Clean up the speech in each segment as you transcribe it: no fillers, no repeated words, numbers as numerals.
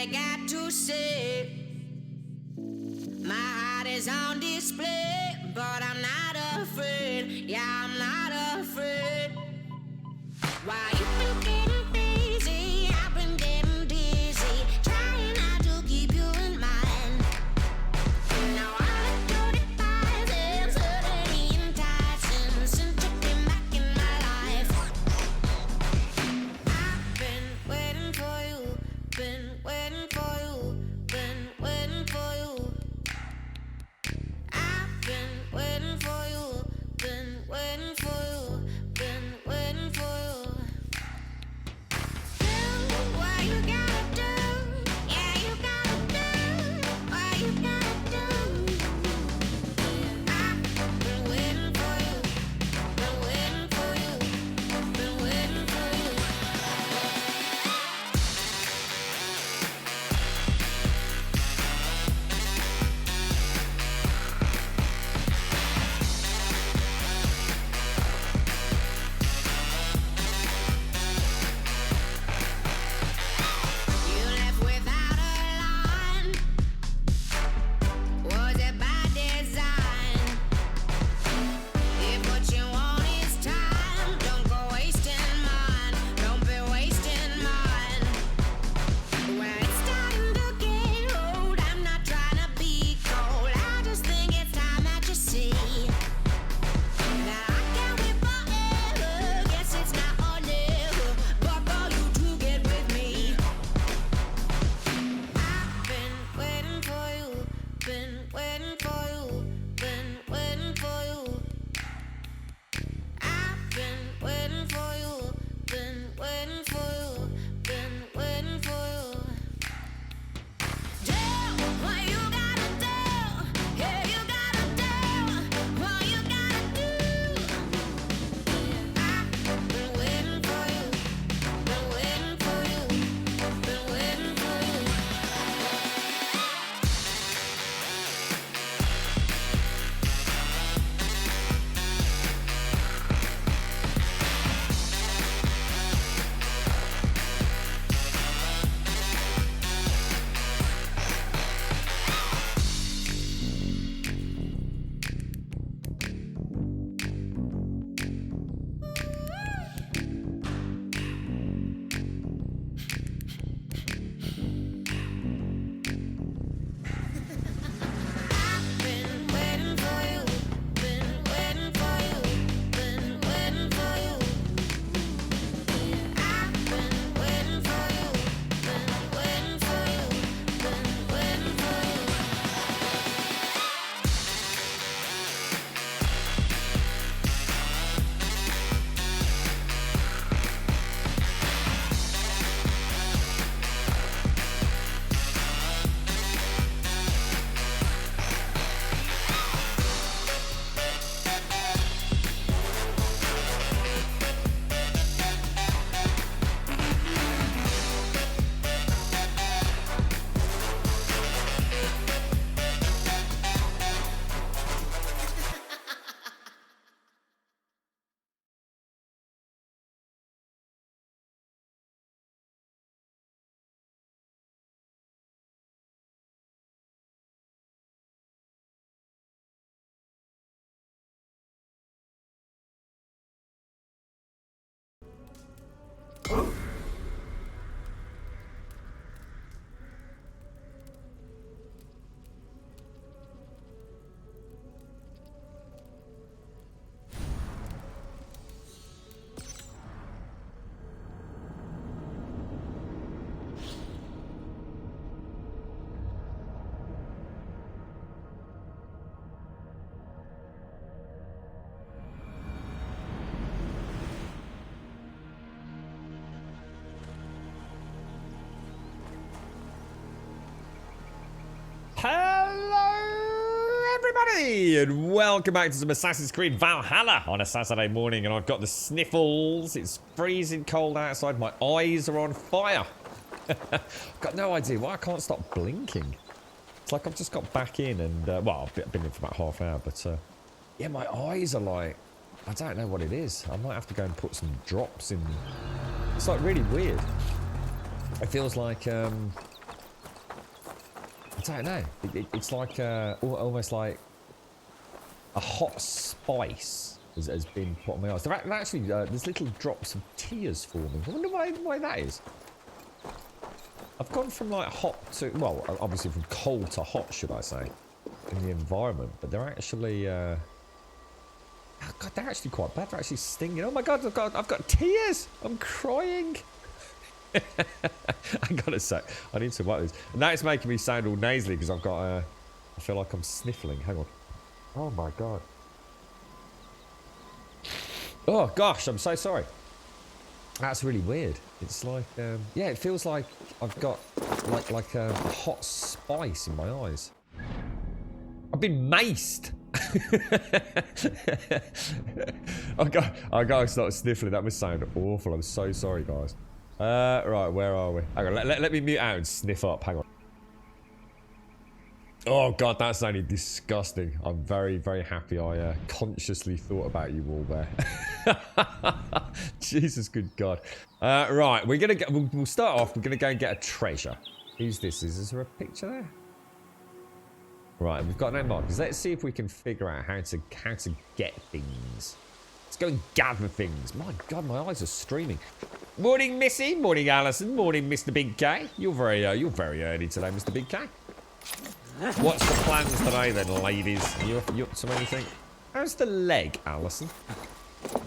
I got to say. My heart is on display, but I'm not afraid. Yeah, I'm not afraid. Why you been getting crazy? I've been getting dizzy, trying not to keep you in mind. Now I know the thighs and certainly enticing since you came back in my life. I've been waiting for you, been waiting for you, been waiting for you. I've been waiting for you, been waiting for you, been waiting for you. Do what you gotta do, yeah, you gotta do what you gotta do. I've been waiting for you, been waiting for you, been waiting for you. You left without a line. Was it by design? If what you want is time, don't go wasting mine. Don't be wasting mine. When it's starting to get old, I'm not trying to be cold. I just think it's time that you see that I can't wait forever. Guess it's now or never, but for you to get with me. I've been waiting for you, been waiting for you, been waiting for you. I've been waiting for you, been waiting for you, been waiting for you. Do what you gotta do, yeah, you gotta do what you gotta do. I've been waiting for you, been waiting for you, been waiting for you. I've been waiting for you, been waiting for you, been waiting for you. I've been waiting for you, been waiting for you, been waiting for you. Hello, everybody, and welcome back to some Assassin's Creed Valhalla on a Saturday morning. And I've got the sniffles. It's freezing cold outside. My eyes are on fire. I've got no idea why I can't stop blinking. It's like I've just got back in and, well, I've been in for about half an hour, but, yeah, my eyes are like, I don't know what it is. I might have to go and put some drops in. It's like really weird. It feels like, I don't know. It's like almost like a hot spice has been put on my eyes. They're actually, there's little drops of tears forming. I wonder why that is. I've gone from like hot to, well, obviously from cold to hot, should I say, in the environment. But they're actually, oh God, they're actually quite bad. They're actually stinging. Oh my God, I've got tears. I'm crying. I gotta say, I need to wipe this. And that is making me sound all nasally because I've got, I feel like I'm sniffling. Hang on. Oh my God. Oh gosh, I'm so sorry. That's really weird. It's like, yeah, it feels like I've got like a hot spice in my eyes. I've been maced. I gotta start sniffling. That must sound awful. I'm so sorry, guys. Right, where are we? Hang on, let me mute out and sniff up. Hang on. Oh God, that sounded disgusting. I'm very, very happy I consciously thought about you all there. Jesus, good God. Right, we're gonna go, we'll start off. We're gonna go and get a treasure. Who's this? Is there a picture there? Right, we've got no markers. Let's see if we can figure out how to get things. Let's go and gather things. My God, my eyes are streaming. Morning, Missy. Morning, Alison. Morning, Mr. Big K. You're very early today, Mr. Big K. What's the plans today, then, ladies? You up to anything? How's the leg, Alison?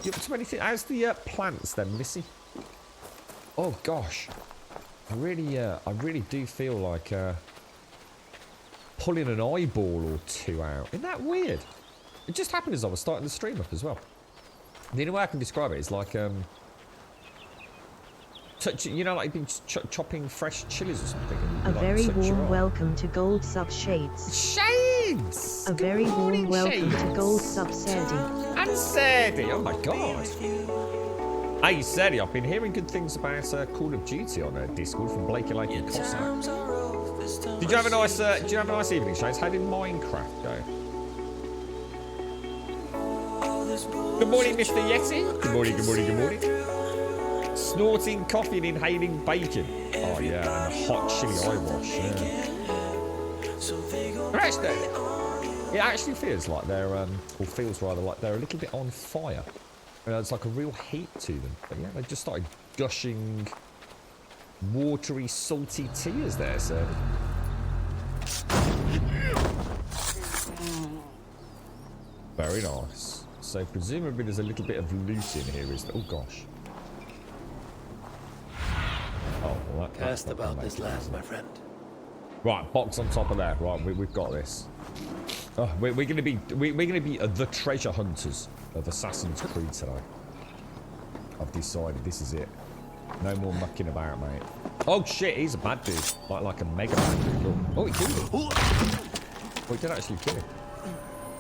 You up to anything? How's the plants, then, Missy? Oh gosh, I really do feel like pulling an eyeball or two out. Isn't that weird? It just happened as I was starting the stream up as well. The only way I can describe it is like you know, like you've been chopping fresh chilies or something. A very warm welcome to Gold Sub Shades. Shades! A very warm welcome to Gold Sub Sadie. And Sadie, oh my God. Hey Sadie, I've been hearing good things about Call of Duty on Discord from Blakey Lake and Cossack. Did you have a nice evening, Shades? How did Minecraft go? Good morning, Mr. Yeti. Good morning, good morning, good morning. Snorting coffee and inhaling bacon. Oh yeah, and a hot chili eye wash. Yeah. It actually feels like they're, or feels rather like they're a little bit on fire. It's like a real heat to them. But yeah, they just started gushing watery, salty tears there, sir. Very nice. So presumably there's a little bit of loot in here, is there? Oh gosh. Oh, well, Cast about this land, my friend. Right, box on top of that. Right, we've got this. Oh, we're gonna be the treasure hunters of Assassin's Creed today. I've decided this is it. No more mucking about, mate. Oh shit, he's a bad dude. Like a mega bad dude. Look. Oh, he killed him. Oh, he did actually kill him.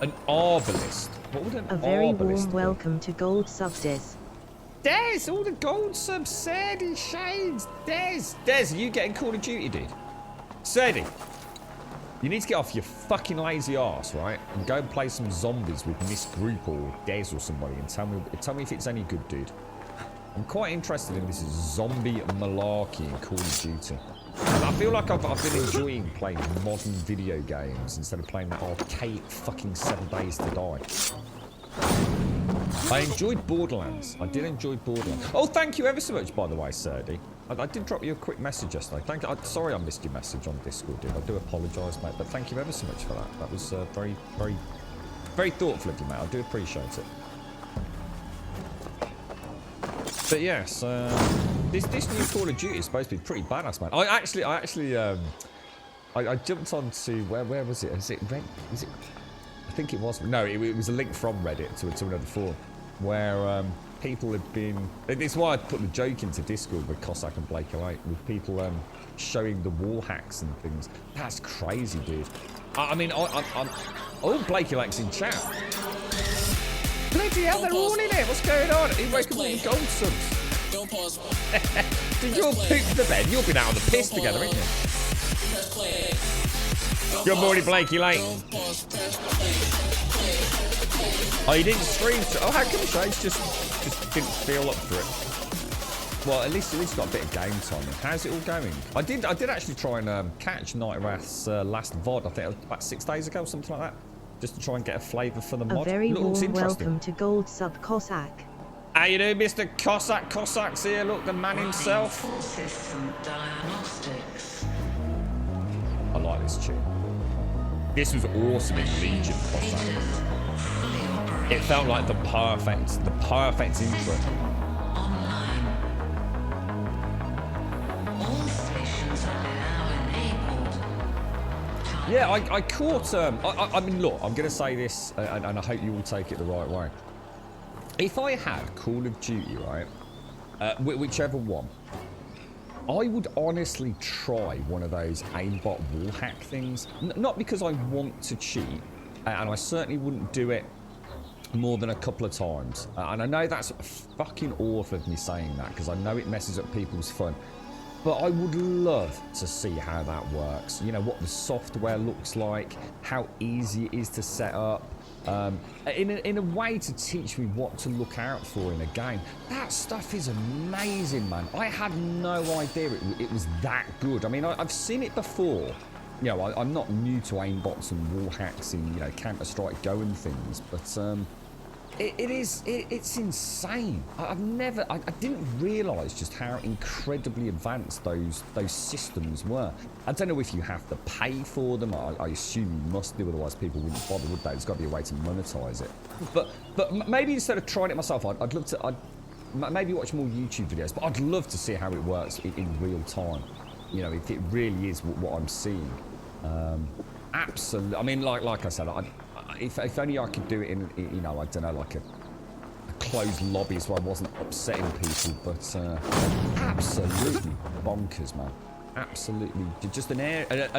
An arbalist. What would an arbalist A very be? warm welcome to Gold Sub Des. Des, all the gold subs, Sadie, Shades, Des, are you getting Call of Duty, dude? Sadie, you need to get off your fucking lazy ass, right? And go and play some zombies with Miss Group or Des or somebody and tell me if it's any good, dude. I'm quite interested in this zombie malarkey in Call of Duty. And I feel like I've been enjoying playing modern video games instead of playing that archaic fucking 7 Days to Die. I enjoyed Borderlands. I did enjoy Borderlands. Oh, thank you ever so much, by the way, Serdy. I did drop you a quick message yesterday. Thank you. Sorry I missed your message on Discord, dude. I do apologise, mate. But thank you ever so much for that. That was very, very, very thoughtful of you, mate. I do appreciate it. But yes, this new Call of Duty is supposed to be pretty badass, man. I jumped onto where was it? Is it Red? Is it? I think it was. No, it was a link from Reddit to another forum where people had been. It's why I put the joke into Discord with Cossack and Blake Alike, with people showing the wall hacks and things. That's crazy, dude. I mean, I'm oh, Blake Alake's in chat. Bloody hell, they're all in it. What's going on? He woke up all the gold subs. Don't pause. Did you all poop the bed? You've been out on the piss together, haven't you? Good morning, Blakey Lake. Oh, you didn't stream? Oh, how come Shades just didn't feel up for Well, at least got a bit of game time. How's it all going? I did actually try and catch Night Wrath's last VOD. I think it was about 6 days ago, something like that, just to try and get a flavour for the mod. A very Looks warm interesting. welcome to Gold Sub Cossack. How you doing, Mr. Cossack? Cossack's here. Look, the man himself. Full system diagnostics. I like this tune. This was awesome in Legion Cossack. Fully operational. It felt like the perfect intro. Online. All stations are now enabled. Yeah, I caught. I mean, look, I'm going to say this, and I hope you all take it the right way. If I had Call of Duty, right, whichever one, I would honestly try one of those aimbot wall hack things. Not because I want to cheat, and I certainly wouldn't do it more than a couple of times. And I know that's fucking awful of me saying that, because I know it messes up people's fun. But I would love to see how that works. You know, what the software looks like, how easy it is to set up. In a way to teach me what to look out for in a game. That stuff is amazing, man. I had no idea it was that good. I mean, I've seen it before. You know, I'm not new to aimbots and wall hacks in, you know, Counter-Strike Go and things, but it's insane. I didn't realise just how incredibly advanced those systems were. I don't know if you have to pay for them. I assume you must do, otherwise people wouldn't bother, would they? There's got to be a way to monetize it. But maybe instead of trying it myself, I'd love to. I'd maybe watch more YouTube videos. But I'd love to see how it works in real time. You know, if it really is what I'm seeing. Absolutely. I mean, like I said, if only I could do it in, you know, I don't know, like a closed lobby so I wasn't upsetting people, but absolutely bonkers, man. Absolutely, just an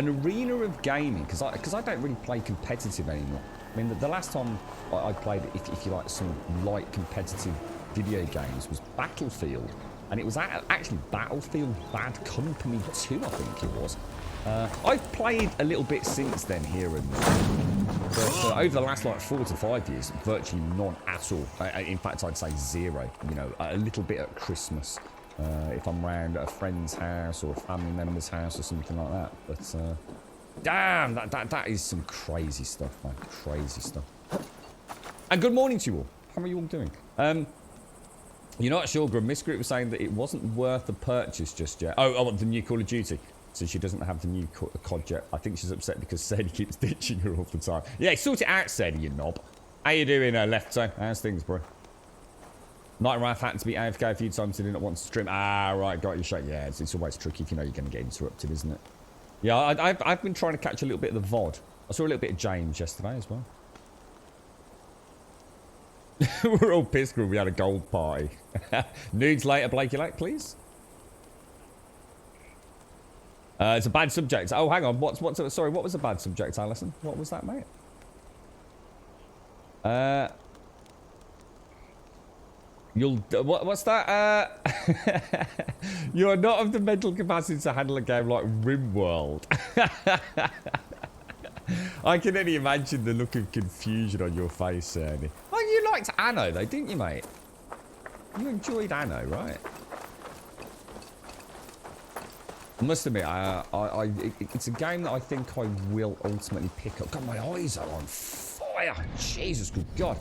arena of gaming, because I don't really play competitive anymore. I mean, the last time I played, if you like, some light competitive video games was Battlefield, and it was actually Battlefield Bad Company 2, I think it was. I've played a little bit since then, here and there, but over the last like 4 to 5 years, virtually none at all. In fact, I'd say zero. You know, a little bit at Christmas, if I'm round at a friend's house or a family member's house or something like that. But damn, that is some crazy stuff, man. Crazy stuff. And good morning to you all. How are you all doing? You're not sure, Grum. Miss Group was saying that it wasn't worth the purchase just yet. Oh, the new Call of Duty. So she doesn't have the new COD yet. I think she's upset because Sadie keeps ditching her all the time. Yeah, sort it out, Sadie, you knob. How you doing, Lefto? How's things, bro? Night Wrath had to be AFK a few times and didn't want to stream. Ah, right, got you shot. Yeah, it's always tricky if you know you're going to get interrupted, isn't it? Yeah, I've been trying to catch a little bit of the VOD. I saw a little bit of James yesterday as well. We're all pissed because we had a gold party. Nudes later, Blakey Lake, please. It's a bad subject. Oh, hang on. Sorry, what was a bad subject, Alison? What was that, mate? What's that? You're not of the mental capacity to handle a game like RimWorld. I can only imagine the look of confusion on your face, Ernie. Oh, you liked Anno, though, didn't you, mate? You enjoyed Anno, right? I must admit, it's a game that I think I will ultimately pick up. God, my eyes are on fire. Jesus, good God.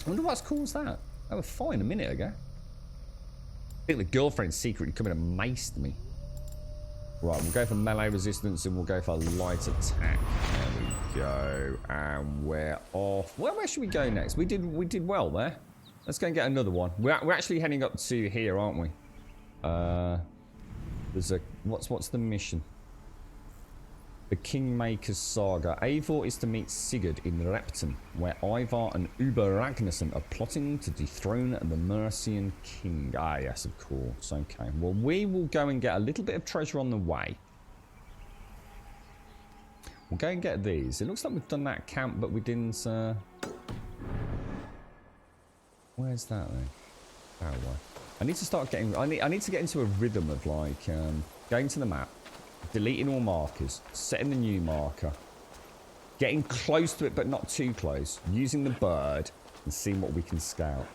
I wonder what's caused that. They were fine a minute ago. I think the girlfriend's secretly coming and maced me. Right, we'll go for melee resistance and we'll go for light attack. There we go. And we're off. Where should we go next? We did well there. Let's go and get another one. We're actually heading up to here, aren't we? There's a what's the mission? The Kingmaker's Saga. Eivor is to meet Sigurd in Repton, where Ivar and Uber Ragnarsson are plotting to dethrone the Mercian king. Ah, yes, of course. Okay. Well, we will go and get a little bit of treasure on the way. We'll go and get these. It looks like we've done that camp, but we didn't. Where's that then? Oh, well. I need to start getting. I need to get into a rhythm of like going to the map, deleting all markers, setting the new marker, getting close to it but not too close, using the bird and seeing what we can scout.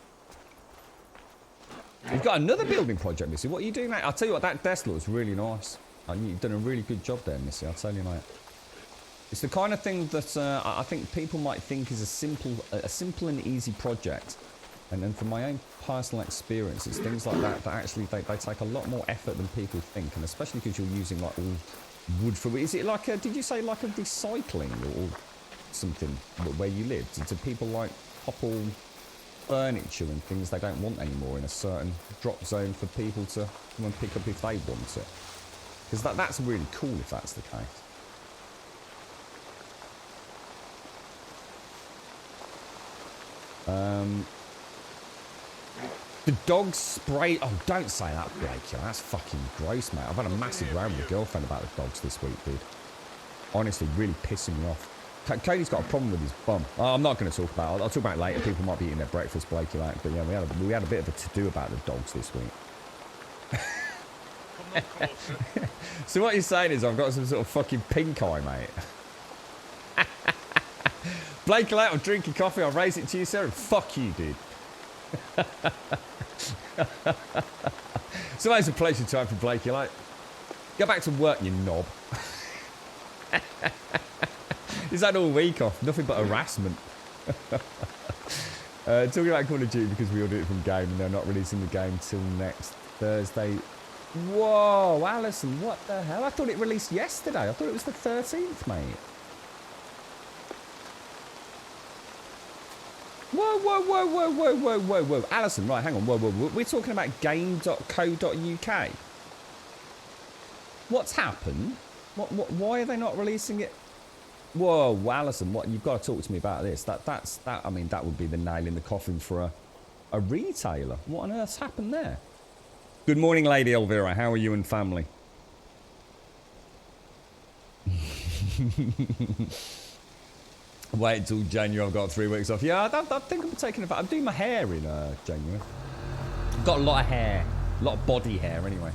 You've got another building project, Missy. What are you doing, mate? I'll tell you what, that desk looks really nice. You've done a really good job there, Missy. I'll tell you, mate. It's the kind of thing that I think people might think is a simple and easy project. And then from my own personal experience, it's things like that that actually they take a lot more effort than people think, and especially because you're using like all wood for. Is it like a? Did you say like a recycling or something where you live? Do people like pop all furniture and things they don't want anymore in a certain drop zone for people to come and pick up if they want it? Because that's really cool if that's the case. The dog spray. Oh, don't say that, Blake. That's fucking gross, mate. I've had a massive row with a girlfriend about the dogs this week, dude. Honestly, really pissing me off. Cody's got a problem with his bum. Oh, I'm not going to talk about it. I'll talk about it later. People might be eating their breakfast, Blakey, like. But yeah, we had a bit of a to-do about the dogs this week. So what you're saying is I've got some sort of fucking pink eye, mate. Blake, I'm drinking coffee. I'll raise it to you, sir. And fuck you, dude. It's always a pleasure time for Blake. You're like, go back to work, you knob. He's had all week off. Nothing but harassment. Talking about Call of Duty because we all do it from game and they're not releasing the game till next Thursday. Whoa, Alison, what the hell? I thought it released yesterday. I thought it was the 13th, mate. Whoa. Alison, right, hang on. Whoa. We're talking about game.co.uk. What's happened? Why are they not releasing it? Whoa, Alison, what? You've got to talk to me about this. I mean, that would be the nail in the coffin for a retailer. What on earth's happened there? Good morning, Lady Elvira. How are you and family? Wait until January. I've got 3 weeks off. Yeah, I think I'm taking I'm doing my hair in January. I've got a lot of hair. A lot of body hair, anyway.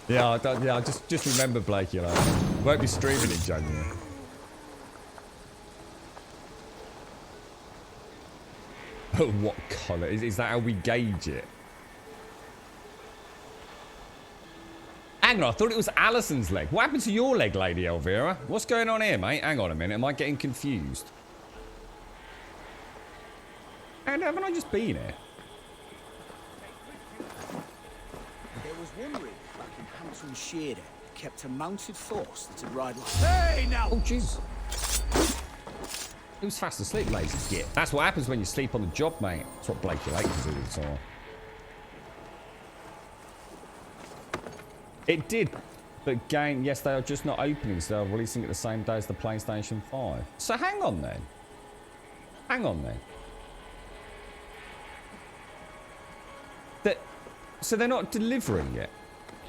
Yeah, just remember, Blake, you know. Won't be streaming in January. What colour? Is that how we gauge it? Hang on, I thought it was Alison's leg. What happened to your leg, Lady Elvira? What's going on here, mate? Hang on a minute. Am I getting confused? And haven't I just been here? There was one rig back in Hampton Shearer that kept a mounted force that'd ride like... Hey, now! Oh, jeez. He was fast asleep, lazy git. That's what happens when you sleep on the job, mate. That's what Blakey likes to do all the time. It did, but game, yes, they are just not opening, so they're releasing it the same day as the PlayStation 5. So hang on then. So they're not delivering it.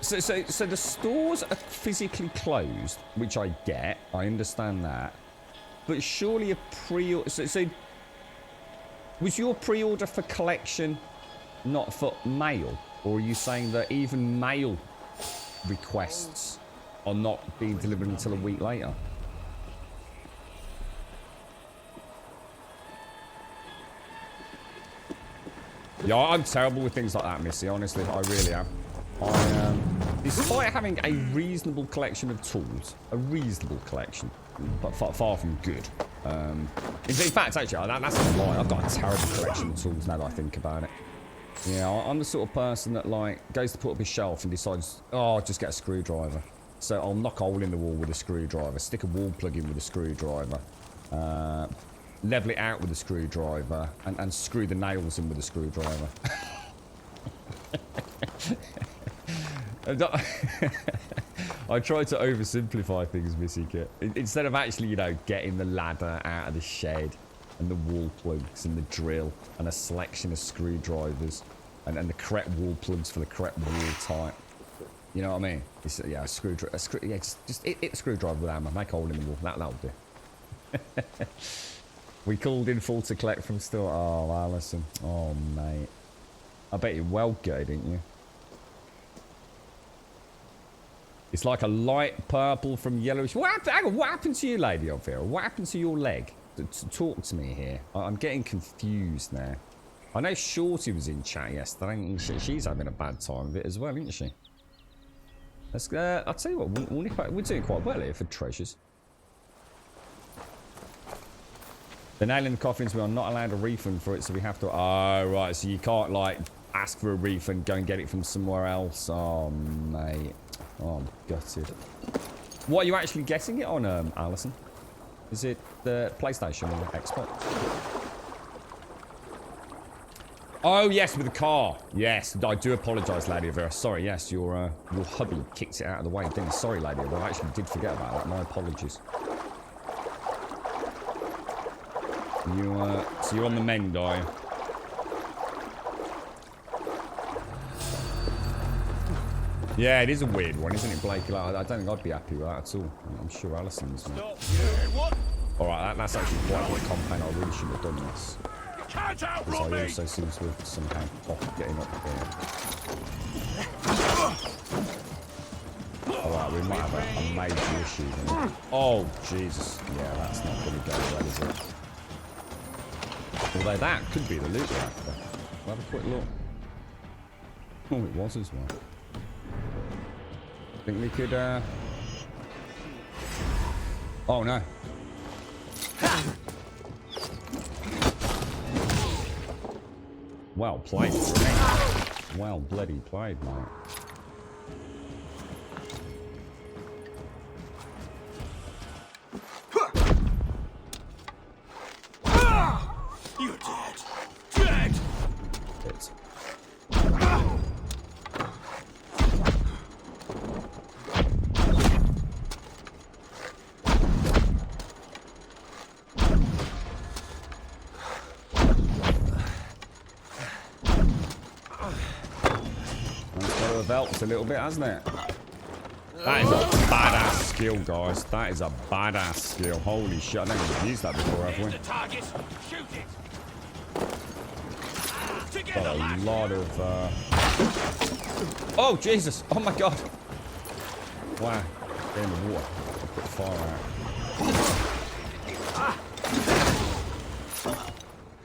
So the stores are physically closed, which I get. I understand that. But surely a pre-order... So was your pre-order for collection not for mail? Or are you saying that even mail requests are not being delivered until a week later? Yeah, I'm terrible with things like that, Missy. Honestly, I really am. Despite having a reasonable collection of tools, but far from good. In fact, actually, that's a lie. I've got a terrible collection of tools now that I think about it. Yeah, I'm the sort of person that like goes to put up his shelf and decides, oh, I'll just get a screwdriver. So I'll knock a hole in the wall with a screwdriver, stick a wall plug in with a screwdriver, level it out with a screwdriver, and screw the nails in with a screwdriver. I try to oversimplify things, Missy Kit. Instead of actually, you know, getting the ladder out of the shed and the wall plugs and the drill and a selection of screwdrivers and the correct wall plugs for the correct wall type. You know what I mean? It's, yeah, a screwdriver. Yeah, just hit the screwdriver with a hammer, make a hole in the wall. That'll do. We called in full to collect from store. Oh, Alison. Oh, mate. I bet you're well gutted, didn't you? It's like a light purple from yellowish. Hang on, what happened to you, Lady Elvira? What happened to your leg? talk to me here. I'm getting confused now. I know Shorty was in chat yesterday, and she's having a bad time of it as well, isn't she? Let's, I'll tell you what, we're doing quite well here for treasures. The nail in the coffins, we are not allowed a refund for it, so we have to... Oh, right, so you can't, like, ask for a refund, go and get it from somewhere else. Oh, mate. Oh, I'm gutted. What are you actually getting it on, Alison? Is it the PlayStation or Xbox? Oh, yes, with the car. Yes, I do apologise, Lady Vera. Sorry, yes, your hubby kicked it out of the way, didn't he? Sorry, Lady Vera. I actually did forget about that. My apologies. So you're on the mend, are you? Yeah, it is a weird one, isn't it, Blake? Like, I don't think I'd be happy with that at all. I'm sure Alison's. Alright, that's actually quite a complaint. I really should have done this. Because I also seem to have somehow popped getting up here. Alright, we might have a major issue then. Oh, Jesus. Yeah, that's not going to go well, is it? Although that could be the loot we're after. We'll have a quick look. Oh, it was as well. Think we could, Oh, no. Well played, mate. Well bloody played, mate. You're dead. Dead! It's... Helps a little bit, hasn't it? That is a badass skill, guys. That is a badass skill. Holy shit, I don't think we've used that before, have we? Got a lot of, Oh, Jesus! Oh my god! Wow. Get in the water. I'll put fire out.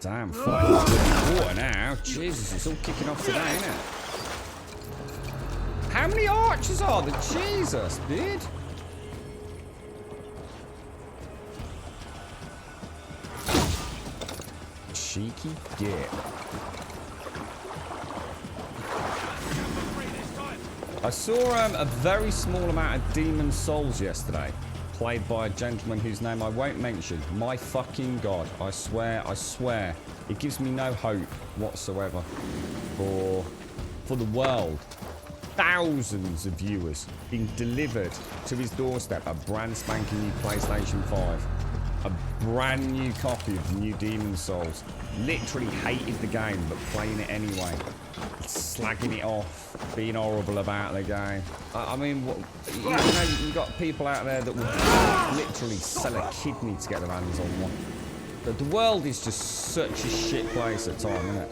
Damn, fire in the water now. Jesus, it's all kicking off today, isn't it? How many archers are there? Jesus, dude. Cheeky git. I saw a very small amount of demon souls yesterday, played by a gentleman whose name I won't mention. My fucking god, I swear, it gives me no hope whatsoever for the world. Thousands of viewers being delivered to his doorstep a brand spanking new PlayStation 5, a brand new copy of the new Demon Souls. Literally hated the game, but playing it anyway, slagging it off, being horrible about the game. I mean, you know, you've got people out there that will literally sell a kidney to get their hands on one. But the world is just such a shit place at times, isn't it?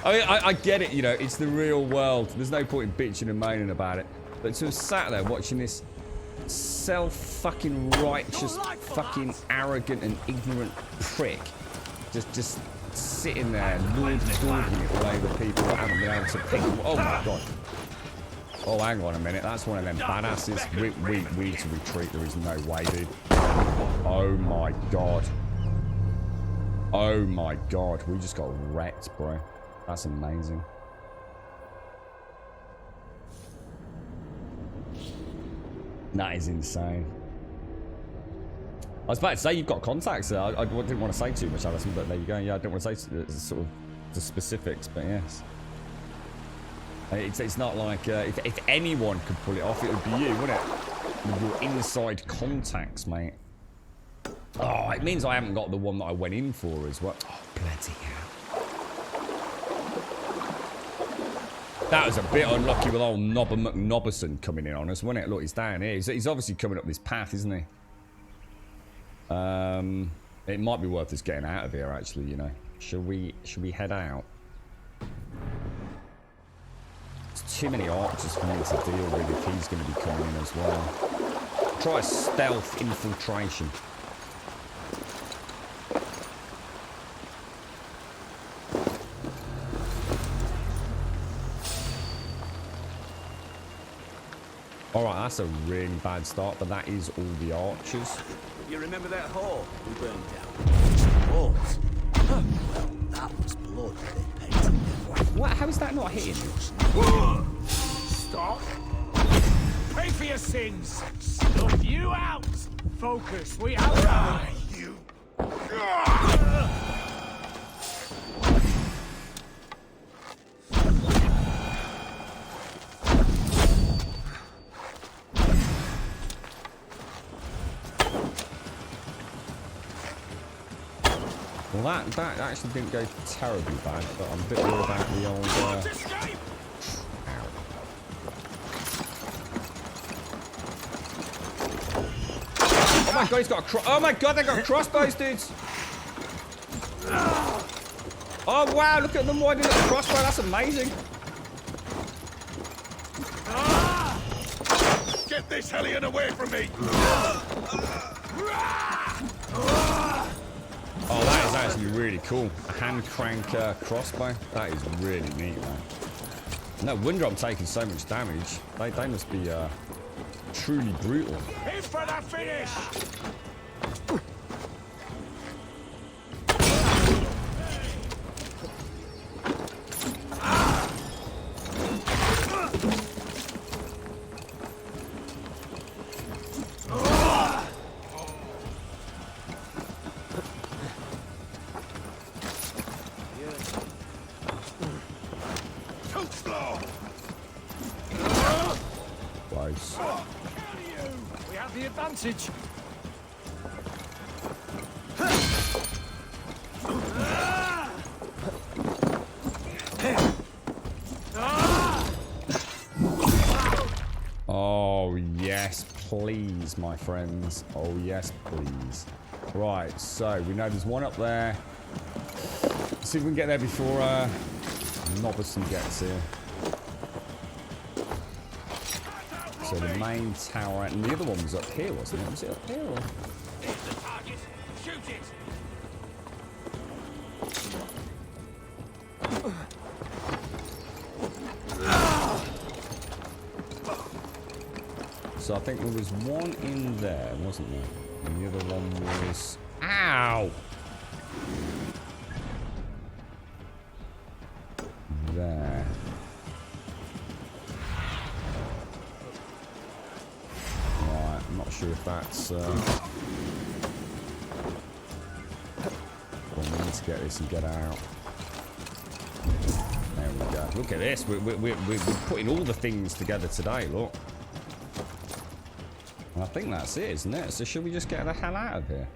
I mean, I get it, you know, it's the real world. There's no point in bitching and moaning about it. But to have sat there watching this self-fucking-righteous, fucking arrogant and ignorant prick just sitting there lording it all over people that haven't been able to pick... Oh, my God. Oh, hang on a minute. That's one of them badasses. We need to retreat. There is no way, dude. Oh, my God. Oh, my God. We just got wrecked, bro. That's amazing. That is insane. I was about to say you've got contacts there. I didn't want to say too much, Alison, but there you go. Yeah, I didn't want to say sort of the specifics, but yes. It's not like if anyone could pull it off, it would be you, wouldn't it? With your inside contacts, mate. Oh, it means I haven't got the one that I went in for as well. Oh, bloody hell. That was a bit unlucky with old Nobber McNobberson coming in on us, wasn't it? Look, he's down here. He's obviously coming up this path, isn't he? It might be worth us getting out of here, actually, you know. Should we head out? There's too many archers for me to deal with if he's going to be coming in as well. Try a stealth infiltration. All right, that's a really bad start, but that is all the archers. You remember that hall we burned down? Walls. Well, that was blood they painted. What? How is that not hitting? Stop. Pay for your sins. Stuff you out. Focus. We have you. Well, that actually didn't go terribly bad, but I'm a bit worried about the old... Oh my god, he's got a oh my god, they got crossbows, dudes! Oh wow, look at them winding up the crossbow, that's amazing. Get this hellion away from me! Oh, that is actually really cool. A hand crank crossbow. That is really neat, man. No wonder I'm taking so much damage. They must be truly brutal. In for the finish! Close. We have the advantage. Oh, yes, please, my friends. Oh, yes, please. Right, so we know there's one up there. Let's see if we can get there before Nobberson gets here. So the main tower, and the other one was up here, wasn't it? Was it up here or? Hit the target. Shoot it. So I think there was one in there, wasn't there? And the other one was... Ow! There. Right, I'm not sure if that's... Well, we need to get this and get out. There we go. Look at this. We're putting all the things together today, look. I think that's it, isn't it? So should we just get the hell out of here?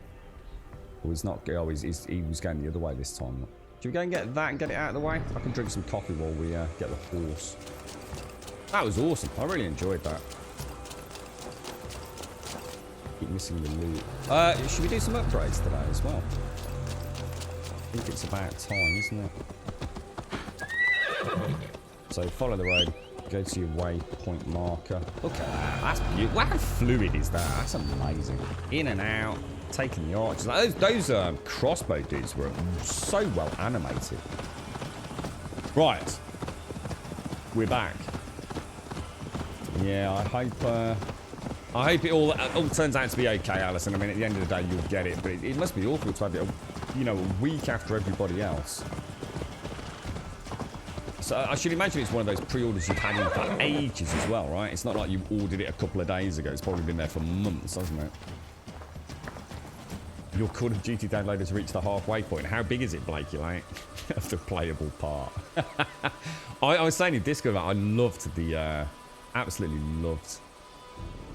Well, he's not... Oh, he was going the other way this time. Should we go and get that and get it out of the way? I can drink some coffee while we get the horse. That was awesome. I really enjoyed that. Keep missing the loot. Should we do some upgrades today as well? I think it's about time, isn't it? So follow the road. Go to your waypoint marker. Look at that. That's beautiful. How fluid is that? That's amazing. In and out. Taking the archers. Those crossbow dudes were so well animated. Right. We're back. Yeah, I hope it all turns out to be okay, Alison. I mean, at the end of the day, you'll get it. But it must be awful to have it, you know, a week after everybody else. So I should imagine it's one of those pre-orders you've had in for ages as well, right? It's not like you ordered it a couple of days ago. It's probably been there for months, hasn't it? Your Call of Duty download has reached the halfway point. How big is it, Blakey, like? Of the playable part. I was saying in Discord that I loved the... absolutely loved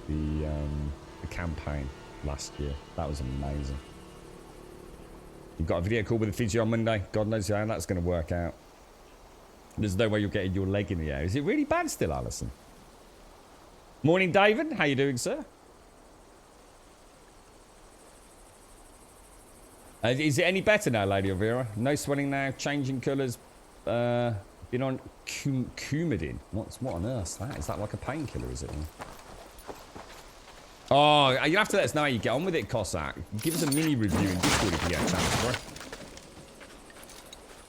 the campaign last year. That was amazing. You've got a video call with the Fiji on Monday. God knows how that's going to work out. There's no way you're getting your leg in the air. Is it really bad still, Alison? Morning, David. How you doing, sir? Is it any better now, Lady Elvira? No swelling now, changing colours. Been on Coumadin. What on earth is that? Is that like a painkiller, is it? Oh, you have to let us know how you get on with it, Cossack. Give us a mini review in Discord if you get a chance, bro.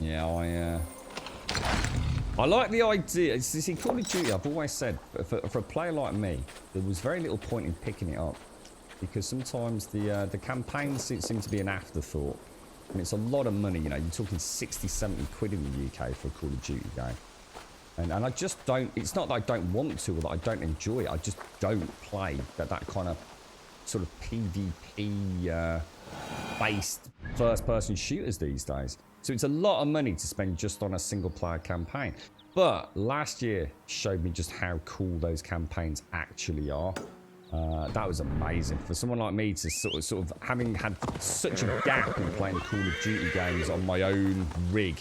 Yeah, I like the idea. See, Call of Duty, I've always said, for a player like me, there was very little point in picking it up. Because sometimes the campaigns seem to be an afterthought. And it's a lot of money, you know, you're talking 60, 70 quid in the UK for a Call of Duty game. And I just don't, it's not that I don't want to or that I don't enjoy it, I just don't play that kind of sort of PvP based first person shooters these days. So it's a lot of money to spend just on a single player campaign. But last year showed me just how cool those campaigns actually are. That was amazing for someone like me to sort of having had such a gap in playing Call of Duty games on my own rig.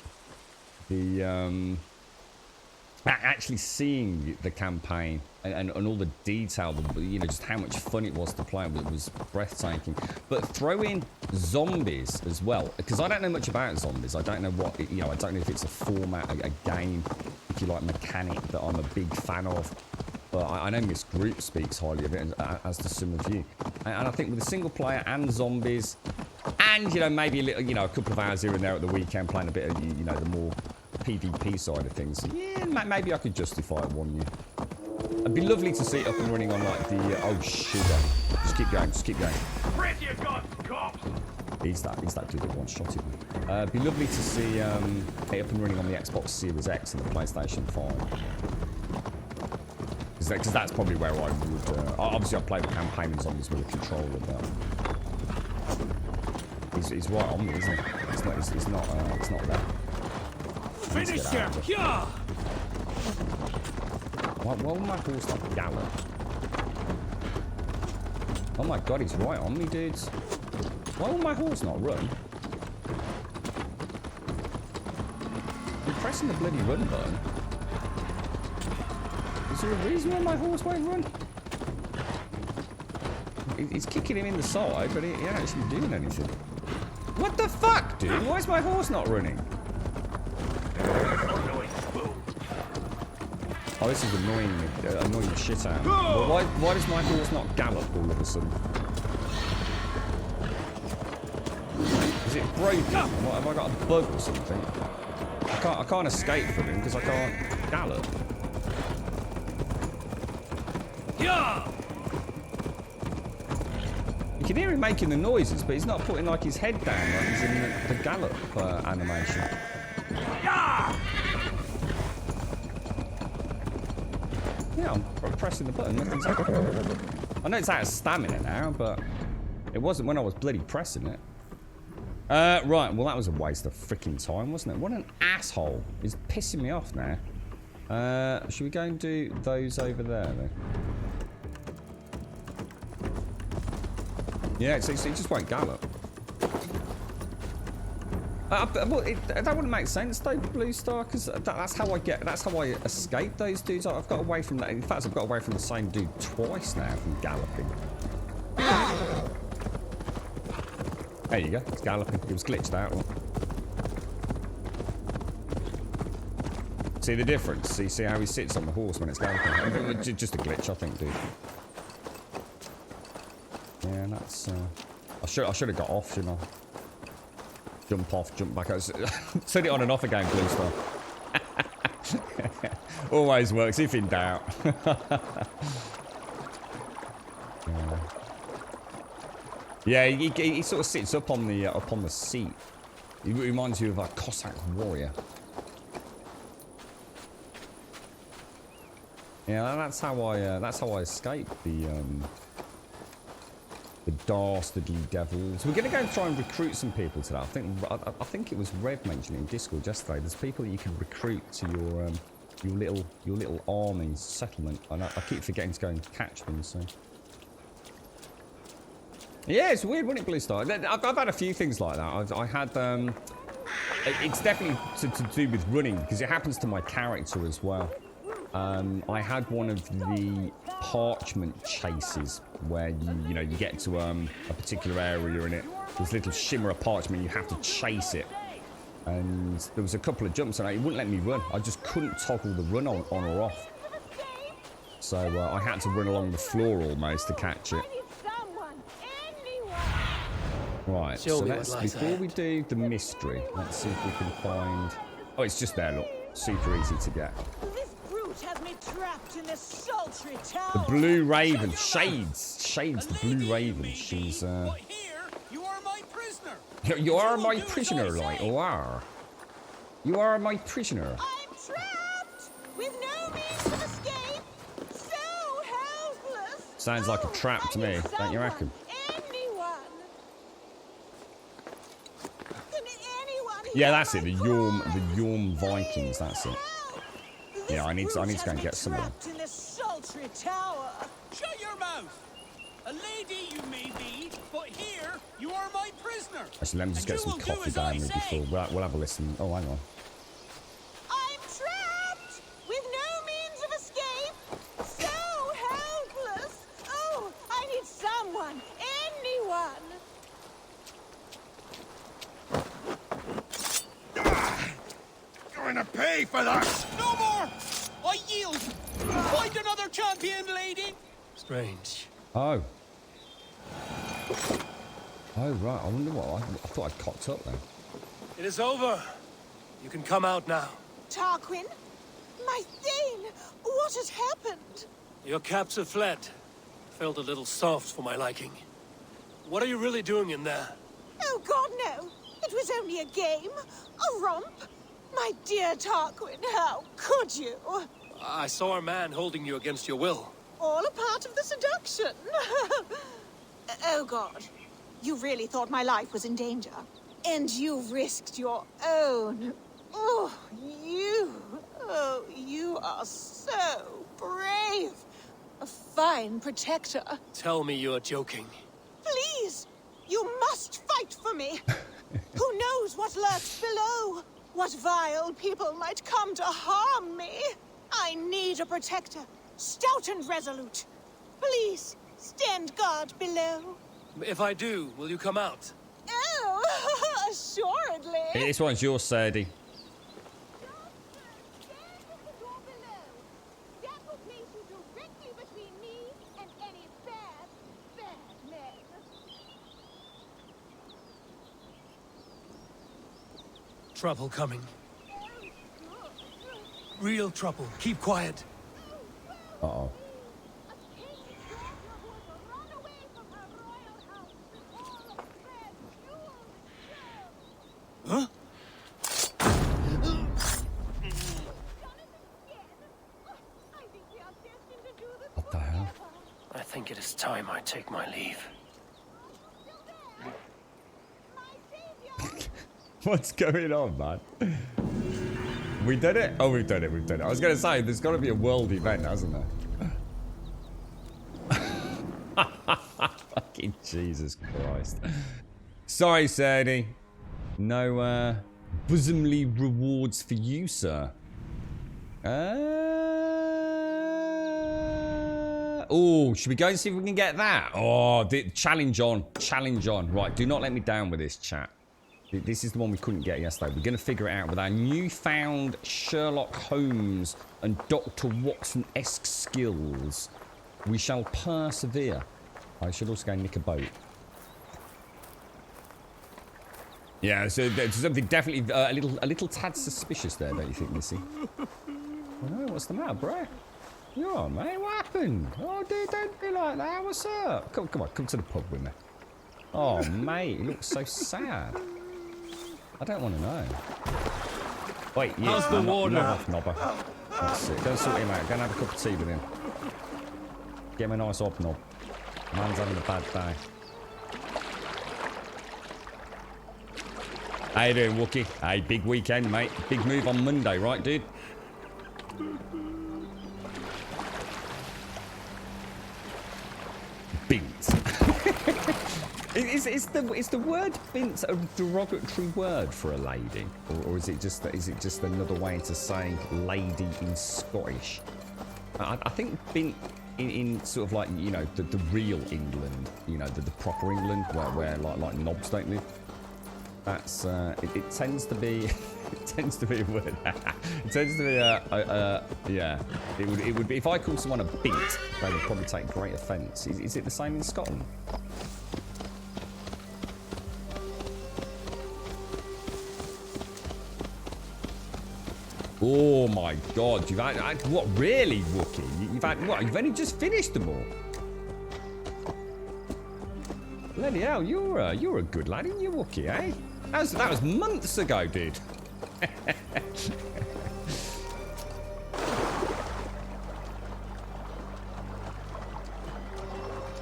The actually seeing the campaign and all the detail, you know, just how much fun it was to play, it was breathtaking. But throw in zombies as well, because I don't know much about zombies. I don't know what, you know, I don't know if it's a format, a game, if you like, mechanic that I'm a big fan of. But I know this group speaks highly of it, as do some of you. And I think with a single player and zombies, and, you know, maybe a little, you know, a couple of hours here and there at the weekend playing a bit of, you know, the more PvP side of things, yeah, maybe I could justify it 1 year. It'd be lovely to see it up and running on, like, the, oh, sugar. Just keep going, just keep going. He's that dude that one-shotted me. It'd be lovely to see it up and running on the Xbox Series X and the PlayStation 5. Because that's probably where I would... obviously, I play the campaign and zombies with a controller, but... He's right on me, isn't he? It's not there. Finish him! Yeah! Why will my horse not gallop? Oh my god, he's right on me, dudes. Why will my horse not run? I'm pressing the bloody run button. Is there a reason why my horse won't run? It's kicking him in the side, but he ain't actually doing anything. What the fuck, dude? Why is my horse not running? Oh, this is annoying the shit out of me. Well, why does my horse not gallop all of a sudden? Is it broken? Have I got a bug or something? I can't escape from him because I can't gallop. You can hear him making the noises, but he's not putting like his head down like he's in the gallop animation. Yeah, I'm pressing the button, nothing's happening. I know it's out of stamina now, but it wasn't when I was bloody pressing it. Right, well that was a waste of freaking time, wasn't it? What an asshole. He's pissing me off now. Should we go and do those over there then? Yeah, so it just won't gallop. Well, that wouldn't make sense though, Blue Star, because that's how I escape those dudes. I've got away from that. In fact, I've got away from the same dude twice now from galloping. There you go, it's galloping. It was glitched out. See the difference? See how he sits on the horse when it's galloping? Just a glitch, I think, dude. Yeah, that's... I should have got off, shouldn't I? Jump off, jump back. Turn it on and off again, Blue Star. Always works, if in doubt. Yeah, he sort of sits up on the seat. He reminds you of a Cossack warrior. Yeah, that's how I escape the dastardly devils. We're going to go and try and recruit some people today. I think it was Rev mentioned it in Discord yesterday. There's people that you can recruit to your little army settlement. And I keep forgetting to go and catch them. So yeah, it's weird, wasn't it, Blue Star? I've had a few things like that. I had it's definitely to do with running because it happens to my character as well. I had one of the parchment chases where you get to a particular area in it. There's a little shimmer of parchment, you have to chase it. And there was a couple of jumps and it wouldn't let me run. I just couldn't toggle the run on or off. So I had to run along the floor almost to catch it. Right, so let's, before we do the mystery, let's see if we can find... Oh, it's just there, look. super easy to get. This brute has me trapped in this sultry tower. The Blue Raven. Shades, the Blue Raven. She's, But here, you are my prisoner. You are my Do as I prisoner, like, say. you are. You are my prisoner. I'm trapped with no means of escape. So helpless. Sounds like a trap to I me, need don't you reckon? someone, Anyone. Can anyone Yeah, hear that's my it. The cries? Yorm Vikings. That's it. Help! Yeah, I need to This go brute and has get me some of them. trapped in this sultry tower. Shut your mouth. A lady you may be, but here you are my prisoner. Actually, let me just And get you some will do coffee as I down me say. before. We'll have a listen. Oh, hang on. I'm trapped with no means of escape. So helpless. Oh, I need someone, anyone. Going to pay for that! No more. I yield. Find another champion, lady. Strange. Oh. Oh, right. I wonder what. I thought I'd cocked up then. It is over. You can come out now. Tarquin, my Thane, what has happened? Your caps have fled. Felt a little soft for my liking. What are you really doing in there? Oh, God, no. It was only a game, a romp. My dear Tarquin, how could you? I saw a man holding you against your will. All a part of the seduction. Oh, God. You really thought my life was in danger. And you risked your own. Oh, you are so brave. A fine protector. Tell me you're joking. Please, you must fight for me. Who knows what lurks below? What vile people might come to harm me? I need a protector, stout and resolute. Please, stand guard below. If I do, will you come out? Oh, assuredly. This one's yours, Sadie. Stand at the door below. That will place you directly between me and any bad men. Trouble coming. Real trouble. Keep quiet. Uh-oh. Huh? What the hell? I think it is time I take my leave. What's going on, man? We did it? Oh, we've done it. I was going to say, there's got to be a world event, hasn't there? Fucking Jesus Christ. Sorry, Sadie. No, bosomly rewards for you, sir. Oh, should we go and see if we can get that? Oh, challenge on. Right, do not let me down with this, chat. This is the one we couldn't get yesterday. We're going to figure it out with our newfound Sherlock Holmes and Dr. Watson-esque skills. We shall persevere. I should also go nick a boat. Yeah, so there's something definitely a little tad suspicious there, don't you think, Missy? Oh, no, what's the matter, bro? You all right, mate? What happened? Oh, dude, don't be like that. What's up? Come on, come to the pub with me. Oh, mate, you look so sad. I don't want to know. Wait, yeah. How's the water? Knob off, Nobber. That's it. Go and sort him out. Go and have a cup of tea with him. Get him a nice hobnob. Man's having a bad day. How you doing, Wookie? Hey, big weekend, mate. Big move on Monday, right, dude? Bint. Is the word bint a derogatory word for a lady, or is it just another way to saying lady in Scottish? I think bint in sort of like, you know, the real England, you know, the proper England where like knobs don't live. That's it tends to be it tends to be a word. It tends to be yeah. It would be if I called someone a bint, they would probably take great offence. Is it the same in Scotland? Oh my god, you've had what, really, Wookie? You've had what? You've only just finished them all. Bloody hell, you're a good lad, aren't you, Wookie, eh? That was months ago, dude.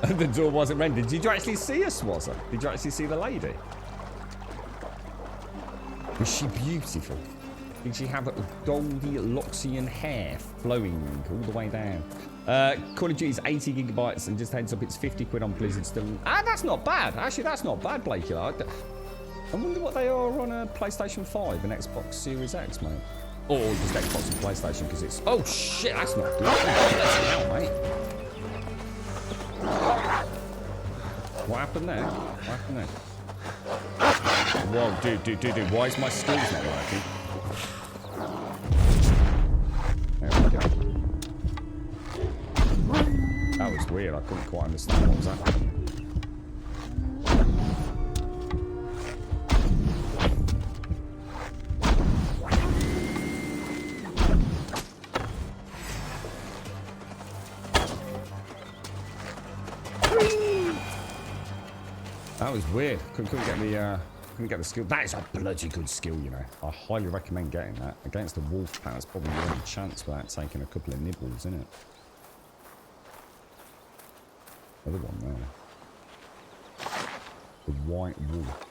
The door wasn't rendered. Did you actually see us, was it? Did you actually see the lady? Was she beautiful? Did she have a Goldilocksian hair flowing all the way down? Call of Duty is 80 gigabytes and just heads up it's 50 quid on Blizzard still. Ah, that's not bad. Actually, that's not bad, Blakey. I wonder what they are on a PlayStation 5 and Xbox Series X, mate. Or just Xbox and PlayStation because it's... Oh, shit, that's not good. That's hell, mate. What happened there? What happened there? Whoa, dude. Why is my skills not working? There we go. That was weird. I couldn't quite understand what was happening. That was weird. Couldn't get the skill. That is a bloody good skill, you know. I highly recommend getting that. Against the wolf pack, it's probably the only chance without taking a couple of nibbles, isn't it? Other one there. The white wolf.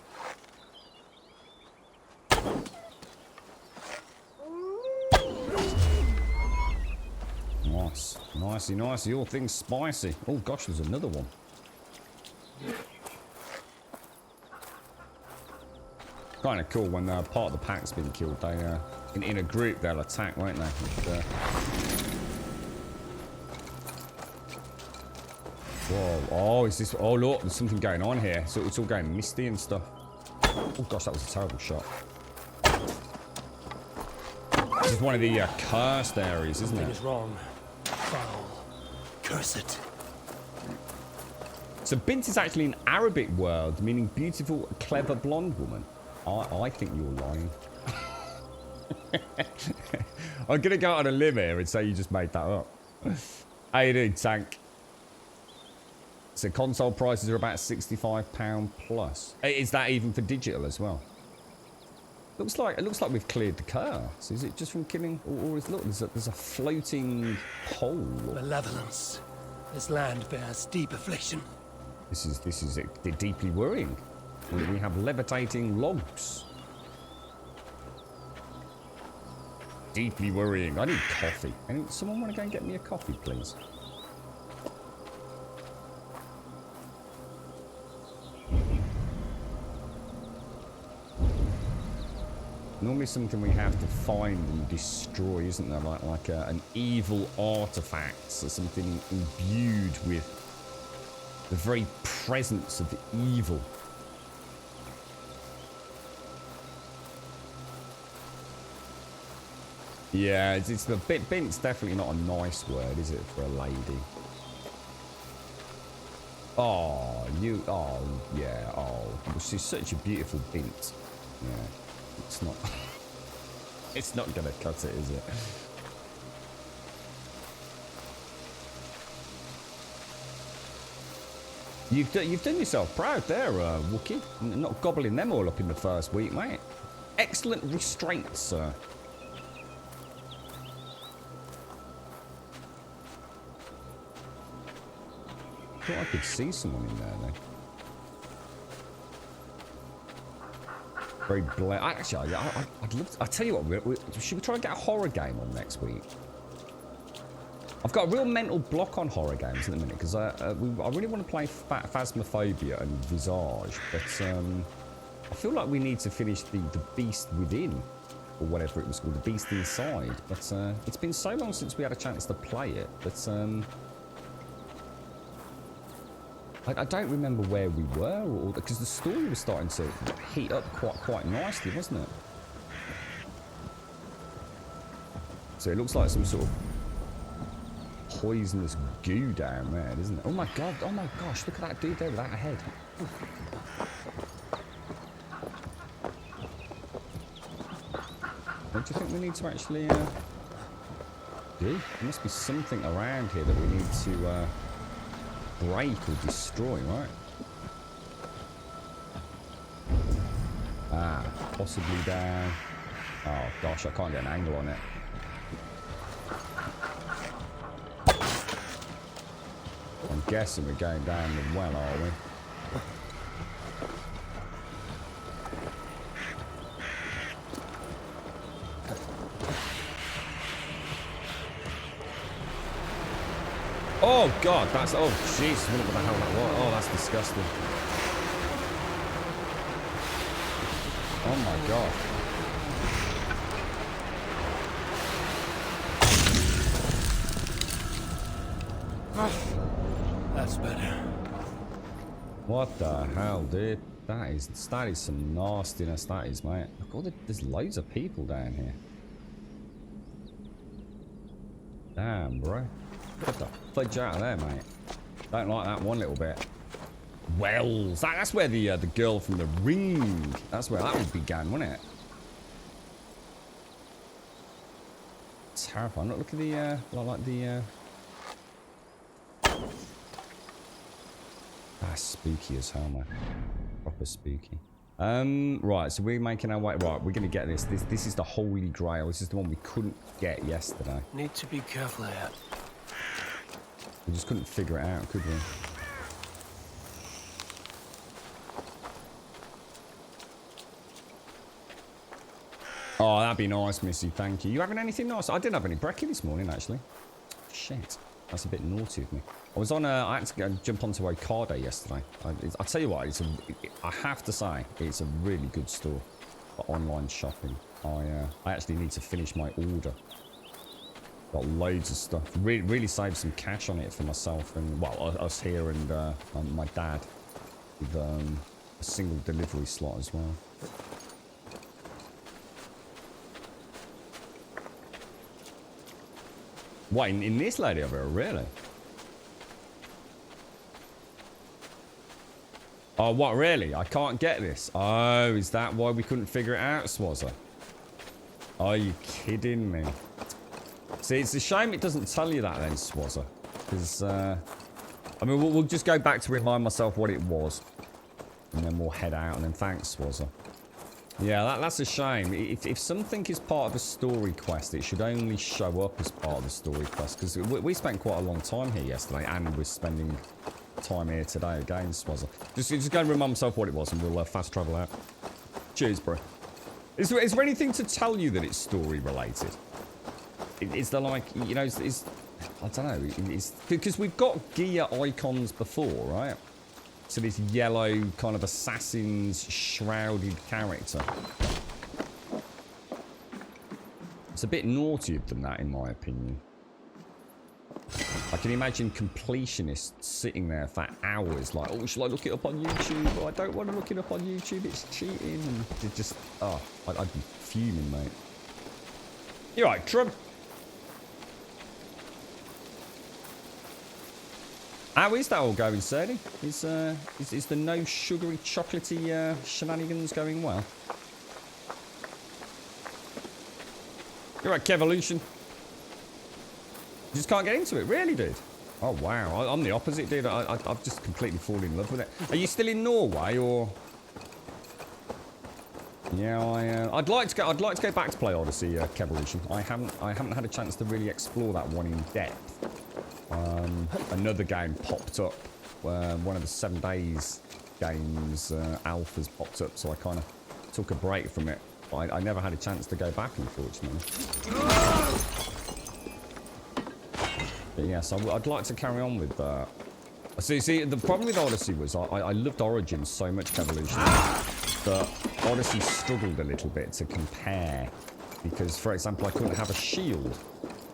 Nice. Nicey. All things spicy. Oh gosh, there's another one. Kind of cool when part of the pack's been killed. They in a group they'll attack, won't they? And, whoa! Oh, is this? Oh look, there's something going on here. So it's all going misty and stuff. Oh gosh, that was a terrible shot. This is one of the cursed areas, isn't it? Something is wrong. Foul. Curse it. So Bint is actually an Arabic word meaning beautiful, clever blonde woman. I think you're lying. I'm going to go out on a limb here and say you just made that up. How you doing, Tank? So console prices are about £65 plus. Is that even for digital as well? It looks like we've cleared the curse. Is it just from killing? Or is, look, there's a floating hole. Malevolence. This land bears deep affliction. This is deeply worrying. We have levitating logs. Deeply worrying. I need coffee. Someone want to go and get me a coffee, please? Normally something we have to find and destroy, isn't there? Like an evil artifact or something imbued with the very presence of the evil. Yeah, it's the Bint's definitely not a nice word, is it, for a lady? Oh, yeah, she's such a beautiful Bint. Yeah, it's not, it's not gonna cut it, is it? You've done yourself proud there, Wookie. Not gobbling them all up in the first week, mate. Excellent restraint, sir. I thought I could see someone in there, though. Very black. Actually, I'd love to, I'll tell you what, should we try and get a horror game on next week? I've got a real mental block on horror games at the minute because I really want to play Phasmophobia and Visage, but I feel like we need to finish the Beast Within, or whatever it was called, the Beast Inside. But it's been so long since we had a chance to play it, but I don't remember where we were, or because the story was starting to heat up quite nicely, wasn't it? So it looks like some sort of poisonous goo down there, isn't it? Oh my god! Oh my gosh! Look at that dude there without a head. What do you think we need to actually do? There must be something around here that we need to break or destroy, right? Ah, possibly down. Oh gosh, I can't get an angle on it. I'm guessing we're going down the well, are we? Oh god, that's, oh jeez, what the hell that was? Oh, that's disgusting. Oh my god. That's better. What the hell, dude? That is some nastiness, that is, mate. Look, there's loads of people down here. Damn, bro. Get the fudge out of there, mate. Don't like that one little bit. Wells. That's where the girl from the ring. That's where that all began, wasn't it? Terrifying. Look at the like the. That's spooky as hell, man. Proper spooky. Right. So we're making our way. Right. We're gonna get this. This is the Holy Grail. This is the one we couldn't get yesterday. Need to be careful here. We just couldn't figure it out, could we? Oh, that'd be nice, Missy. Thank you. You having anything nice? I didn't have any brekkie this morning, actually. Shit. That's a bit naughty of me. I was on I had to go jump onto Ocado yesterday. I'll tell you what, I have to say, it's a really good store for online shopping. I actually need to finish my order. Got loads of stuff. Really saved some cash on it for myself and, well, us here and my dad. With a single delivery slot as well. What, in this lady over here, really? Oh, what, really? I can't get this. Oh, is that why we couldn't figure it out, Swazza? Are you kidding me? See, it's a shame it doesn't tell you that then, Swazza. Because, I mean, we'll just go back to remind myself what it was. And then we'll head out, and then thanks, Swazza. Yeah, that's a shame. If something is part of a story quest, it should only show up as part of the story quest. Because we spent quite a long time here yesterday, and we're spending time here today again, Swazza. Just go and remind myself what it was, and we'll fast travel out. Cheers, bro. Is there anything to tell you that it's story related? Is there like, you know, I don't know. Because we've got gear icons before, right? So this yellow kind of assassin's shrouded character. It's a bit naughty of them, that, in my opinion. I can imagine completionists sitting there for hours like, oh, shall I look it up on YouTube? Oh, I don't want to look it up on YouTube, it's cheating. And it just, oh, I'd be fuming, mate. You're right, Trump. How is that all going, Serdy? Is the no sugary, chocolatey shenanigans going well? You're right, Kevolution. You just can't get into it, really, dude? Oh, wow. I'm the opposite, dude. I've just completely fallen in love with it. Are you still in Norway, or...? Yeah, I'd like to go back to play Odyssey, Kevolution. I haven't had a chance to really explore that one in depth. Another game popped up. One of the 7 Days games alphas popped up, so I kind of took a break from it. But I never had a chance to go back, unfortunately. But yeah, so I'd like to carry on with that. See, the problem with Odyssey was I loved Origins so much, Evolution, but Odyssey struggled a little bit to compare because, for example, I couldn't have a shield.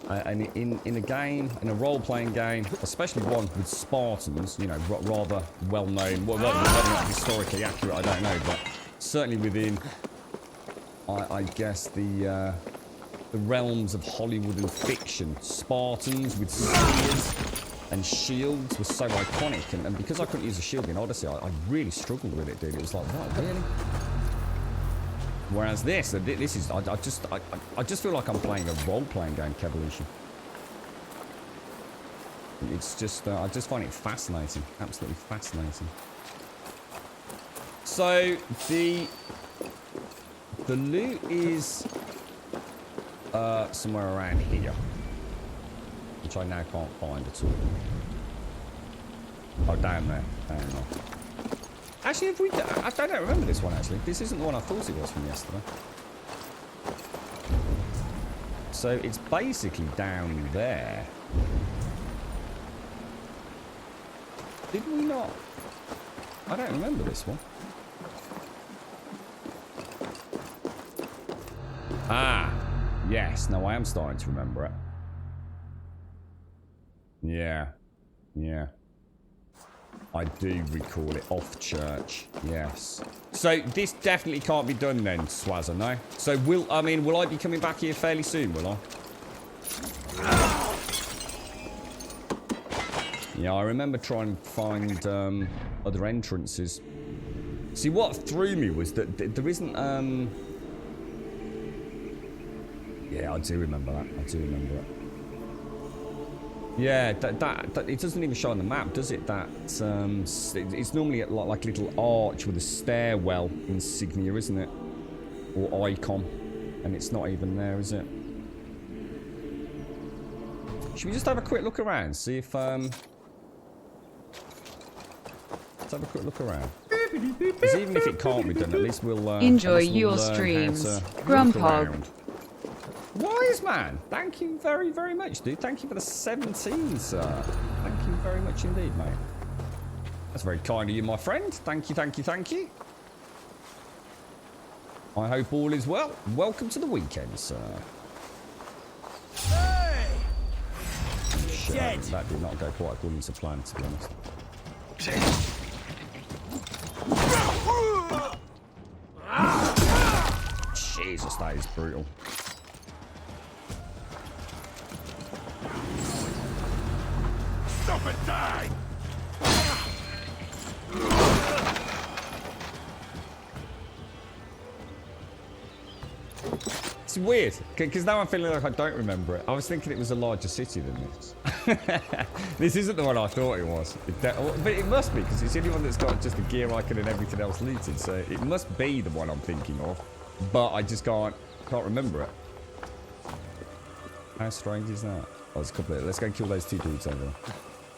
And in a game, in a role-playing game, especially one with Spartans, you know, rather well-known, well, whether or not historically accurate, I don't know, but certainly within, I guess, the realms of Hollywood and fiction, Spartans with spears and shields were so iconic, and because I couldn't use a shield in Odyssey, I really struggled with it, dude. It was like, what, really? Whereas this is, I just feel like I'm playing a role-playing game, Kevolution. It's just, I just find it fascinating, absolutely fascinating. So the loot is somewhere around here, which I now can't find at all. Oh, down there, down there. Actually, if we, I don't remember this one. Actually, this isn't the one I thought it was from yesterday. So it's basically down there. Did we not? I don't remember this one. Ah, yes. No, I am starting to remember it. Yeah, yeah. I do recall it. Off church, yes. So this definitely can't be done then, Swazza, no? So will I be coming back here fairly soon, will I? Yeah, I remember trying to find other entrances. See, what threw me was that there isn't yeah, I do remember that. I do remember it. Yeah, that it doesn't even show on the map, does it? That it's normally like a little arch with a stairwell insignia, isn't it? Or icon, and it's not even there, is it? Should we just have a quick look around, see if let's have a quick look around. Because even if it can't be done, at least we'll enjoy at least we'll your learn streams, how to look Grandpa. around. Wise man, thank you very, very much, dude. Thank you for the 17, sir. Thank you very much indeed, mate. That's very kind of you, my friend. Thank you, thank you, thank you. I hope all is well. Welcome to the weekend, sir. Hey! Shit, that did not go quite according to plan, to be honest. Jesus, that is brutal. Stop and die! It's weird, because now I'm feeling like I don't remember it. I was thinking it was a larger city than this. This isn't the one I thought it was. But it must be, because it's the only one that's got just a gear icon and everything else looted. So it must be the one I'm thinking of. But I just can't remember it. How strange is that? Oh, there's a couple of, let's go and kill those two dudes over there.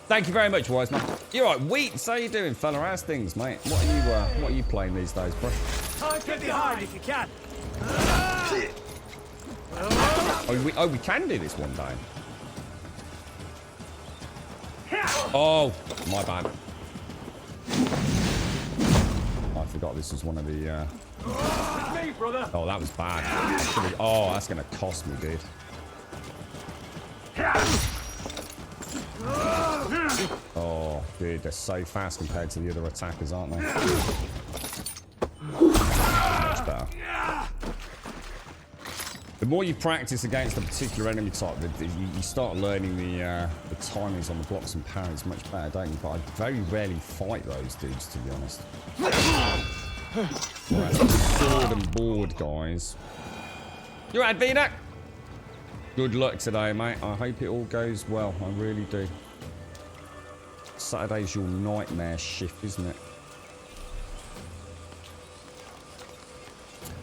Thank you very much, Wise Man. You're right, Wheats. How you doing, fella? How's things, mate? What are you playing these days, bro? Get behind if you can. Oh, we can do this one day. Oh, my bad. I forgot this was one of the. Me, brother. Oh, that was bad. Oh, that's gonna cost me, dude. Oh, dude, they're so fast compared to the other attackers, aren't they? Much better. The more you practice against a particular enemy type, you start learning the timings on the blocks and parries much better, don't you? But I very rarely fight those dudes, to be honest. Right, sword and board, guys. You right, Vina? Good luck today, mate. I hope it all goes well. I really do. Saturday's your nightmare shift, isn't it?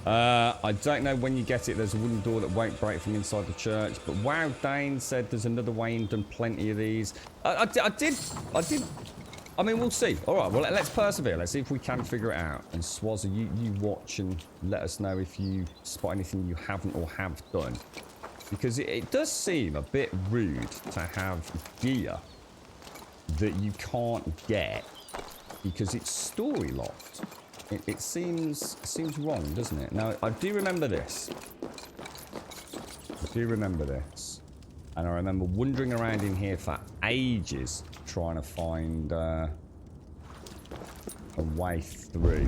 I don't know when you get it. There's a wooden door that won't break from inside the church. But wow, Dane said there's another way and done plenty of these. I did. I mean, we'll see. All right, well, let's persevere. Let's see if we can figure it out. And Swazza, you watch and let us know if you spot anything you haven't or have done. Because it does seem a bit rude to have gear that you can't get because it's story locked. It seems wrong, doesn't it? Now, I do remember this. And I remember wandering around in here for ages trying to find a way through.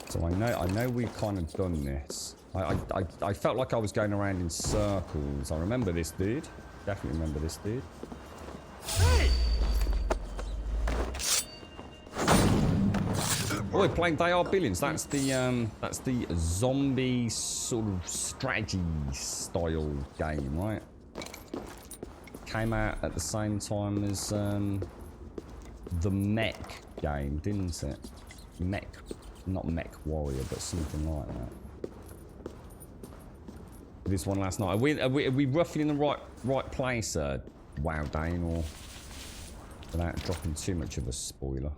So I know we've kind of done this. I felt like I was going around in circles. I remember this dude. Definitely remember this dude. Hey! Oh, we're playing They Are Billions. That's the zombie sort of strategy style game, right? Came out at the same time as the mech game, didn't it? Mech, not Mech Warrior, but something like that. This one last night. Are we roughly in the right place, Wow Dane, or without dropping too much of a spoiler?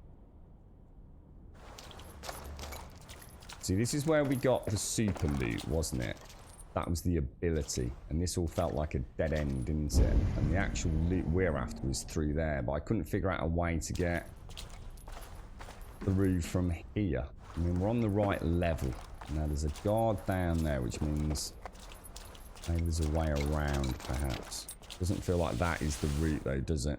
See, this is where we got the super loot, wasn't it? That was the ability, and this all felt like a dead end, didn't it? And the actual loot we're after was through there, but I couldn't figure out a way to get through from here. I mean, we're on the right level. Now, there's a guard down there, which means maybe there's a way around, perhaps. Doesn't feel like that is the route, though, does it?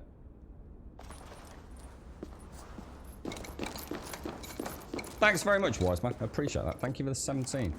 Thanks very much, Wiseman. I appreciate that. Thank you for the 17.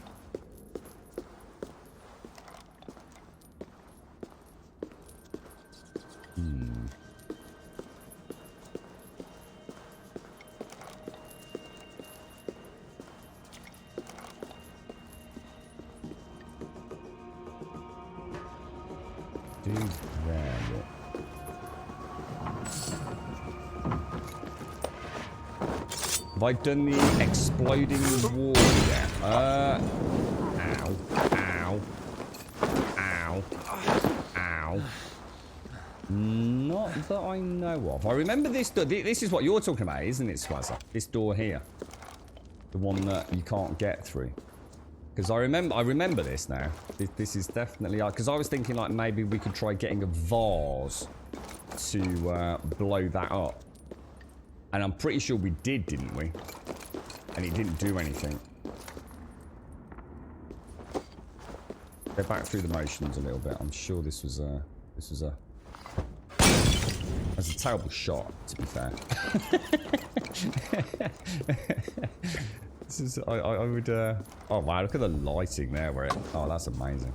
Have I done the exploding wall yet? Ow. Ow. Ow. Ow. Not that I know of. I remember this door. This is what you're talking about, isn't it, Swazza? This door here. The one that you can't get through. Because I remember this now. This is definitely... Because I was thinking, like, maybe we could try getting a vase to blow that up. And I'm pretty sure we did, didn't we? And it didn't do anything. Go back through the motions a little bit. I'm sure this was a... That's a terrible shot, to be fair. This is... I would... Oh, wow, look at the lighting there. Where it... Oh, that's amazing.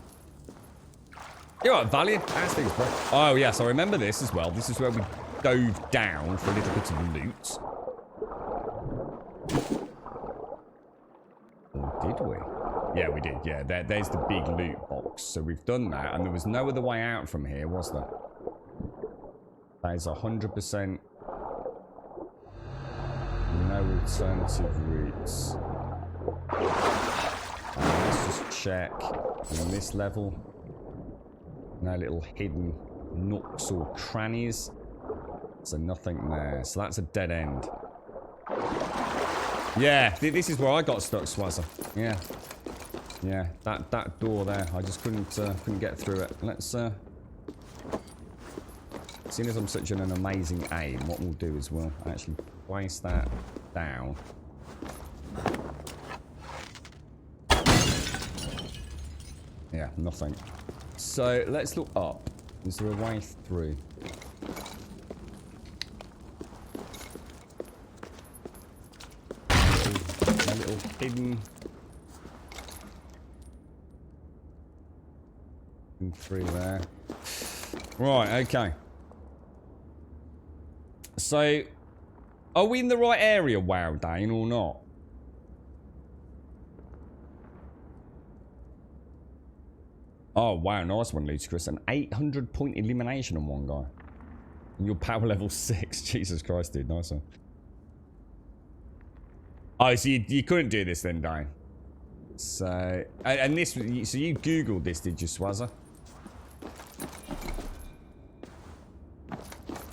You're right, Valiant. How's things, bro? Oh, yes, I remember this as well. This is where we dove down for a little bit of loot. Or did we? Yeah, we did. Yeah, there's the big loot box. So we've done that, and there was no other way out from here, was there? That is 100% no alternative routes. Let's just check on this level. No little hidden nooks or crannies. So nothing there. So that's a dead end. Yeah, this is where I got stuck, Swazza. Yeah. Yeah, that door there. I just couldn't get through it. Let's seeing as I'm such an amazing aim, what we'll do is we'll actually place that down. Yeah, nothing. So let's look up. Is there a way through? A little hidden through there. Right, okay. So, are we in the right area, Wow Dane, or not? Oh, wow, nice one, Ludicrous. An 800-point elimination on one guy. And you're power level 6. Jesus Christ, dude. Nice one. Oh, so you couldn't do this then, Dane? So, and this, so you Googled this, did you, Swazza?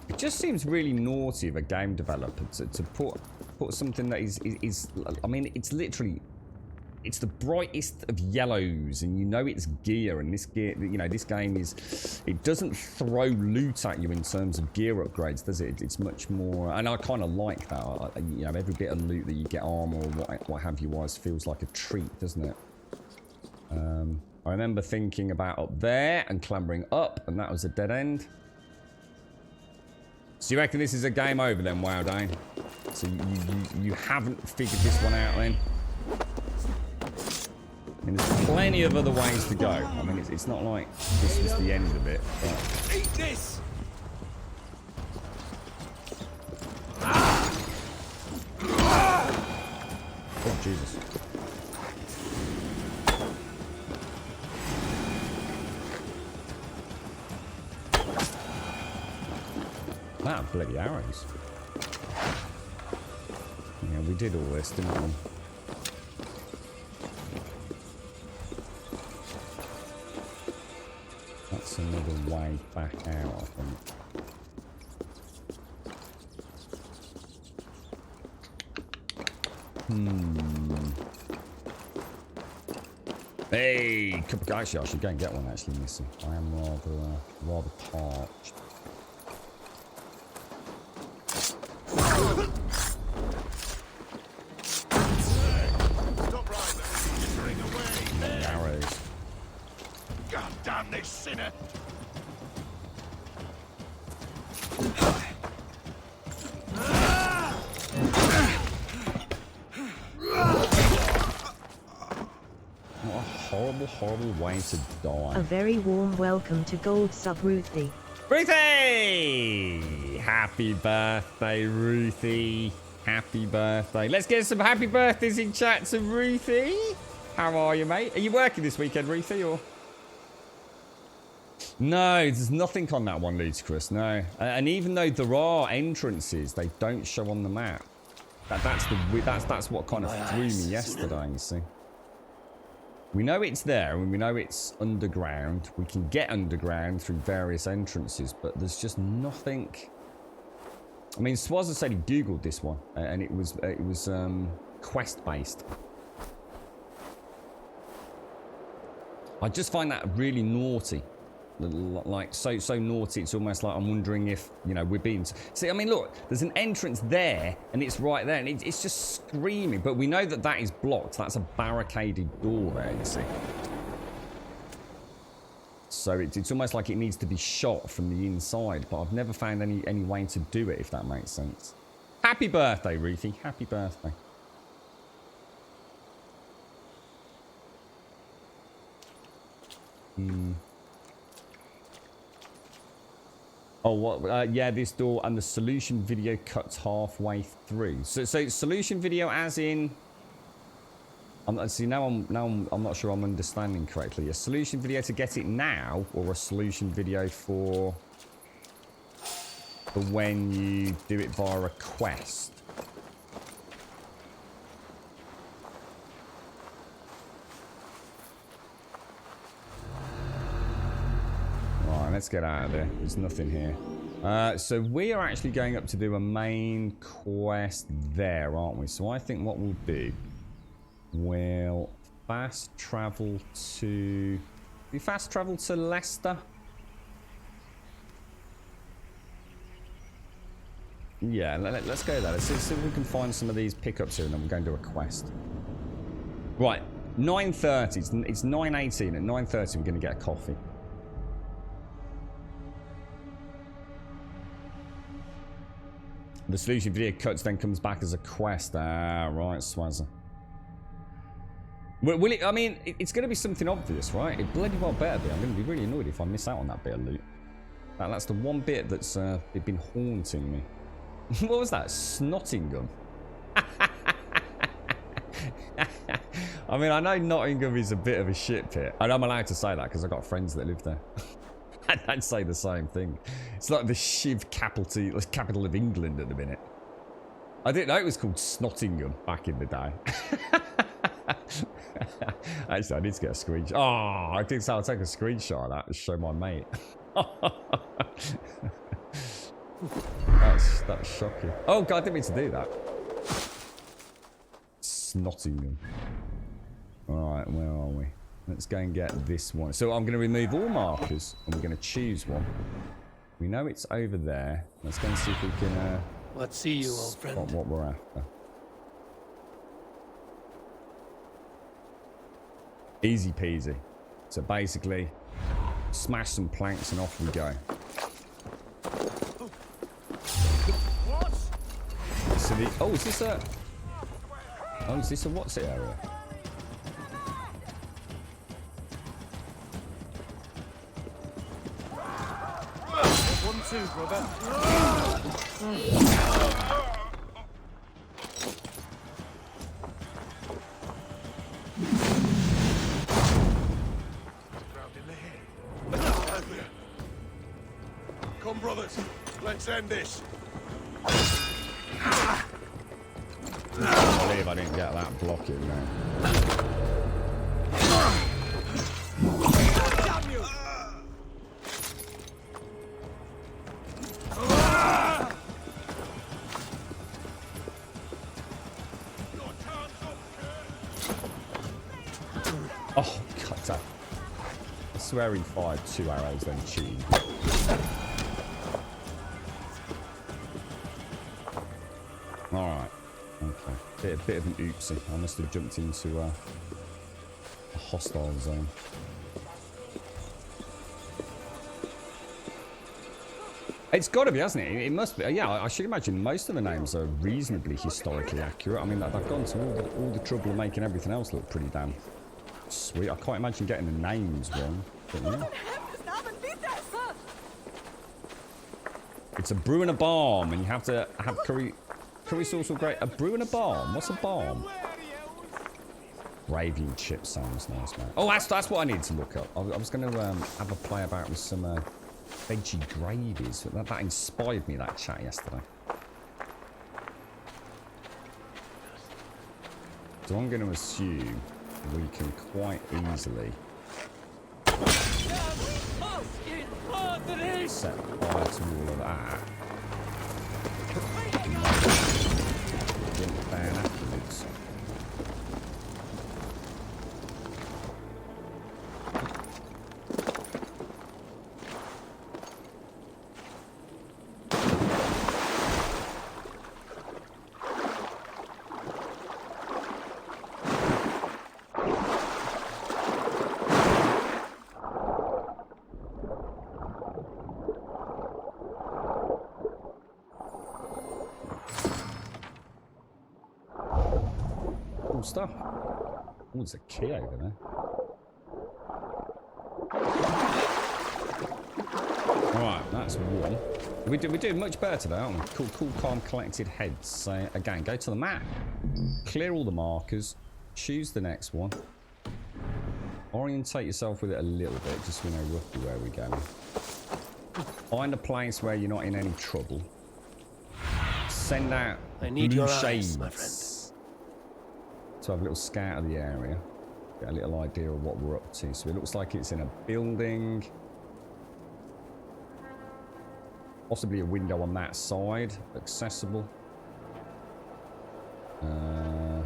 It just seems really naughty of a game developer to put something that is I mean, it's literally, it's the brightest of yellows, and you know it's gear, and this gear, you know, this game is, it doesn't throw loot at you in terms of gear upgrades, does it? It's much more, and I kind of like that. You know, every bit of loot that you get, armor or what have you wise, feels like a treat, doesn't it? I remember thinking about up there and clambering up, and that was a dead end. So you reckon this is a game over then, Wow Dane? So you haven't figured this one out then? I mean, there's plenty of other ways to go. I mean, it's not like this was the end of it. But... Eat this! Jesus. Wow, bloody arrows. Yeah, we did all this, didn't we? That's another way back out, I think. Hey, actually, I should go and get one. Actually, Missy, I am rather parched. Stop right there. Bring away. Arrows. God damn this sinner. What a horrible, horrible way to die. A very warm welcome to Gold Sub Ruthie. Ruthie! Happy birthday, Ruthie. Happy birthday. Let's get some happy birthdays in chat to Ruthie. How are you, mate? Are you working this weekend, Ruthie, or? No, there's nothing on that one, Ludicrous, no. And even though there are entrances, they don't show on the map. That's what kind of threw me yesterday, you see. We know it's there, and we know it's underground. We can get underground through various entrances, but there's just nothing. I mean, Swazza said he googled this one, and it was quest based. I just find that really naughty, like so naughty. It's almost like I'm wondering if, you know, we're being. See, I mean, look, there's an entrance there, and it's right there, and it's just screaming. But we know that that is blocked. That's a barricaded door there, you see. So it's almost like it needs to be shot from the inside. But I've never found any way to do it, if that makes sense. Happy birthday, Ruthie. Happy birthday. Oh, what? Yeah, this door and the solution video cuts halfway through. So solution video, as in. See, now I'm not sure I'm understanding correctly. A solution video to get it now, or a solution video for when you do it via a quest. Right, let's get out of there. There's nothing here. So we are actually going up to do a main quest there, aren't we? So I think what we'll do, we'll fast travel to... We fast travel to Leicester? Yeah, let's go there. Let's see if we can find some of these pickups here, and then we're going to do a quest. Right, 9:30. It's 9:18. At 9:30 we're going to get a coffee. The solution video cuts, then comes back as a quest. Ah, right, Swazza. Will it? I mean, it's going to be something obvious, right? It bloody well better be. I'm going to be really annoyed if I miss out on that bit of loot. That's the one bit that's been haunting me. What was that? Snottingham? I mean, I know Nottingham is a bit of a shit pit. And I'm allowed to say that because I've got friends that live there. I'd say the same thing. It's like the Shiv capital of England at the minute. I didn't know it was called Snottingham back in the day. Actually, I need to get a screenshot. Oh, I think so. I'll take a screenshot of that to show my mate. That's shocking. Oh god, I didn't mean to do that. Snottingham. Alright, where are we? Let's go and get this one. So I'm going to remove all markers, and we're going to choose one. We know it's over there. Let's go and see if we can Let's see you, old friend. spot what we're after. Easy peasy. So basically, smash some planks and off we go. So the is this a what's it area? One, two, brother. brothers. Let's end this. I believe I didn't get that blocking there. Damn you! Oh, God damn. I swear he fired 2 arrows then cheating. Alright. Okay. Bit of an oopsie. I must have jumped into a hostile zone. It's got to be, hasn't it? It must be. Yeah, I should imagine most of the names are reasonably historically accurate. I mean, they've gone to all the trouble of making everything else look pretty damn sweet. I can't imagine getting the names wrong. But yeah. It's a brew and a balm, and you have to have curry sauce or great. A brew and a balm? What's a balm? Gravy and chips sounds nice, man. Oh, that's what I need to look up. I was going to have a play about with some veggie gravies. That inspired me, that chat yesterday. So I'm going to assume we can quite easily set fire to all of that. Jump down afterwards. Stuff. Oh, there's a key over there. Alright, that's one. We're doing much better today, aren't we? Cool, calm, collected heads. So, again, go to the map. Clear all the markers. Choose the next one. Orientate yourself with it a little bit, just so we know roughly where we're going. Find a place where you're not in any trouble. Send out I need blue your shades. eyes, my friend. To have a little scout of the area, get a little idea of what we're up to. So it looks like it's in a building, possibly a window on that side, accessible. Well,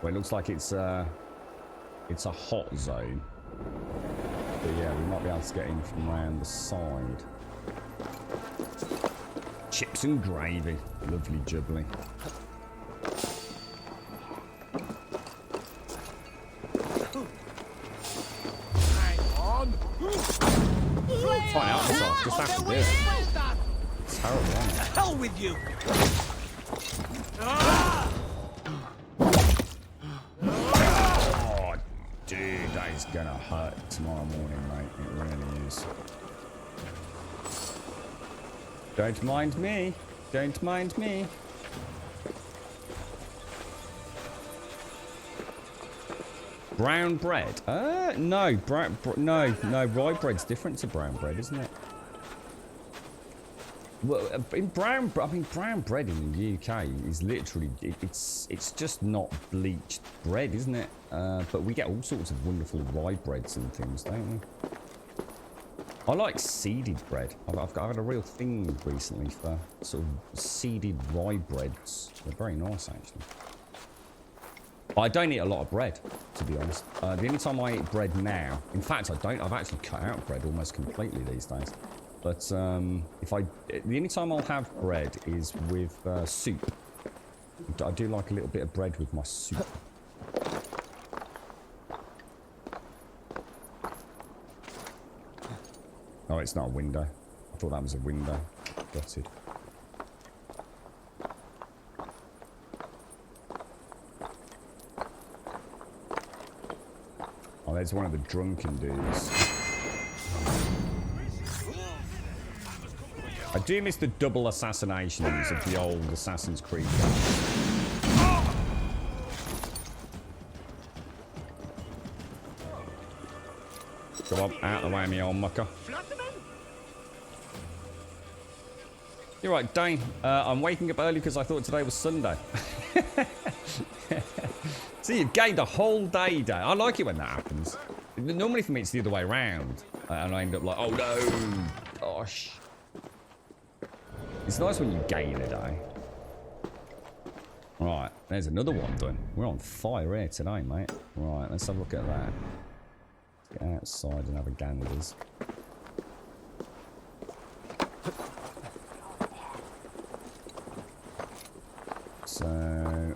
it looks like it's a hot zone, but yeah, we might be able to get in from around the side. Chips and gravy, lovely jubbly. Find out myself just after this. It's terrible, isn't it? Hell with you! Oh, dude, that is gonna hurt tomorrow morning, mate. It really is. Don't mind me. Don't mind me. Brown bread? No, no. Rye bread's different to brown bread, isn't it? Well, brown bread in the UK is literally it's just not bleached bread, isn't it? But we get all sorts of wonderful rye breads and things, don't we? I like seeded bread. I've had a real thing recently for sort of seeded rye breads. They're very nice, actually. I don't eat a lot of bread, to be honest. The only time I eat bread now, in fact, I don't. I've actually cut out bread almost completely these days. But the only time I'll have bread is with soup. I do like a little bit of bread with my soup. Oh, it's not a window. I thought that was a window. Gutted. Oh, there's one of the drunken dudes. I do miss the double assassinations of the old Assassin's Creed games. Go up, out of the way, me old mucker. You're right, Dane. I'm waking up early because I thought today was Sunday. See, you've gained a whole day, Dane. I like it when that happens. Normally for me, it's the other way around. And I end up like, oh no, gosh. It's nice when you gain a day. Right, there's another one done. We're on fire here today, mate. Right, let's have a look at that. Let's get outside and have a ganders. So, no,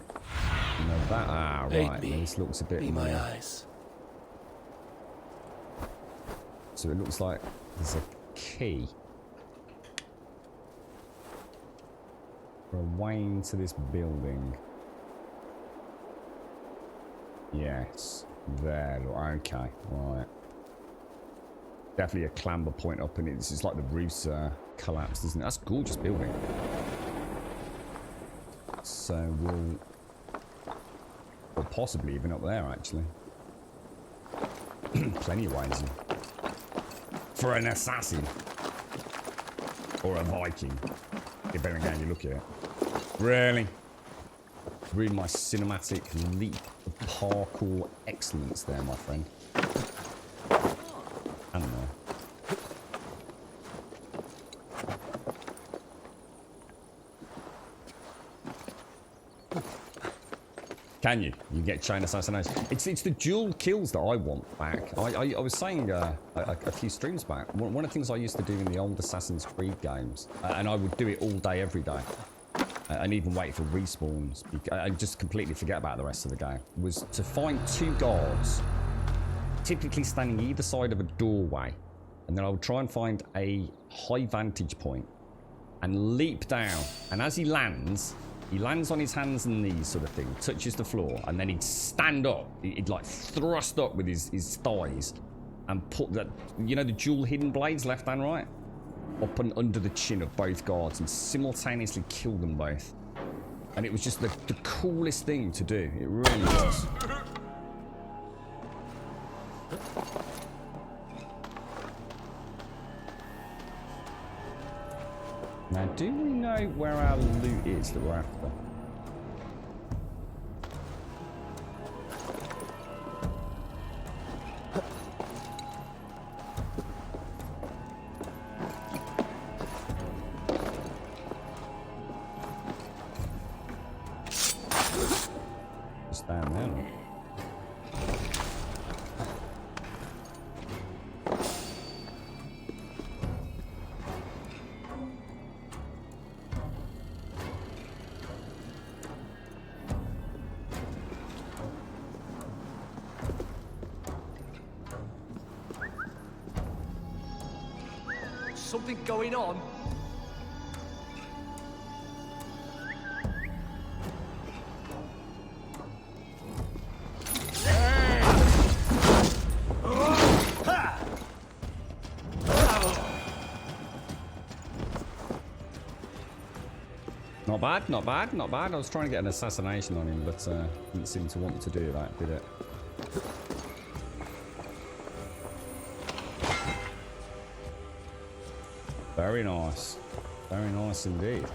that, right, this looks a bit Be more. my eyes. So it looks like there's a key for a way into this building. Yes, there, okay, right. Definitely a clamber point up in it. It's just like the roof's collapsed, isn't it? That's a gorgeous building. So we'll possibly even up there, actually. Plenty of ways in. For an assassin. Or a Viking. Depending on how you look at it. Really? Read my cinematic leap of parkour excellence there, my friend. I don't know. Can you? You get chain assassination. It's the dual kills that I want back. I was saying a few streams back, one of the things I used to do in the old Assassin's Creed games, and I would do it all day, every day, and even wait for respawns, and just completely forget about the rest of the game, was to find two guards, typically standing either side of a doorway, and then I would try and find a high vantage point, and leap down, and as he lands on his hands and knees sort of thing, touches the floor, and then he'd stand up. He'd like thrust up with his thighs and put that, you know, the dual hidden blades, left and right, up and under the chin of both guards and simultaneously kill them both. And it was just the coolest thing to do. It really was. Now, do we know where our loot is that we're after? Just down there. Something going on? Not bad, not bad, not bad. I was trying to get an assassination on him, but didn't seem to want to do that, did it? Very nice. Very nice indeed.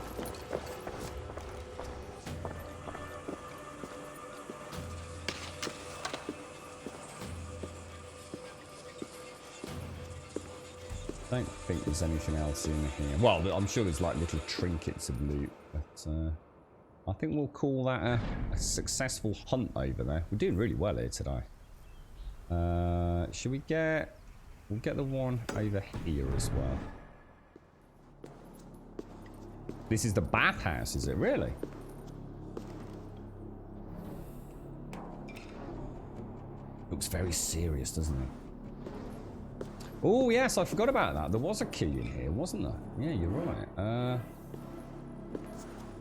I don't think there's anything else in here. Well, I'm sure there's like little trinkets of loot, but I think we'll call that a successful hunt over there. We're doing really well here today. Should we get... We'll get the one over here as well. This is the bathhouse, is it? Really? Looks very serious, doesn't it? Oh, yes, I forgot about that. There was a key in here, wasn't there? Yeah, you're right.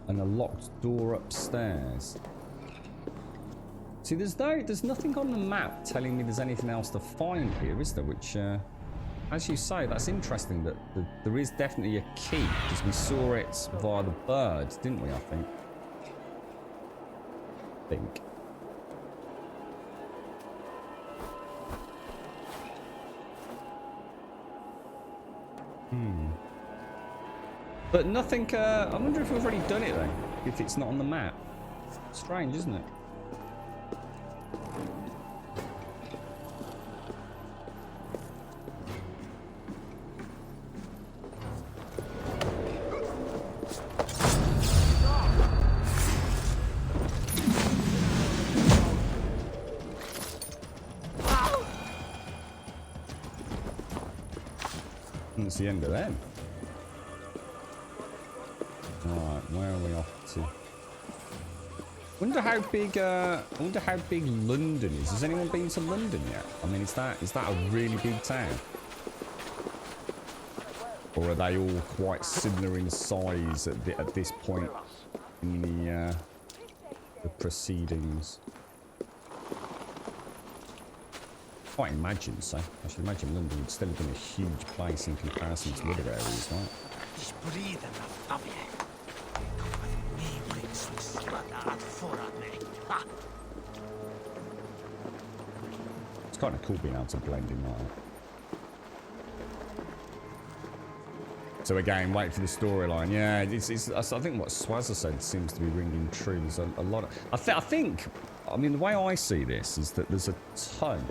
And a locked door upstairs. See, there's nothing on the map telling me there's anything else to find here, is there? Which, as you say, that's interesting that there is definitely a key, because we saw it via the birds, didn't we, I think? But nothing, I wonder if we've already done it then, if it's not on the map. Strange, isn't it? That's the end of them. Alright, where are we off to? Wonder how big London is. Has anyone been to London yet? I mean, is that a really big town? Or are they all quite similar in size at this point in the proceedings? I can't imagine so. I should imagine London would still have been a huge place in comparison to other areas, right? It's kind of cool being able to blend in like that. So again, wait for the storyline. Yeah, I think what Swazza said seems to be ringing true. There's a lot of... I mean, the way I see this is that there's a ton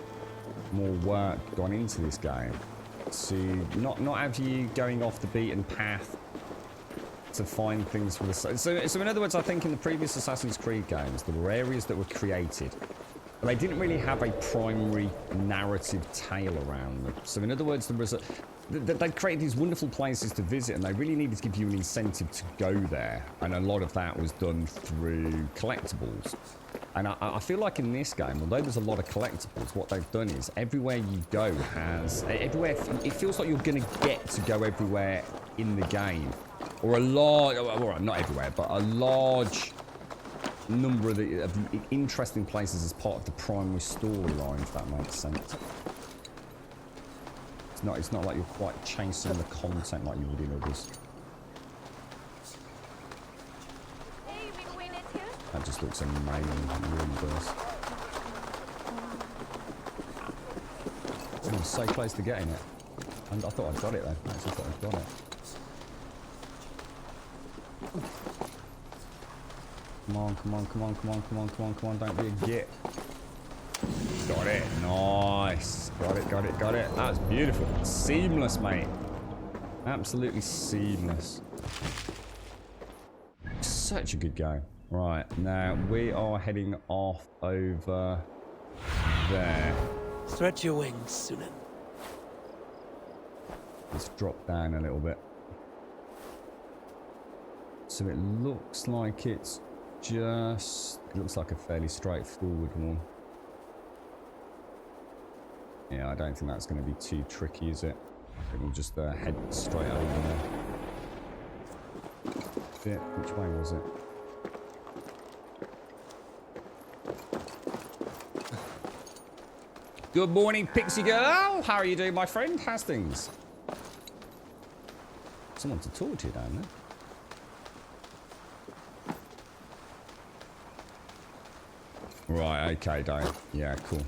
more work gone into this game to not have you going off the beaten path to find things for the... So in other words, I think in the previous Assassin's Creed games, there were areas that were created, but they didn't really have a primary narrative tale around them. So in other words, there was they'd created these wonderful places to visit, and they really needed to give you an incentive to go there. And a lot of that was done through collectibles. And I feel like in this game, although there's a lot of collectibles, what they've done is everywhere you go has... it feels like you're going to get to go everywhere in the game. Or a large... Well, not everywhere, but a large number of the interesting places as part of the primary storyline, if that makes sense. It's not like you're quite chasing the content like you would in others. That just looks amazing. It really does. I'm so close to getting it. And I thought I'd got it though. I actually thought I'd got it. Come on, come on, come on, come on, come on, come on, come on. Don't be a git. Got it. Nice. Got it, got it, got it. That's beautiful. Seamless, mate. Absolutely seamless. Such a good game. Right, now we are heading off over there. Stretch your wings, Sunan. Let's drop down a little bit. So it looks like it's just... It looks like a fairly straightforward one. Yeah, I don't think that's going to be too tricky, is it? I think we'll just head straight over there. Which way was it? Good morning, Pixie Girl. How are you doing, my friend? How's things? Someone to talk to down there. Right, okay, Dave. Yeah, cool.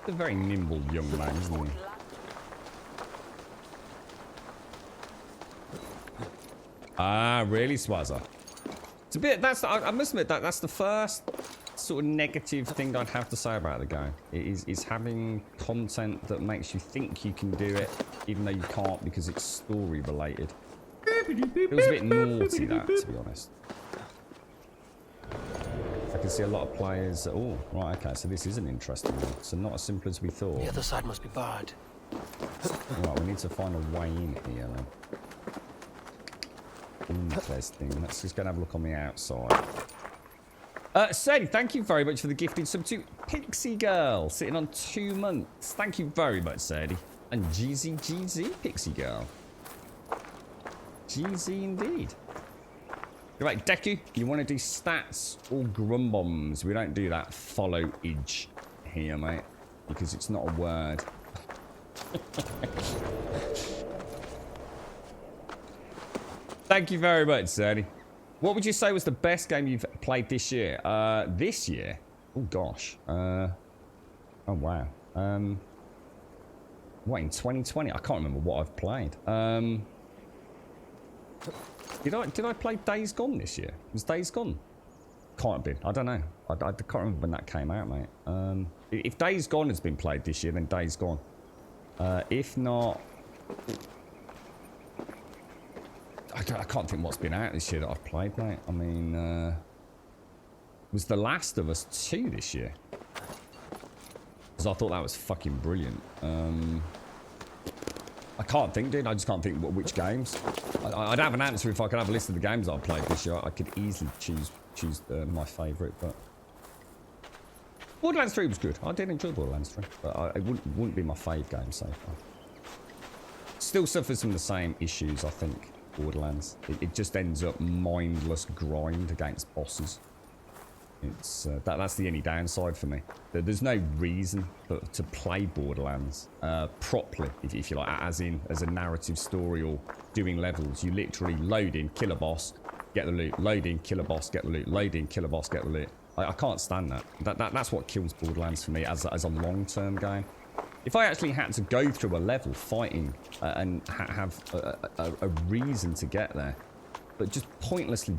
A very nimble young man, isn't he? Ah, really, Swazza? It's a bit... I must admit, that's the first sort of negative thing I'd have to say about the game. Is having content that makes you think you can do it, even though you can't because it's story related. It was a bit naughty, that, to be honest. I can see a lot of players... Oh, right, okay, so this is an interesting one. So not as simple as we thought. The other side must be barred. Right, we need to find a way in here, then. Interesting. Let's just go and have a look on the outside. Sadie, thank you very much for the gifted sub to Pixie Girl, sitting on 2 months. Thank you very much, Sadie. And GZ, Pixie Girl. GZ indeed. Right, Deku, you want to do stats or grumbombs? We don't do that follow-age here, mate, because it's not a word. Thank you very much, Sadie. What would you say was the best game you've played this year? This year? Oh, gosh. Oh, wow. What, in 2020? I can't remember what I've played. Did I play Days Gone this year? Was Days Gone? Can't have been. I don't know. I can't remember when that came out, mate. If Days Gone has been played this year, then Days Gone. If not... I can't think what's been out this year that I've played, mate. I mean, was The Last of Us 2 this year? Because I thought that was fucking brilliant. I can't think, dude. I just can't think which games. I'd have an answer if I could have a list of the games I've played this year. I could easily choose my favourite, but... Borderlands 3 was good. I did enjoy Borderlands 3, but it wouldn't be my fave game so far. Still suffers from the same issues, I think. Borderlands. It just ends up mindless grind against bosses. It's that's the only downside for me. There's no reason to play Borderlands properly, if you like, as a narrative story or doing levels. You literally load in, kill a boss, get the loot, load in, kill a boss, get the loot, load in, kill a boss, get the loot. I can't stand that. That's what kills Borderlands for me as a long-term game. If I actually had to go through a level fighting and have a reason to get there, but just pointlessly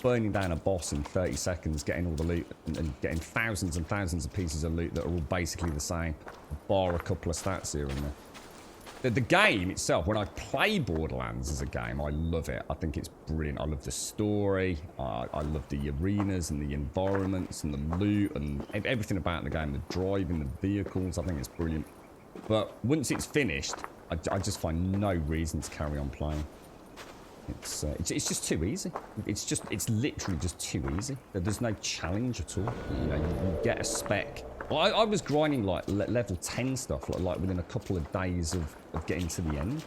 burning down a boss in 30 seconds, getting all the loot and getting thousands and thousands of pieces of loot that are all basically the same, bar a couple of stats here and there. The game itself, when I play Borderlands as a game, I love it. I think it's brilliant. I love the story. I love the arenas and the environments and the loot and everything about the game. The driving, the vehicles, I think it's brilliant. But once it's finished, I just find no reason to carry on playing. It's just too easy. It's literally just too easy. There's no challenge at all. You know, you get a spec. Well, I was grinding like level 10 stuff like within a couple of days of getting to the end.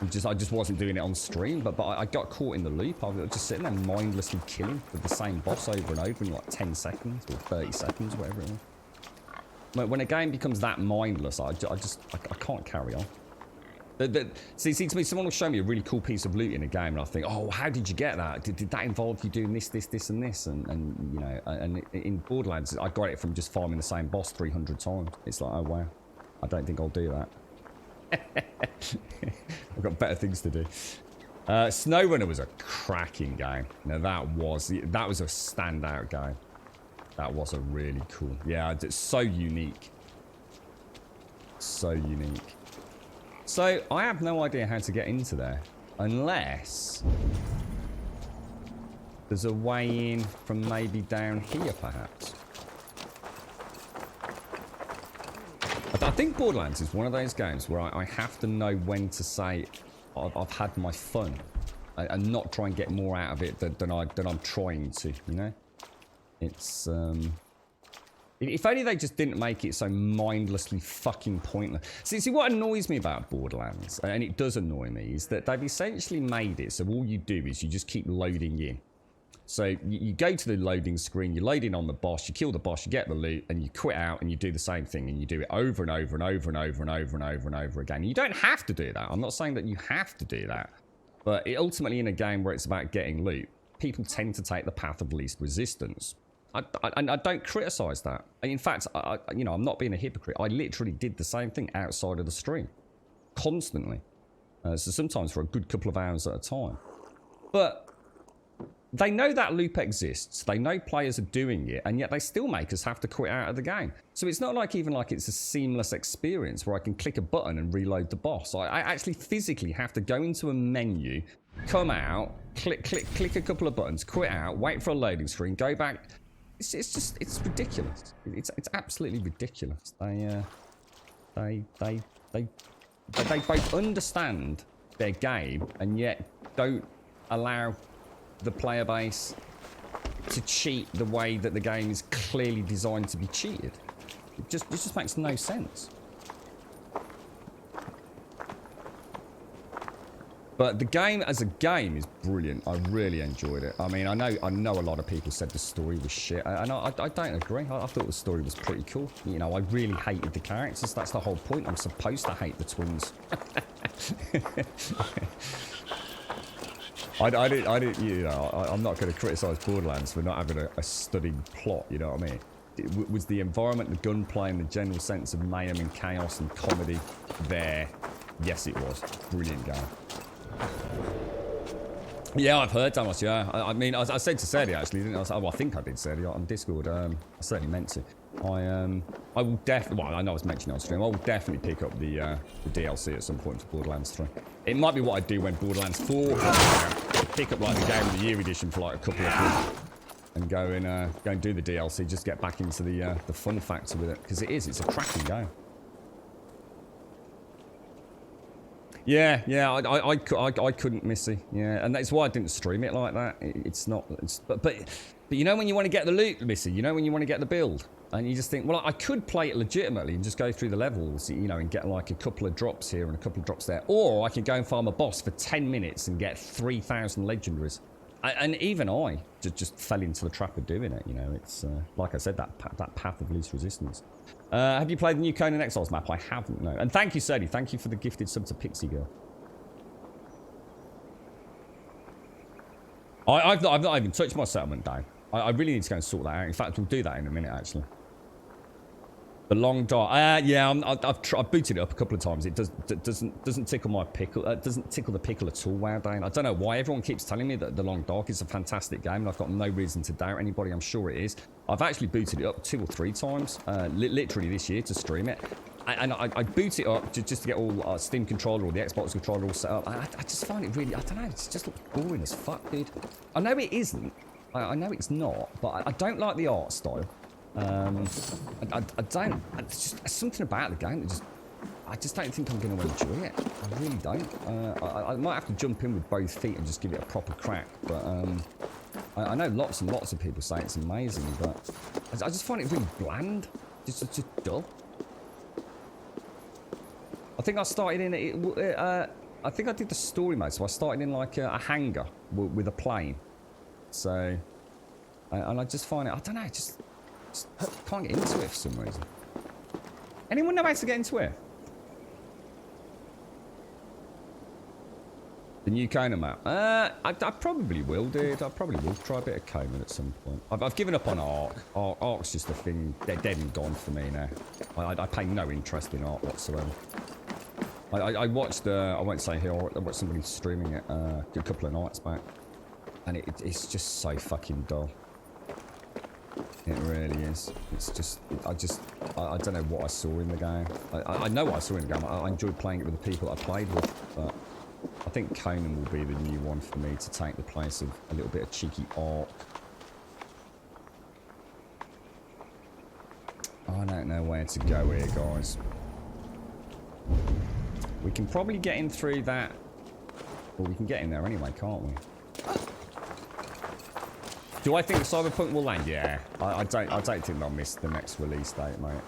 I just wasn't doing it on stream, but I got caught in the loop. I was just sitting there mindlessly killing with the same boss over and over in like 10 seconds or 30 seconds, whatever it was. When a game becomes that mindless, I can't carry on. See, to me, someone will show me a really cool piece of loot in a game, and I think, oh, how did you get that? Did that involve you doing this, and this? And you know, and in Borderlands, I got it from just farming the same boss 300 times. It's like, oh wow, I don't think I'll do that. I've got better things to do. SnowRunner was a cracking game. Now that was a standout game. That was a really cool. Yeah, it's so unique. So unique. So, I have no idea how to get into there. Unless... there's a way in from maybe down here, perhaps. I think Borderlands is one of those games where I have to know when to say I've had my fun. And not try and get more out of it than I'm trying to, you know? It's, if only they just didn't make it so mindlessly fucking pointless. See what annoys me about Borderlands, and it does annoy me, is that they've essentially made it so all you do is you just keep loading in. So you go to the loading screen, you load in on the boss, you kill the boss, you get the loot, and you quit out and you do the same thing, and you do it over and over and over and over and over and over and over again. You don't have to do that. I'm not saying that you have to do that. But ultimately in a game where it's about getting loot, people tend to take the path of least resistance. I don't criticise that. In fact, you know, I'm not being a hypocrite. I literally did the same thing outside of the stream. Constantly. So sometimes for a good couple of hours at a time. But they know that loop exists. They know players are doing it. And yet they still make us have to quit out of the game. So it's not like even like it's a seamless experience where I can click a button and reload the boss. I actually physically have to go into a menu, come out, click a couple of buttons, quit out, wait for a loading screen, go back... It's ridiculous. It's absolutely ridiculous. They both understand their game and yet don't allow the player base to cheat the way that the game is clearly designed to be cheated. It just makes no sense. But the game as a game is brilliant. I really enjoyed it. I mean, I know a lot of people said the story was shit, and I don't agree. I thought the story was pretty cool. You know, I really hated the characters. That's the whole point. I'm supposed to hate the twins. I didn't, you know, I'm not going to criticise Borderlands for not having a studied plot, you know what I mean? Was the environment, the gunplay, and the general sense of mayhem and chaos and comedy there? Yes, it was. Brilliant game. Yeah, I've heard Thomas, yeah. I mean, I said to Sadie, actually, didn't I? I think I did, Sadie, on Discord. I certainly meant to. I will definitely, well, I know I was mentioning on stream, I will definitely pick up the DLC at some point for Borderlands 3. It might be what I do when Borderlands 4 comes out. Pick up, like, the Game of the Year edition for, like, a couple of months. And go and do the DLC, just get back into the fun factor with it. Because it's a cracking game. Yeah, I couldn't miss it. Yeah, and that's why I didn't stream it like that. But you know when you want to get the loot, Missy, you know when you want to get the build, and you just think, well, I could play it legitimately and just go through the levels, you know, and get like a couple of drops here and a couple of drops there, or I can go and farm a boss for 10 minutes and get 3,000 legendaries. And even I just fell into the trap of doing it, you know. It's, like I said, that path of least resistance. Have you played the new Conan Exiles map? I haven't, no. And thank you, Sadie. Thank you for the gifted sub to Pixie Girl. I've not even touched my settlement down. I really need to go and sort that out. In fact, we'll do that in a minute, actually. The long dark. Yeah, I've booted it up a couple of times. It doesn't tickle my pickle. Doesn't tickle the pickle at all. Wow, Dane. I don't know why everyone keeps telling me that the long dark is a fantastic game, and I've got no reason to doubt anybody. I'm sure it is. I've actually booted it up 2 or 3 times, literally this year, to stream it. And I boot it up just to get all Steam controller or the Xbox controller all set up. I just find it really, I don't know, it just looks boring as fuck, dude. I know it isn't. I know it's not, but I don't like the art style. I don't. It's just something about the game that I just don't think I'm going to enjoy it. I really don't. I might have to jump in with both feet and just give it a proper crack. But I know lots and lots of people say it's amazing, but I just find it really bland. Just dull. I think I started in it. I think I did the story mode, so I started in like a hangar with a plane. So, and I just find it. I don't know. Just can't get into it for some reason. Anyone know how to get into it? The new Conan map? I probably will, dude. I probably will try a bit of Conan at some point. I've given up on Ark. Ark's just a thing. They're dead and gone for me now. I pay no interest in Ark whatsoever. I watched, I won't say here, I watched somebody streaming it a couple of nights back. And it's just so fucking dull. It really is. It's just, I don't know what I saw in the game. I know what I saw in the game. I enjoyed playing it with the people I played with, but I think Conan will be the new one for me to take the place of a little bit of cheeky Ark. I don't know where to go here, guys. We can probably get in through that. Well, we can get in there anyway, can't we? Do I think Cyberpunk will land? Yeah. I don't think they'll miss the next release date, mate.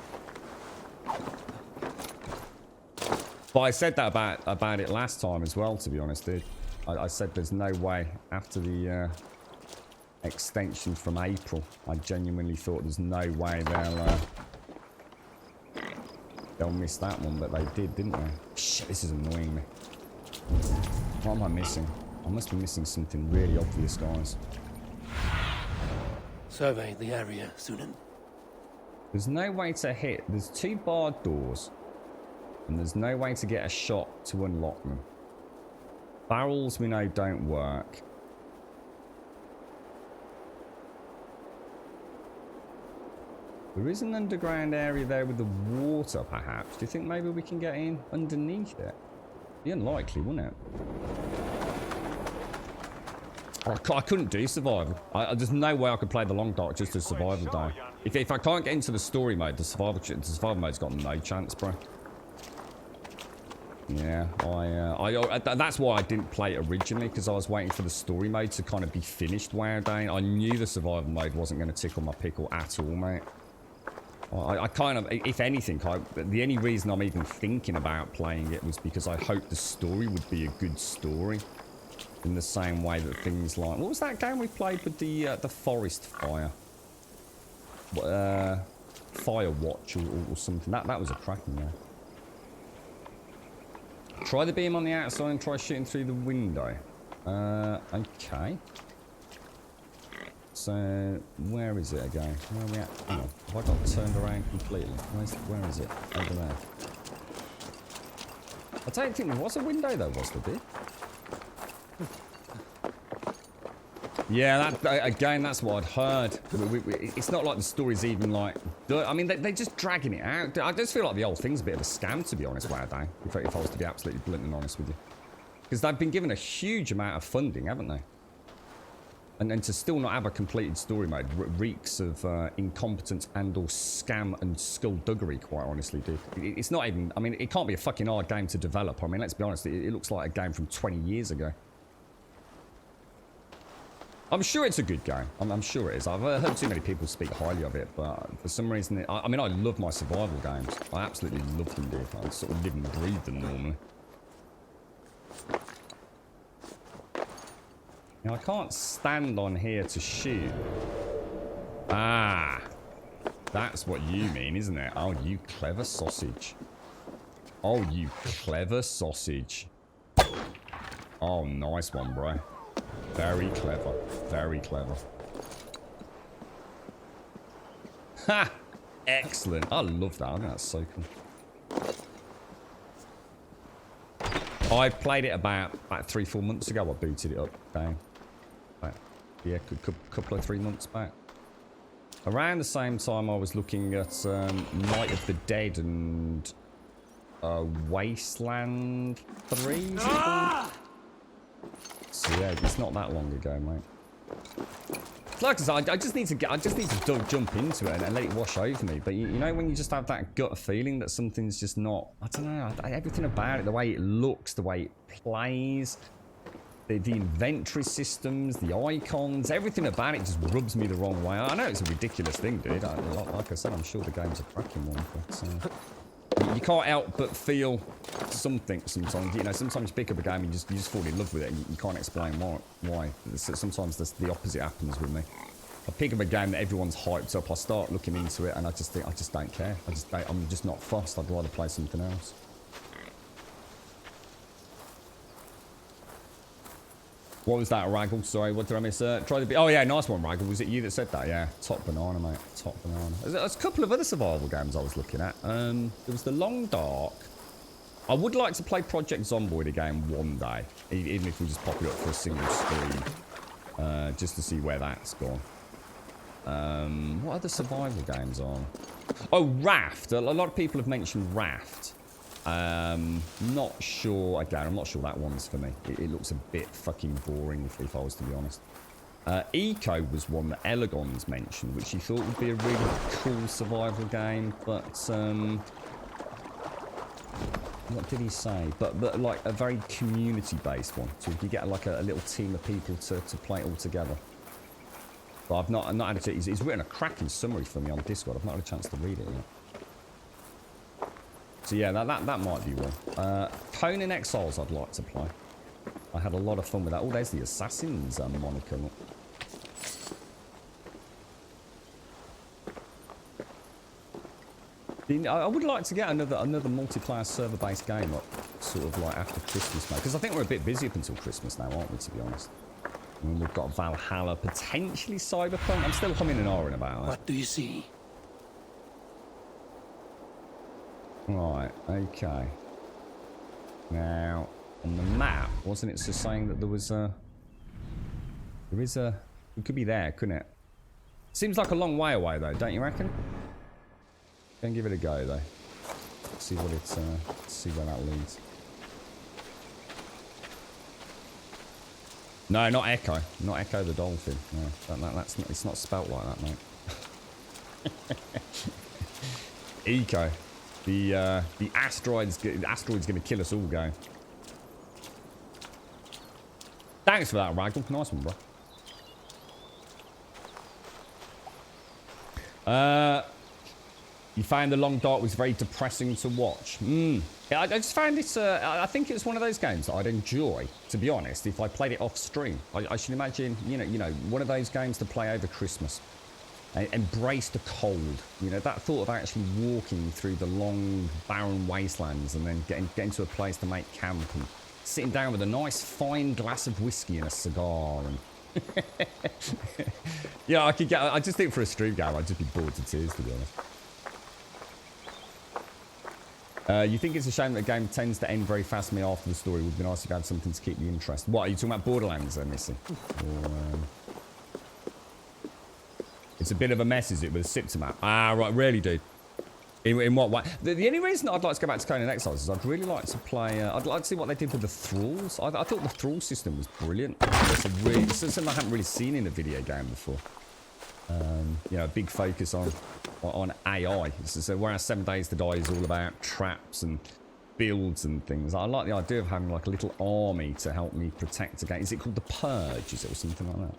But I said that about it last time as well, to be honest, dude. I said there's no way after the extension from April. I genuinely thought there's no way they'll miss that one, but they did, didn't they? Shit, this is annoying me. What am I missing? I must be missing something really obvious, guys. Survey the area, Sunan. There's no way to hit. There's 2 barred doors. And there's no way to get a shot to unlock them. Barrels we know don't work. There is an underground area there with the water, perhaps. Do you think maybe we can get in underneath it? Be unlikely, wouldn't it? I couldn't do survival. There's no way I could play the long dark just as survival day. If I can't get into the story mode, the survival mode's got no chance, bro. Yeah, that's why I didn't play it originally, because I was waiting for the story mode to kind of be finished. Wow, Dane. I knew the survival mode wasn't going to tickle my pickle at all, mate. I kind of, if anything, the only reason I'm even thinking about playing it was because I hoped the story would be a good story. In the same way that things like... What was that game we played with the forest fire? Firewatch or something. That was a cracking game. Try the beam on the outside and try shooting through the window. Okay. So, where is it again? Where are we at? Hang on. Have I got turned around completely? Where is it? Over there. I don't think there was a window though, was there, dude? Yeah, again, that's what I'd heard. It's not like the story's even like... I mean, they're just dragging it out. I just feel like the whole thing's a bit of a scam, to be honest, Wowday, if I was to be absolutely blunt and honest with you. Because they've been given a huge amount of funding, haven't they? And to still not have a completed story mode reeks of incompetence and or scam and skullduggery, quite honestly, dude. It's not even... I mean, it can't be a fucking hard game to develop. I mean, let's be honest, it looks like a game from 20 years ago. I'm sure it's a good game. I'm sure it is. I've heard too many people speak highly of it, but for some reason... I mean, I love my survival games. I absolutely love them, dude. I sort of live and breathe them normally. Now, I can't stand on here to shoot. Ah. That's what you mean, isn't it? Oh, you clever sausage. Oh, you clever sausage. Oh, nice one, bro. Very clever. Very clever. Ha! Excellent. I love that. I think that's so cool. I played it about 3-4 months ago. I booted it up. Down. Yeah, a couple of 3 months back. Around the same time, I was looking at Night of the Dead and Wasteland 3. So yeah, it's not that long ago, mate. Like I said, I just need to jump into it and let it wash over me. But you know when you just have that gut feeling that something's just not... I don't know. Everything about it, the way it looks, the way it plays... The inventory systems, the icons, everything about it just rubs me the wrong way. I know it's a ridiculous thing, dude. Like I said, I'm sure the game's a cracking one, but you can't help but feel something sometimes. You know, sometimes you pick up a game and you just fall in love with it, and you can't explain why. Sometimes the opposite happens with me. I pick up a game that everyone's hyped up. I start looking into it, and I just think I just don't care. I'm just not fussed. I'd rather play something else. What was that, Raggle? Sorry, what did I miss? Try the... Oh, yeah, nice one, Raggle. Was it you that said that? Yeah, top banana, mate. Top banana. There's a couple of other survival games I was looking at. There was The Long Dark. I would like to play Project Zomboid again one day, even if we just pop it up for a single screen, just to see where that's gone. What other survival games are? Oh, Raft. A lot of people have mentioned Raft. Not sure, again, I'm not sure that one's for me. It looks a bit fucking boring if I was to be honest. Eco was one that Elegon's mentioned, which he thought would be a really cool survival game, but, what did he say? But like a very community-based one. So you could get like a little team of people to play it all together. But I've not had a chance. He's written a cracking summary for me on Discord. I've not had a chance to read it yet. So yeah, that might be one. Conan Exiles I'd like to play. I had a lot of fun with that. Oh, there's the Assassins moniker. I would like to get another multiplayer server-based game up, sort of like after Christmas, mate. Because I think we're a bit busy up until Christmas now, aren't we, to be honest? I mean, we've got Valhalla, potentially Cyberpunk. I'm still humming and ahhing about that. What do you see? Right, okay. Now, on the map, wasn't it just saying that there was a... There is a... It could be there, couldn't it? Seems like a long way away, though, don't you reckon? Go and give it a go, though. See what it's... see where that leads. No, not Echo. Not Echo the Dolphin. No, that's not, it's not spelt like that, mate. Eco. The asteroid's going to kill us all, going. Thanks for that, Raggle. Nice one, bro. You found The Long Dark was very depressing to watch. Yeah, I just found it... I think it's one of those games that I'd enjoy, to be honest, if I played it off stream. I should imagine, you know, one of those games to play over Christmas. Embrace the cold. You know, that thought of actually walking through the long, barren wastelands and then getting to a place to make camp and sitting down with a nice fine glass of whiskey and a cigar. And yeah, I just think for a stream game, I'd just be bored to tears, to be honest. You think it's a shame that the game tends to end very fast for me after the story? It would be nice if you had something to keep the interest. What, are you talking about Borderlands, Missy? Or, it's a bit of a mess, is it, with a Sipter map? Ah, right, really, dude. In what way? The only reason I'd like to go back to Conan Exiles is I'd really like to play... I'd like to see what they did with the thralls. I thought the thrall system was brilliant. It's something I haven't really seen in a video game before. You know, a big focus on AI. So whereas 7 Days to Die is all about traps and builds and things, I like the idea of having like a little army to help me protect against... Is it called the Purge? Is it, or something like that?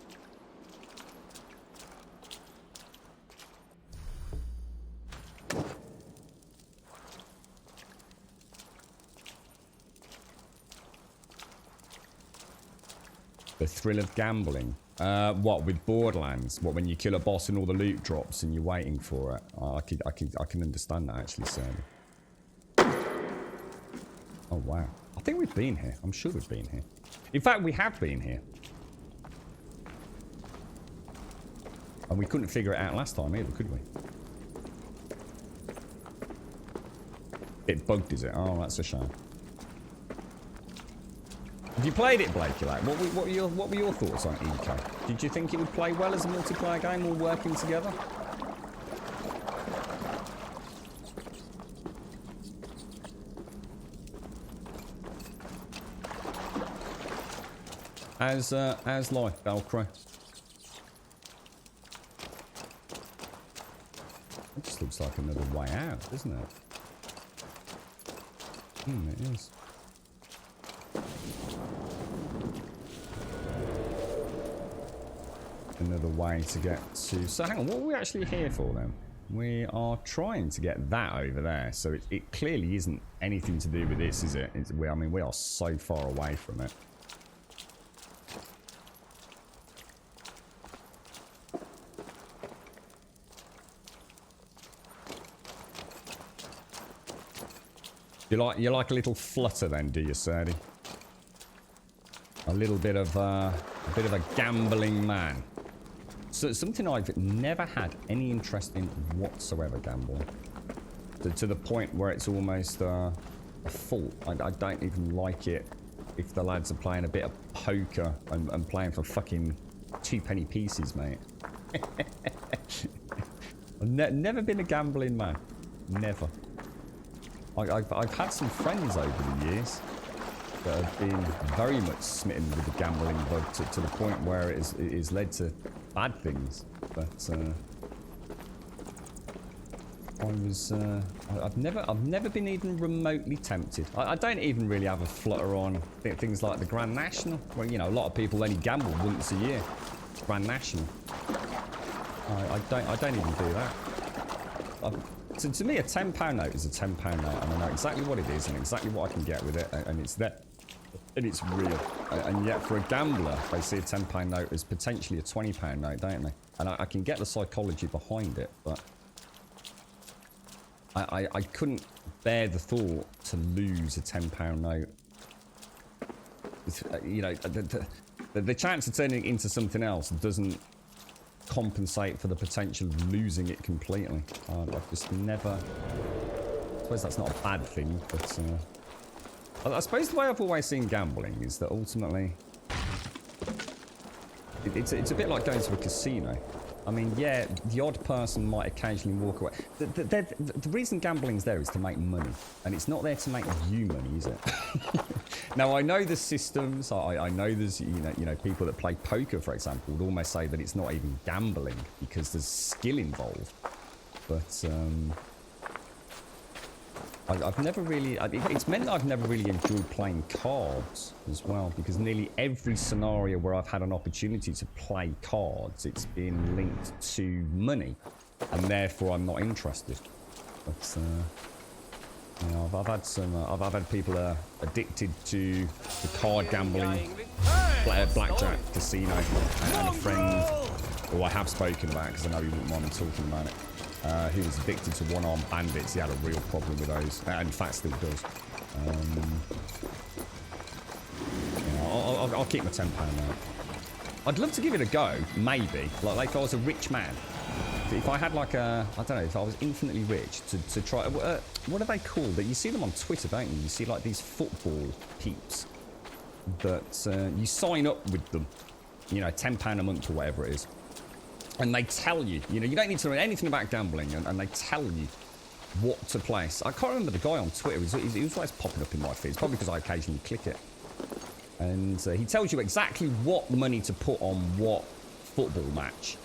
The thrill of gambling. What, with Borderlands? What, when you kill a boss and all the loot drops and you're waiting for it? I can understand that, actually, Sandy. Oh, wow. I think we've been here. I'm sure we've been here. In fact, we have been here. And we couldn't figure it out last time either, could we? It bugged, is it? Oh, that's a shame. Have you played it, Blake? Like, what were your thoughts on Eco? Did you think it would play well as a multiplayer game, all working together? As life, Valkyrie. It just looks like another way out, doesn't it? It is. Another way to get to... So hang on, what are we actually here for then? We are trying to get that over there. So it clearly isn't anything to do with this, is it? I mean, we are so far away from it. You like a little flutter then, do you, Sadie? A little bit of a gambling man. So something I've never had any interest in whatsoever, gambling. To the point where it's almost a fault. I don't even like it if the lads are playing a bit of poker and playing for fucking 2-penny pieces, mate. I've never been a gambling man. Never. I've had some friends over the years that have been very much smitten with the gambling bug to the point where it is led to bad things. But I've never been even remotely tempted. I don't even really have a flutter on things like the Grand National. Well, you know, a lot of people only gamble once a year. Grand National. I don't even do that. To me, a £10 note is a £10 note, and I know exactly what it is and exactly what I can get with it, and it's there, and it's real. And yet, for a gambler, they see a £10 note as potentially a £20 note, don't they? And I can get the psychology behind it, but I couldn't bear the thought to lose a £10 note. You know, the chance of turning it into something else doesn't compensate for the potential of losing it completely. I've just never... I suppose that's not a bad thing, but... I suppose the way I've always seen gambling is that ultimately... It's a bit like going to a casino. I mean, yeah, the odd person might occasionally walk away. The reason gambling's there is to make money. And it's not there to make you money, is it? Now, I know the systems. I know there's, you know, people that play poker, for example, would almost say that it's not even gambling because there's skill involved. But I've never really... It's meant that I've never really enjoyed playing cards as well, because nearly every scenario where I've had an opportunity to play cards, it's been linked to money, and therefore I'm not interested. But you know, I've had people addicted to the card gambling, blackjack, casino, and a friend who I have spoken about because I know he wouldn't mind me talking about it. Who was addicted to one-armed bandits. He had a real problem with those, and in fact still does. I'll keep my £10 now. I'd love to give it a go, maybe. Like if I was a rich man. If I had like a, I don't know, if I was infinitely rich to try, what are they called? You see them on Twitter, don't you? You see like these football peeps that you sign up with them, you know, £10 a month or whatever it is. And they tell you, you know, you don't need to know anything about gambling, and they tell you what to place. I can't remember the guy on Twitter. He was always popping up in my feeds, probably because I occasionally click it. And he tells you exactly what money to put on what football match.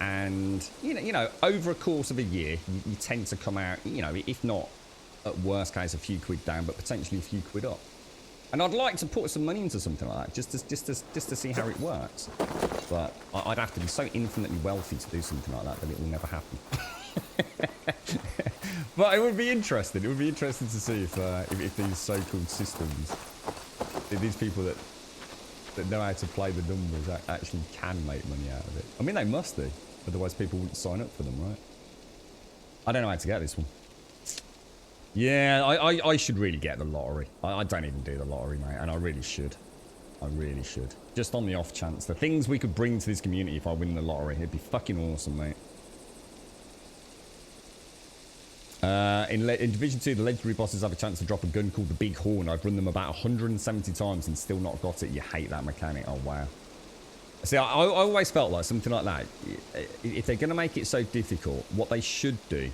And, you know, over a course of a year, you tend to come out, you know, if not, at worst case, a few quid down, but potentially a few quid up. And I'd like to put some money into something like that, just to see how it works. But I'd have to be so infinitely wealthy to do something like that it will never happen. But it would be interesting. It would be interesting to see if these so-called systems, if these people that know how to play the numbers actually can make money out of it. I mean, they must do. Otherwise, people wouldn't sign up for them, right? I don't know how to get this one. Yeah, I should really get the lottery. I don't even do the lottery, mate, and I really should. I really should. Just on the off chance. The things we could bring to this community if I win the lottery, it'd be fucking awesome, mate. In Division 2, the legendary bosses have a chance to drop a gun called the Big Horn. I've run them about 170 times and still not got it. You hate that mechanic. Oh, wow. See, I always felt like something like that. If they're going to make it so difficult, what they should do,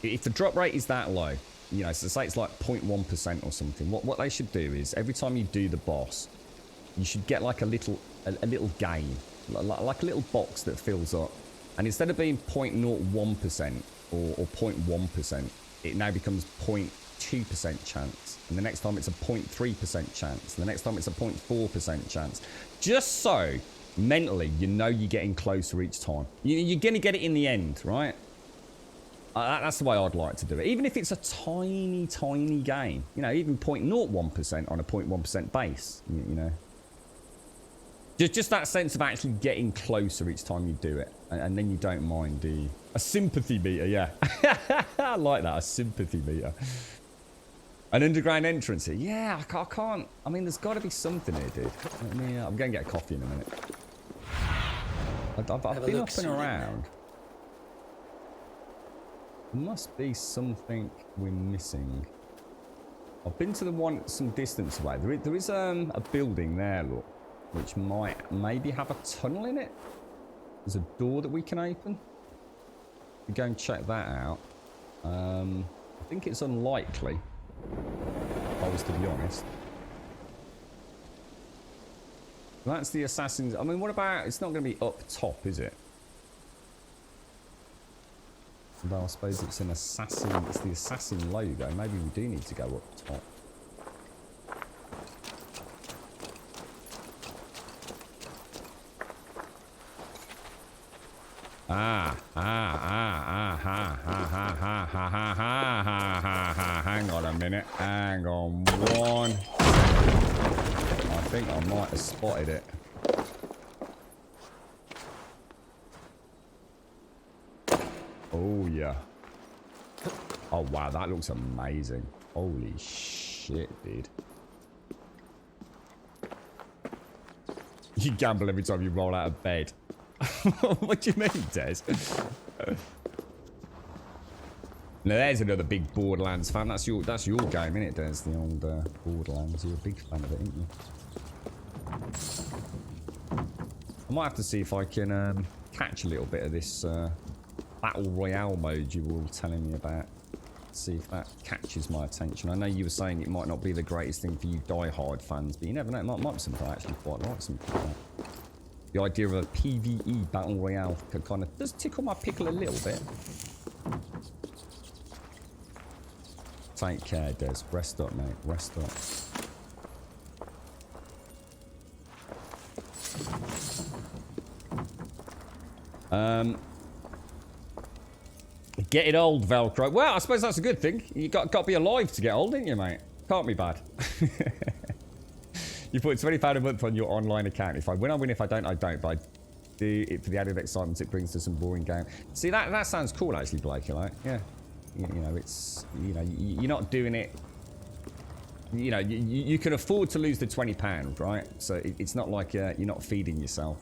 if the drop rate is that low, you know, so say it's like 0.1% or something, what they should do is every time you do the boss, you should get like a little game, like a little box that fills up. And instead of being 0.01%, or 0.1%, it now becomes 0.2% chance. And the next time it's a 0.3% chance. And the next time it's a 0.4% chance. Just so, mentally, you know you're getting closer each time. You're going to get it in the end, right? That's the way I'd like to do it. Even if it's a tiny, tiny game. You know, even 0.01% on a 0.1% base, you know. Just that sense of actually getting closer each time you do it. And then you don't mind, do you? A sympathy meter, yeah. I like that, a sympathy meter. An underground entrance here. Yeah, I can't. I mean, there's got to be something here, dude. I'm going to get a coffee in a minute. I've been up and around. There must be something we're missing. I've been to the one some distance away. There is a building there, look, which might maybe have a tunnel in it. There's a door that we can open. We go and check that out. I think it's unlikely, if I was to be honest. That's the assassin's. I mean, what about? It's not going to be up top, is it? Although I suppose it's an assassin. It's the assassin logo. Maybe we do need to go up top. Hang on a minute. Hang on one. I think I might have spotted it. Oh, yeah. Oh, wow. That looks amazing. Holy shit, dude. You gamble every time you roll out of bed. What do you mean, Des? Now there's another big Borderlands fan. That's your game, isn't it, Des? The old Borderlands. You're a big fan of it, aren't you? I might have to see if I can catch a little bit of this Battle Royale mode you were all telling me about. See if that catches my attention. I know you were saying it might not be the greatest thing for you die-hard fans, but you never know. It might be something I actually quite like. Something like that. The idea of a PvE Battle Royale kind of does tickle my pickle a little bit. Take care, Des. Rest up, mate. Rest up. Getting old, Velcro. Well, I suppose that's a good thing. You got to be alive to get old, didn't you, mate? Can't be bad. You put £20 a month on your online account. If I win, I win. If I don't, I don't. But I do it for the added excitement it brings to some boring game. See, that sounds cool, actually, Blake. Like, yeah. You know, it's, you know, you're not doing it you know, you can afford to lose the £20, right? So it's not like you're not feeding yourself.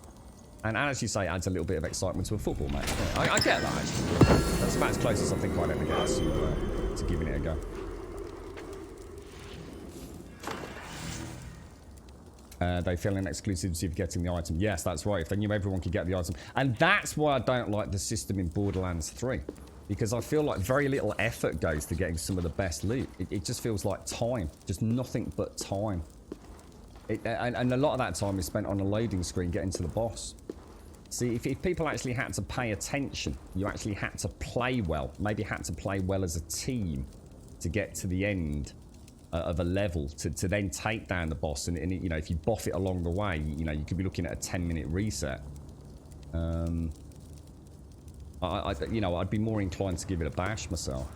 And as you say, it adds a little bit of excitement to a football match. Yeah, I get that, actually. That's about as close as I think I'd ever get to giving it a go. They feel an exclusivity of getting the item. Yes, that's right. If they knew everyone could get the item. And that's why I don't like the system in Borderlands 3. Because I feel like very little effort goes to getting some of the best loot. It just feels like time. Just nothing but time. And a lot of that time is spent on a loading screen getting to the boss. See, if people actually had to pay attention, you actually had to play well. Maybe had to play well as a team to get to the end of a level to then take down the boss. And you know, if you buff it along the way, you know, you could be looking at a 10-minute reset. You know, I'd be more inclined to give it a bash myself.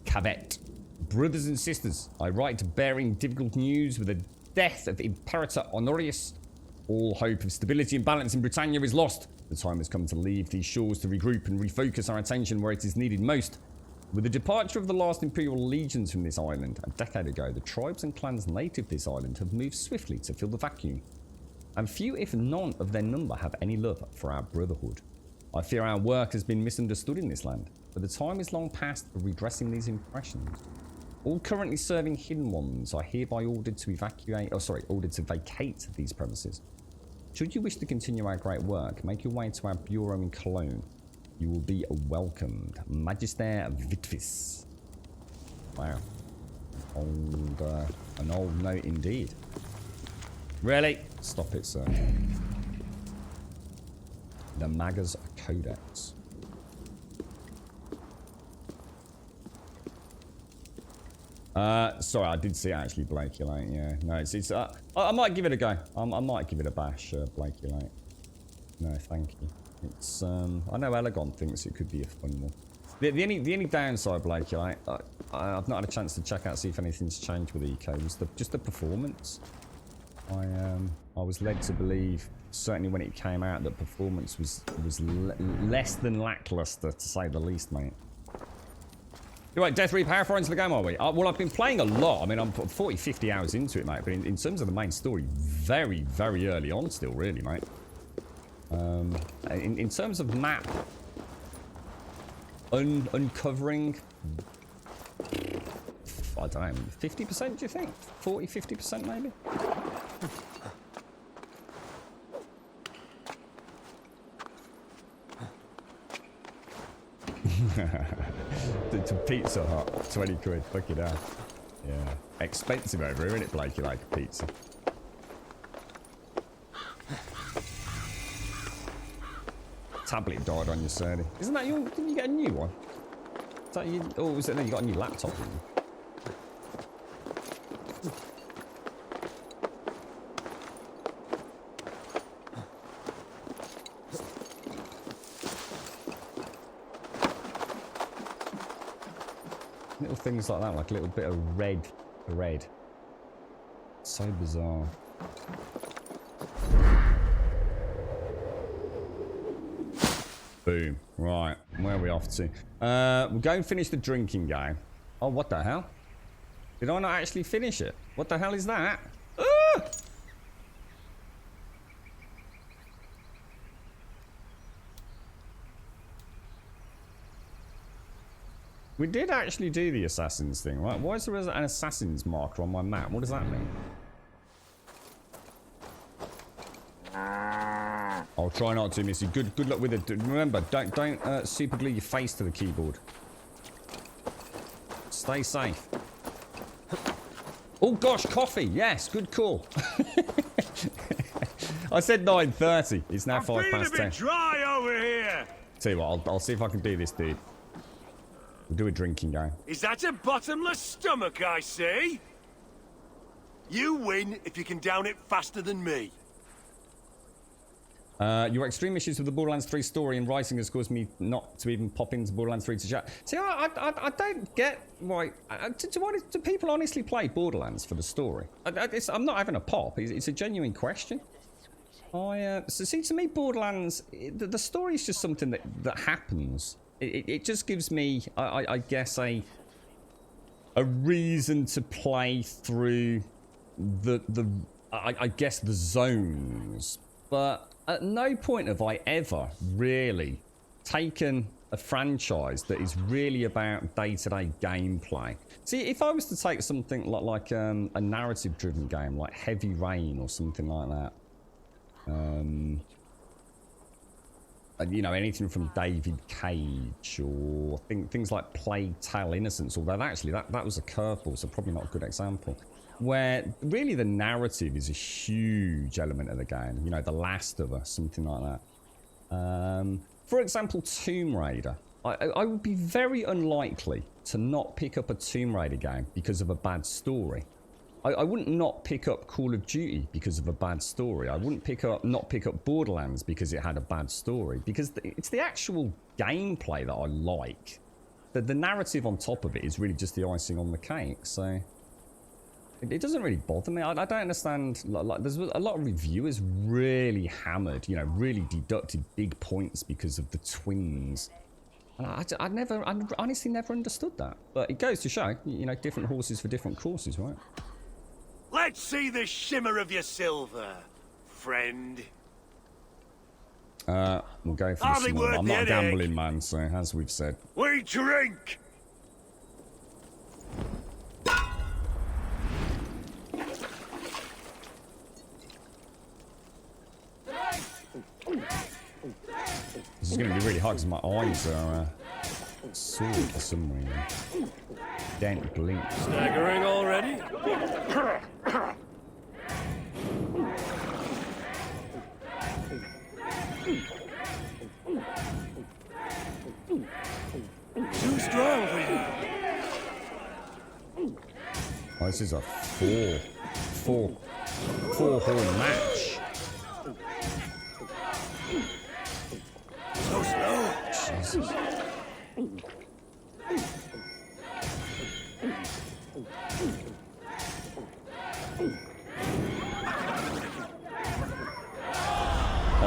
Caveat. Brothers and sisters, I write bearing difficult news with the death of Imperator Honorius. All hope of stability and balance in Britannia is lost. The time has come to leave these shores to regroup and refocus our attention where it is needed most. With the departure of the last Imperial legions from this island a decade ago, the tribes and clans native to this island have moved swiftly to fill the vacuum. And few, if none, of their number have any love for our brotherhood. I fear our work has been misunderstood in this land, but the time is long past for redressing these impressions. All currently serving Hidden Ones are hereby ordered to vacate these premises. Should you wish to continue our great work, make your way to our bureau in Cologne. You will be welcomed. Magister Vitvis. Wow. An old note indeed. Really? Stop it, sir. The Magas Codex. Sorry, I did see it actually, Blakey Late. Yeah, no, it's. I might give it a go. I might give it a bash, Blakey Late. No, thank you. It's. I know Elegon thinks it could be a fun one. The only downside, Blakey Late, I've not had a chance to check out see if anything's changed with Eco. Was just the performance. I was led to believe, certainly when it came out, that performance was less than lackluster, to say the least, mate. You're right, Death Reap, how far into the game are we? Well, I've been playing a lot. I mean, I'm 40, 50 hours into it, mate. But in terms of the main story, very, very early on still, really, mate. In terms of map uncovering, I don't know, 50%, do you think? 40, 50% maybe? to Pizza Hut, 20 quid, fucking hell. Yeah. Expensive over here, isn't it, Blakey, like a pizza? Tablet died on your Surly. Isn't that your... Didn't you get a new one? Is that you... Oh, was it... No, you got a new laptop, didn't you? Little things like that, like a little bit of red thread. So bizarre. Boom. Right, where are we off to? We'll go and finish the drinking game. Oh, what the hell? Did I not actually finish it? What the hell is that? Ah! We did actually do the assassins thing, right? Why is there an assassins marker on my map? What does that mean? I'll try not to, Missy. Good luck with it. Remember, don't super glue your face to the keyboard. Stay safe. Oh gosh, coffee. Yes, good call. I said 9:30. It's now 5 past 10. A bit dry over here. Tell you what, I'll see if I can do this, dude. We'll do a drinking game. Is that a bottomless stomach I see? You win if you can down it faster than me. Your extreme issues with the Borderlands 3 story and writing has caused me not to even pop into Borderlands 3 to chat. See, I don't get why... Do people honestly play Borderlands for the story? I'm not having a pop. It's a genuine question. So see, to me, Borderlands... The story is just something that happens. It just gives me, I guess, a reason to play through I guess the zones, but at no point have I ever really taken a franchise that is really about day-to-day gameplay. See, if I was to take something like a narrative-driven game like Heavy Rain or something like that, and, you know, anything from David Cage or things like Plague Tale Innocence, although actually that was a curveball, so probably not a good example, where really the narrative is a huge element of the game. You know, The Last of Us, something like that. For example, Tomb Raider. I would be very unlikely to not pick up a Tomb Raider game because of a bad story. I wouldn't not pick up Call of Duty because of a bad story. I wouldn't not pick up Borderlands because it had a bad story. Because it's the actual gameplay that I like. The narrative on top of it is really just the icing on the cake. So it doesn't really bother me. I don't understand. Like, there's a lot of reviewers really hammered, you know, really deducted big points because of the twins. And I honestly never understood that. But it goes to show, you know, different horses for different courses, right? Let's see the shimmer of your silver, friend. We'll go for the Hardly small. worth I'm the not a headache. gambling man, so as we've said. We drink. This is going to be really hard because my eyes are sore for some reason. Don't blink. Staggering already? Too strong for you. Oh, this is a four horn match. So slow. Jesus.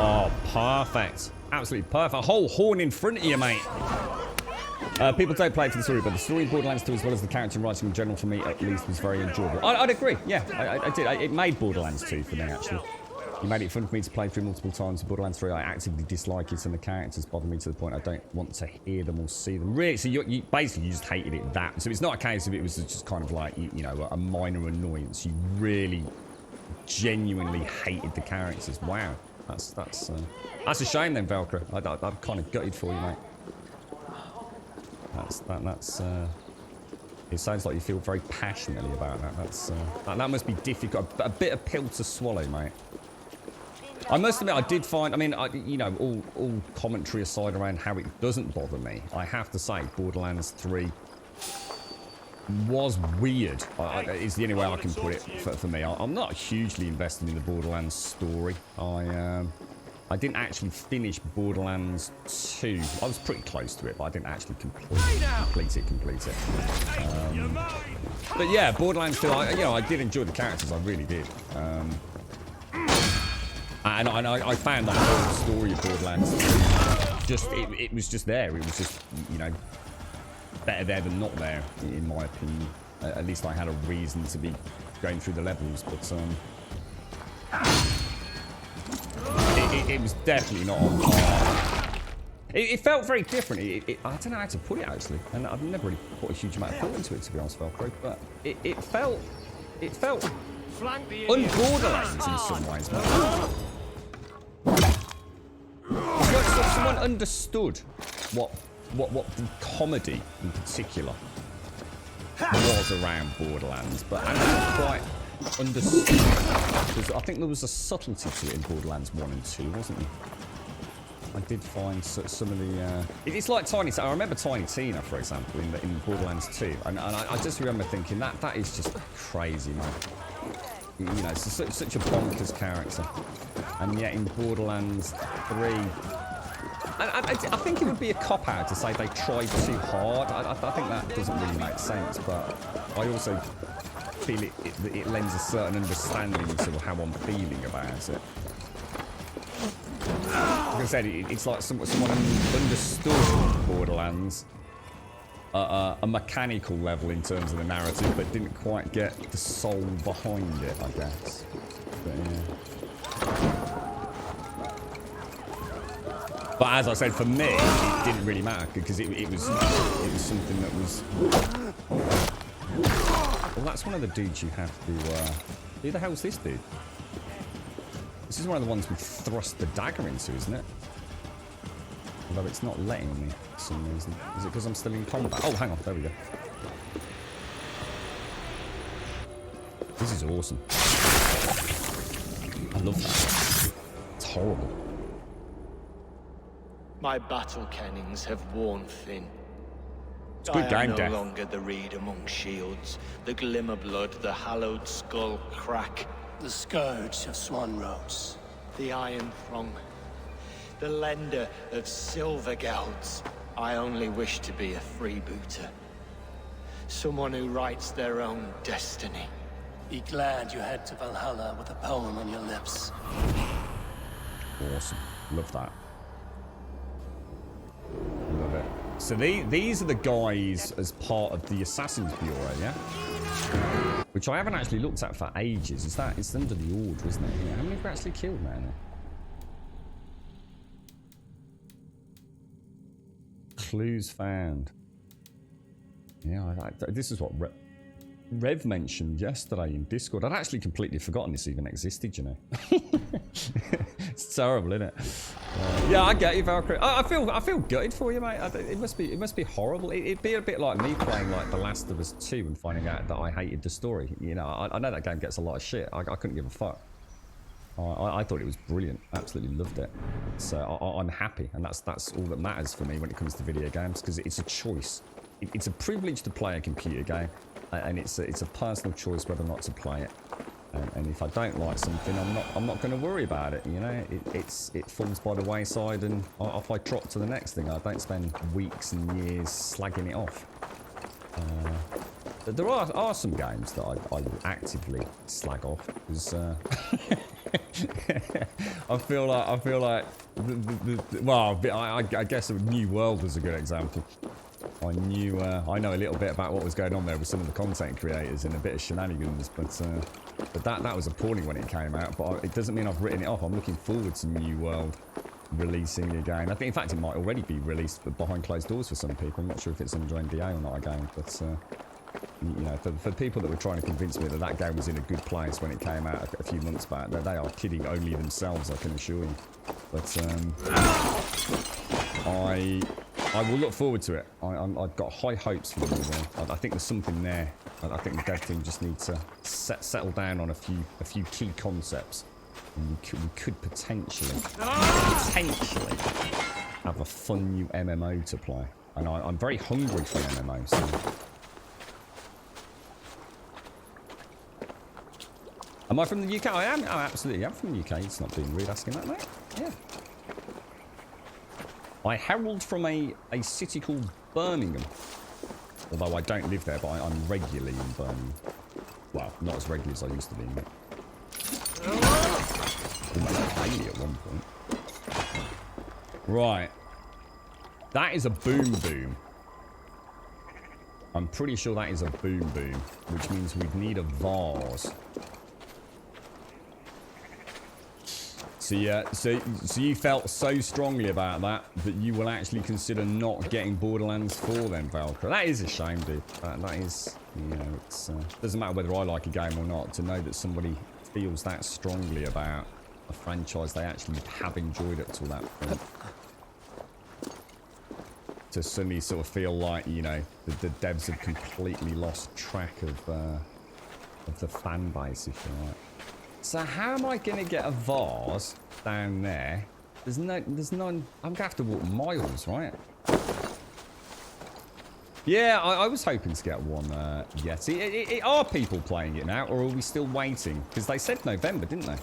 Oh, perfect. Absolutely perfect. A whole horn in front of you, mate. People don't play for the story, but the story in Borderlands 2, as well as the character writing in general, for me at least, was very enjoyable. I'd agree. Yeah, I did. It made Borderlands 2 for me, actually. You made it fun for me to play through multiple times. Borderlands 3, I actively dislike it, and the characters bother me to the point I don't want to hear them or see them. Really, so you basically just hated it that. So it's not a case of it was just kind of like, you know, a minor annoyance. You really, genuinely hated the characters. Wow, that's a shame then, Velcro. I'm kind of gutted for you, mate. It sounds like you feel very passionately about that. That must be difficult. A bitter pill to swallow, mate. I must admit, I did find, I mean, you know, all commentary aside around how it doesn't bother me, I have to say Borderlands 3 was weird. Is the only way I can put it for me. I'm not hugely invested in the Borderlands story. I didn't actually finish Borderlands 2. I was pretty close to it, but I didn't actually complete it. But yeah, Borderlands 2, you know, I did enjoy the characters. I really did. And I found that whole story of Borderlands just it was just there. It was just, you know, better there than not there, in my opinion. At least I had a reason to be going through the levels, but it was definitely not on par. It felt very different. I don't know how to put it, actually, and I've never really put a huge amount of thought into it, to be honest, Velcro, but it felt un-Borderlands in some ways, man. Someone understood what the comedy in particular was around Borderlands, but I never quite understood. Because I think there was a subtlety to it in Borderlands 1 and 2, wasn't there? I did find some of the... It's like Tiny Tina. I remember Tiny Tina, for example, in Borderlands 2, and I just remember thinking that is just crazy, man. You know, it's such a bonkers character. And yet in Borderlands 3... I think it would be a cop-out to say they tried too hard. I think that doesn't really make sense, but I also feel it lends a certain understanding to how I'm feeling about it. Like I said, it's like someone understood Borderlands a mechanical level in terms of the narrative, but didn't quite get the soul behind it, I guess. But yeah. But as I said, for me, it didn't really matter because it was something that was. Well, that's one of the dudes you have to. Who the hell's this dude? This is one of the ones we thrust the dagger into, isn't it? Although it's not letting me for some reason. Is it because I'm still in combat? Oh, hang on. There we go. This is awesome. I love that. It's horrible. My battle kennings have worn thin. It's a good game, I am no Death. longer the reed among shields, the glimmer blood, the hallowed skull crack, The scourge of Swan Rose. the iron throng, the lender of silver gelds. I only wish to be a freebooter. Someone who writes their own destiny. Be glad you head to Valhalla with a poem on your lips. Awesome. Love that. Love it. So these are the guys as part of the Assassin's Bureau, yeah? Which I haven't actually looked at for ages. It's under the Order, isn't it? Yeah. How many have we actually killed now? Clues found. Yeah, this is what Rev mentioned yesterday in Discord. I'd actually completely forgotten this even existed, you know. It's terrible, isn't it? Yeah, I get you, Valkyrie. I feel gutted for you, mate. It must be horrible. It'd be a bit like me playing like The Last of Us 2 and finding out that I hated the story. You know, I know that game gets a lot of shit. I couldn't give a fuck. I thought it was brilliant. Absolutely loved it. So I'm happy, and that's all that matters for me when it comes to video games, because it's a choice. It's a privilege to play a computer game, and it's a personal choice whether or not to play it. And if I don't like something, I'm not going to worry about it. You know, it falls by the wayside, and off I trot to the next thing. I don't spend weeks and years slagging it off. But there are some games that I will actively slag off because I feel like I guess New World was a good example. I know a little bit about what was going on there with some of the content creators and a bit of shenanigans, but that was appalling when it came out. But it doesn't mean I've written it off. I'm looking forward to New World releasing again. I think, in fact, it might already be released, but behind closed doors for some people. I'm not sure if it's under NDA or not again, but you know, for people that were trying to convince me that game was in a good place when it came out a few months back, they are kidding only themselves, I can assure you. But I will look forward to it. I've got high hopes for the New World. I think there's something there. I think the dev team just need to settle down on a few key concepts, and we could potentially have a fun new MMO to play. And I'm very hungry for an MMO. So. Am I from the UK? I am. Oh, absolutely. I'm from the UK. It's not being rude asking that, mate. Yeah. I herald from a city called Birmingham. Although I don't live there, but I'm regularly in Birmingham. Well, not as regularly as I used to be. Almost daily at one point. Right. That is a boom boom. I'm pretty sure that is a boom boom, which means we'd need a vase. So yeah, so you felt so strongly about that you will actually consider not getting Borderlands 4 then, Valkyrie. That is a shame, dude. That is, you know, it's doesn't matter whether I like a game or not, to know that somebody feels that strongly about a franchise they actually have enjoyed up to that point. To suddenly sort of feel like, you know, the devs have completely lost track of the fan base, if you like. So how am I going to get a vase down there? There's none. I'm going to have to walk miles, right? Yeah, I was hoping to get one yet. Are people playing it now, or are we still waiting? Because they said November, didn't they?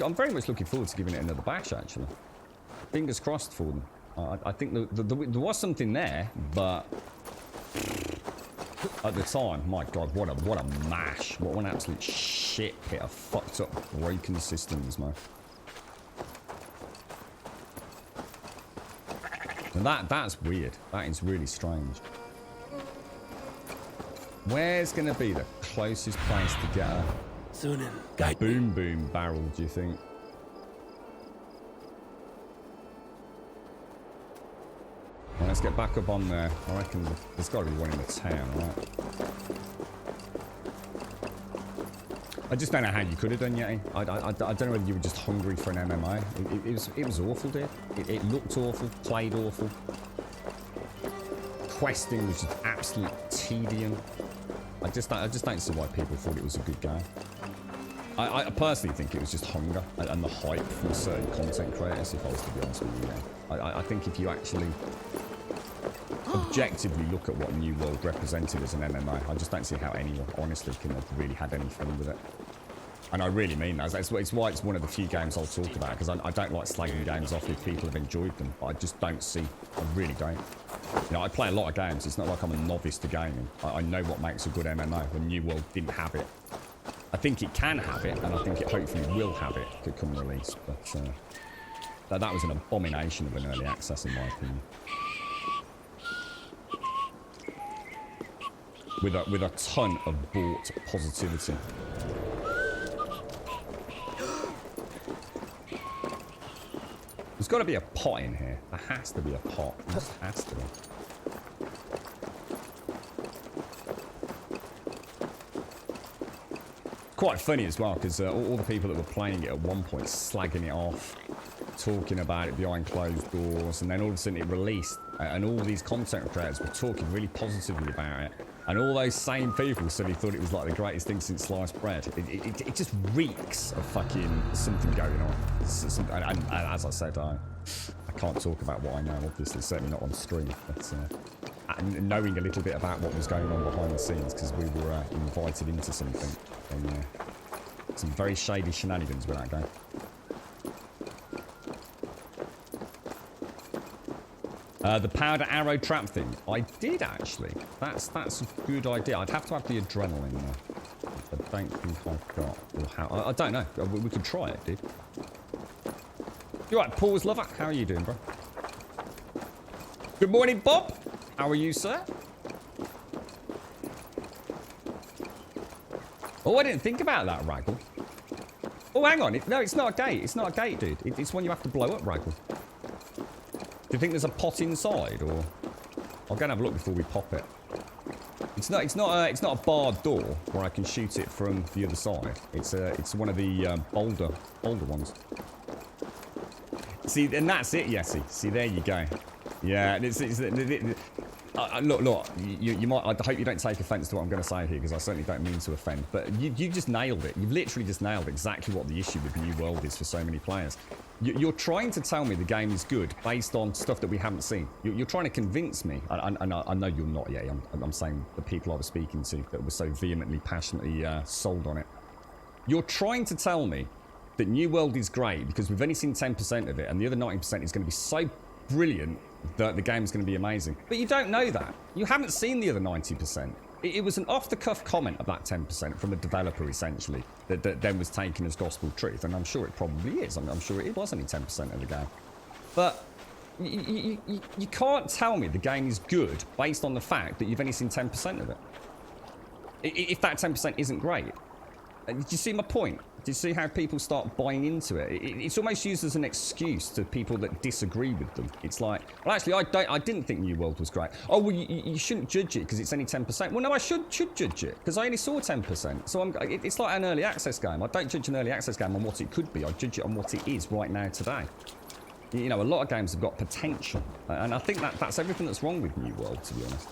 I'm very much looking forward to giving it another bash, actually. Fingers crossed for them. I think there was something there, but at the time, my God, what a mash! What an absolute shit pit of fucked up, broken systems, man. And that's weird. That is really strange. Where's going to be the closest place to get a Sunan, guide me. boom barrel, do you think? Well, let's get back up on there. I reckon there's got to be one in the town, right? I just don't know how you could have done, Yeti. I don't know whether you were just hungry for an MMO. It was awful, dude. It looked awful, played awful. Questing was just absolute tedium. I just don't see why people thought it was a good game. I personally think it was just hunger and the hype from certain content creators, if I was to be honest with you. I think if you actually objectively look at what New World represented as an MMO, I just don't see how anyone honestly can have really had any fun with it. And I really mean that. It's why it's one of the few games I'll talk about, because I don't like slagging games off if people have enjoyed them. But I just don't see, I really don't. You know, I play a lot of games. It's not like I'm a novice to gaming. I know what makes a good MMO, when New World didn't have it. I think it can have it, and I think it hopefully will have it to come release. But that was an abomination of an early access, in my opinion. With a ton of bought positivity. There's got to be a pot in here. There has to be a pot. There just has to be. Quite funny as well, because all the people that were playing it at one point slagging it off, talking about it behind closed doors, and then all of a sudden it released, and all these content creators were talking really positively about it, and all those same people suddenly thought it was like the greatest thing since sliced bread. It just reeks of fucking something going on. And as I said, I can't talk about what I know, obviously, certainly not on stream, but knowing a little bit about what was going on behind the scenes, because we were invited into something, and some very shady shenanigans with that game. The powder arrow trap thing, I did actually. That's a good idea. I'd have to have the adrenaline there. I don't think I've got. Or how, I don't know. We could try it, dude. You right, Paul's lover? How are you doing, bro? Good morning, Bob. How are you, sir? Oh, I didn't think about that, Raggle. Oh, hang on. No, it's not a gate. It's not a gate, dude. It's one you have to blow up, Raggle. Do you think there's a pot inside, or I'll go and have a look before we pop it. It's not a barred door where I can shoot it from the other side. It's one of the older ones. See, and that's it, Yessie. See, there you go. Yeah, look. You might. I hope you don't take offence to what I'm going to say here, because I certainly don't mean to offend. But you just nailed it. You've literally just nailed exactly what the issue with New World is for so many players. You're trying to tell me the game is good based on stuff that we haven't seen. You're trying to convince me, and I know you're not yet. I'm saying the people I was speaking to that were so vehemently, passionately sold on it. You're trying to tell me that New World is great because we've only seen 10% of it, and the other 90% is going to be so brilliant that the game's going to be amazing. But you don't know that. You haven't seen the other 90%. It was an off-the-cuff comment of that 10% from a developer, essentially, that then was taken as gospel truth, and I'm sure it probably is. I'm sure it was only 10% of the game. But you can't tell me the game is good based on the fact that you've only seen 10% of it. If that 10% isn't great. Do you see my point? Do you see how people start buying into it? It's almost used as an excuse to people that disagree with them. It's like, well, actually, I didn't think New World was great. Oh, well, you shouldn't judge it because it's only 10%. Well, no, I should judge it because I only saw 10%. So it's like an early access game. I don't judge an early access game on what it could be. I judge it on what it is right now today. You know, a lot of games have got potential, and I think that's everything that's wrong with New World, to be honest.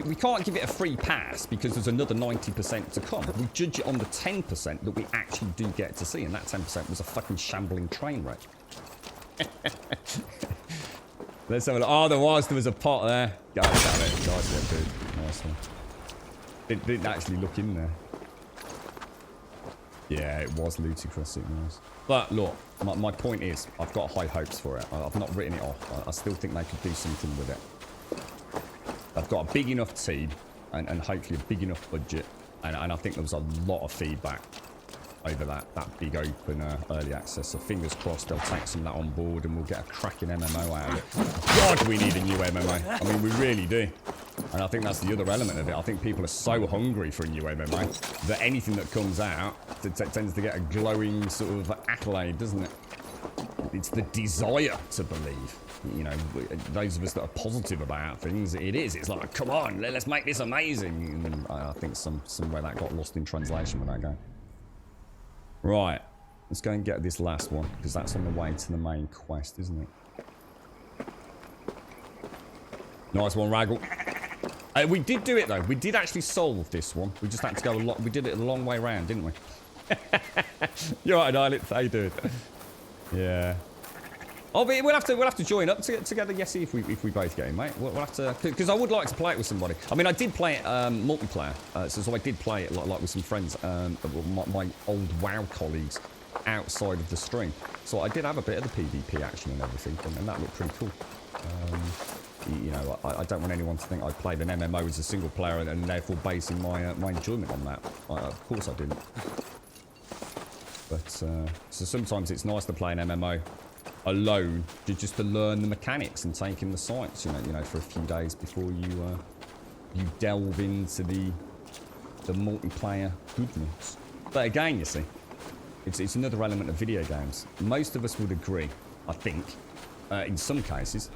We can't give it a free pass because there's another 90% to come. We judge it on the 10% that we actually do get to see, and that 10% was a fucking shambling train wreck. Let's have a look. Oh, there was a pot there. God damn it. Nice one, dude. Nice one. Didn't actually look in there. Yeah, it was ludicrous, it was. But look, my point is, I've got high hopes for it. I've not written it off. I still think they could do something with it. I've got a big enough team and hopefully a big enough budget, and I think there was a lot of feedback over that big open early access. So fingers crossed they'll take some of that on board and we'll get a cracking MMO out of it. God, we need a new MMO. I mean, we really do. And I think that's the other element of it. I think people are so hungry for a new MMO that anything that comes out tends to get a glowing sort of accolade, doesn't it? It's the desire to believe. You know, those of us that are positive about things, it is. It's like, come on, let's make this amazing. And I think somewhere that got lost in translation with that game. Right, let's go and get this last one, because that's on the way to the main quest, isn't it? Nice one, Raggle. We did do it, though. We did actually solve this one. We just had to go a lot. We did it a long way round, didn't we? You're right, Islet. How you doing? Yeah. Oh, but we'll have to join up together, Yessie, if we both get in, mate. We'll have to, because I would like to play it with somebody. I mean, I did play it multiplayer, so I did play it like with some friends, my old WoW colleagues outside of the stream. So I did have a bit of the PvP action and everything, and that looked pretty cool. You know, I don't want anyone to think I played an MMO as a single player and therefore basing my my enjoyment on that. Of course I didn't. But so sometimes it's nice to play an MMO alone, just to learn the mechanics and take in the sights, you know, for a few days before you delve into the multiplayer goodness. But again, you see, it's another element of video games. Most of us would agree, I think, in some cases,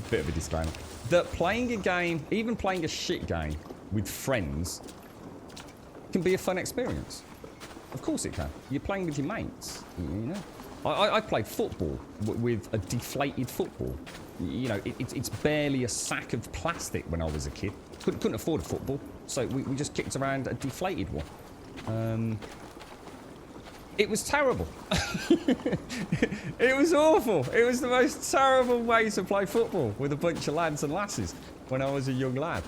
bit of a disclaimer, that playing a game, even playing a shit game with friends, can be a fun experience. Of course it can. You're playing with your mates, you know. I played football with a deflated football. You know, it's barely a sack of plastic when I was a kid. Couldn't afford a football, so we just kicked around a deflated one. It was terrible. It was awful. It was the most terrible way to play football with a bunch of lads and lasses when I was a young lad.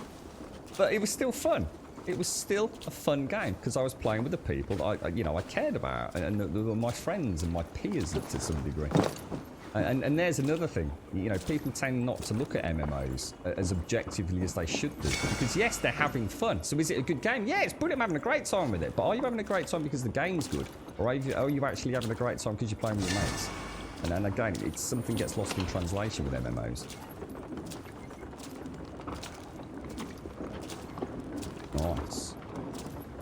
But it was still fun. It was still a fun game because I was playing with the people that I cared about, and they were my friends and my peers to some degree. And there's another thing, you know, people tend not to look at MMOs as objectively as they should do, because yes, they're having fun. So is it a good game? Yeah, it's brilliant. I'm having a great time with it. But are you having a great time because the game's good, or are you actually having a great time because you're playing with your mates? And again, it's something gets lost in translation with MMOs. Nice.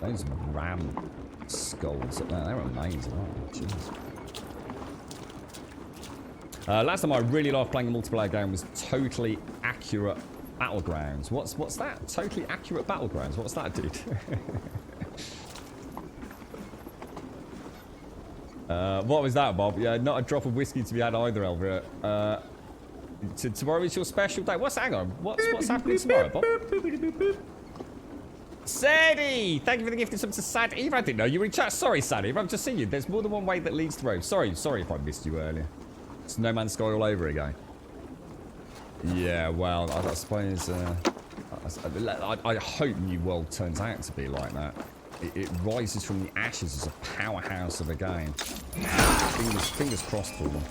Those ram skulls up there, they're amazing, aren't they? Jeez. Last time I really loved playing a multiplayer game was Totally Accurate Battlegrounds. What's that? Totally Accurate Battlegrounds? What's that, dude? What was that, Bob? Yeah, not a drop of whiskey to be had either, Elvira. Tomorrow is your special day. Hang on. What's happening tomorrow, Bob? Sadie! Thank you for the gift of sub to Sad Eve. I didn't know you were in chat. Sorry, Sad Eve. I've just seen you. There's more than one way that leads to Rome. Sorry if I missed you earlier. It's No Man's Sky all over again. Yeah, well, I suppose... I hope New World turns out to be like that. It rises from the ashes as a powerhouse of a game. Fingers crossed for them.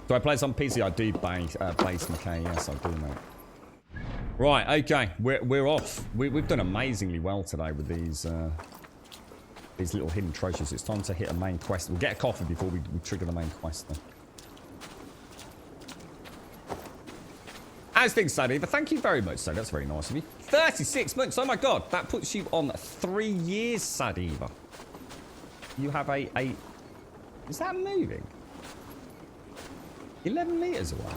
Do I play this on PC? I do base McKay. Yes, I do, mate. Right, okay, we're off. We've done amazingly well today with these little hidden treasures. It's time to hit a main quest. We'll get a coffee before we trigger the main quest, though. As things stand, Eva, thank you very much, so that's very nice of you. 36 months, oh my god, that puts you on 3 years, Sadiva. You have a... Is that moving? 11 meters away.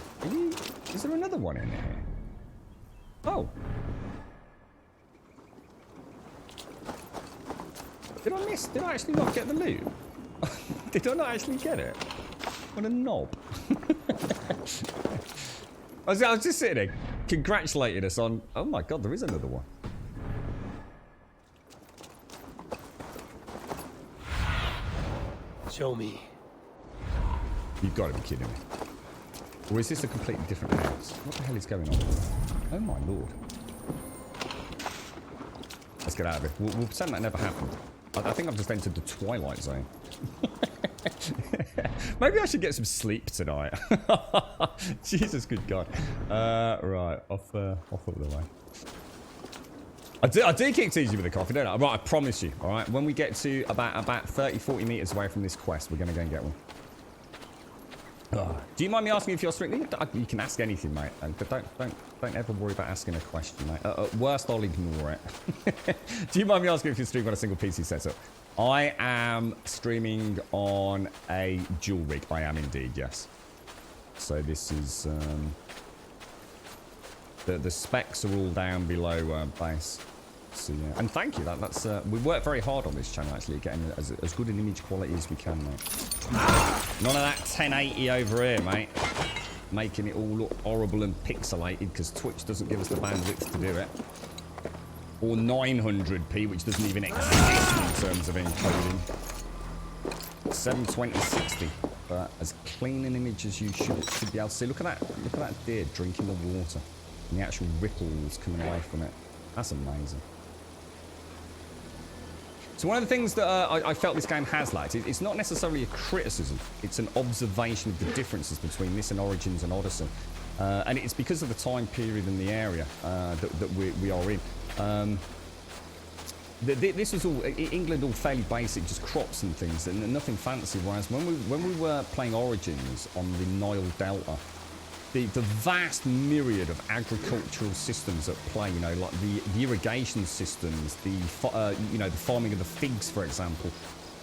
Is there another one in here? Oh. Did I miss? Did I actually not get the loot? Did I not actually get it? What a knob. I was just sitting there congratulating us on... Oh my god, there is another one. Show me. You've got to be kidding me. Or is this a completely different house? What the hell is going on? Oh my lord. Let's get out of here. We'll pretend that never happened. I think I've just entered the Twilight Zone. Maybe I should get some sleep tonight. Jesus, good God. Right, off up the way. I do keep teasing you with the coffee, don't I? Right, I promise you, all right? When we get to about 30, 40 meters away from this quest, we're going to go and get one. Do you mind me asking if you're strictly? You can ask anything, mate. And don't ever worry about asking a question, mate. At worst, I'll ignore it. Do you mind me asking if you're streaming on a single PC setup? I am streaming on a dual rig. I am indeed, yes. So this is... The specs are all down below base. So yeah, and thank you. That's we worked very hard on this channel actually, getting as good an image quality as we can, mate. None of that 1080 over here, mate. Making it all look horrible and pixelated because Twitch doesn't give us the bandwidth to do it. Or 900p, which doesn't even exist in terms of encoding. 720/60, but as clean an image as you should be able to see. Look at that deer drinking the water and the actual ripples coming away from it. That's amazing. So one of the things that I felt this game has lacked, it's not necessarily a criticism, it's an observation of the differences between this and Origins and Odyssey. And it's because of the time period and the area that we are in. This was all, England all fairly basic, just crops and things, and nothing fancy, whereas when we were playing Origins on the Nile Delta, the vast myriad of agricultural systems at play, you know, like the irrigation systems, the farming of the figs, for example.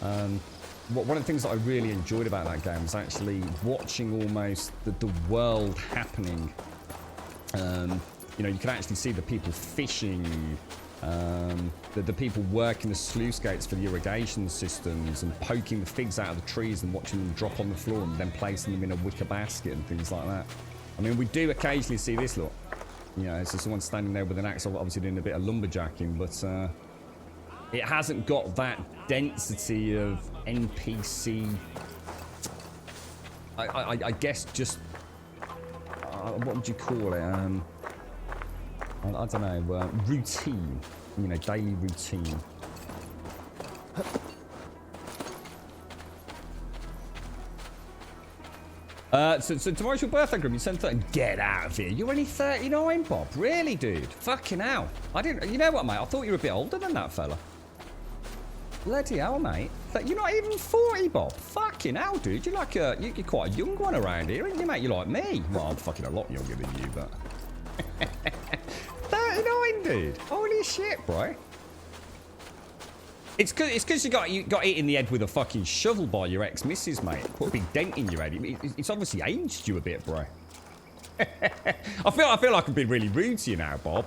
One of the things that I really enjoyed about that game was actually watching almost the world happening. You know, you can actually see the people fishing, the people working the sluice gates for the irrigation systems and poking the figs out of the trees and watching them drop on the floor and then placing them in a wicker basket and things like that. I mean, we do occasionally see this, look. You know, it's just someone standing there with an axe, obviously doing a bit of lumberjacking, but it hasn't got that density of NPC. I guess just, what would you call it? I don't know, routine. You know, daily routine. So tomorrow's your birthday, Grim. You turned 30. Get out of here. You're only 39, Bob. Really, dude? Fucking hell. I didn't... You know what, mate? I thought you were a bit older than that fella. Bloody hell, mate. You're not even 40, Bob. Fucking hell, dude. You're like a... You're quite a young one around here, aren't you, mate? You're like me. Well, I'm fucking a lot younger than you, but... 39, dude. Holy shit, bro. It's because you got hit in the head with a fucking shovel by your ex-missus, mate. Put a big dent in your head. It's obviously aged you a bit, bro. I feel like I've been really rude to you now, Bob.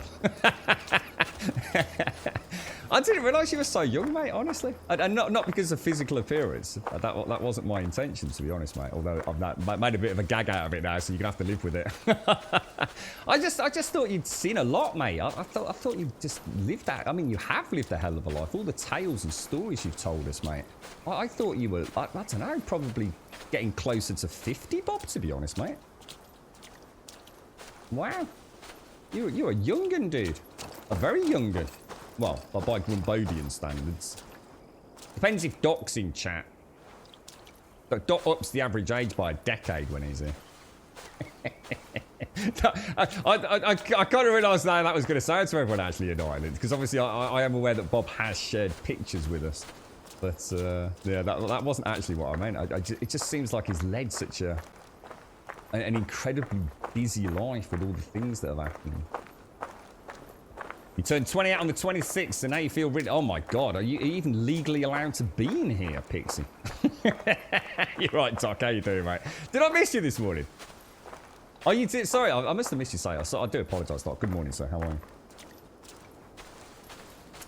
I didn't realise you were so young, mate, honestly. And not because of physical appearance. That wasn't my intention, to be honest, mate. Although I've made a bit of a gag out of it now, so you're going to have to live with it. I just thought you'd seen a lot, mate. I thought you'd just lived that. I mean, you have lived a hell of a life. All the tales and stories you've told us, mate. I thought you were, I don't know, probably getting closer to 50, Bob, to be honest, mate. Wow. You're a young'un, dude. A very young'un. Well, by Grumbodian standards. Depends if Doc's in chat. Doc ups the average age by a decade when he's here. I kind of realised now that was going to sound to everyone actually in Ireland, because obviously I am aware that Bob has shared pictures with us. But yeah, that wasn't actually what I meant. It just seems like he's led such an incredibly busy life with all the things that have happened. You turned 28 on the 26th, and now you feel really... Oh my god, are you even legally allowed to be in here, Pixie? You're right, Doc. How you doing, mate? Did I miss you this morning? Oh, you did? Sorry, I must have missed you, sir. I do apologise, Doc. Good morning, sir. How are you?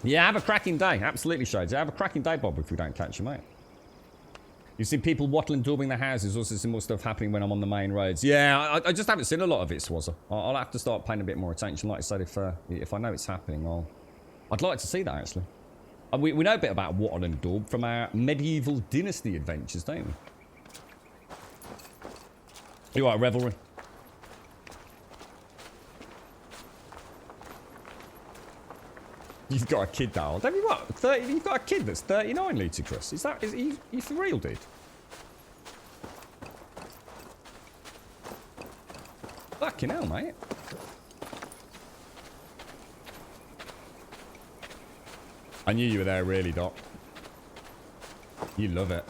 Yeah, have a cracking day. Absolutely, Shades. Have a cracking day, Bob, if we don't catch you, mate. You've seen people wattling, daubing their houses. Also some more stuff happening when I'm on the main roads. Yeah, I just haven't seen a lot of it, Swazza. I'll have to start paying a bit more attention. Like I said, if I know it's happening, I'd like to see that, actually. We know a bit about wattle and daub from our medieval dynasty adventures, don't we? You are Revelry. You've got a kid that old. Have you what? 30, you've got a kid that's 39, Ludicrous. Is you for real, dude? Fucking hell, mate. I knew you were there, really, Doc. You love it.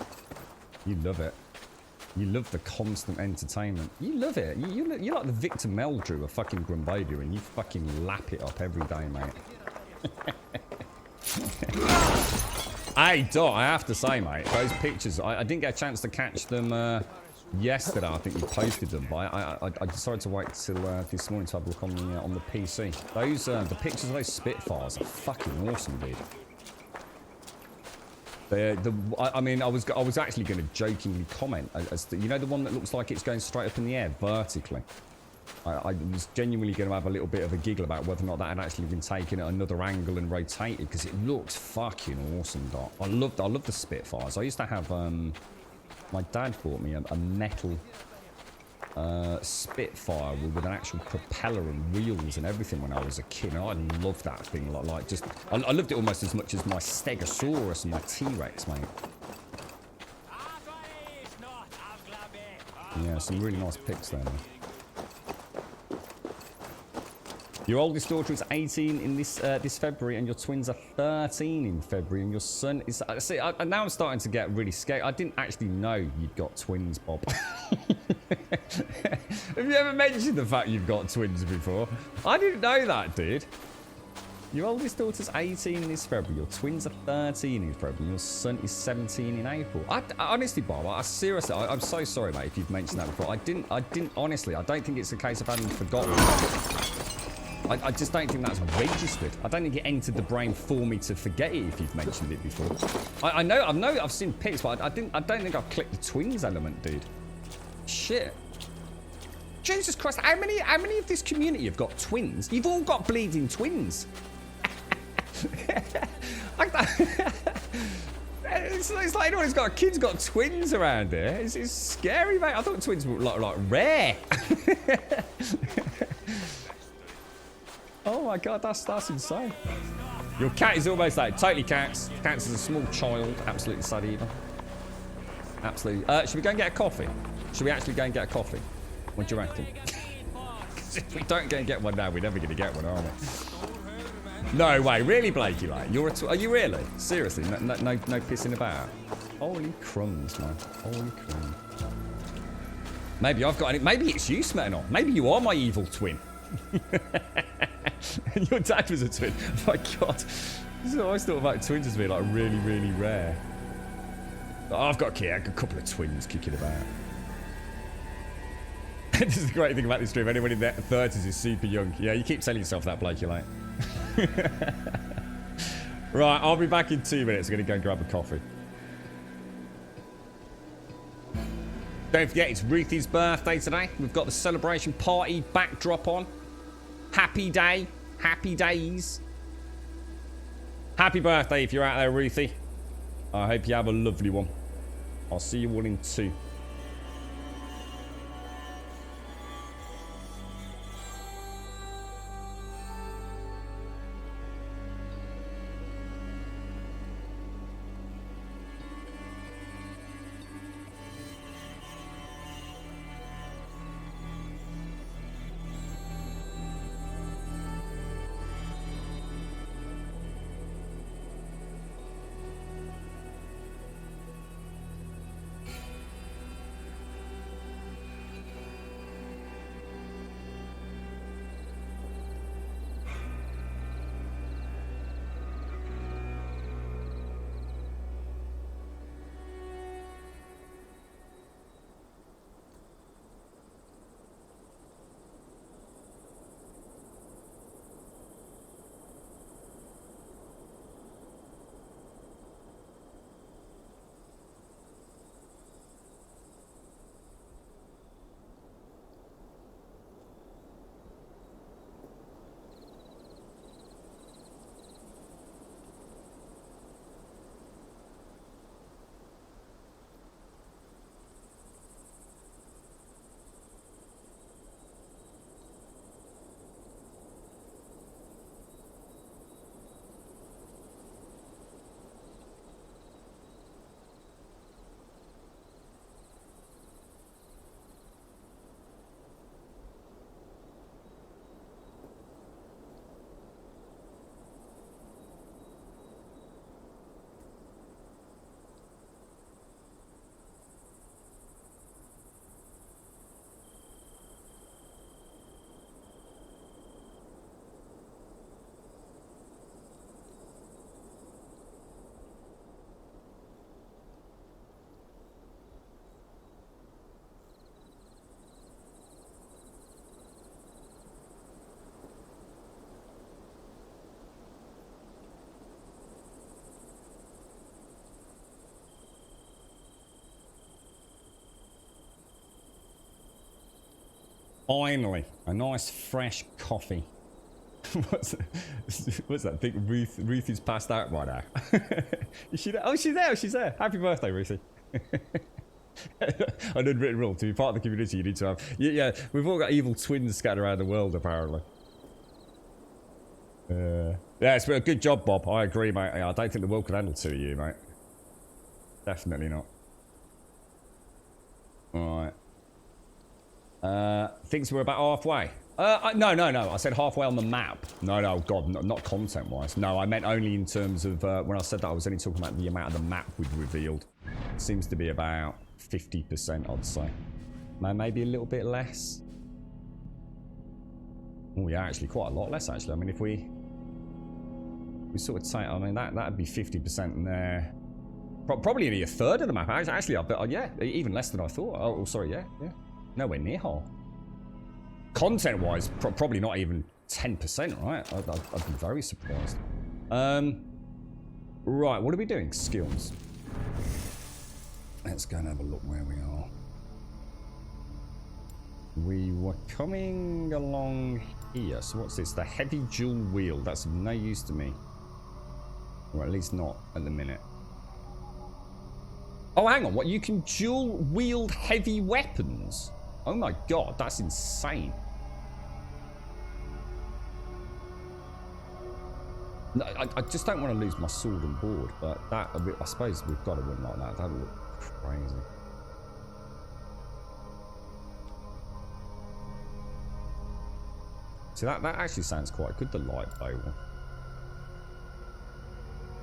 You love it. You love the constant entertainment. You love it. You're like the Victor Meldrew of fucking Grumbovia, and you fucking lap it up every day, mate. Hey, Doc, I have to say, mate, those pictures, I didn't get a chance to catch them yesterday. I think you posted them, but I decided to wait till this morning to have a look on the PC. Those the pictures of those Spitfires are fucking awesome, dude. I mean, I was actually going to jokingly comment as to, you know, the one that looks like it's going straight up in the air vertically. I was genuinely going to have a little bit of a giggle about whether or not that had actually been taken at another angle and rotated, because it looked fucking awesome, Doc. I love the Spitfires. I used to have my dad bought me a metal Spitfire with an actual propeller and wheels and everything when I was a kid. And I loved that thing. Like just, I loved it almost as much as my Stegosaurus and my T-Rex, mate. Yeah, some really nice pics there, man. Your oldest daughter is 18 in this February, and your twins are 13 in February, and your son is... See, now I'm starting to get really scared. I didn't actually know you'd got twins, Bob. Have you ever mentioned the fact you've got twins before? I didn't know that, dude. Your oldest daughter's 18 in this February, your twins are 13 in February, and your son is 17 in April. Honestly, Bob, seriously, I'm so sorry, mate, if you've mentioned that before. I didn't, honestly, I don't think it's a case of having forgotten. I just don't think that's registered. I don't think it entered the brain for me to forget it if you've mentioned it before. I know I've seen pics, but I don't think I've clicked the twins element, dude. Shit. Jesus Christ, how many of this community have got twins? You've all got bleeding twins. It's like anyone who's got a kid's got twins around here. It's scary, mate. I thought twins were like rare. Oh my god, that's insane. Your cat is almost like totally cats. Cats is a small child, absolutely sad either. Absolutely. Should we go and get a coffee? Should we actually go and get a coffee? What do you reckon? Because if we don't go and get one now, we're never going to get one, are we? No way, really, Blakey? Like, are you really? Seriously, no pissing about. Holy crumbs, man. Holy crumbs. Maybe I've got. Maybe it's you, Smetanoff. Maybe you are my evil twin. And your dad was a twin. Oh my god. This is what I always thought about twins as being like really, really rare. Oh, I've got a couple of twins kicking about. This is the great thing about this stream. Anyone in their 30s is super young. Yeah, you keep telling yourself that, Blake, you're like. Right, I'll be back in 2 minutes. I'm going to go and grab a coffee. Don't forget, it's Ruthie's birthday today. We've got the celebration party backdrop on. Happy day. Happy days. Happy birthday if you're out there, Ruthie. I hope you have a lovely one. I'll see you all in 2. Finally, a nice fresh coffee. What's that? I think Ruth is passed out right now. Is she there? Oh, she's there. She's there. Happy birthday, Ruthie. An unwritten rule: to be part of the community, you need to have. Yeah, we've all got evil twins scattered around the world, apparently. Yeah, it's been a good job, Bob. I agree, mate. I don't think the world could handle two of you, mate. Definitely not. All right. Thinks we're about halfway. No. I said halfway on the map. No, God, not content-wise. No, I meant only in terms of when I said that I was only talking about the amount of the map we'd revealed. It seems to be about 50%, I'd say. Maybe a little bit less. Oh, yeah, actually, quite a lot less, actually. I mean, if we sort of take, I mean, that'd be 50% in there. Probably only a third of the map. Actually, I bet, yeah, even less than I thought. Oh, sorry, yeah. Nowhere near half. Content-wise, probably not even 10%, right? I'd be very surprised. Right, what are we doing? Skills. Let's go and have a look where we are. We were coming along here. So what's this? The heavy dual wield. That's of no use to me. Or at least not at the minute. Oh, hang on. What? You can dual wield heavy weapons? Oh my god, that's insane. No, I just don't want to lose my sword and board, but that, I suppose we've got to win like that. That would look crazy. See, that actually sounds quite good, the light bow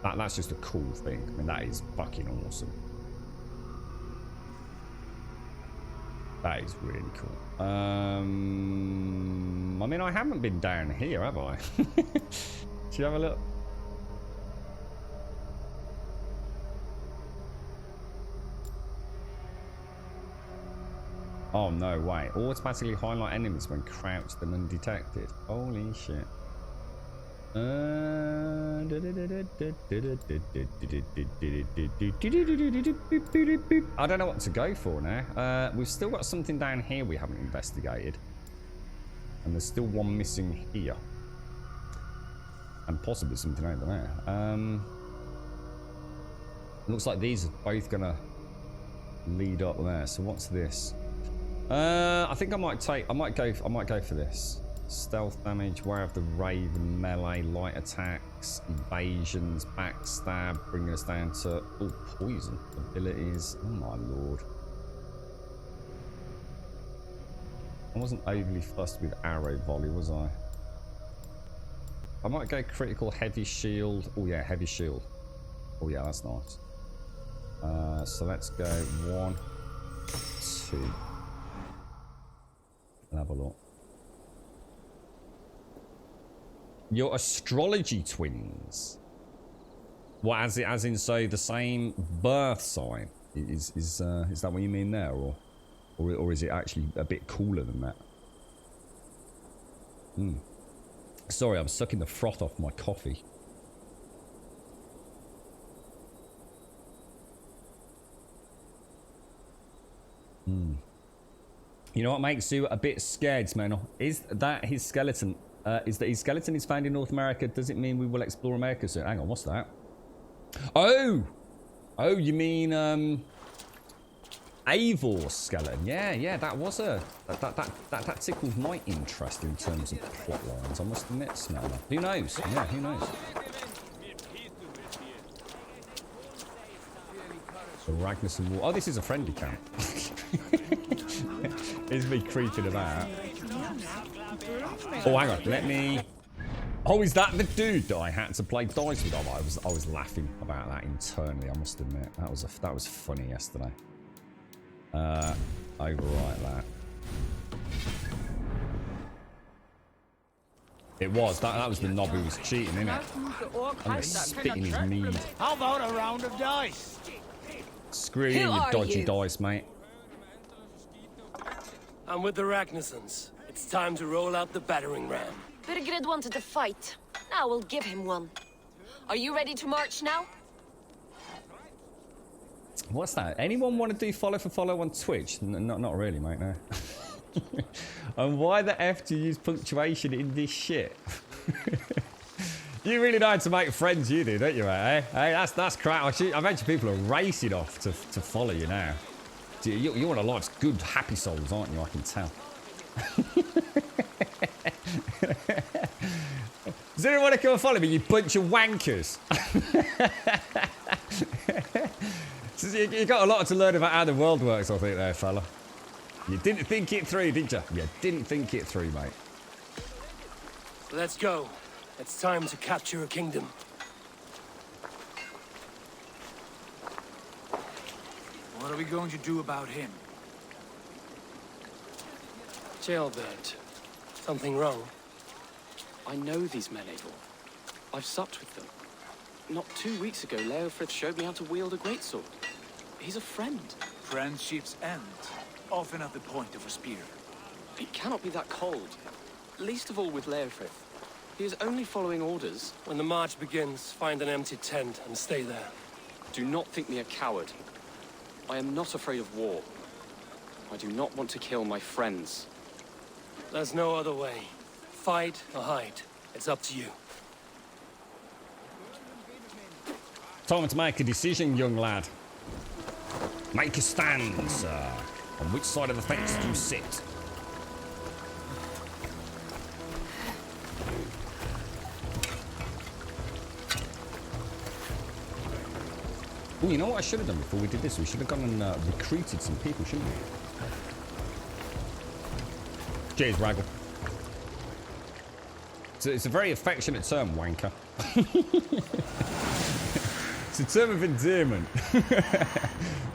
one. That's just a cool thing. I mean, that is fucking awesome. That is really cool. I mean, I haven't been down here, have I? Should you have a look? Oh, no way. Automatically highlight enemies when crouched and undetected. Holy shit. I don't know what to go for now. We've still got something down here we haven't investigated. And there's still one missing here. And possibly something over there. Looks like these are both gonna lead up there. So what's this? I think I might go for this. Stealth damage, Way of the Raven, melee, light attacks, evasions, backstab, bringing us down to poison abilities. Oh my lord. I wasn't overly fussed with arrow volley, was I? I might go critical heavy shield. Oh yeah, heavy shield. Oh yeah, that's nice. So let's go 1, 2. Have a look. Your astrology twins. What, as in so the same birth sign? Is that what you mean there, or is it actually a bit cooler than that? Sorry, I'm sucking the froth off my coffee. You know what makes you a bit scared, man? Is that his skeleton? Is that his skeleton is found in North America? Does it mean we will explore America soon? Hang on, what's that? Oh, you mean Eivor's skeleton? Yeah, that was that tickled my interest in terms of plot lines. I must admit, Smeller. Who knows? Yeah, who knows? The Ragnarsson War. Oh, this is a friendly camp. It's me creeping about. Oh, hang on. Let me. Oh, is that the dude that I had to play dice with? Oh, I was laughing about that internally. I must admit that was funny yesterday. Overwrite that. It was that was the knob who was cheating, innit? I'm spitting his mead. How about a round of dice? Screw you, you dodgy dice, mate. I'm with the Ragnarsons. It's time to roll out the battering ram. Birgrid wanted to fight. Now we'll give him one. Are you ready to march now? What's that? Anyone want to do follow for follow on Twitch? Not really, mate, no. And why the F do you use punctuation in this shit? You really know how to make friends, you do, don't you, mate? Hey, that's crap. I imagine people are racing off to follow you now. You're one of life's good, happy souls, aren't you? I can tell. Does anyone want to come and follow me, you bunch of wankers? So you got a lot to learn about how the world works, I think, there, fella. You didn't think it through, did you? You didn't think it through, mate. Let's go. It's time to capture a kingdom. What are we going to do about him? Jailbird. Something wrong? I know these men, Abel. I've supped with them. Not 2 weeks ago, Leofrith showed me how to wield a greatsword. He's a friend. Friendships end, often at the point of a spear. It cannot be that cold. Least of all with Leofrith. He is only following orders. When the march begins, find an empty tent and stay there. Do not think me a coward. I am not afraid of war. I do not want to kill my friends. There's no other way. Fight or hide. It's up to you. Time to make a decision, young lad. Make a stand, sir. On which side of the fence do you sit? Oh, you know what I should have done before we did this? We should have gone and recruited some people, shouldn't we? Cheers, Raggle. It's a very affectionate term, wanker. It's a term of endearment.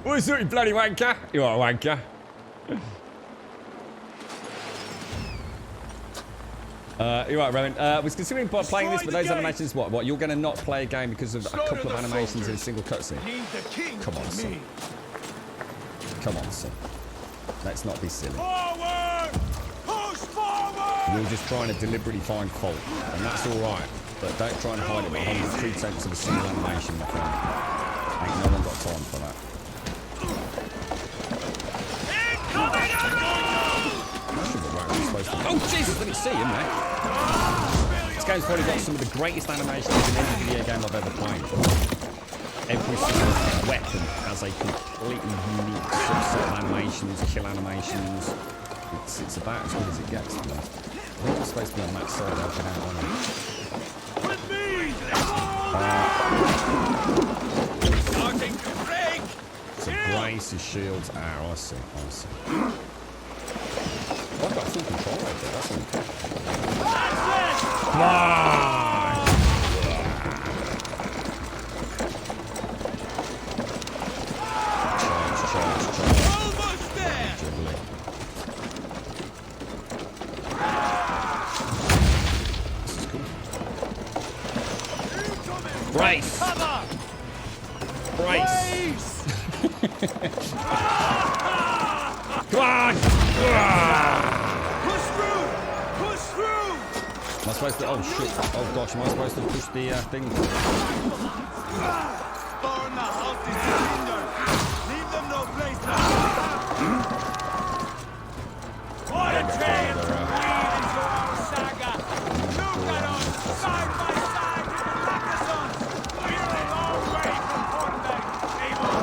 What's up, you bloody wanker? You are a wanker. You're right, Rowan. Was considering playing this, but those animations, what? You're going to not play a game because of a couple of animations in a single cutscene? Come on, son. Come on, son. Let's not be silly. Forward! Push forward! You're just trying to deliberately find fault, and that's all right. But don't try and hide it behind the pretense of a single animation, my friend. Ain't no one got time for that. Oh, Jesus, let me see him, mate. This game's probably got some of the greatest animations in any video game I've ever played. Every single weapon has a completely unique subset of animations, kill animations. It's about as good as it gets, man. I think it's supposed to be on that side helping out, aren't it? Starting to break! So brace his shields. I see. I've got full control over it, that's okay. Come on! Charge. Almost there! Jiggly. This is cool. Brace! Come on! Push through! Am I supposed to... Oh, shit. Oh, gosh. Am I supposed to push the thing? Burn the house is hindered! Leave them no place now! What a tale to read into our saga! Look at us, side by side with the Lackasons! We're a long way from Portland, Abel!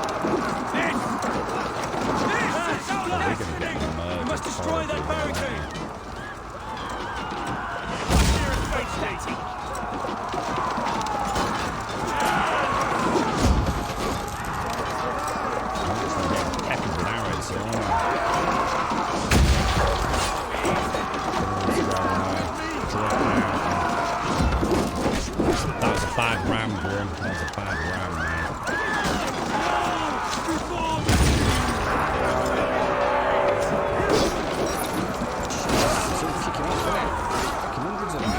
This is our destiny! We must destroy that barricade! That was a bad ram, Grim. That was a bad ram, man. It's all kicking off, isn't it? Fucking hundreds of them.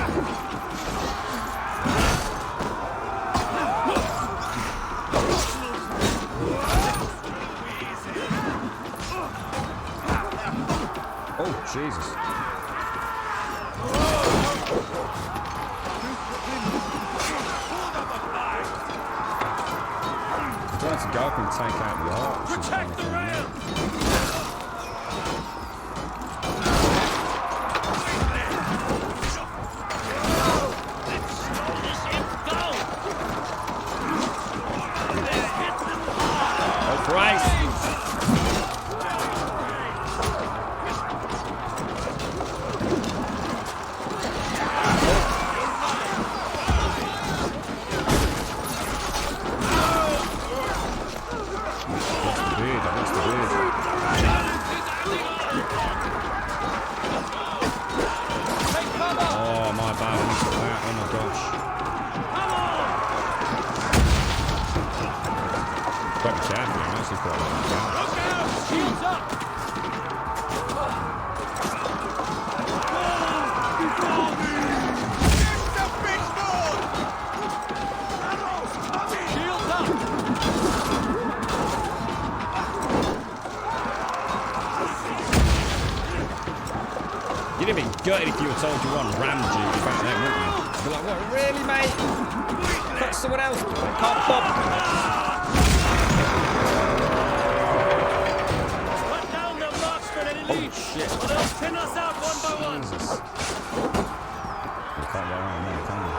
Oh, Jesus. I'm trying to go up and take out the arch. Protect the rail! Christ. Oh, my bad. I missed that. Oh, my gosh. Quite be careful. I'm actually quite careful. Look out! Shields up! Shields up! You'd have been gutted if you were told you were on ram duty back then, wouldn't you? You'd be like, what, really, mate? Cut someone else. I can't pop. Put down the marksmen and elite! Shit. Or they'll pin us out one by one! Jesus. You can't go around there, can you?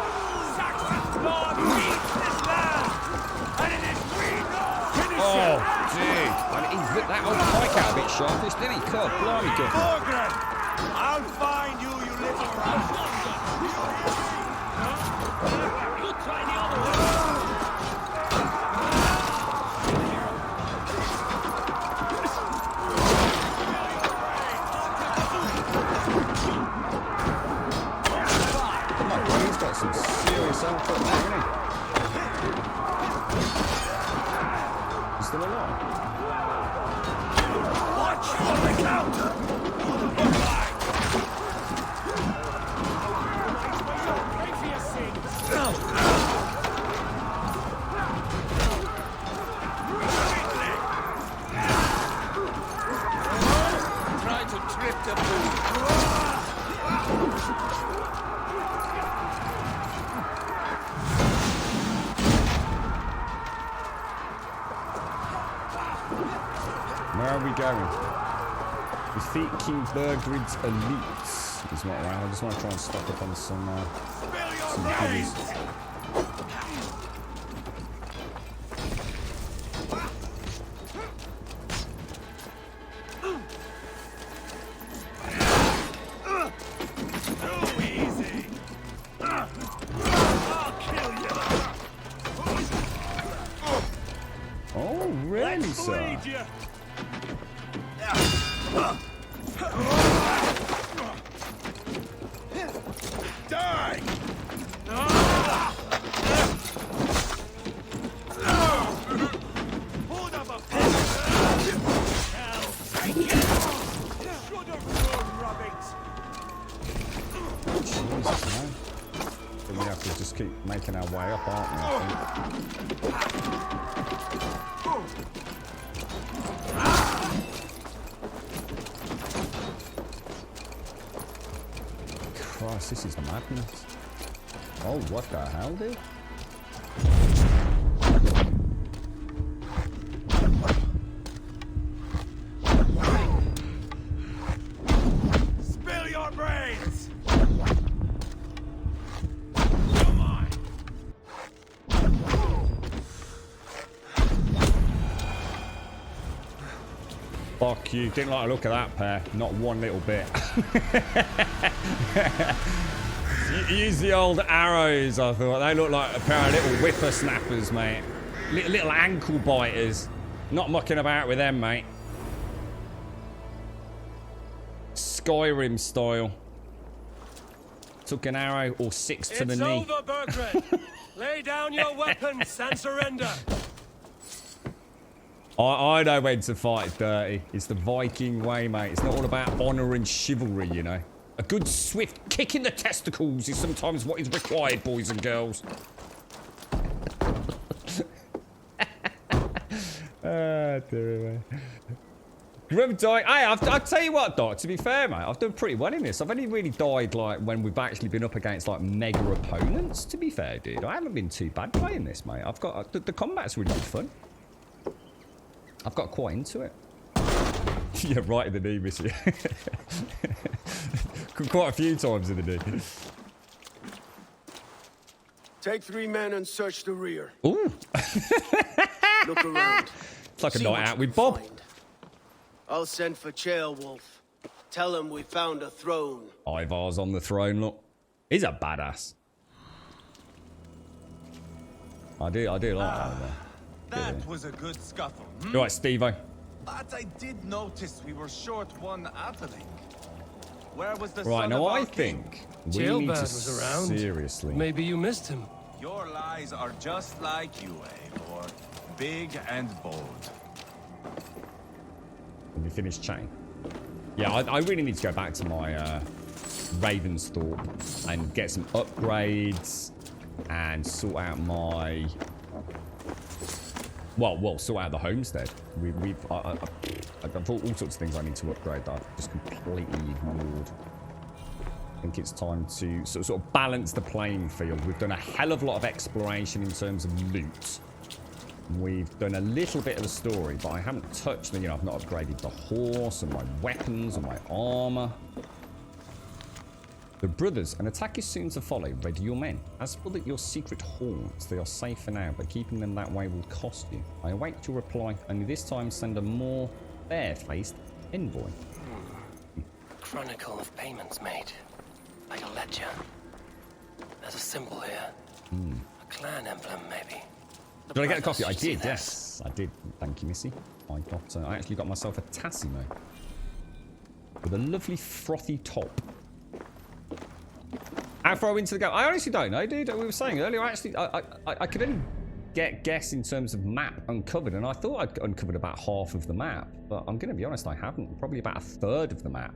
Saxon's blood feeds this land! And it is we know! Finish Oh, it! dude. I mean, he ripped that old pike out a bit sharpish, didn't he? God, blimey, good. Morgan! I'll find you, you little rat! Good try the other way. Come on, bro. He's got some serious output there, hasn't he? He's still alive. Watch for the counter! Try to trip the food. Where are we going? Defeat King Burgred's elites is what we're at. I just want to try and stock up on some goodies. Too easy! I'll kill you! Oh, really, sir? Bleed you! Die! Hold up a hell! Take it! Should have run, rabbit! Jesus, man. Then we have to just keep making our way up, aren't we? I think. Christ, this is madness. Oh, what the hell, dude? Spill your brains! Come on! Fuck you. Didn't like the look of that pair. Not one little bit. Use the old arrows, I thought. They look like a pair of little whippersnappers, mate. Little ankle biters. Not mucking about with them, mate. Skyrim style. Took an arrow or six to the knee. It's over, Bergred! Lay down your weapons and surrender! I know when to fight dirty. It's the Viking way, mate. It's not all about honour and chivalry, you know. A good swift kick in the testicles is sometimes what is required, boys and girls. Ah, dear me. Grim dying. Hey, I'll tell you what, Doc, to be fair, mate, I've done pretty well in this. I've only really died, like, when we've actually been up against, like, mega opponents, to be fair, dude. I haven't been too bad playing this, mate. I've got... The combat's really good fun. I've got quite into it. Yeah, right in the knee, miss you. Quite a few times in the knee. Take 3 men and search the rear. Ooh. Look around. It's like a See night what out you with can Bob. find. I'll send for Chaelwolf. Tell him we found a throne. Ivar's on the throne, look. He's a badass. I do like Ivar. That was a good scuffle. You right, Steve-O? But I did notice we were short one Atheling. Where was the Right, son now of I our king? think we need Jailbird to was around. seriously... Maybe you missed him. Your lies are just like you, Eivor. Big and bold. Have you finished chatting? Yeah, I really need to go back to my Ravensthorpe and get some upgrades and sort out my... Well, sort out the homestead. I've got all sorts of things I need to upgrade that I've just completely ignored. I think it's time to sort of balance the playing field. We've done a hell of a lot of exploration in terms of loot. We've done a little bit of the story, but I haven't touched the, I've not upgraded the horse and my weapons and my armor. The brothers, an attack is soon to follow. Ready your men. As for your secret haunts, they are safe for now, but keeping them that way will cost you. I await your reply, only this time send a more bare-faced envoy. Chronicle of payments made. Like a ledger. There's a symbol here. A clan emblem, maybe. Did I get a copy? I did, yes. I did. Thank you, Missy. I actually got myself a Tassimo. With a lovely frothy top. How far into the game? I honestly don't know, dude. We were saying earlier, I could only guess in terms of map uncovered, and I thought I'd uncovered about half of the map, but I'm going to be honest, I haven't. Probably about a third of the map.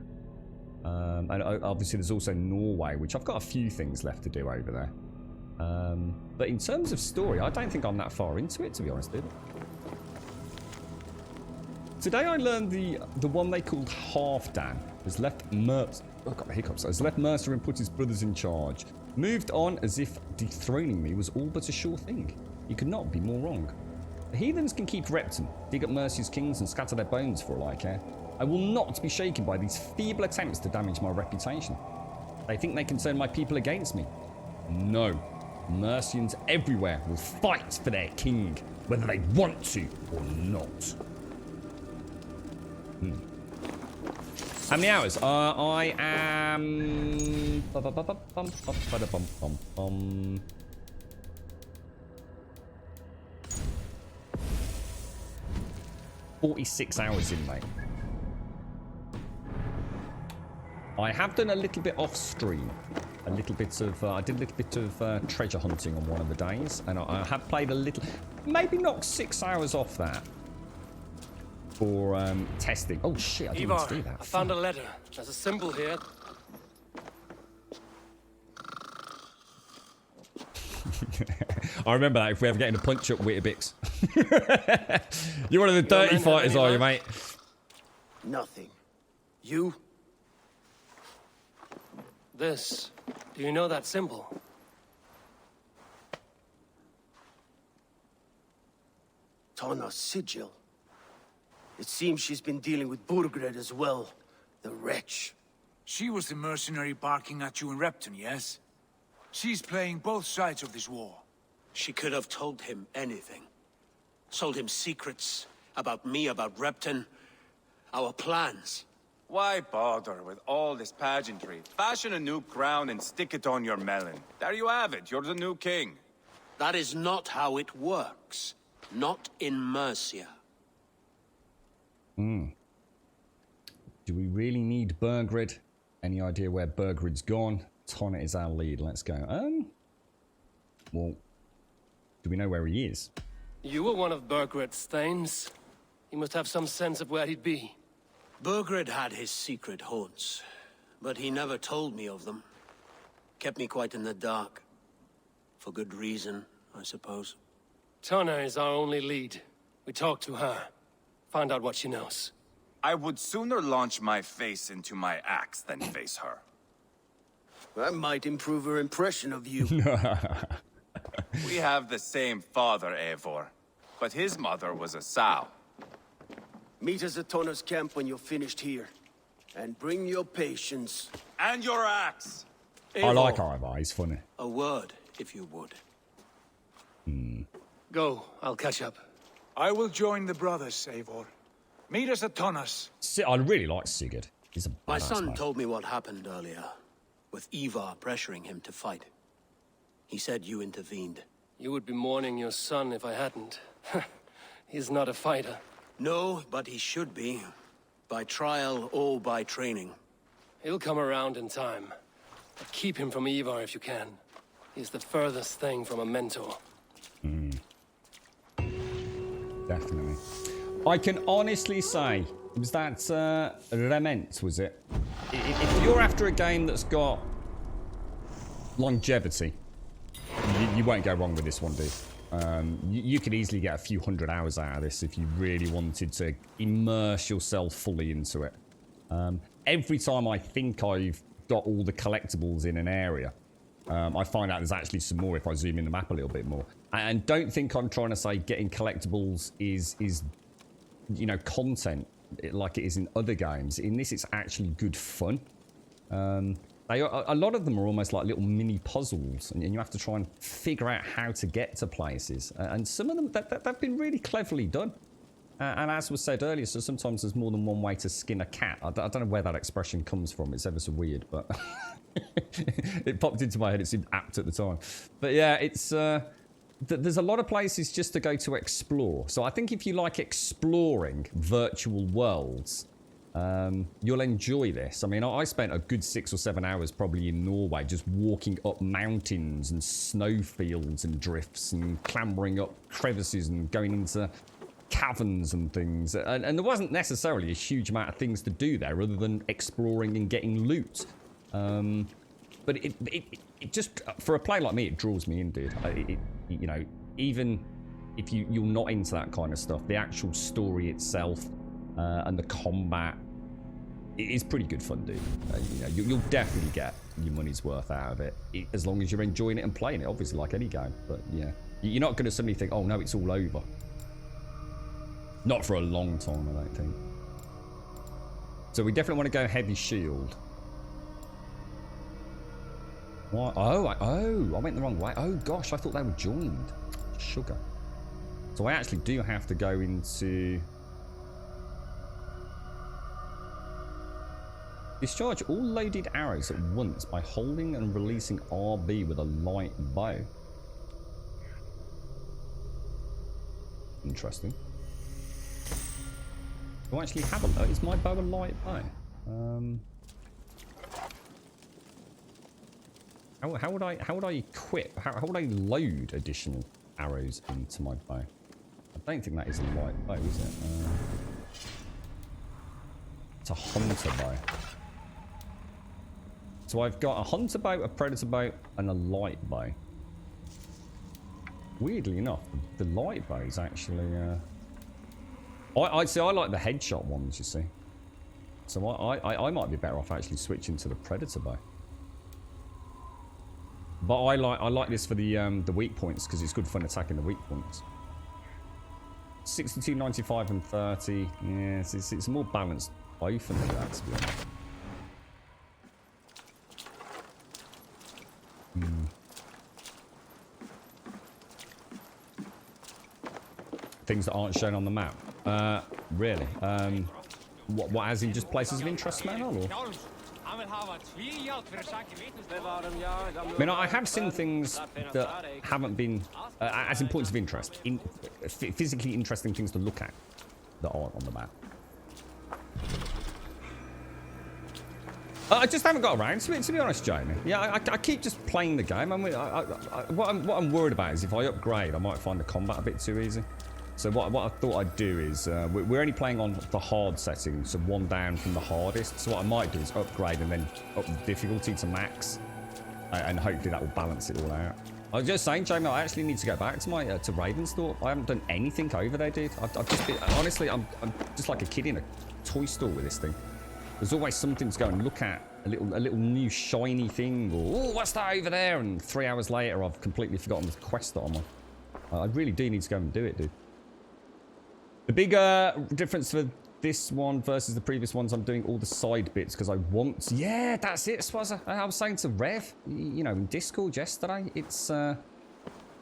And obviously there's also Norway, which I've got a few things left to do over there. But in terms of story, I don't think I'm that far into it, to be honest, dude. Today I learned the one they called Halfdan has left Mercer. Oh, got the hiccups. Has left Mercer and put his brothers in charge. Moved on as if dethroning me was all but a sure thing. He could not be more wrong. The heathens can keep Repton, dig up Mercy's kings and scatter their bones for all I care. I will not be shaken by these feeble attempts to damage my reputation. They think they can turn my people against me. No. Mercians everywhere will fight for their king, whether they want to or not. How many hours? I am... 46 hours in, mate. I have done a little bit off stream. A little bit of... I did a little bit of treasure hunting on one of the days. And I have played a little... Maybe knocked 6 hours off that. For testing. Oh shit, I didn't mean to do that. I found a letter. There's a symbol here. I remember that if we ever get in a punch up Weetabix. You're one of the dirty fighters, are you, mate? Nothing. You? This. Do you know that symbol? Tana's sigil. It seems she's been dealing with Burgred as well. The wretch. She was the mercenary barking at you in Repton, yes? She's playing both sides of this war. She could have told him anything. Told him secrets about me, about Repton, our plans. Why bother with all this pageantry? Fashion a new crown and stick it on your melon. There you have it. You're the new king. That is not how it works. Not in Mercia. Do we really need Burgred? Any idea where Burgred's gone? Tonna is our lead. Let's go. Well, do we know where he is? You were one of Burgred's thanes. He must have some sense of where he'd be. Burgred had his secret haunts, but he never told me of them. Kept me quite in the dark. For good reason, I suppose. Tonna is our only lead. We talk to her. Find out what she knows. I would sooner launch my face into my axe than face her. That might improve her impression of you. We have the same father, Eivor, but his mother was a sow. Meet us at Tonna's camp when you're finished here. And bring your patience. And your axe! I like Ivar, he's funny. A word, if you would. Go, I'll catch up. I will join the brothers, Eivor. Meet us at Tonnas. I really like Sigurd. He's a My badass son man. told me what happened earlier, with Ivar pressuring him to fight. He said you intervened. You would be mourning your son if I hadn't. He's not a fighter. No, but he should be. By trial or by training. He'll come around in time. But keep him from Ivar if you can. He's the furthest thing from a mentor. Definitely. I can honestly say, was that Rement, was it? If you're after a game that's got longevity, you won't go wrong with this one, dude. You could easily get a few hundred hours out of this if you really wanted to immerse yourself fully into it. Every time I think I've got all the collectibles in an area, I find out there's actually some more if I zoom in the map a little bit more. And don't think I'm trying to say getting collectibles is you know, content like it is in other games. In this, it's actually good fun. A lot of them are almost like little mini puzzles, and you have to try and figure out how to get to places. And some of them, they've been really cleverly done. And as was said earlier, so sometimes there's more than one way to skin a cat. I don't know where that expression comes from. It's ever so weird, but it popped into my head. It seemed apt at the time. But yeah, it's there's a lot of places just to go to explore. So I think if you like exploring virtual worlds, you'll enjoy this. I mean, I spent a good 6 or 7 hours probably in Norway just walking up mountains and snowfields and drifts and clambering up crevices and going into caverns and things. And there wasn't necessarily a huge amount of things to do there other than exploring and getting loot. But it just, for a play like me, it draws me in, dude. You know, even if you're not into that kind of stuff, the actual story itself and the combat, it is pretty good fun, dude. You know, you'll definitely get your money's worth out of it, as long as you're enjoying it and playing it, obviously, like any game. But yeah, you're not going to suddenly think, oh no, it's all over. Not for a long time, I don't think. So we definitely want to go heavy shield. What? Oh, I went the wrong way. Oh gosh, I thought they were joined. Sugar. So I actually do have to go into... Discharge all loaded arrows at once by holding and releasing RB with a light bow. Interesting. Do I actually have a... Is my bow a light bow? How would I equip? How would I load additional arrows into my bow? I don't think that is a light bow, is it? It's a hunter bow. So I've got a hunter bow, a predator bow, and a light bow. Weirdly enough, the light bow is actually... I'd say I like the headshot ones, you see. So I might be better off actually switching to the predator bow. But I like this for the weak points because it's good fun attacking the weak points. 62, 95, and 30. Yeah, it's a more balanced bow for me, that, to be honest. Things that aren't shown on the map. Really? What as in just places of interest, man? Or? I mean, I have seen things that haven't been as in points of interest, physically interesting things to look at that aren't on the map. I just haven't got around to it, to be honest, Jamie. Yeah, I keep just playing the game. What I'm worried about is if I upgrade, I might find the combat a bit too easy. So what I thought I'd do is, we're only playing on the hard setting, so one down from the hardest. So what I might do is upgrade and then up the difficulty to max, and hopefully that will balance it all out. I was just saying, Jamie, I actually need to go back to my to Ravensthorpe. I haven't done anything over there, dude. I've just been, honestly, I'm just like a kid in a toy store with this thing. There's always something to go and look at, a little new shiny thing, or oh, what's that over there? And 3 hours later, I've completely forgotten the quest that I'm on. I really do need to go and do it, dude. The big difference for this one versus the previous ones, I'm doing all the side bits because I want to. Yeah, that's it, Swazza. I was saying to Rev, you know, in Discord yesterday, it's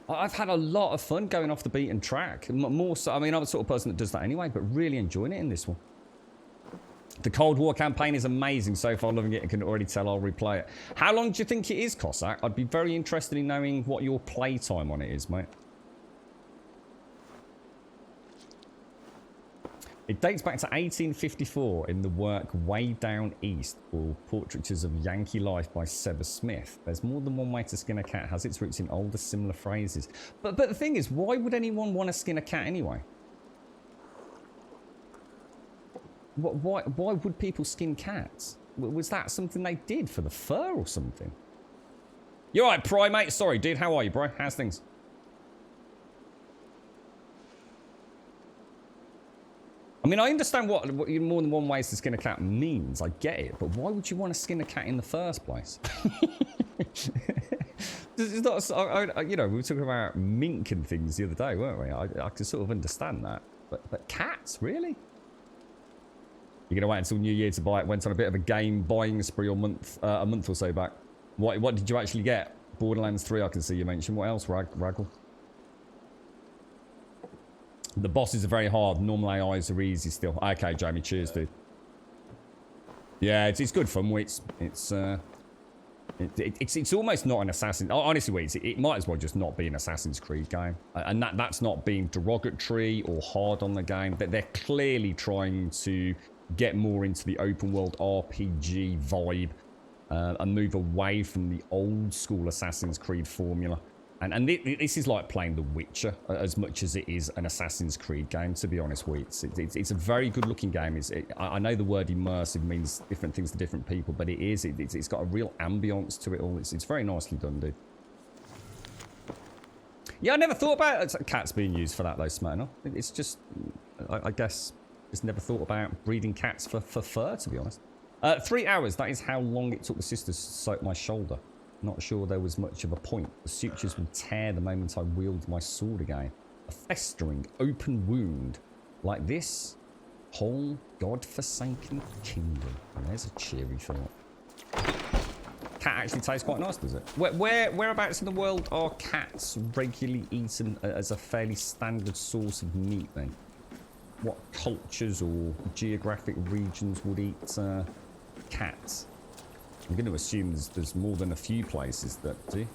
I've had a lot of fun going off the beaten track. More so, I mean, I'm the sort of person that does that anyway, but really enjoying it in this one. The Cold War campaign is amazing so far, loving it. I can already tell I'll replay it. How long do you think it is, Cossack? I'd be very interested in knowing what your playtime on it is, mate. It dates back to 1854 in the work Way Down East, or Portraits of Yankee Life by Sever Smith. There's more than one way to skin a cat, has its roots in older similar phrases. But the thing is, why would anyone want to skin a cat anyway? Why would people skin cats? Was that something they did for the fur or something? You're right, Primate. Sorry, dude. How are you, bro? How's things? I mean, I understand what more than one ways to skin a cat means. I get it. But why would you want to skin a cat in the first place? It's not, you know, we were talking about mink and things the other day, weren't we? I can sort of understand that. But cats, really? You're going to wait until New Year to buy it. Went on a bit of a game buying spree a month or so back. What did you actually get? Borderlands 3, I can see you mentioned. What else, Raggle? The bosses are very hard. Normal AIs are easy still. Okay, Jamie. Cheers, dude. Yeah, it's good fun. It's almost not an Assassin. Honestly, it might as well just not be an Assassin's Creed game. And that's not being derogatory or hard on the game. They're clearly trying to get more into the open world RPG vibe and move away from the old school Assassin's Creed formula. And this is like playing The Witcher as much as it is an Assassin's Creed game, to be honest with you. It's a very good looking game. I know the word immersive means different things to different people, but it is. It's got a real ambience to it all. It's very nicely done, dude. Yeah, I never thought about cats being used for that, though, Smyrna. It's just, I guess, just never thought about breeding cats for fur, to be honest. 3 hours, that is how long it took the sisters to soak my shoulder. Not sure there was much of a point. The sutures would tear the moment I wield my sword again. A festering, open wound. Like this whole God-forsaken kingdom. And there's a cheery thought. Cat actually tastes quite nice, does it? Whereabouts in the world are cats regularly eaten as a fairly standard source of meat, then? What cultures or geographic regions would eat cats? I'm going to assume there's more than a few places that do.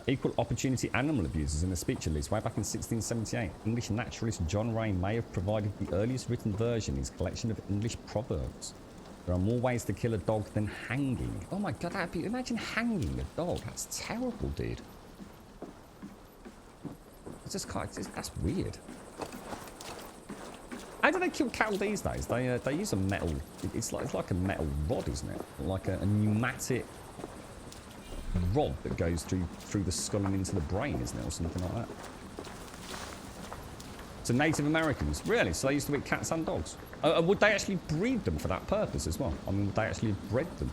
Equal opportunity animal abusers in the speech at least, way back in 1678. English naturalist John Ray may have provided the earliest written version in his collection of English proverbs. There are more ways to kill a dog than hanging. Oh my god, that'd be, imagine hanging a dog. That's terrible, dude. It's just kind of, that's weird. How do they kill cattle these days? They use a metal. It's like a metal rod, isn't it? Like a pneumatic rod that goes through the skull and into the brain, isn't it, or something like that? So Native Americans, really? So they used to eat cats and dogs. Would they actually breed them for that purpose as well? I mean, would they actually have bred them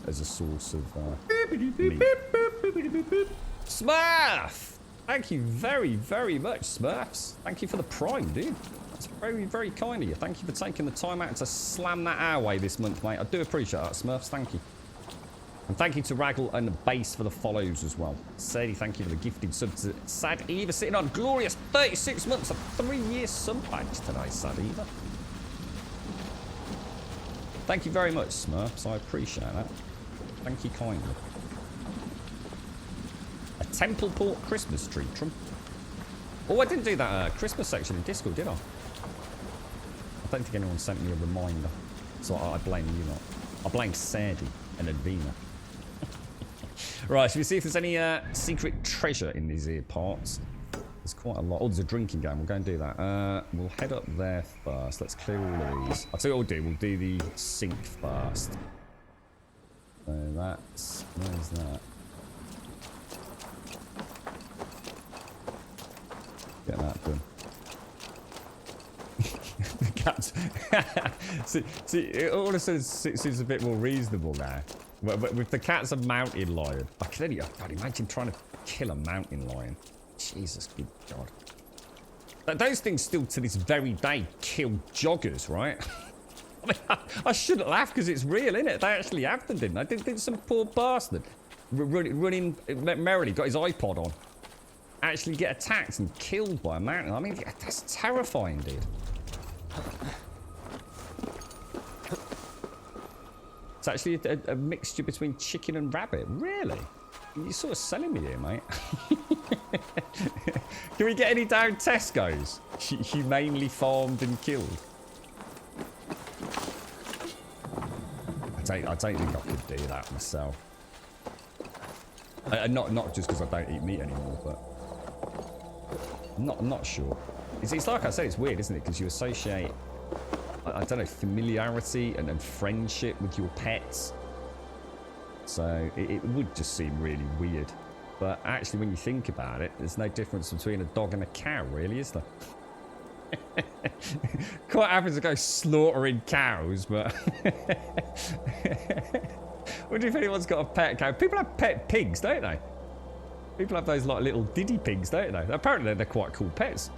as a source of meat? Smurf! Thank you very, very much, Smurfs. Thank you for the prime, dude. That's very, very kind of you. Thank you for taking the time out to slam that our way this month, mate. I do appreciate that, Smurfs. Thank you. And thank you to Raggle and the Base for the follows as well. Sadie, thank you for the gifted sub to Sad Eva, sitting on glorious 36 months, a 3-year sub badge today, Sad Eva. Thank you very much, Smurfs. I appreciate that. Thank you kindly. A Templeport Christmas tree, Trump. Oh, I didn't do that Christmas section in Discord, did I? I don't think anyone sent me a reminder. So I blame you lot. I blame Sadie and Advina. Right, should we see if there's any secret treasure in these here parts? There's quite a lot. Oh, there's a drinking game. We'll go and do that. We'll head up there first. Let's clear all of these. I'll tell you what we'll do. We'll do the sink first. So that's... Where's that? Get that done. The cats. see, all of a sudden it seems a bit more reasonable now. But with the cat's a mountain lion. I can only, God, imagine trying to kill a mountain lion. Jesus, good God. Those things still to this very day kill joggers, right? I mean, I shouldn't laugh because it's real, isn't it? They actually have them, didn't they? Didn't some poor bastard running merrily, got his iPod on, actually get attacked and killed by a mountain? I mean, that's terrifying, dude. It's actually a mixture between chicken and rabbit. Really? You're sort of selling me here, mate. Can we get any down Tesco's? Humanely farmed and killed. I don't think I could do that myself. Not just because I don't eat meat anymore, but I'm not sure. It's like I said, it's weird, isn't it? Because you associate, I don't know, familiarity and friendship with your pets. So it would just seem really weird. But actually, when you think about it, there's no difference between a dog and a cow, really, is there? Quite happy to go slaughtering cows, but wonder if anyone's got a pet cow. People have pet pigs, don't they? People have those like little diddy pigs, don't they? Apparently they're quite cool pets.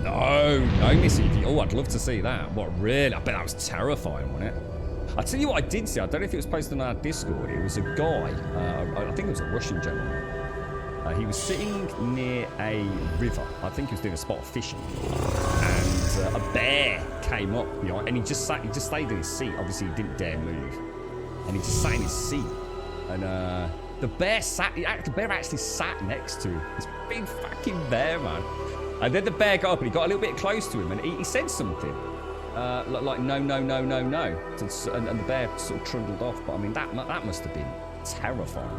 No, Missy. Oh, I'd love to see that. What, really? I bet that was terrifying, wasn't it? I'll tell you what I did see. I don't know if it was posted on our Discord. It was a guy, I think it was a Russian gentleman. He was sitting near a river. I think he was doing a spot of fishing. And a bear came up behind, and he just stayed in his seat. Obviously, he didn't dare move. And he just sat in his seat. And the bear actually sat next to him. This big fucking bear, man. And then the bear got up and he got a little bit close to him, and he said something. Like no, no, no, no, no. And the bear sort of trundled off. But I mean, that must have been terrifying,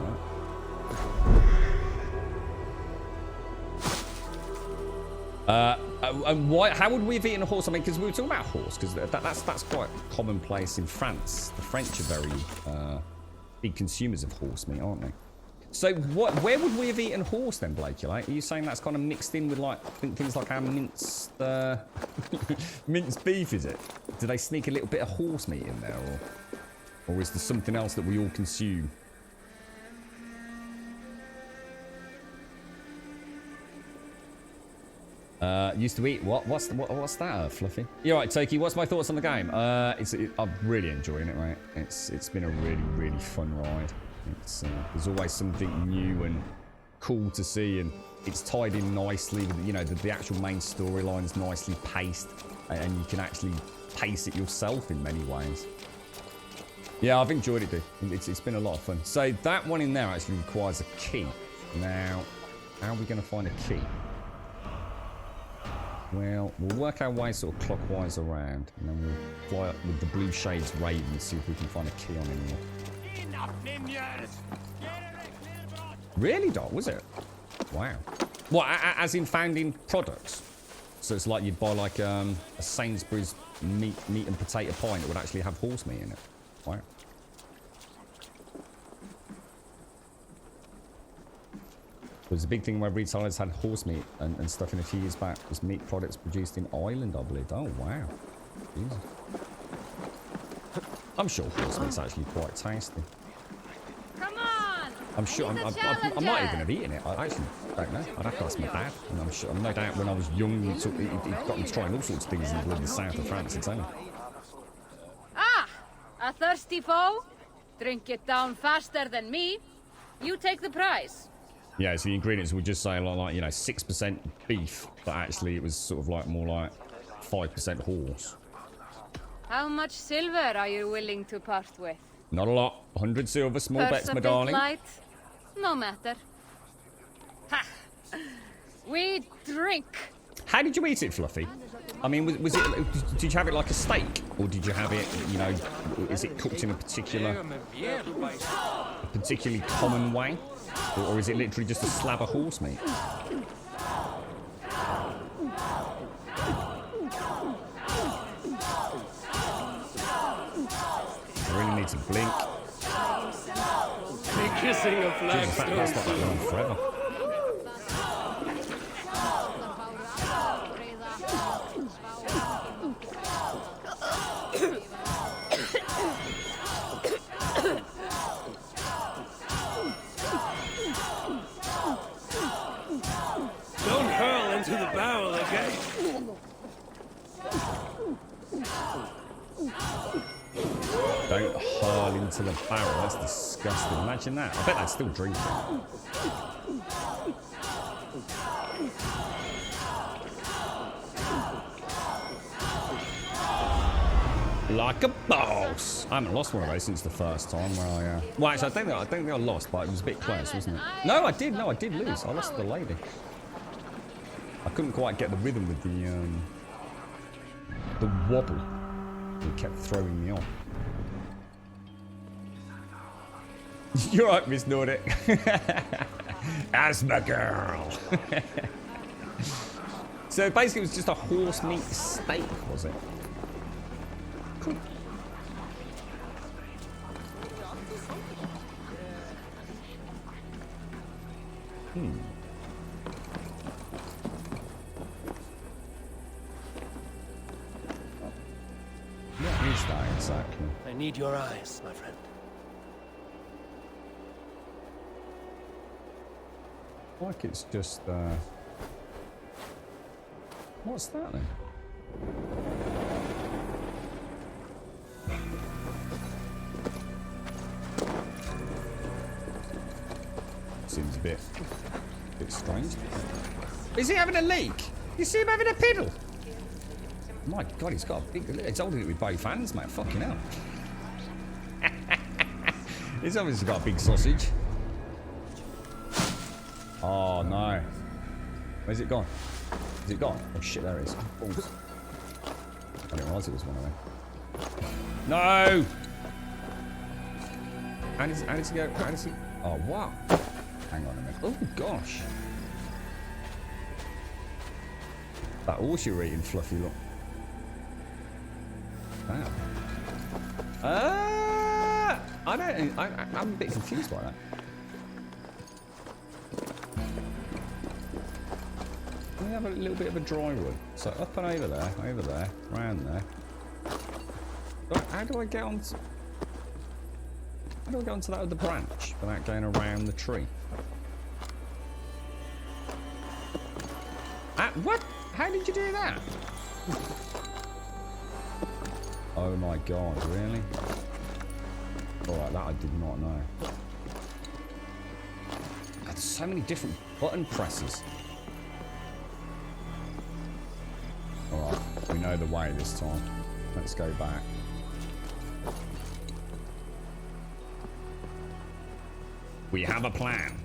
right? And why? How would we have eaten a horse? I mean, because we were talking about horse, because that's quite commonplace in France. The French are very big consumers of horse meat, aren't they? So where would we have eaten horse then, Blake? Like, are you saying that's kind of mixed in with like things like our minced minced beef? Is it? Do they sneak a little bit of horse meat in there, or is there something else that we all consume? Used to eat what? What's that, Fluffy? You're right, Toki. What's my thoughts on the game? I'm really enjoying it, right? It's been a really fun ride. There's always something new and cool to see, and it's tied in nicely with, you know, the actual main storyline's nicely paced, and you can actually pace it yourself in many ways. Yeah, I've enjoyed it, dude. It's been a lot of fun. So that one in there actually requires a key. Now, how are we going to find a key? Well, we'll work our way sort of clockwise around, and then we'll fly up with the Blue Shades Raven and see if we can find a key on anyone. Really, Doc? Was it? Wow. What, as in found in products? So it's like you'd buy like a Sainsbury's meat and potato pie that would actually have horse meat in it. Wow. There's a big thing where retailers had horse meat and stuff in a few years back. Was meat products produced in Ireland, I believe. Oh, wow. Jesus. I'm sure horse meat's actually quite tasty. Come on! I'm sure I might even have eaten it. I actually don't know. I'd have to ask my dad. And I'm sure, no doubt when I was young, he got me trying all sorts of things in the south of France. It's only. Ah! A thirsty foe? Drink it down faster than me. You take the prize. Yeah, so the ingredients would just say like, you know, 6% beef, but actually it was sort of like more like 5% horse. How much silver are you willing to part with? Not a lot. 100 silver, small Purse bets, a my bit darling. light? No matter. Ha! We drink. How did you eat it, Fluffy? I mean, was it? Did you have it like a steak, or did you have it? You know, is it cooked in a particularly common way, or is it literally just a slab of horse meat? I really need to blink. Be kissing a flagstone. That's not going on forever. Don't hurl into the barrel again. to the barrel. That's disgusting. Imagine that. I bet they'd still drink it. Like a boss. I haven't lost one of those since the first time where I... Well, actually, I think I lost, but it was a bit close, wasn't it? No, I did. No, I did lose. I lost to the lady. I couldn't quite get the rhythm with the wobble. It kept throwing me off. You're right, Miss Nordic. That's my girl. So basically, it was just a horse meat steak, was it? Cool. What is that exactly? I need your eyes, my friend. Like it's just, what's that then? Seems a bit strange. Is he having a leak? You see him having a piddle? My God, he's got a big... He's holding it with both hands, mate. Fucking hell. He's obviously got a big sausage. Oh, no. Where's it gone? Is it gone? Oh, shit, there it is. Balls. I didn't realise it was one of them. No! How does he go? How does he... Oh, wow. Hang on a minute. Oh, gosh. That horse you're eating, Fluffy, look. Wow. I don't... I'm a bit confused by that. Let me have a little bit of a dry run. So up and over there, round there. How do I get onto... How do I get onto that other branch without going around the tree? What? How did you do that? Oh my God, really? Alright, that I did not know. There's so many different button presses. Alright, we know the way this time. Let's go back. We have a plan.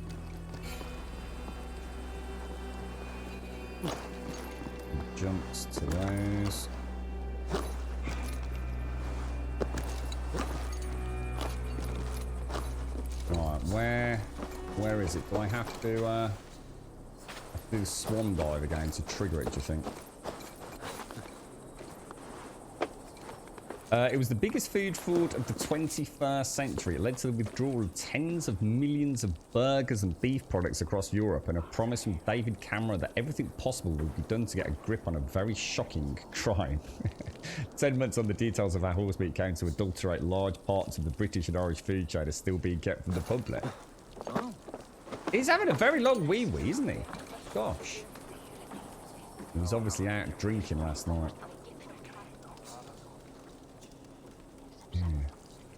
Jumps to those. Right, where is it? Do I have to do the swan dive again to trigger it, do you think? It was the biggest food fraud of the 21st century. It led to the withdrawal of tens of millions of burgers and beef products across Europe, and a promise from David Cameron that everything possible would be done to get a grip on a very shocking crime. 10 months on, the details of how horse meat came to adulterate large parts of the British and Irish food chain are still being kept from the public. Oh. He's having a very long wee-wee, isn't he? Gosh. He was obviously out drinking last night.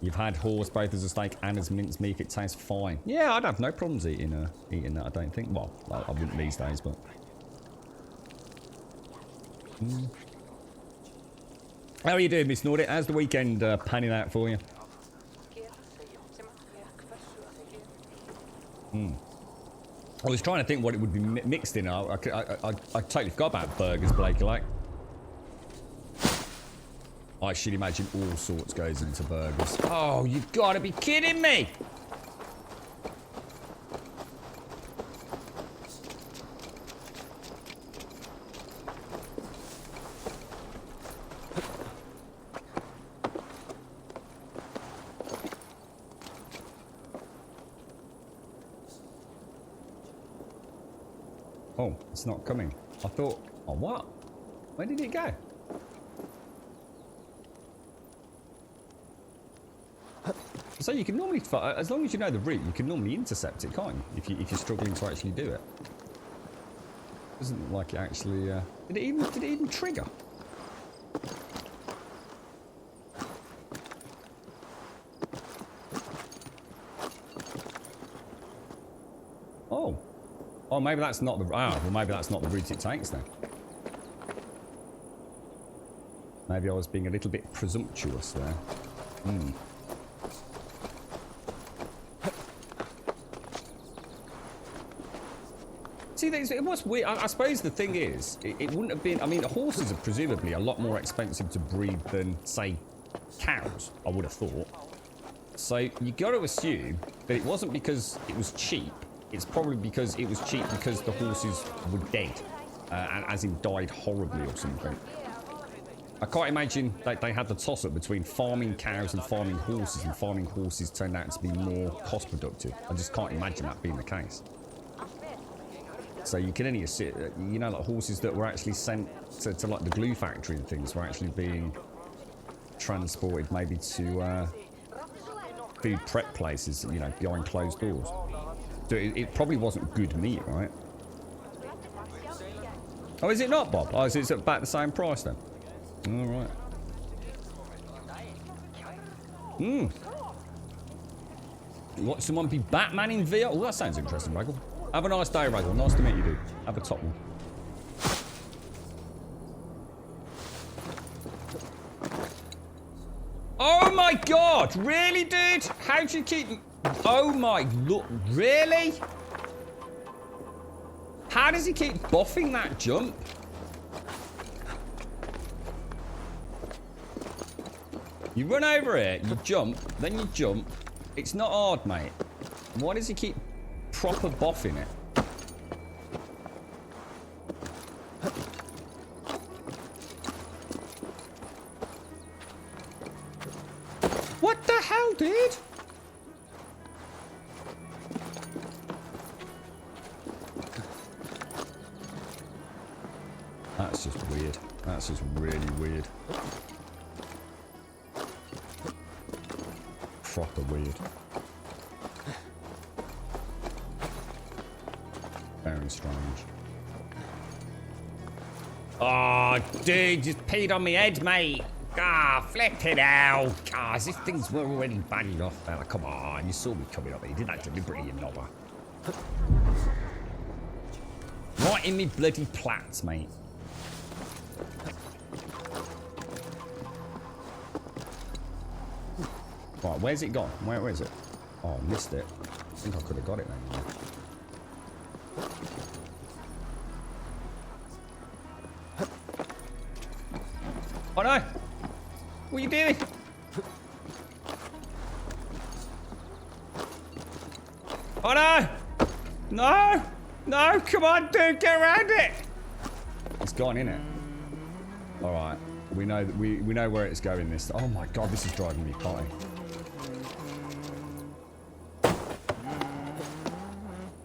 You've had horse both as a steak and as minced meat. It tastes fine. Yeah, I'd have no problems eating that, I don't think. Well, I wouldn't these days, but... How are you doing, Miss Nordic? How's the weekend panning out for you? I was trying to think what it would be mixed in. I totally forgot about burgers, Blake. Like, I should imagine all sorts goes into burgers. Oh, you've got to be kidding me! Oh, it's not coming. I thought, oh, what? Where did it go? So you can normally, as long as you know the route, you can normally intercept it, can't you? If you're struggling to actually do it. Doesn't look like it actually. Did it even trigger? Oh, maybe that's not the... Ah, well, maybe that's not the route it takes then. Maybe I was being a little bit presumptuous there. Hmm. See, it was weird. I suppose the thing is, it wouldn't have been... I mean, horses are presumably a lot more expensive to breed than, say, cows, I would have thought. So you got to assume that it wasn't because it was cheap. It's probably because it was cheap because the horses were dead. And as in died horribly or something. I can't imagine that they had the toss-up between farming cows and farming horses turned out to be more cost productive. I just can't imagine that being the case. So you can only assume, you know, like horses that were actually sent to like the glue factory and things were actually being transported maybe to food prep places, you know, behind closed doors. So it probably wasn't good meat, right? Oh, is it not, Bob? Oh, is it about the same price then? All right. Hmm. Watch someone be Batman in VR? Oh, that sounds interesting, Raggle. Have a nice day, Raggle. Nice to meet you, dude. Have a top one. Oh my god! Really, dude? How do you keep... Oh my... Look, really? How does he keep buffing that jump? You run over it, you jump, then you jump. It's not hard, mate. Why does he keep proper boffing it? What the hell, dude? That's just weird. That's just really weird. Proper weird. Very strange. Oh, dude, just peed on my head, mate. Ah, flip it out. Ah, as if things were already bad enough. Fella. Come on, you saw me coming up. You did that deliberately, you knobber. Right in me bloody plats, mate. Right, where's it gone? Where is it? Oh, I missed it. I think I could have got it then. Oh no! What are you doing? Oh no! No! No! Come on, dude! Get around it! It's gone, innit? Alright. We know that we know where it's going this. Oh my god, this is driving me potty.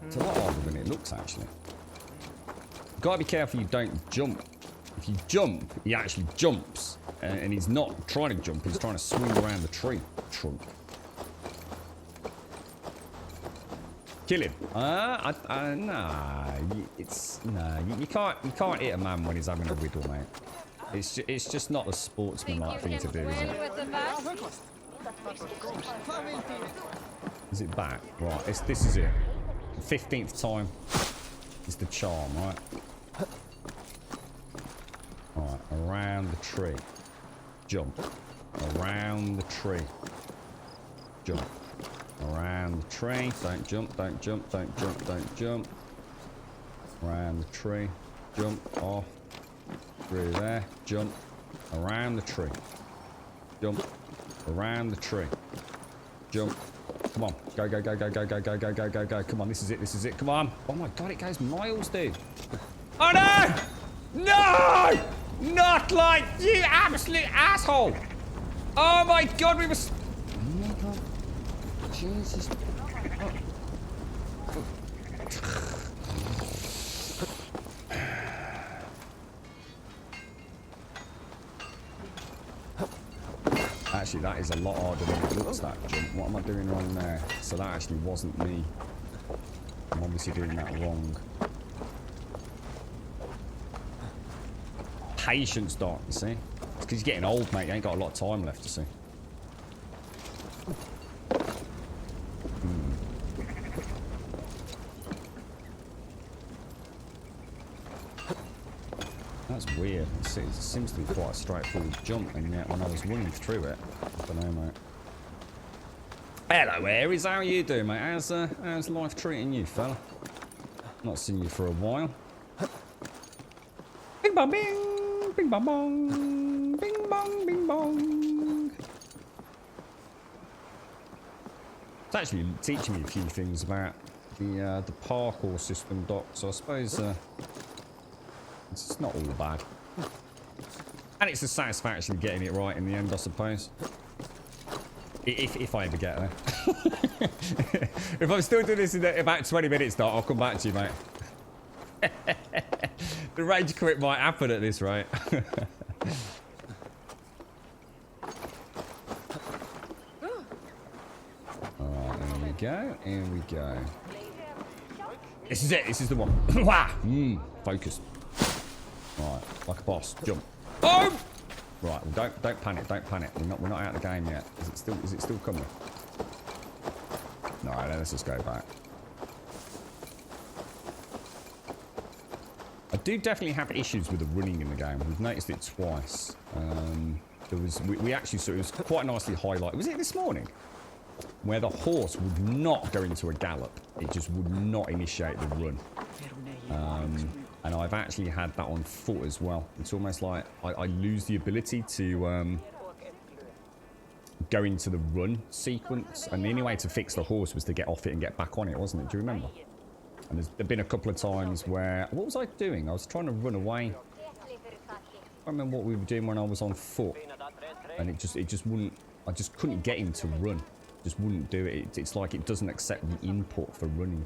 It's a lot harder than it looks, actually. You've got to be careful you don't jump. If you jump, he actually jumps. And he's not trying to jump, he's trying to swing around the tree trunk. Kill him. Nah. You can't hit a man when he's having a riddle, mate. It's just not a sportsman-like thing to do, is it? Is it back? Right, this is it. The 15th time is the charm, right? Alright, around the tree. Jump. Around the tree. Jump. Around the tree. Don't jump, don't jump, don't jump, don't jump. Around the tree. Jump off. Through there. Jump. Around the tree. Jump. Around the tree. Jump. Come on. Go, go, go, go, go, go, go, go, go, go, go. Come on, this is it, this is it. Come on. Oh my god, it goes miles, dude. Oh no! No! Not like you absolute asshole! Oh my god, we were... Oh my god. Jesus. Actually, that is a lot harder than it looks, that jump. What am I doing wrong there? So that actually wasn't me. I'm obviously doing that wrong. Patience, Doc, you see? It's because he's getting old, mate. You ain't got a lot of time left, you see. That's weird. It seems to be quite a straightforward jump, and yet when I was running through it, I don't know, mate. Hello, Aries. How are you doing, mate? How's life treating you, fella? Not seen you for a while. Bing bong bing, bing bong bong, bing bong bing bong. It's actually teaching me a few things about the parkour system, Doc. So I suppose it's not all bad, and it's a satisfaction getting it right in the end, I suppose. If I ever get there. If I'm still doing this in about 20 minutes, Doc, I'll come back to you, mate. The rage quit might happen at this rate. Alright, here we go. Here we go. This is it. This is the one. Focus. Right, like a boss. Jump. Boom! Right, well, don't panic. Don't panic. We're not out of the game yet. Is it still coming? No, let's just go back. I do definitely have issues with the running in the game. We've noticed it twice. We actually saw it was quite nicely highlighted. Was it this morning? Where the horse would not go into a gallop. It just would not initiate the run. And I've actually had that on foot as well. It's almost like I lose the ability to go into the run sequence. And the only way to fix the horse was to get off it and get back on it, wasn't it? Do you remember? And there's been a couple of times where... What was I doing? I was trying to run away. I don't remember what we were doing when I was on foot. And it just wouldn't... I just couldn't get him to run. Just wouldn't do it. It's like it doesn't accept the input for running.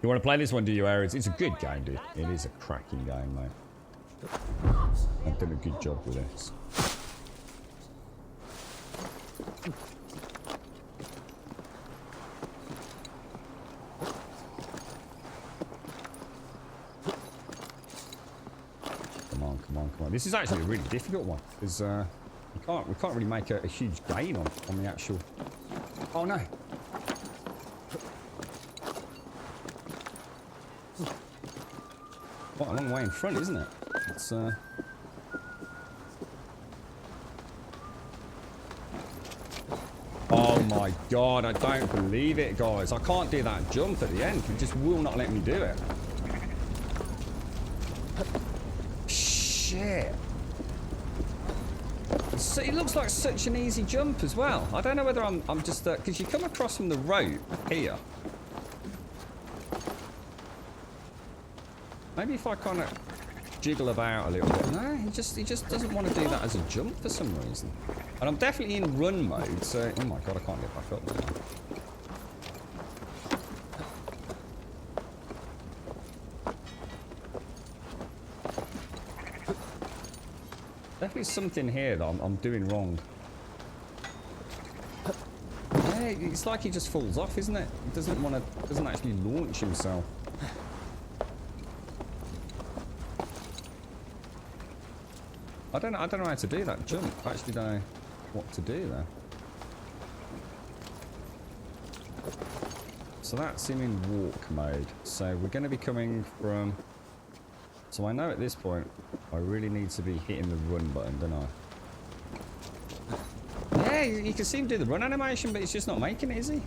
You want to play this one, do you, Aries? It's a good game, dude. It is a cracking game, mate. I've done a good job with this. Come on, come on, come on. This is actually a really difficult one because we can't really make a huge gain on the actual. Oh no. Quite a long way in front, isn't it? It's Oh my god, I don't believe it, guys. I can't do that jump at the end. It just will not let me do it. Shit. It looks like such an easy jump as well. I don't know whether I'm just... because you come across from the rope here. Maybe if I kind of jiggle about a little bit. No, he just doesn't want to do that as a jump for some reason. And I'm definitely in run mode, so... Oh my god, I can't get back up now. Definitely something here that I'm doing wrong. Yeah, it's like he just falls off, isn't it? He doesn't actually launch himself. I don't know how to do that jump. I actually don't know what to do there. So that's him in walk mode. So we're going to be coming from... So I know at this point I really need to be hitting the run button, don't I? Yeah, you can see him do the run animation, but he's just not making it, is he?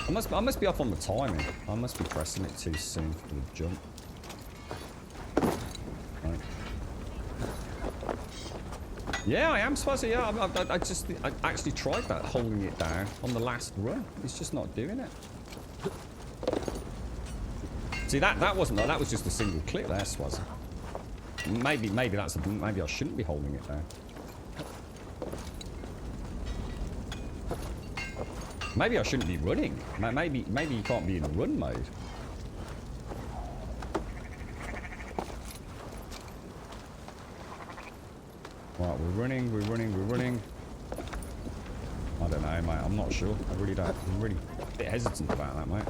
I must be off on the timing. I must be pressing it too soon for the jump. Right. Yeah, I am Swazzy. Yeah, I actually tried that, holding it down on the last run. It's just not doing it. See, that wasn't that. That was just a single clip there, Swazzy. Maybe I shouldn't be holding it down. Maybe I shouldn't be running. Maybe you can't be in run mode. Right, we're running. I don't know, mate. I'm not sure. I really don't. I'm really a bit hesitant about that, mate.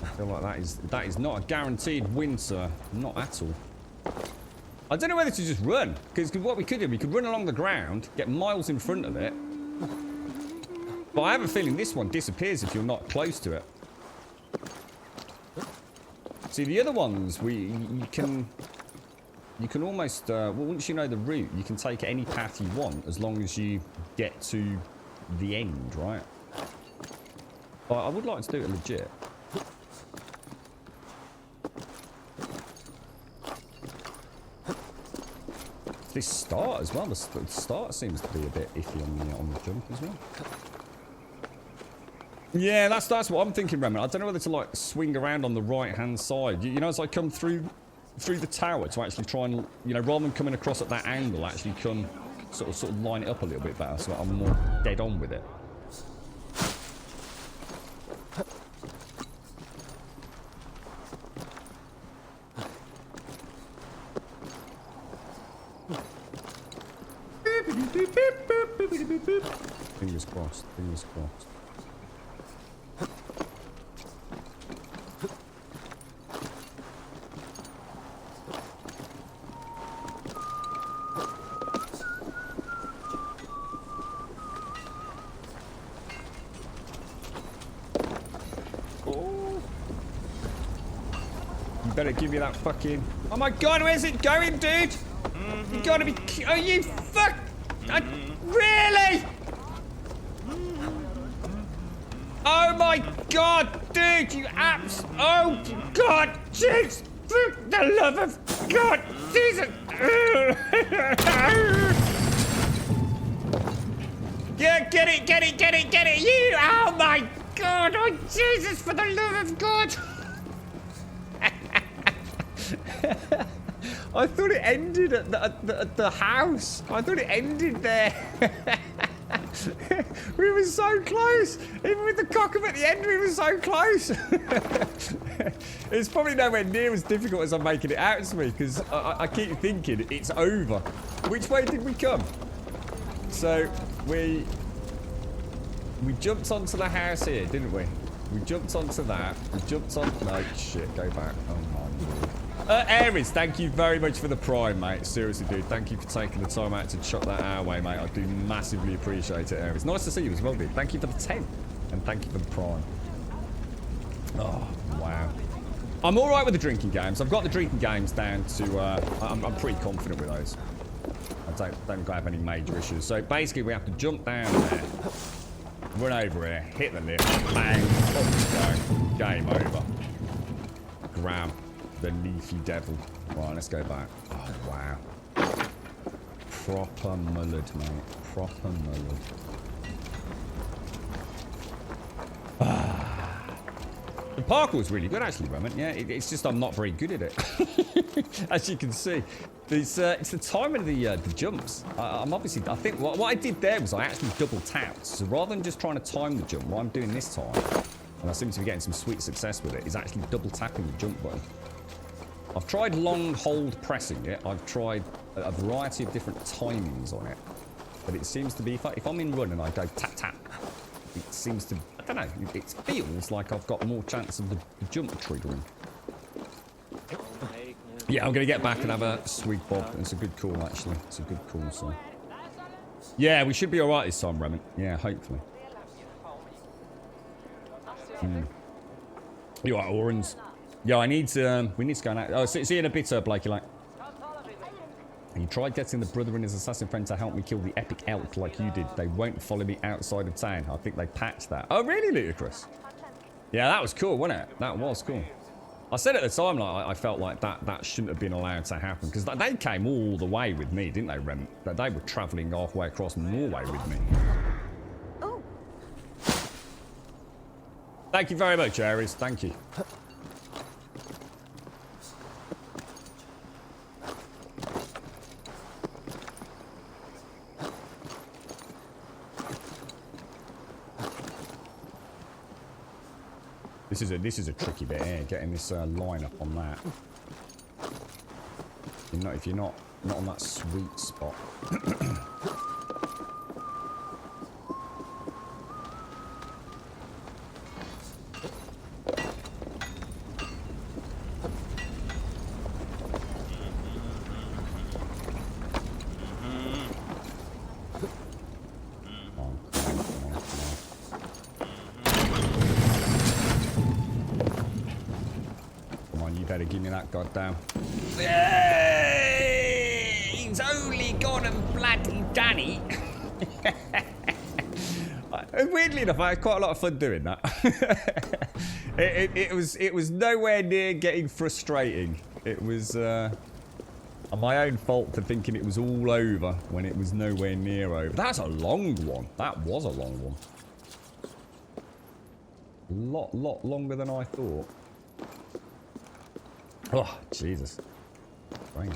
I feel like that is not a guaranteed win, sir. Not at all. I don't know whether to just run, because what we could do, we could run along the ground, get miles in front of it. But I have a feeling this one disappears if you're not close to it. See, the other ones, you can almost, well, once you know the route, you can take any path you want as long as you get to the end, right? But I would like to do it legit. This start as well, the start seems to be a bit iffy on the jump as well. Yeah, that's what I'm thinking, Remen. I don't know whether to like swing around on the right-hand side. You know, as I come through the tower to actually try and, you know, rather than coming across at that angle, actually come sort of line it up a little bit better so that I'm more dead on with it. Fingers crossed, fingers crossed. Better give me that fucking... Oh my god, where's it going, dude? You gotta be... Oh, you fuck... Really? Oh my god, dude, you apps... Oh god, jeez! For the love of God, Jesus! Yeah, get it, you! Oh my god, oh Jesus, for the love of God! I thought it ended at the house. I thought it ended there. We were so close. Even with the cockham at the end, we were so close. It's probably nowhere near as difficult as I'm making it out to me, because I keep thinking it's over. Which way did we come? So we jumped onto the house here, didn't we? We jumped onto that. We jumped on... No, shit, go back. Oh my lord. Aries, thank you very much for the prime, mate. Seriously, dude. Thank you for taking the time out to chuck that our way, mate. I do massively appreciate it, Aries. Nice to see you as well, dude. Thank you for the 10. And thank you for the prime. Oh, wow. I'm all right with the drinking games. I've got the drinking games down to... I'm pretty confident with those. I don't have any major issues. So, basically, we have to jump down there. Run over here. Hit the lift. Bang. Up we go. Game over. Grab the leafy devil. Right, let's go back. Oh, wow. Proper mullered, mate. Proper mullered. The parkour is really good, actually, Roman. Yeah, it's just I'm not very good at it. As you can see. It's the time of the jumps. I think what I did there was I actually double tapped. So rather than just trying to time the jump, what I'm doing this time, and I seem to be getting some sweet success with it, is actually double tapping the jump button. I've tried long hold pressing it. I've tried a variety of different timings on it. But it seems to be, if I'm in run and I go tap tap, it seems to, I don't know, it feels like I've got more chance of the jump triggering. Yeah, I'm going to get back and have a sweet bob. It's a good call, actually. It's a good call, so. Yeah, we should be alright this time, Remen. Yeah, hopefully. You alright, Orans? Yeah, we need to go now. Oh, see you in a bit, Blakey, like. You tried getting the brother and his assassin friend to help me kill the epic elk like you did. They won't follow me outside of town. I think they patched that. Oh, really, Ludicrous? Yeah, that was cool, wasn't it? That was cool. I said at the time, like, I felt like that shouldn't have been allowed to happen. Because they came all the way with me, didn't they, Rem? They were travelling halfway across Norway with me. Oh. Thank you very much, Aries. Thank you. This is a tricky bit here, getting this line up on that. If you're not on that sweet spot. better give me that goddamn. Hey, he's only gone and bloody Danny. Weirdly enough, I had quite a lot of fun doing that. it was nowhere near getting frustrating. It was my own fault for thinking it was all over when it was nowhere near over. That's a long one. That was a long one. Lot longer than I thought. Oh, Jesus. Strange.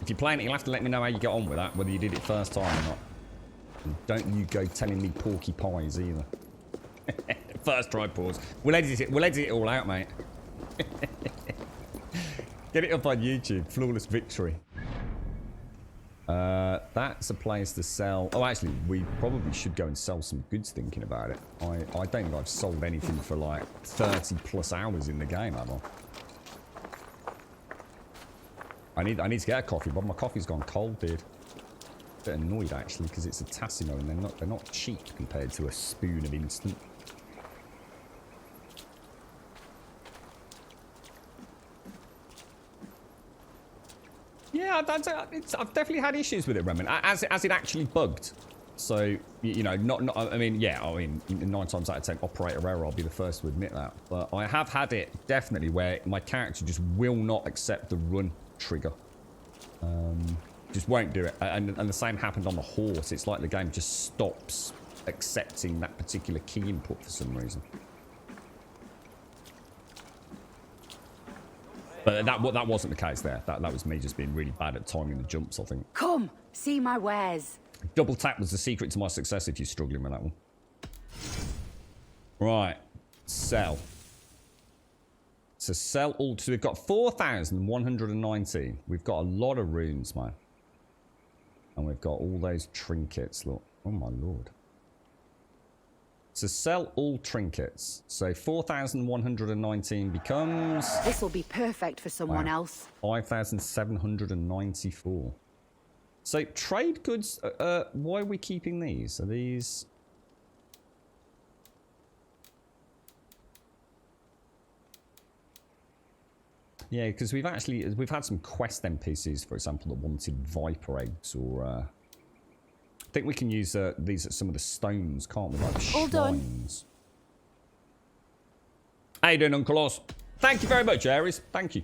If you're playing it, you'll have to let me know how you get on with that, whether you did it first time or not. And don't you go telling me porky pies either. First try pause. We'll edit it all out, mate. Get it up on YouTube. Flawless victory. That's a place to sell. Oh, actually, we probably should go and sell some goods thinking about it. I don't think I've sold anything for like 30 plus hours in the game, have I? I need to get a coffee, but my coffee's gone cold, dude. A bit annoyed actually because it's a Tassimo and they're not cheap compared to a spoon of instant. Yeah, I've definitely had issues with it, Remen, as it actually bugged. So you know, I mean, 9 times out of 10, operator error. I'll be the first to admit that. But I have had it definitely where my character just will not accept the run trigger. Just won't do it. And the same happened on the horse. It's like the game just stops accepting that particular key input for some reason. But that wasn't the case there. That was me just being really bad at timing the jumps, I think. Come, see my wares. Double tap was the secret to my success if you're struggling with that one. Right. Sell. So sell all. So we've got 4,119. We've got a lot of runes, man. And we've got all those trinkets. Look. Oh, my lord. So sell all trinkets. So 4,119 becomes... This will be perfect for someone else. 5,794. So trade goods, why are we keeping these? Are these... Yeah, because we've had some quest NPCs, for example, that wanted viper eggs or... I think we can use these at some of the stones, can't we? Like all shrines. How you doing, Uncle Oz? Thank you very much, Aries. Thank you.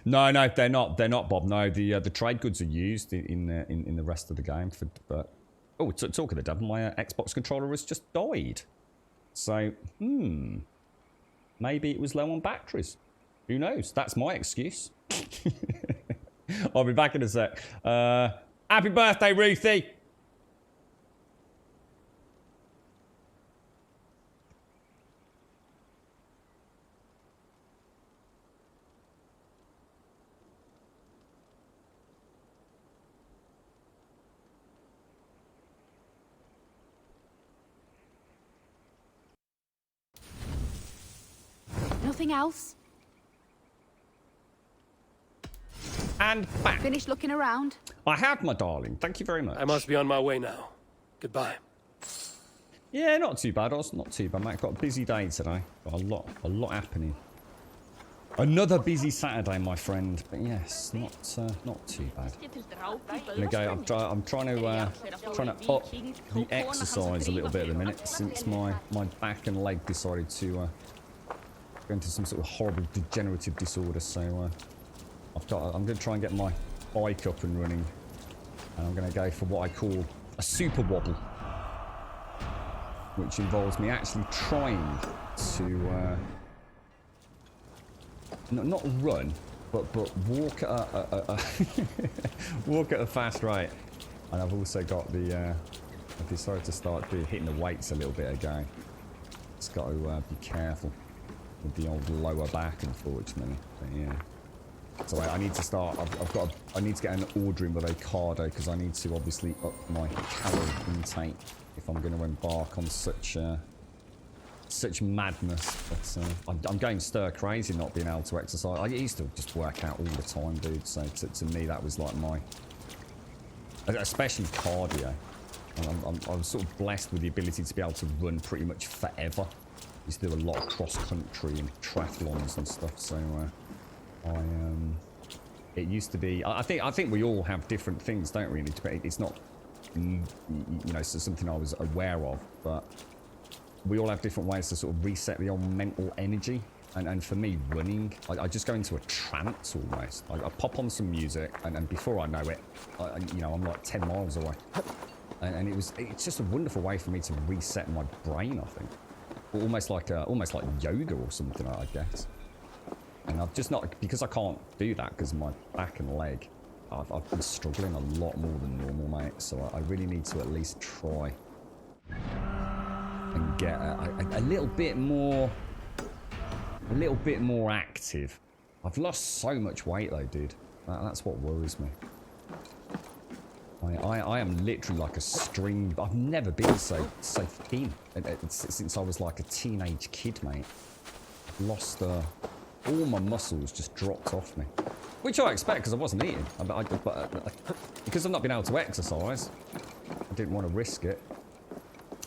No, they're not. They're not, Bob. No, the trade goods are used in the rest of the game. But oh, talk of the devil, my Xbox controller has just died. So maybe it was low on batteries. Who knows? That's my excuse. I'll be back in a sec. Happy birthday, Ruthie. Nothing else? And back. Finished looking around? I have, my darling. Thank you very much. I must be on my way now. Goodbye. Yeah, not too bad, Oz. Not too bad, mate. Got a busy day today. Got a lot happening. Another busy Saturday, my friend. But yes, not too bad. I'm trying to up the exercise a little bit at the minute since my back and leg decided to go into some sort of horrible degenerative disorder. So I'm going to try and get my bike up and running, and I'm going to go for what I call a super wobble, which involves me actually trying to not run, but walk at a walk at a fast rate. And I've also got the I've decided to start hitting the weights a little bit again. Just got to be careful with the old lower back, unfortunately. But yeah. So I need to start. I need to get an order in with Ocado because I need to obviously up my calorie intake if I'm going to embark on such madness. But I'm going stir crazy not being able to exercise. I used to just work out all the time, dude. So to me that was like my, especially cardio. I'm sort of blessed with the ability to be able to run pretty much forever. used to do a lot of cross-country and triathlons and stuff, so it used to be... I think we all have different things, don't we? It's not, you know, something I was aware of, but we all have different ways to sort of reset the old mental energy. And for me, running, I just go into a trance almost. I pop on some music, and before I know it, you know, I'm like 10 miles away. And it's just a wonderful way for me to reset my brain, I think. Almost like yoga or something, I guess. And I've just not, because I can't do that because of my back and leg, I've been struggling a lot more than normal, mate. So I really need to at least try and get a little bit more active. I've lost so much weight though, dude. That's what worries me. I am literally like a string. I've never been so thin since I was like a teenage kid, mate. I've lost all my muscles just dropped off me, which I expect because I wasn't eating. Because I've not been able to exercise, I didn't want to risk it.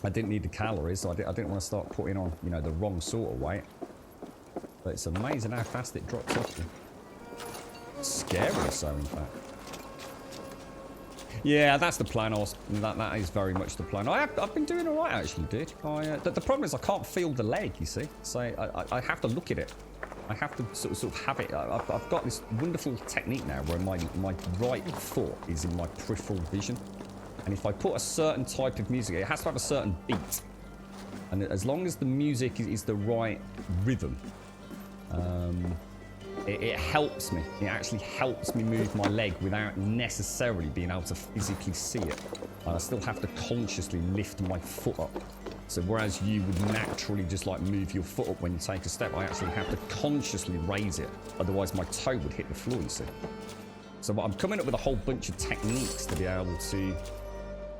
I didn't need the calories, so I didn't want to start putting on, you know, the wrong sort of weight. But it's amazing how fast it drops off you. Scary so, in fact. Yeah, that's the plan. That is very much the plan. I've been doing all right, actually, dude. The problem is I can't feel the leg, you see. So I have to look at it. I have to sort of have it. I've got this wonderful technique now where my right foot is in my peripheral vision. And if I put a certain type of music, it has to have a certain beat. And as long as the music is the right rhythm, it helps me. It actually helps me move my leg without necessarily being able to physically see it. And I still have to consciously lift my foot up. So whereas you would naturally just like move your foot up when you take a step, I actually have to consciously raise it. Otherwise my toe would hit the floor, you see. So I'm coming up with a whole bunch of techniques to be able to,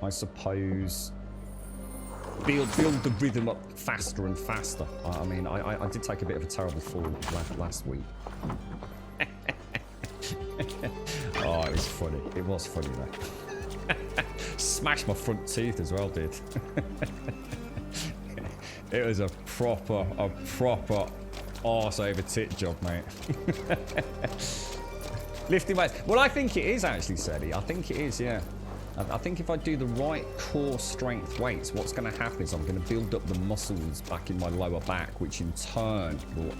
I suppose, build the rhythm up faster and faster. I mean, I did take a bit of a terrible fall last week. Oh, it was funny. It was funny though. Smashed my front tooth as well, dude. It was a proper arse over tit job, mate. Lifting weights. Well, I think it is actually, Sadie. I think it is, yeah. I think if I do the right core strength weights, what's going to happen is I'm going to build up the muscles back in my lower back, which in turn will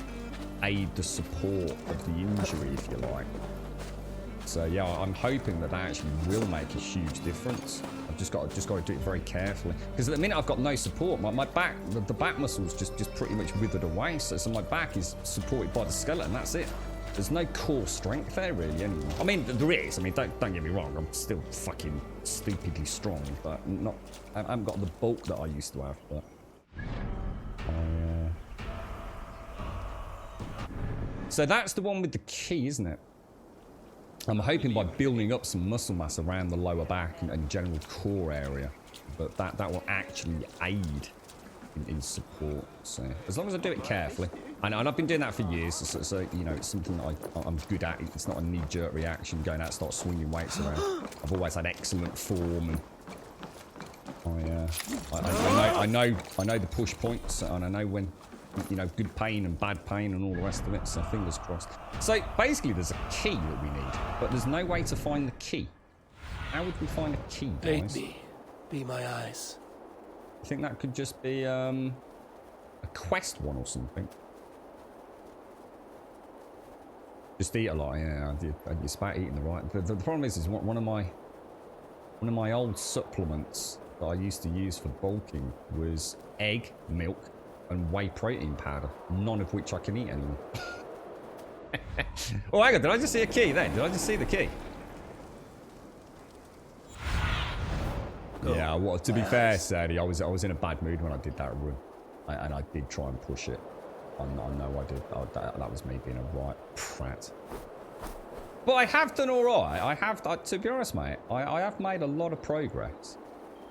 aid the support of the injury, if you like. So yeah, I'm hoping that actually will make a huge difference. I've just got to do it very carefully, because at the minute I've got no support. My back, the back muscles just pretty much withered away. So my back is supported by the skeleton. That's it. There's no core strength there really anymore. I mean, there is. I mean, don't get me wrong. I'm still fucking stupidly strong, but I haven't got the bulk that I used to have. But so that's the one with the key, isn't it? I'm hoping by building up some muscle mass around the lower back and general core area, but that will actually aid in support. So as long as I do it carefully, and I've been doing that for years, so you know, it's something that I'm good at. It's not a knee-jerk reaction going out and start swinging weights around. I've always had excellent form, and I know the push points, and I know when, you know, good pain and bad pain and all the rest of it. So fingers crossed. So basically, there's a key that we need, but there's no way to find the key. How would we find a key, guys? Aid me, be my eyes. I think that could just be a quest one or something. Just eat a lot, yeah. It's about eating the right. The problem is one of my old supplements that I used to use for bulking was egg, milk, and whey protein powder. None of which I can eat anymore. Oh, hang on, did I just see a key then? Did I just see the key? Yeah, well, to be fair, Sadie, I was in a bad mood when I did that run, and I did try and push it. I know I did. That was me being a right prat. But I have done all right. To be honest, mate, I have made a lot of progress.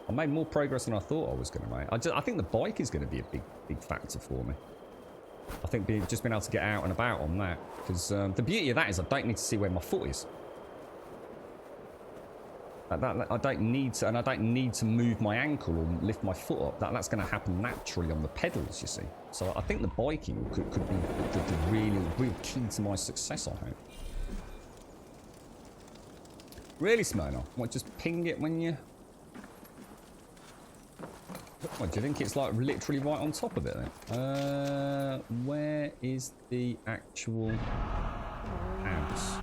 I made more progress than I thought I was going to make. I think the bike is going to be a big factor for me. I think just being able to get out and about on that, because the beauty of that is I don't need to see where my foot is. I don't need to, and I don't need to move my ankle or lift my foot up. That's going to happen naturally on the pedals, you see. So I think the biking could be the real key to my success, I hope. Really, Smyrna? What, just ping it when you... What, do you think it's like literally right on top of it then? Where is the actual house?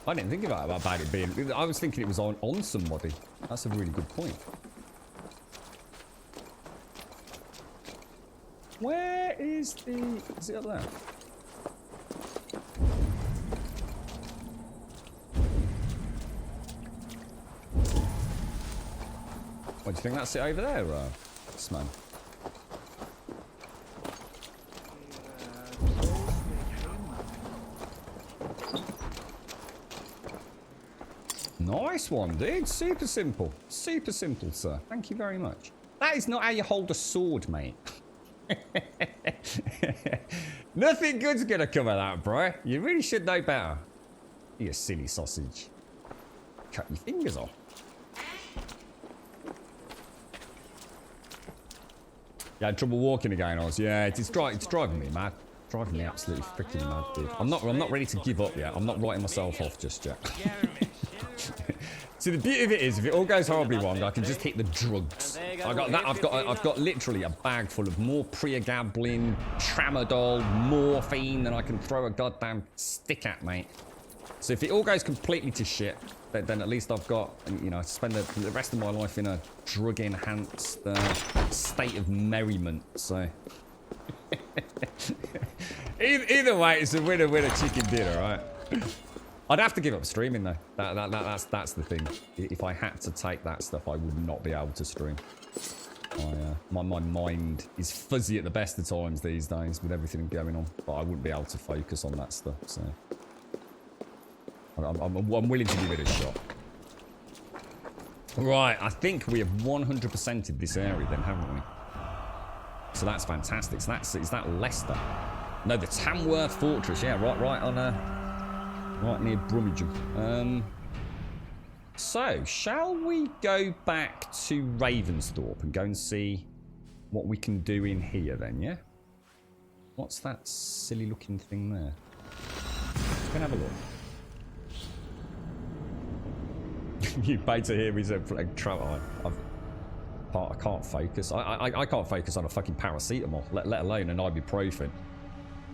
I didn't think about it being... I was thinking it was on somebody. That's a really good point. Where is the... Is it up there? What, do you think that's it over there, Sman? Nice one, dude. Super simple. Super simple, sir. Thank you very much. That is not how you hold a sword, mate. Nothing good's gonna come of that, bro. You really should know better. You silly sausage. Cut your fingers off. You had trouble walking again, Oz. Yeah, it's driving me mad. Driving me absolutely freaking mad, dude. I'm not ready to give up yet. I'm not writing myself off just yet. See, the beauty of it is, if it all goes horribly wrong, I can just hit the drugs. I got that. I've got literally a bag full of more pregabalin, tramadol, morphine than I can throw a goddamn stick at, mate. So if it all goes completely to shit, then at least I've got, you know, spend the rest of my life in a drug-enhanced state of merriment. So either way, it's a winner chicken dinner, right? I'd have to give up streaming though. That's the thing. If I had to take that stuff, I would not be able to stream. My mind is fuzzy at the best of times these days with everything going on, but I wouldn't be able to focus on that stuff. So I'm willing to give it a shot. Right, I think we have 100%ed this area then, haven't we? So that's fantastic. So is that Leicester? No, the Tamworth Fortress. Yeah, right on right near Brummagem. So, shall we go back to Ravensthorpe and go and see what we can do in here then, yeah? What's that silly looking thing there? Let's go and have a look. You pay to hear me say travel. I can't focus. I can't focus on a fucking paracetamol, let alone an ibuprofen.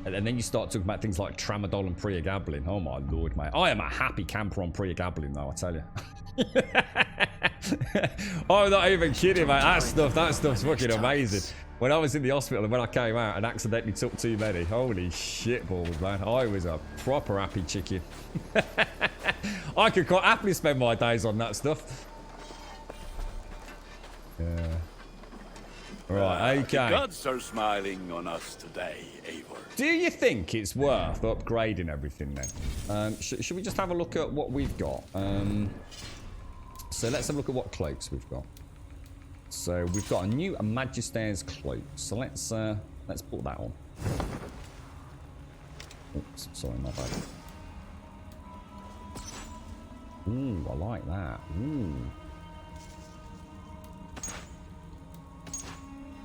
And then you start talking about things like tramadol and pregabalin. Oh my lord, mate. I am a happy camper on pregabalin though, I tell you. I'm not even kidding, mate. That stuff's fucking amazing. When I was in the hospital and when I came out and accidentally took too many, holy shit balls, man. I was a proper happy chicken. I could quite happily spend my days on that stuff. Yeah. Right, okay. The gods are smiling on us today, Eivor. Do you think it's worth upgrading everything then? Should we just have a look at what we've got? So let's have a look at what cloaks we've got. So we've got a new Magister's cloak. So let's put that on. Oops, sorry, my bad. Ooh, I like that. Ooh.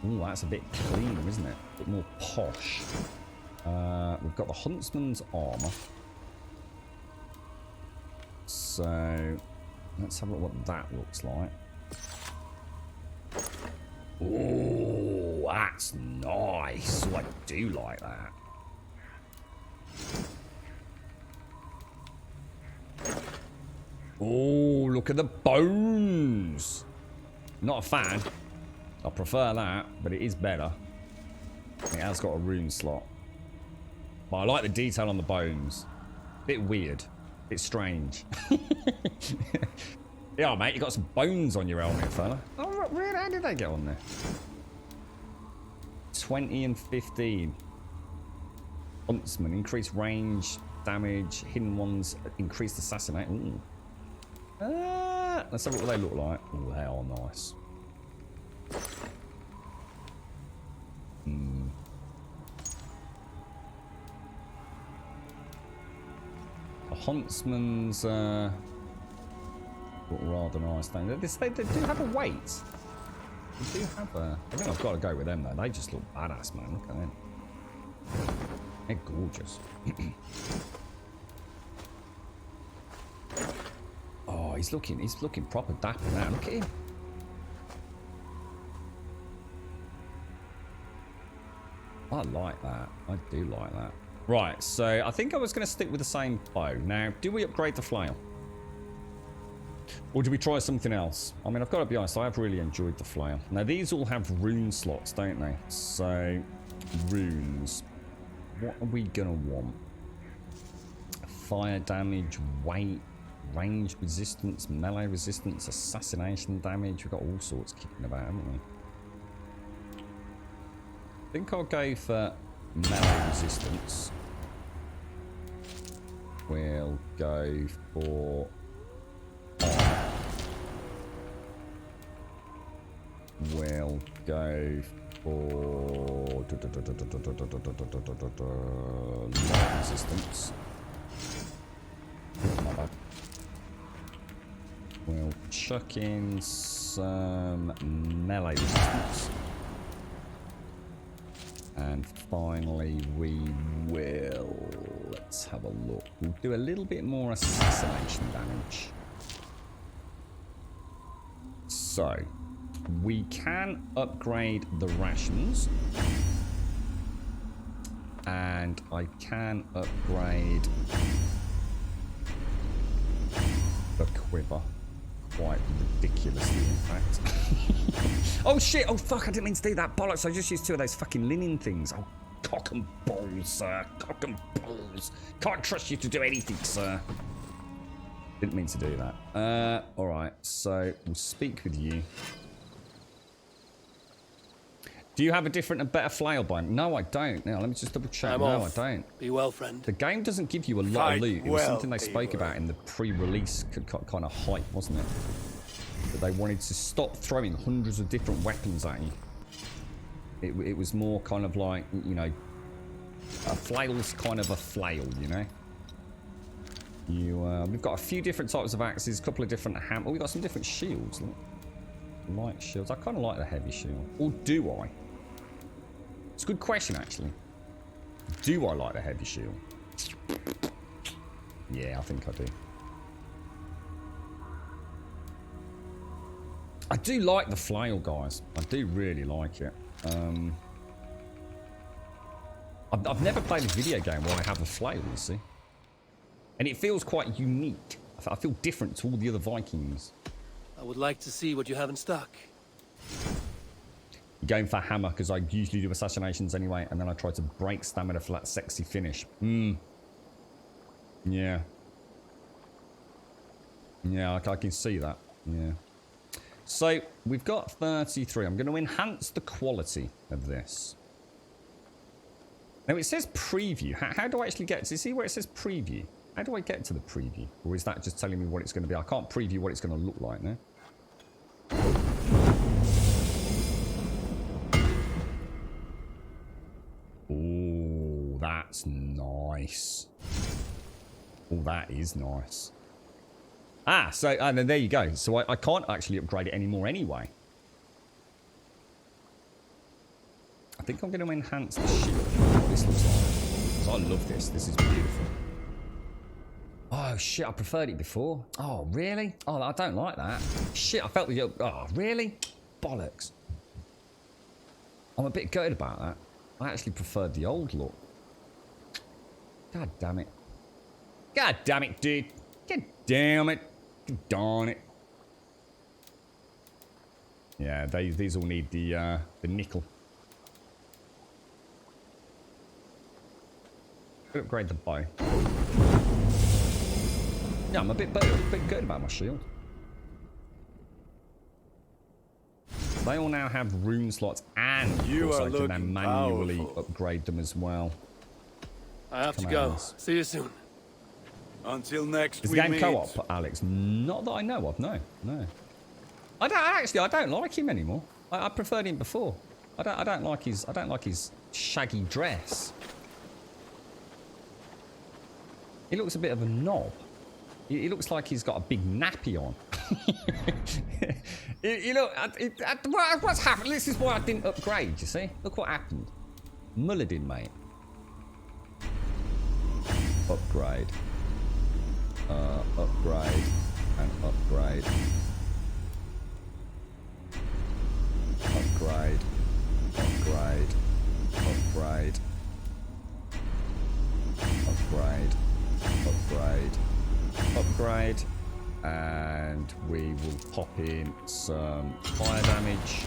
Ooh, that's a bit clean, isn't it? A bit more posh. We've got the Huntsman's armor. So let's have a look what that looks like. Ooh, that's nice. Ooh, I do like that. Oh, look at the bones. Not a fan. I prefer that, but it is better. It has got a rune slot. But I like the detail on the bones. Bit weird. Bit strange. Yeah, mate, you got some bones on your helmet, fella. Oh, really? How did they get on there? 20 and 15. Huntsman, increased range, damage, hidden ones, increased assassinate. Ooh. Let's have a look what they look like. Oh, they are nice. Hmm. The Huntsman's look rather nice. They do have a weight. They do have a... I think I've got to go with them though. They just look badass, man. Look at them. They're gorgeous. Oh, he's looking proper dapper now. Look at him. I like that. I do like that. Right, so I think I was going to stick with the same bow. Now, do we upgrade the flail? Or do we try something else? I mean, I've got to be honest, I have really enjoyed the flail. Now, these all have rune slots, don't they? So, runes. What are we going to want? Fire damage, weight, range resistance, melee resistance, assassination damage. We've got all sorts kicking about, haven't we? I think I'll go for melee resistance. We'll go for... We'll go for... light resistance. Not bad. We'll chuck in some melee resistance. And finally, we will... Let's have a look. We'll do a little bit more assassination damage. So, we can upgrade the rations. And I can upgrade the quiver. Quite ridiculously, in fact. Oh shit! Oh fuck! I didn't mean to do that. Bollocks! I just used 2 of those fucking linen things. Oh, cock and balls, sir. Cock and balls. Can't trust you to do anything, sir. Didn't mean to do that. Alright, so we'll speak with you. Do you have a different and better flail bind? No, I don't. Now, let me just double check. No, I don't. Be well, friend. The game doesn't give you a lot of loot. It was something they spoke about in the pre-release kind of hype, wasn't it? That they wanted to stop throwing hundreds of different weapons at you. It was more kind of like, you know, a flail's kind of a flail, you know? We've got a few different types of axes, a couple of different hammers. Oh, we've got some different shields. Look. Light shields. I kind of like the heavy shield. Or do I? It's a good question, actually. Do I like the heavy shield? Yeah, I think I do. I do like the flail, guys. I do really like it. I've never played a video game where I have a flail, you see. And it feels quite unique. I feel different to all the other Vikings. I would like to see what you have in stock. Going for hammer, because I usually do assassinations anyway, and then I try to break stamina for that sexy finish. Yeah. Yeah, I can see that. Yeah. So, we've got 33. I'm going to enhance the quality of this. Now, it says preview. How do I actually get to... You see where it says preview? How do I get to the preview? Or is that just telling me what it's going to be? I can't preview what it's going to look like now. Oh, that's nice. Oh, that is nice. Ah, so and then there you go. So I can't actually upgrade it anymore anyway. I think I'm going to enhance the shield. What this looks like. I love this. This is beautiful. Oh shit! I preferred it before. Oh really? Oh, I don't like that. Shit! I felt the. Oh really? Bollocks. I'm a bit gutted about that. I actually preferred the old look. God damn it. God damn it, dude. God damn it. God darn it. Yeah, these all need the nickel. Upgrade the bow. Yeah, I'm a bit good about my shield. They all now have rune slots, and you also can then manually upgrade them as well. I have to go. See you soon. Until next week. Is the game co-op, Alex? Not that I know of. No. I don't like him anymore. I preferred him before. I don't like his shaggy dress. He looks a bit of a knob. He looks like he's got a big nappy on. What's happened? This is why I didn't upgrade, you see? Look what happened. Muller did, mate. Upgrade. Upgrade. And upgrade. Upgrade. Upgrade. Upgrade. Upgrade. Upgrade. Upgrade. And we will pop in some fire damage.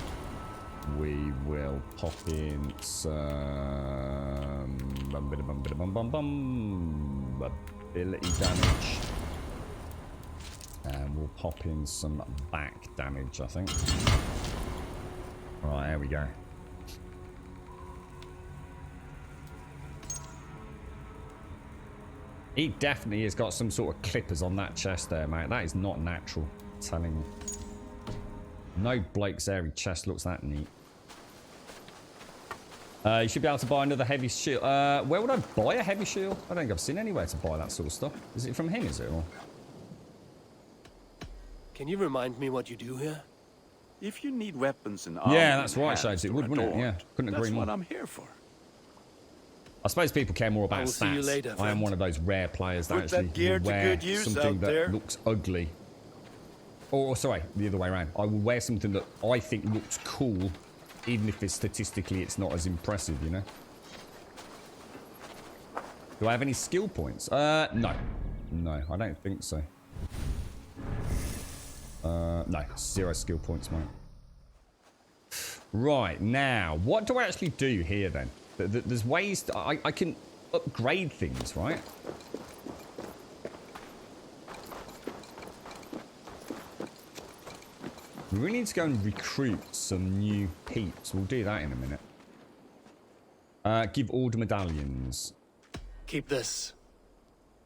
We will pop in some ability damage. And we'll pop in some back damage, I think. Right, there we go. He definitely has got some sort of clippers on that chest there, mate. That is not natural, I'm telling you. No bloke's airy chest looks that neat. You should be able to buy another heavy shield. Where would I buy a heavy shield? I don't think I've seen anywhere to buy that sort of stuff. Is it from him, is it? Or? Can you remind me what you do here? If you need weapons and armor, yeah, that's right, Shades. It would, wouldn't it? Yeah, couldn't agree more. That's what I'm here for. I suppose people care more about I will see you stats. later, I am one of those rare players that Put actually that gear will to wear good use something out that there. looks ugly. Or, sorry, the other way around. I will wear something that I think looks cool, even if statistically it's not as impressive, you know? Do I have any skill points? No. No, I don't think so. No, 0 skill points, mate. Right, now, what do I actually do here, then? There's ways that I can upgrade things, right? We really need to go and recruit some new peeps. We'll do that in a minute. Give order medallions. Keep this.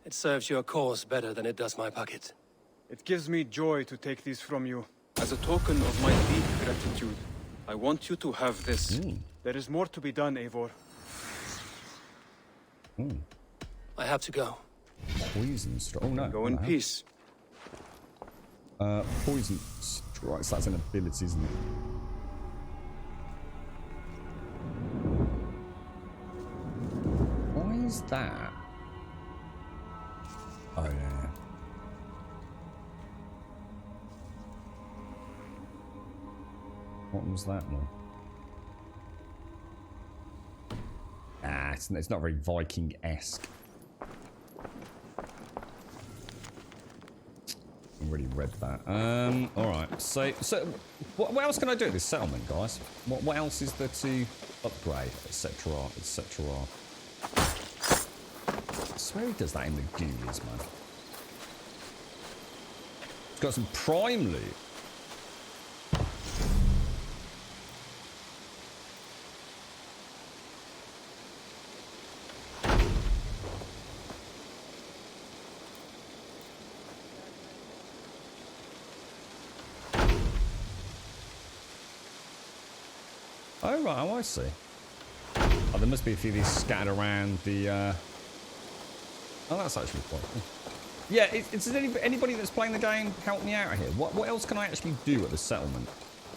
It serves your cause better than it does my pocket. It gives me joy to take these from you. As a token of my deep gratitude, I want you to have this. There is more to be done, Eivor. I have to go. Poison strike. Oh no. Go in peace. Poison strikes. That's an ability, isn't it? Why is that? Oh yeah. What was that one? Ah, it's not very Viking-esque. I already read that. Alright, so what else can I do at this settlement, guys? What else is there to upgrade, etc., etc.? I swear he does that in the Ghoulies, man. It's got some prime loot. Oh, right, oh, I see. Oh, there must be a few of these scattered around the, Oh, that's actually quite cool. Yeah, is anybody that's playing the game help me out here? What else can I actually do at the settlement?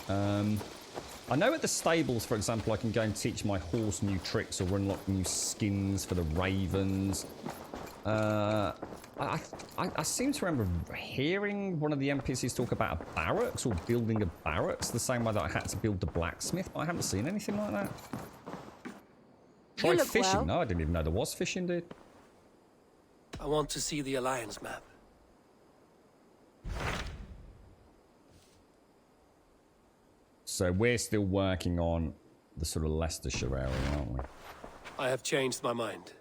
I know at the stables, for example, I can go and teach my horse new tricks or unlock new skins for the ravens. I seem to remember hearing one of the NPCs talk about a barracks or building a barracks the same way that I had to build the blacksmith, but I haven't seen anything like that. Tried fishing? Well. No, I didn't even know there was fishing, dude. I want to see the Alliance map. So we're still working on the sort of Leicestershire area, aren't we? I have changed my mind.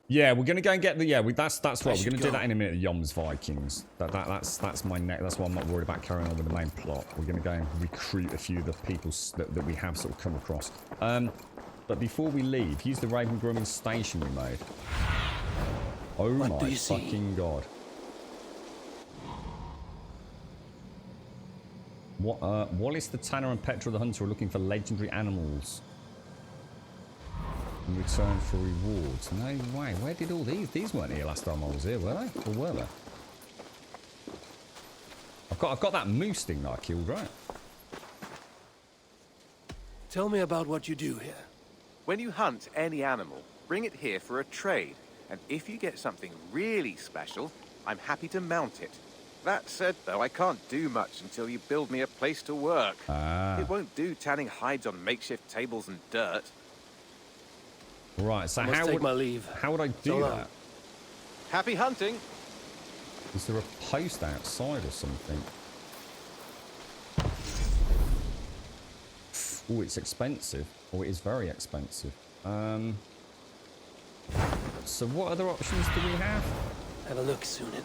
Yeah, we're gonna go and get the that's right. We're gonna do go. that in a minute. Yom's Vikings. That's my neck. That's why I'm not worried about carrying on with the main plot. We're gonna go and recruit a few of the people that we have sort of come across. But before we leave, use the Raven Grooming station we made. Oh my fucking god! Wallace the Tanner and Petra the Hunter are looking for legendary animals. in return for rewards. No way. Where did all these? These weren't here last time I was here, were they? Or were they? I've got that moose thing that I killed, right? Tell me about what you do here. When you hunt any animal, bring it here for a trade. And if you get something really special, I'm happy to mount it. That said, though, I can't do much until you build me a place to work. It won't do tanning hides on makeshift tables and dirt. Right, so I must take my leave. How would I do that? Happy hunting! Is there a post outside or something? Oh, it's expensive. Oh, it is very expensive. So what other options do we have? Have a look, Sunan.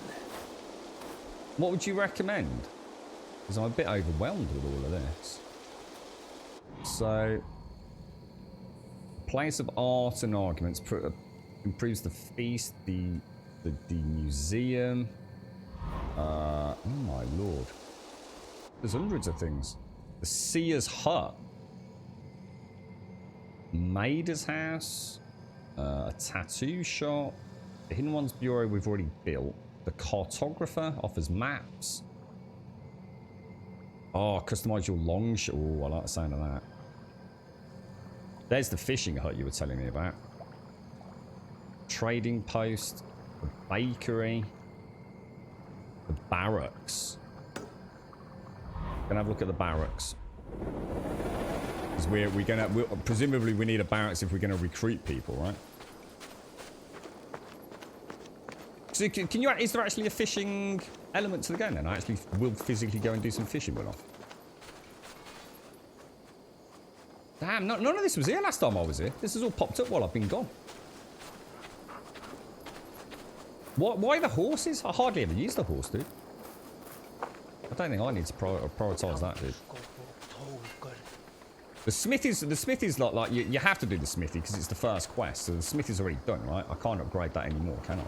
What would you recommend? Because I'm a bit overwhelmed with all of this. So, place of art and arguments improves the feast, the museum. Oh my lord. There's hundreds of things. The Seer's Hut. Maider's House. A tattoo shop. The Hidden Ones Bureau we've already built. The Cartographer offers maps. Oh, customize your long shot. Oh, I like the sound of that. There's the fishing hut you were telling me about. Trading post. The bakery. The barracks. Gonna have a look at the barracks. Because presumably we need a barracks if we're gonna recruit people, right? So is there actually a fishing element to the game then? I actually will physically go and do some fishing with them. Damn, none of this was here last time I was here. This has all popped up while I've been gone. Why the horses? I hardly ever use the horse, dude. I don't think I need to prioritise that, dude. The smithy is like you have to do the smithy because it's the first quest. So the smithy's already done, right? I can't upgrade that anymore, can I?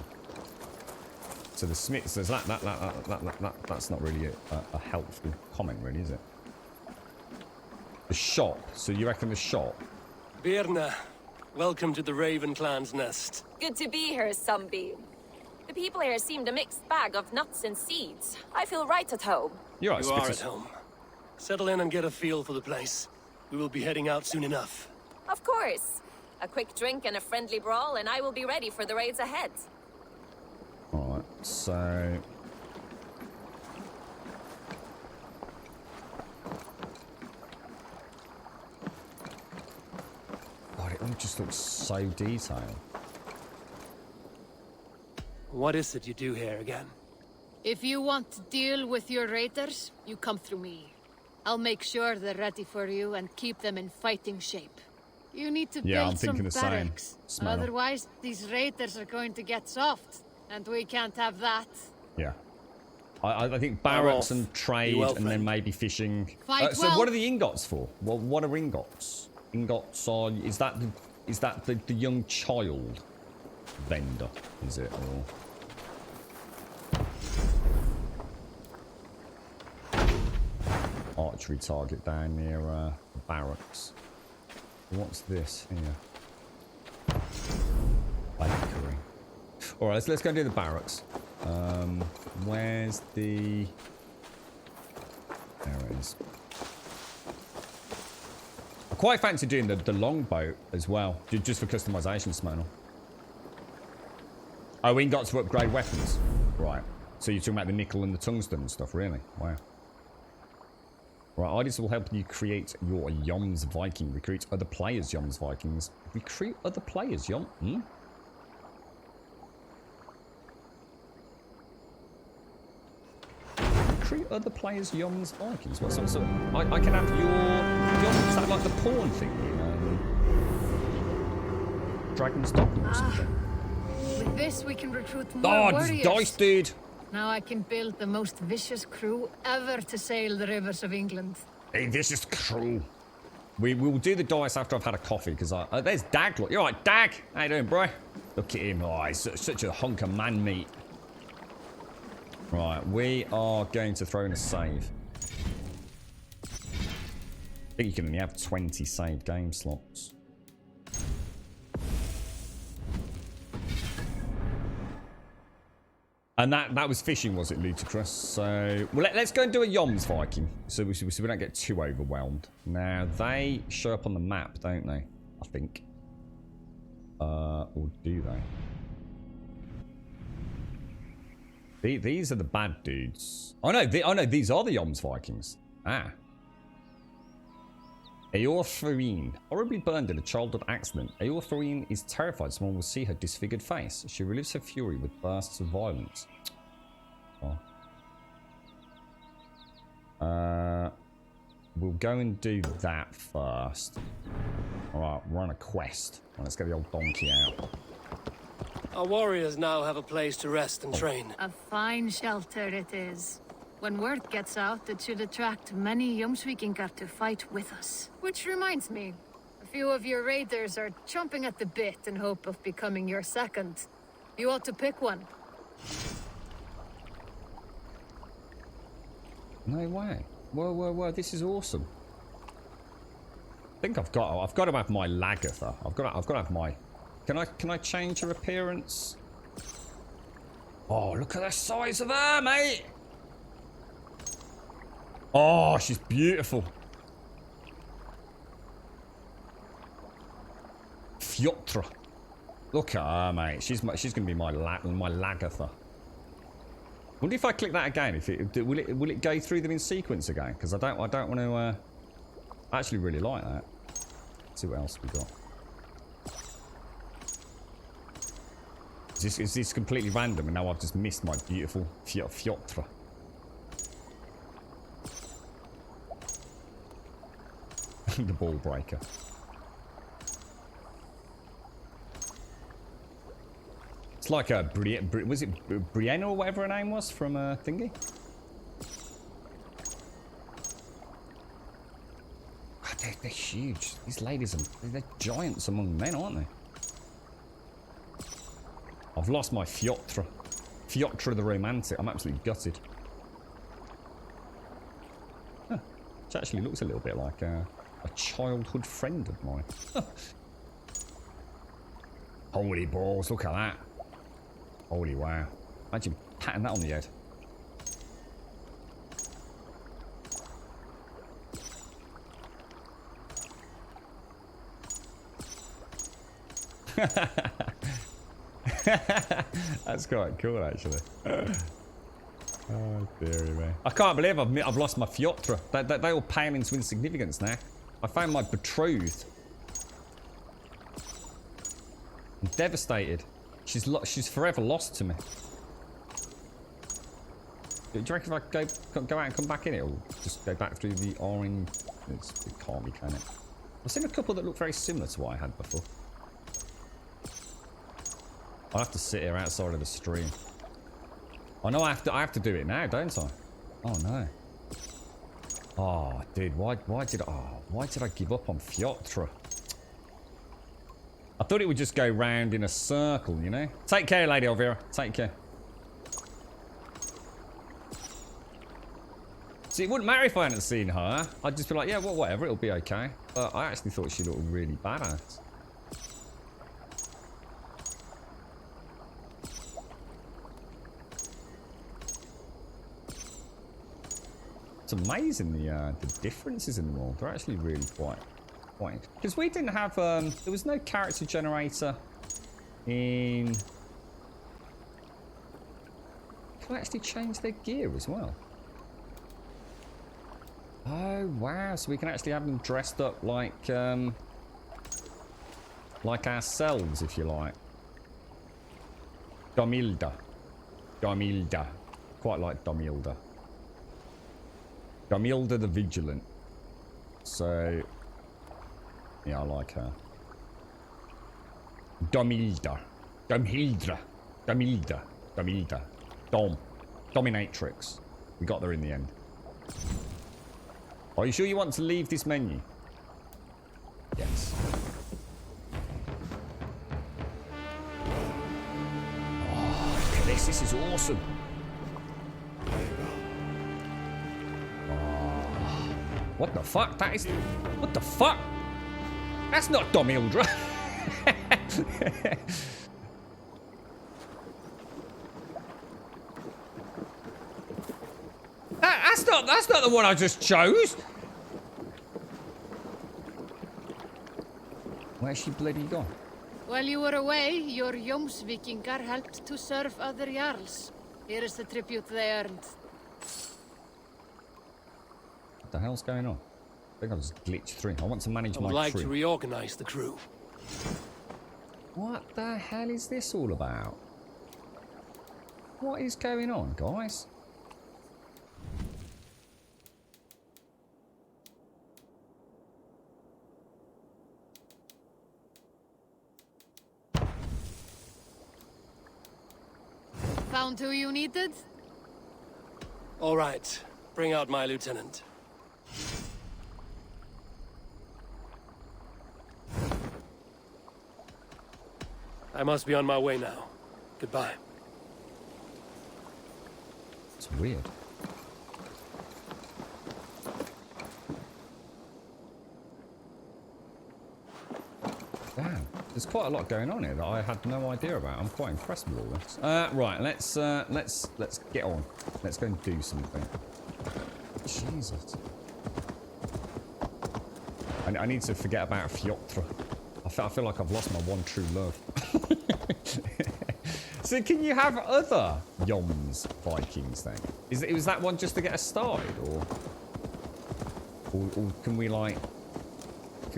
So the smith says that's not really a helpful comment, really, is it? The shop. So you reckon the shop? Birna, welcome to the Raven Clan's nest. Good to be here, Sunbeam. The people here seemed a mixed bag of nuts and seeds. I feel right at home. You are at home. Settle in and get a feel for the place. We will be heading out soon enough. Of course. A quick drink and a friendly brawl, and I will be ready for the raids ahead. Alright, so... God, it all just looks so detailed. What is it you do here again? If you want to deal with your raiders, you come through me. I'll make sure they're ready for you and keep them in fighting shape. You need to build some barracks. Otherwise, these raiders are going to get soft, and we can't have that. Yeah. I think barracks and trade and then maybe fishing. So what are the ingots for? Well, what are ingots? Ingots are... Is that the young child vendor? Is it? Or... Archery target down near barracks. What's this here? Bakery. Alright, let's go do the barracks. Where's the... There it is. I quite fancy doing the longboat as well, just for customization, Smanel. Oh, ingots to upgrade weapons. Right. So you're talking about the nickel and the tungsten and stuff, really? Wow. Right, ideas will help you create your Yoms Viking. Recruit other players, Yoms Vikings. Recruit other players, Yom? Recruit other players, Yoms Vikings. What sort of... I can have your... Yoms, is that like the pawn thing in Dragon's Dogma or something? With this, we can recruit more warriors. Dice, dude. Now I can build the most vicious crew ever to sail the rivers of England. A vicious crew. We will do the dice after I've had a coffee, because there's Dag. Look, you're right, Dag. How you doing, bro? Look at him. Oh, he's such a hunk of man meat. Right, we are going to throw in a save. I think you can only have 20 save game slots. And that was fishing, was it, ludicrous? So, well, let's go and do a Yoms Viking, so we don't get too overwhelmed. Now, they show up on the map, don't they? I think. Or do they? These are the bad dudes. Oh no, these are the Yoms Vikings. Ah. Eorthorine, horribly burned in a childhood accident. Eorthorine is terrified someone will see her disfigured face. She relives her fury with bursts of violence. Oh. We'll go and do that first. Alright, we're on a quest. Well, let's get the old donkey out. Our warriors now have a place to rest and train. A fine shelter it is. When word gets out, it should attract many Jomsvikingar to fight with us. Which reminds me, a few of your raiders are chomping at the bit in hope of becoming your second. You ought to pick one. No way. Whoa, this is awesome. I think I've got to have my Lagatha. I've got to have my... Can I change her appearance? Oh, look at the size of her, mate! Oh, she's beautiful. Fjotra. Look at her, mate. She's going to be my Lagatha. Wonder if I click that again, if will it go through them in sequence again? Because I don't want to. I actually really like that. Let's see what else we got. Is this completely random? And now I've just missed my beautiful Fjotra. The ball breaker. It's like a was it Brienne or whatever her name was from Thingy? God, they're huge. These ladies they're giants among men, aren't they? I've lost my Fjotra. Fjotra the Romantic. I'm absolutely gutted. Huh. Which actually looks a little bit like a childhood friend of mine. Holy balls, look at that. Holy wow. Imagine patting that on the head. That's quite cool, actually. Oh, dearie me. I can't believe I've lost my Fjotra. They all pale into insignificance now. I found my betrothed. I'm devastated. She's forever lost to me. Do you reckon if I go out and come back in it, or just go back through the orange? It can't be, can it? I've seen a couple that look very similar to what I had before. I'll have to sit here outside of the stream. I know I have to do it now, don't I? Oh no. Oh, dude, why did I give up on Fjotra? I thought it would just go round in a circle, you know? Take care, Lady Elvira. Take care. See, it wouldn't matter if I hadn't seen her. I'd just be like, yeah, well, whatever, it'll be okay. But I actually thought she looked really badass. It's amazing the differences in the world. They're actually really quite. Because we didn't have there was no character generator in. Can I actually change their gear as well? Oh wow! So we can actually have them dressed up like ourselves, if you like. Domilda, quite like Domilda. Domilda the Vigilant. So, yeah, I like her. Domilda. Dominatrix. We got there in the end. Are you sure you want to leave this menu? Yes. Oh, look at this. This is awesome. What the fuck? That is... What the fuck? That's not Domildra. That's not the one I just chose. Where's she bloody gone? While you were away, your Jomsvikingar helped to serve other Jarls. Here is the tribute they earned. What the hell's going on? I think I just glitched through. I want to manage I would my like crew. to reorganize the crew. What the hell is this all about? What is going on, guys? Found who you needed? All right, bring out my lieutenant. I must be on my way now. Goodbye. It's weird. Damn, there's quite a lot going on here that I had no idea about. I'm quite impressed with all this. Right, let's get on. Let's go and do something. Jesus. I need to forget about Fjotra. I feel like I've lost my one true love. So can you have other Yoms Vikings then? Was that one just to get us started, or can we like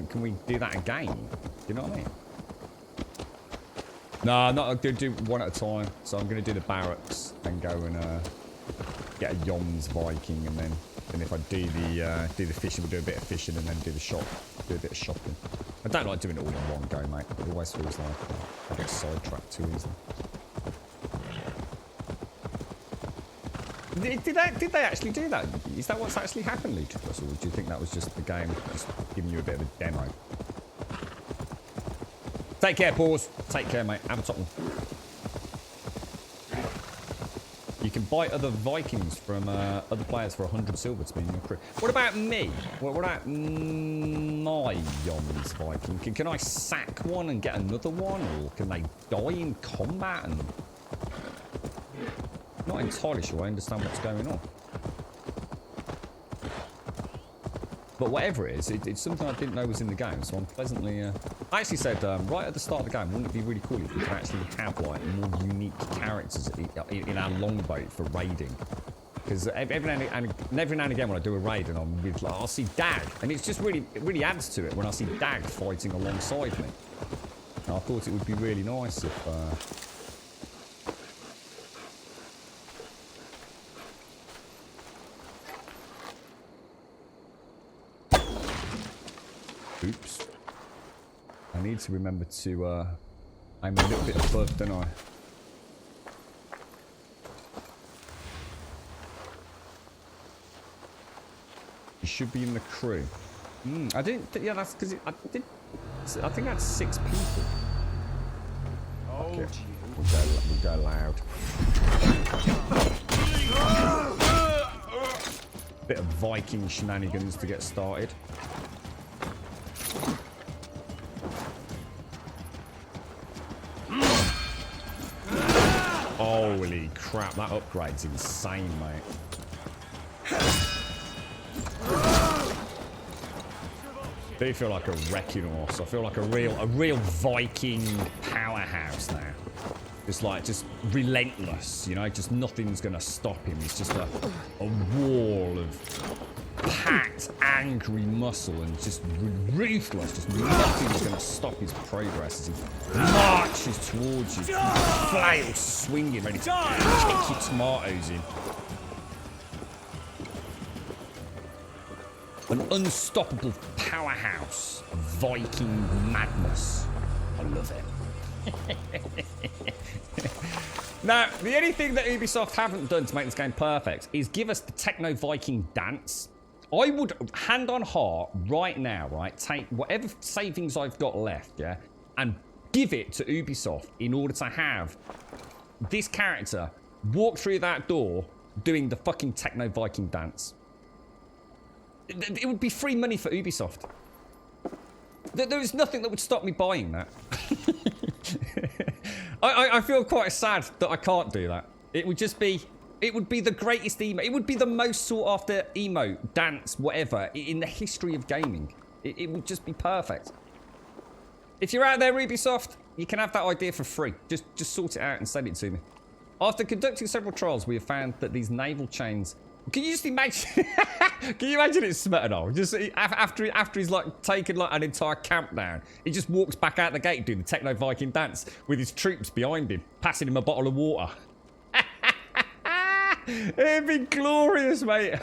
can we do that again? Do you know what I mean? No, I'm not going to do one at a time. So I'm going to do the barracks and go and get a Yoms Viking, and then if I do the fishing, we'll do a bit of fishing, and then do a bit of shopping. I don't like doing it all in one go, mate. It always feels like I get sidetracked too easily. Did they actually do that? Is that what's actually happened, Luchicus, or do you think that was just the game just giving you a bit of a demo? Take care, Paws. Take care, mate. Have a top one. You can buy other Vikings from other players for 100 silver to be in your crew. What about me? What about my Yoms Viking? Can I sack one and get another one? Or can they die in combat? And not entirely sure I understand what's going on. But whatever it is, it's something I didn't know was in the game, so I'm pleasantly... I actually said, right at the start of the game, wouldn't it be really cool if we could actually have, like, more unique characters in our longboat for raiding? Because every now and again when I do a raid and I'm with, like, I'll see Dag, and it's just really, it really adds to it when I see Dag fighting alongside me. And I thought it would be really nice if... Oops. I need to remember to, I'm a little bit above, don't I? You should be in the crew. I didn't, yeah, that's because I think I had 6 people. Okay, we'll go loud. Bit of Viking shenanigans to get started. Holy crap, that upgrade's insane, mate. I do feel like a wrecking horse. I feel like a real Viking powerhouse now. Just relentless, you know, just nothing's gonna stop him. He's just a wall of packed, angry muscle and just ruthless. Just nothing's gonna stop his progress as he marches towards you, flail swinging, ready to kick your tomatoes in. An unstoppable powerhouse of Viking madness. I love it. Now, the only thing that Ubisoft haven't done to make this game perfect is give us the Techno Viking dance. I would, hand on heart, right now, right, take whatever savings I've got left, yeah, and give it to Ubisoft in order to have this character walk through that door doing the fucking Techno Viking dance. It would be free money for Ubisoft. There is nothing that would stop me buying that. I feel quite sad that I can't do that. It would just be It would be the greatest emote. It would be the most sought after emote, dance, whatever, in the history of gaming. It would just be perfect. If you're out there, Ubisoft, you can have that idea for free. Just sort it out and send it to me. After conducting several trials, we have found that these naval chains... Can you just imagine... Can you imagine it Smetana? Just after he's like taken like an entire camp down, he just walks back out the gate doing the Techno Viking dance with his troops behind him, passing him a bottle of water. It'd be glorious, mate.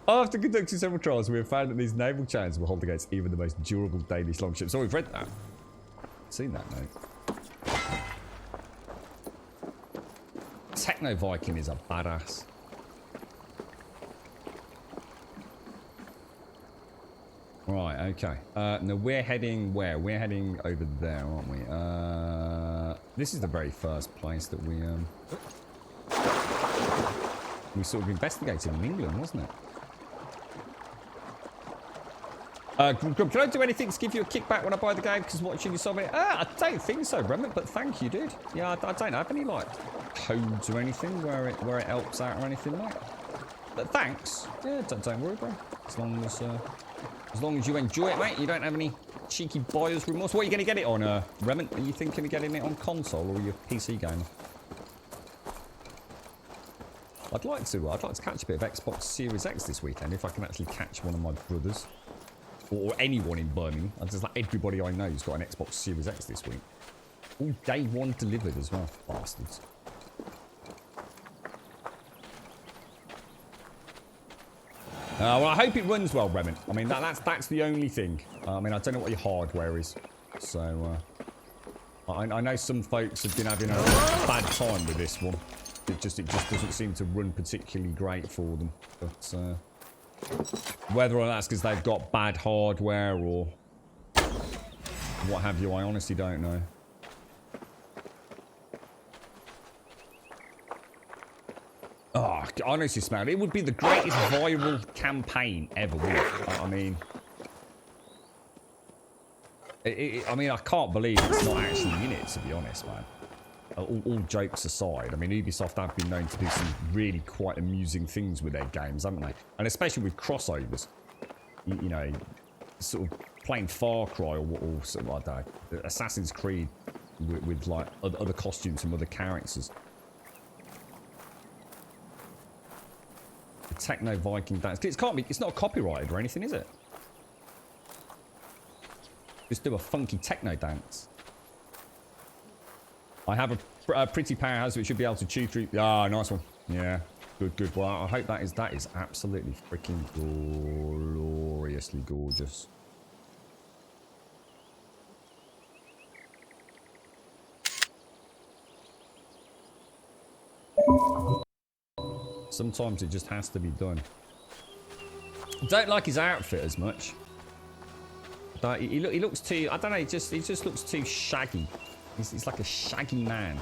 After conducting several trials, we have found that these naval chains will hold against even the most durable Danish longships. Oh, we've read that. Seen that, mate. Techno Viking is a badass. Right, okay. Now we're heading where? We're heading over there, aren't we? This is the very first place that we sort of investigated in England, wasn't it? Can I do anything to give you a kickback when I buy the game because watching you solve it? I don't think so, Remnant, but thank you, dude. Yeah, I don't have any like codes or anything where it helps out or anything like. But thanks. Yeah, don't worry, bro. As long as you enjoy it, mate, you don't have any cheeky buyer's remorse. What are you going to get it on, Remnant? Are you thinking of getting it on console or are you a PC gamer? I'd like to catch a bit of Xbox Series X this weekend if I can actually catch one of my brothers or anyone in Birmingham. I just like everybody I know who's got an Xbox Series X this week. All day one delivered as well, bastards. Well, I hope it runs well, Remnant. I mean, that's the only thing. I mean, I don't know what your hardware is, so I know some folks have been having a bad time with this one. It just doesn't seem to run particularly great for them. But whether or not that's because they've got bad hardware or what have you, I honestly don't know. Oh, honestly, Smack, it would be the greatest viral campaign ever, wouldn't it? I mean... I mean, I can't believe it's not actually in it, to be honest, man. All jokes aside, I mean, Ubisoft have been known to do some really quite amusing things with their games, haven't they? And especially with crossovers. You know, sort of playing Far Cry or something like that. Assassin's Creed with like, other costumes from other characters. The Techno Viking dance. It's not copyrighted or anything, is it? Just do a funky techno dance. I have a pretty powerhouse which should be able to chew through. Ah, nice one. Yeah, good. Well, I hope that is absolutely freaking gloriously gorgeous. Sometimes it just has to be done. Don't like his outfit as much. He looks too. I don't know. He just looks too shaggy. He's like a shaggy man.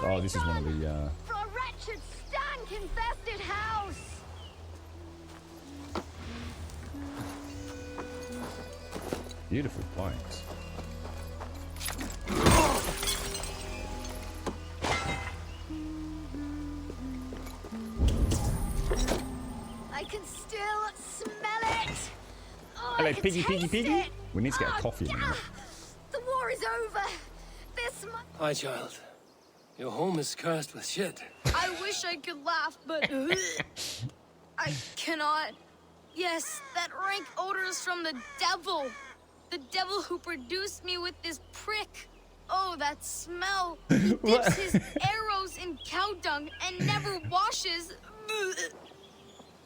Oh, this is one of the. For a wretched, stank-infested house. Beautiful bikes. I can still smell it. Oh, Hello, piggy. We need to get a coffee in here. The war is over. Hi, child. Your home is cursed with shit. I wish I could laugh, but I cannot. Yes, that rank odor is from the devil. The devil who produced me with this prick. Oh, that smell. He dips his arrows in cow dung and never washes.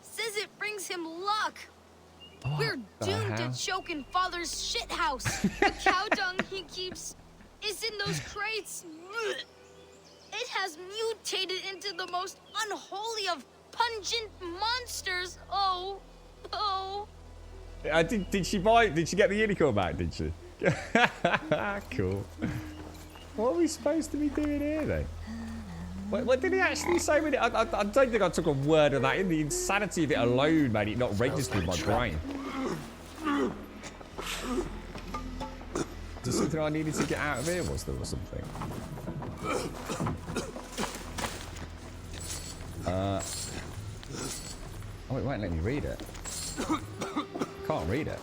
Says it brings him luck. We're doomed to choke in Father's shithouse. The cow dung he keeps is in those crates. It has mutated into the most unholy of pungent monsters. Oh. Did she get the unicorn back, did she? Cool. What are we supposed to be doing here, then? What did he actually say with it? I don't think I took a word of that in. The insanity of it alone made it not register in my brain. Is there something I needed to get out of here, was there, or something? Oh, it won't let me read it. Can't read it.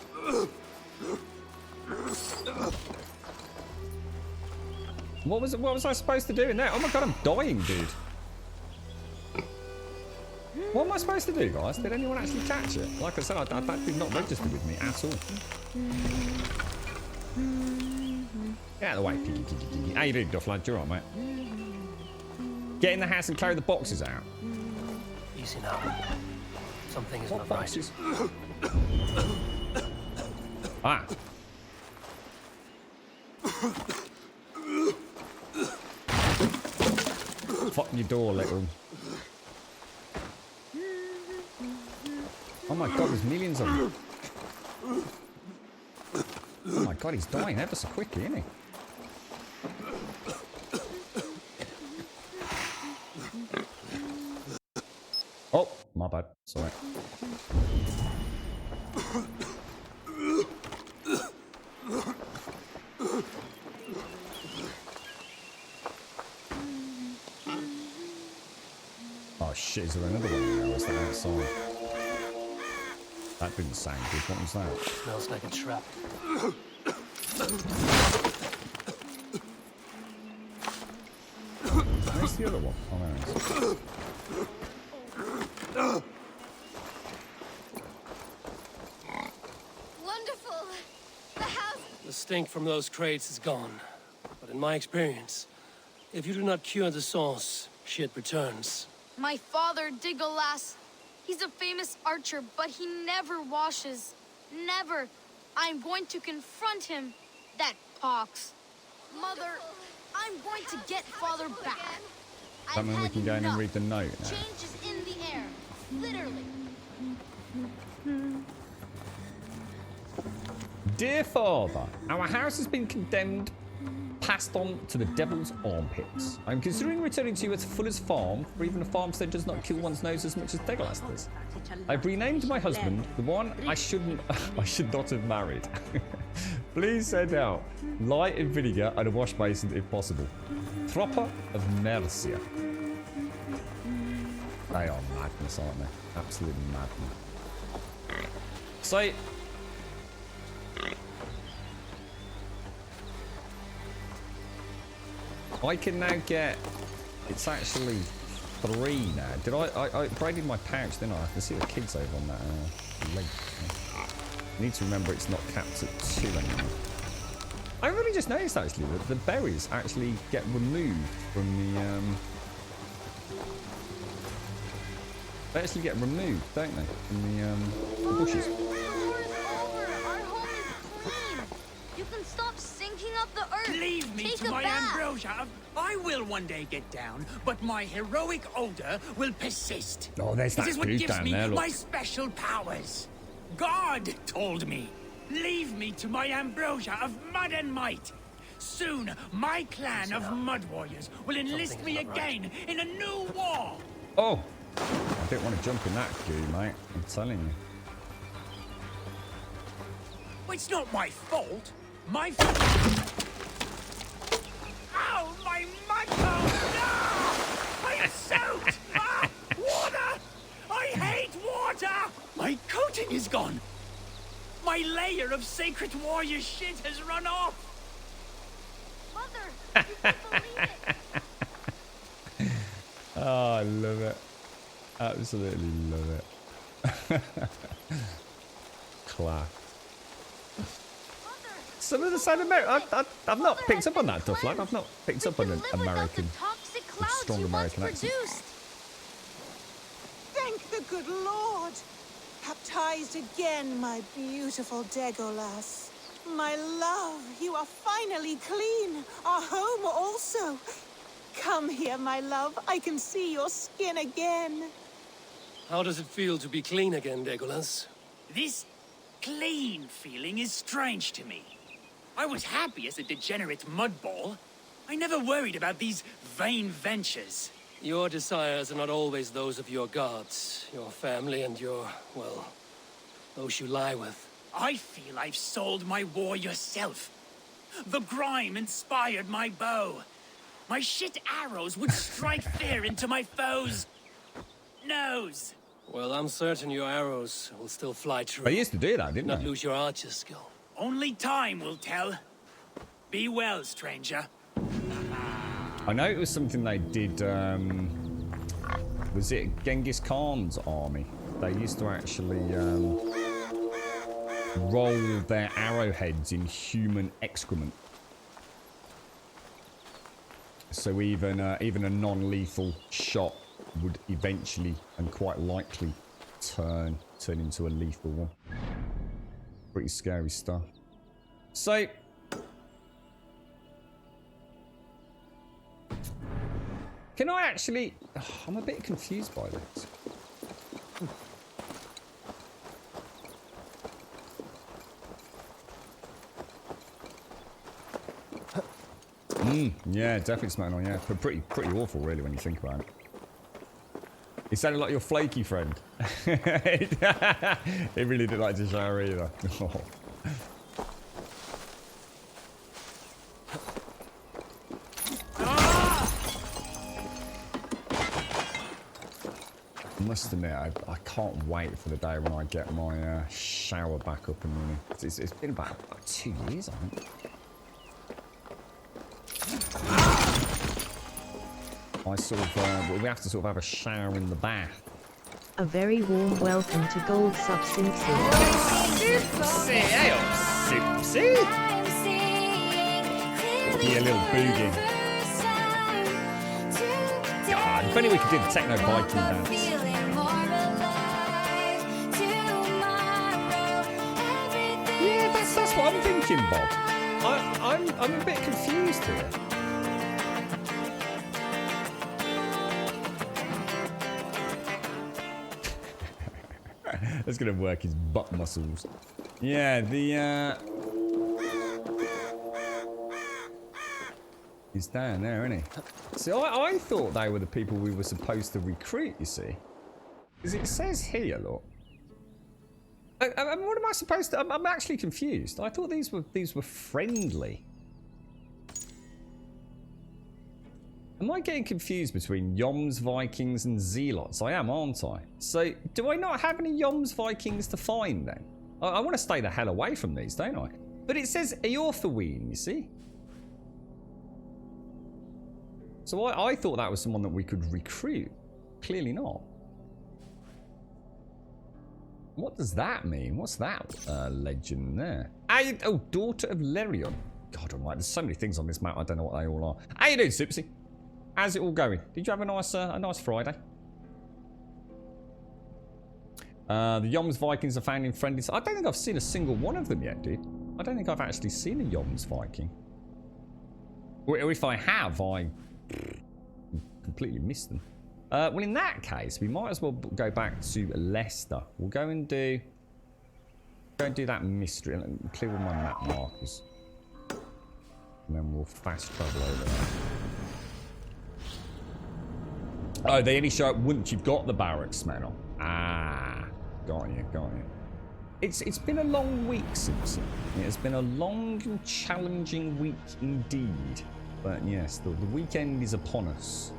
What was I supposed to do in there? Oh my god, I'm dying, dude. What am I supposed to do, guys? Did anyone actually catch it? Like I said, that did not register with me at all. Get out of the way, piggy. How you doing, Duff lad? You alright, mate? Get in the house and carry the boxes out. Easy now. Something is not boxes? right. Ah. Fuck your door, little. Oh my god, there's millions of them. Oh my god, he's dying ever so quickly, isn't he? Oh, my bad. Sorry. Oh shit, is there another one now? Is that outside? That didn't sound good. What was that? Smells like a trap. Where's the other one? Oh, there it is. Wonderful. The house. The stink from those crates is gone. But in my experience, if you do not cure the sauce, shit returns. My father, Digolas. He's a famous archer, but he never washes. Never. I'm going to confront him. That pox. Mother, I'm going to get father back. That mean we can go in and read the note now? Change is in the air. Literally. Dear Father, our house has been condemned, passed on to the devil's armpits. I'm considering returning to you as full as farm, for even a farmstead does not kill one's nose as much as Legolas does. I've renamed my husband, the one I should not have married. Please send out light and vinegar and a wash basin if possible. Tropper of Mercia. They are madness, aren't they? Absolute madness. So, I can now get, it's actually 3 now. Did I upgraded my pouch, didn't I? I can see the kids over on that link. I need to remember it's not capped at 2 anymore. I really just noticed actually that the berries actually get removed from the, they actually get removed, don't they? From the bushes. You can stop sinking up the earth. Leave me Take to a my bath. ambrosia. I will one day get down, but my heroic odor will persist. Oh, there's that This is what dude gives down me there, look. my special powers. God told me, leave me to my ambrosia of mud and might. Soon, my clan of mud warriors will enlist me again in a new war. Oh, I didn't want to jump in that goo, mate. I'm telling you. It's not my fault. My fault. Ow, my mudhole! No! I'm soaked! Ah, water! I hate water! My coating is gone. My layer of sacred warrior shit has run off. Mother, you can believe it. Oh, I love it. Absolutely love it. Class. Some of the same American. I've not picked up on that, Duff lad. I've not picked up on an American, strong American accent. Thank the good Lord. Baptized again, my beautiful Legolas. My love, you are finally clean. Our home also. Come here, my love. I can see your skin again. How does it feel to be clean again, Legolas? This clean feeling is strange to me. I was happy as a degenerate mudball. I never worried about these vain ventures. Your desires are not always those of your gods, your family, and your, well, those you lie with. I feel I've sold my warrior self. The grime inspired my bow. my shit arrows would strike fear into my foe's nose. Well, I'm certain your arrows will still fly true. They used to do that, didn't Not they? lose your archer skill. Only time will tell. Be well, stranger. I know it was something they did, was it Genghis Khan's army? They used to actually roll their arrowheads in human excrement. So even a non-lethal shot would eventually and quite likely turn into a lethal one. Pretty scary stuff. So can I actually... I'm a bit confused by this. Yeah, definitely smelling on, yeah. But pretty awful, really, when you think about it. He sounded like your flaky friend. He really didn't like to shower either. I must admit, I can't wait for the day when I get my shower back up and running. It's been about 2 years, I think. I sort of, we have to sort of have a shower in the bath. A very warm welcome to Gold Sub Simpsy. Simpsy, hey up, Simpsy. Yeah, a little boogie. God, if only we could do the techno Viking dance. Yeah, that's what I'm thinking, Bob. I'm a bit confused here. That's gonna work his butt muscles. Yeah, he's down there, isn't he? See, I thought they were the people we were supposed to recruit, you see. Because it says here, look. What am I supposed to... I'm actually confused. I thought these were friendly. Am I getting confused between Yoms, Vikings, and Zealots? I am, aren't I? So, do I not have any Yoms, Vikings to find, then? I want to stay the hell away from these, don't I? But it says Eorthaween, you see? So I thought that was someone that we could recruit. Clearly not. What does that mean? What's that legend there? Oh, Daughter of Lerion. God almighty, there's so many things on this map, I don't know what they all are. How you doing, Sipsy? How's it all going? Did you have a nice Friday? The Yoms Vikings are found in friendly... I don't think I've seen a single one of them yet, dude. I don't think I've actually seen a Yoms Viking. Or if I have, I completely missed them. Well, in that case, we might as well go back to Leicester. We'll go and do that mystery. Let me clear all my map markers. And then we'll fast travel over there. Oh, they only show up once you've got the barracks medal. Ah, got you. It's been a long week, Simpson. It has been a long and challenging week indeed. But yes, the weekend is upon us.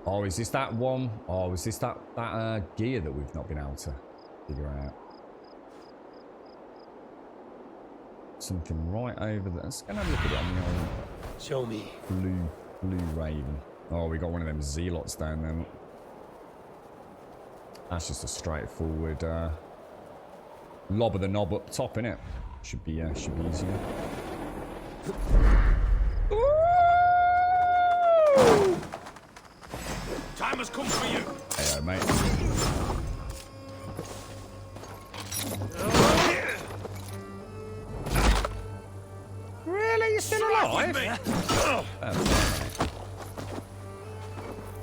Oh, is this that one? Oh, is this that gear that we've not been able to figure out? Something right over there. Let's go and have a look at it on the old... Show me. Blue Raven. Oh, we got one of them zealots down there. That's just a straightforward lob of the knob up top, innit? Should be easier. Ooh! Time has come for you. Hey, mate. Really? You're still alive?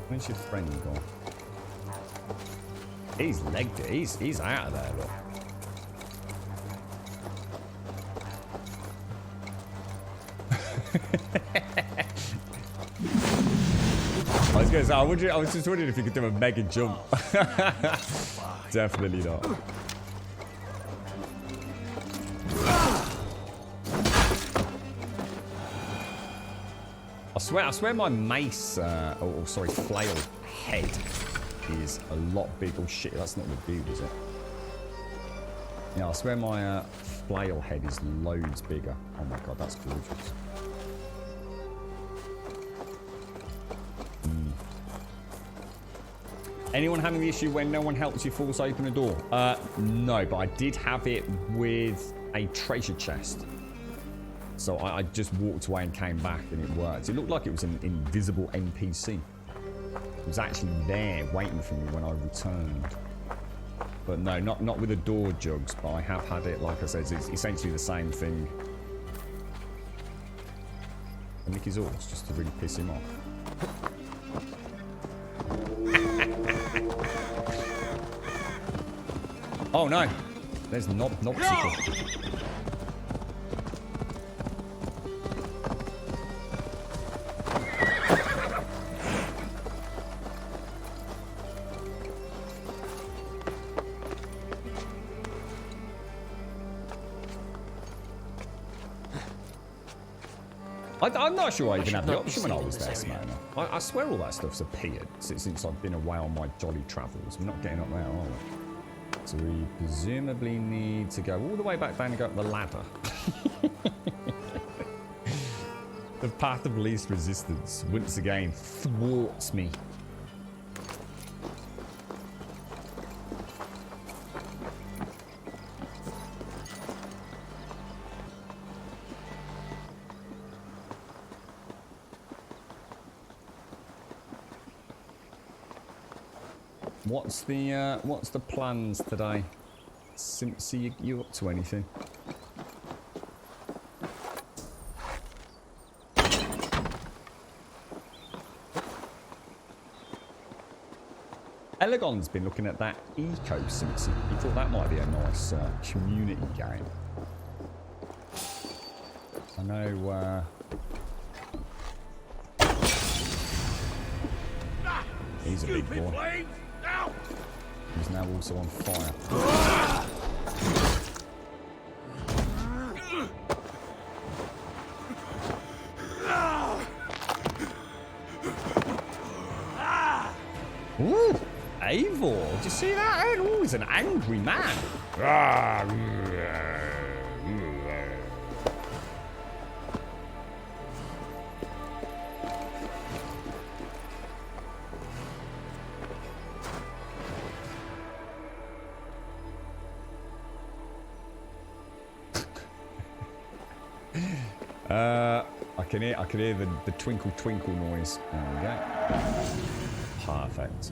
Where's your friend gone? He's legged it. He's out of there, look. I was just wondering if you could do a mega jump. Definitely not. I swear my mace, sorry, flail head is a lot bigger. Oh shit, that's not the dude, is it? Yeah, I swear my flail head is loads bigger. Oh my god, that's gorgeous. Anyone having the issue when no one helps you force open a door? No, but I did have it with a treasure chest. So I just walked away and came back and it worked. It looked like it was an invisible NPC. It was actually there waiting for me when I returned. But no, not with the door jugs, but I have had it, like I said, it's essentially the same thing. And nick his horse, just to really piss him off. Oh no! There's Nobsicle. I'm not sure I even had the option when I was there, Smona. I swear all that stuff's appeared since I've been away on my jolly travels. We're not getting up there, are we? So we presumably need to go all the way back down and go up the ladder. The path of least resistance once again thwarts me. What's the plans today? Simpsy, you up to anything? Elegon's been looking at that Eco Simpsy. He thought that might be a nice community game. I know. He's a big boy. He's now also on fire. Ooh, Eivor, did you see that? Oh, he's an angry man. I can hear the twinkle twinkle noise. There we go. Perfect.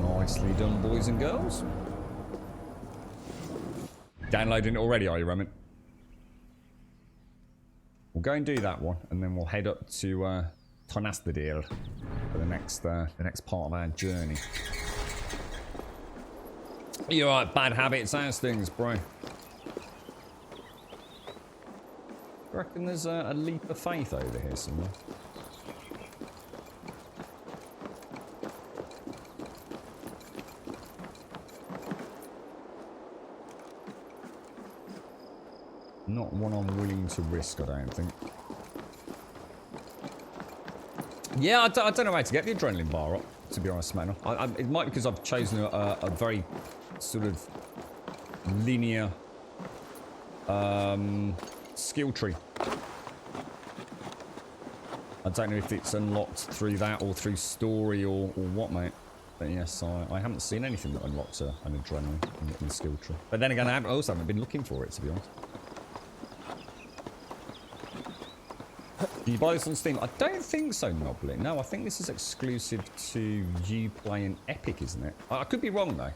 Nicely done, boys and girls. Downloading it already, are you, Roman? We'll go and do that one, and then we'll head up to Tonastadil for the next part of our journey. You're right, bad habits, how's things, bro? I reckon there's a leap of faith over here somewhere. Not one I'm willing to risk, I don't think. Yeah, I don't know how to get the adrenaline bar up, to be honest, man. It might be because I've chosen a very sort of linear skill tree. I don't know if it's unlocked through that or through story or what, mate. But yes, I haven't seen anything that unlocks an adrenaline in the skill tree. But then again, I haven't been looking for it, to be honest. Do you buy this on Steam? I don't think so, Noblet. No, I think this is exclusive to you playing Epic, isn't it? I could be wrong, though.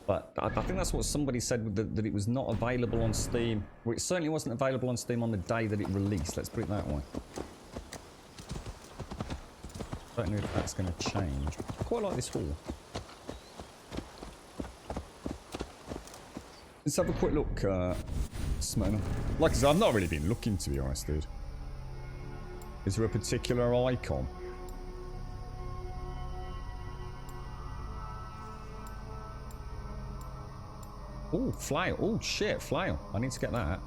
But I think that's what somebody said, that it was not available on Steam. Well, it certainly wasn't available on Steam on the day that it released. Let's put it that way. I don't know if that's going to change. I quite like this hall. Let's have a quick look, Smyrna. Like I said, I've not really been looking, to be honest, dude. Is there a particular icon? Oh, flail. Oh, shit, flail. I need to get that.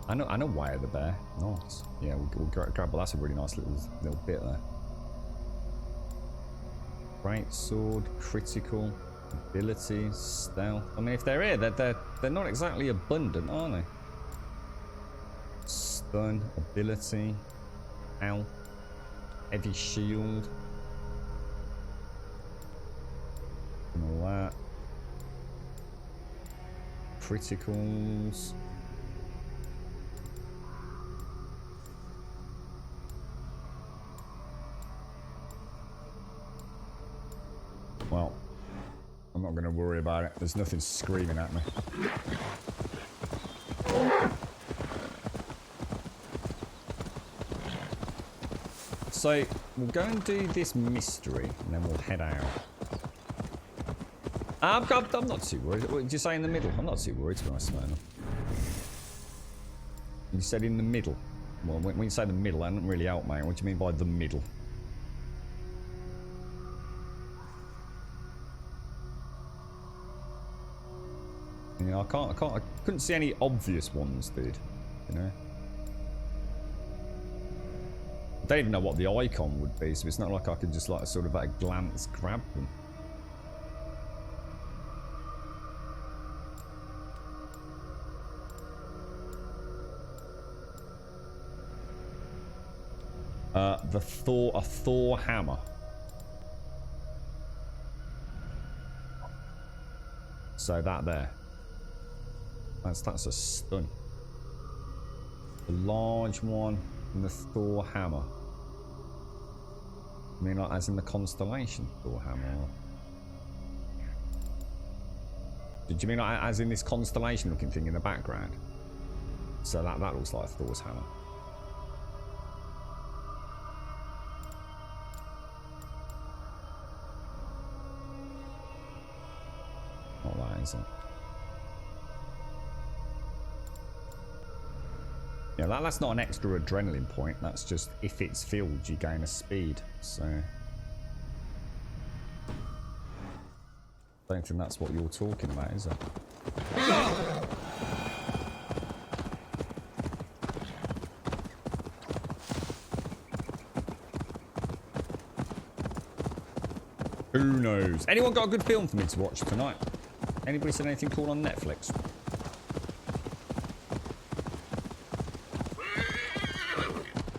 I know Way of the Bear. Nice. Yeah, we'll grab. Well, that's a really nice little bit there. Great sword, critical, abilities, stealth. I mean, if they're here, they're not exactly abundant, are they? Stun, ability, health, heavy shield, and all that. Criticals. Well, I'm not going to worry about it. There's nothing screaming at me. So, we'll go and do this mystery, and then we'll head out. I'm not too worried. What did you say in the middle? I'm not too worried, to be honest, man. You said in the middle. Well, when you say the middle, that doesn't really help, mate. What do you mean by the middle? You know, I couldn't see any obvious ones, dude. You know? I don't even know what the icon would be, so it's not like I could just, like, sort of at a glance grab them. A Thor hammer. So that there. That's a stun. The large one and the Thor hammer. I mean, like, as in the constellation Thor hammer. Did you mean like, as in this constellation looking thing in the background? So that looks like Thor's hammer. Not that, is it? Yeah, that's not an extra adrenaline point. That's just if it's filled, you gain a speed. So, I don't think that's what you're talking about, is it? Who knows? Anyone got a good film for me to watch tonight? Anybody seen anything cool on Netflix?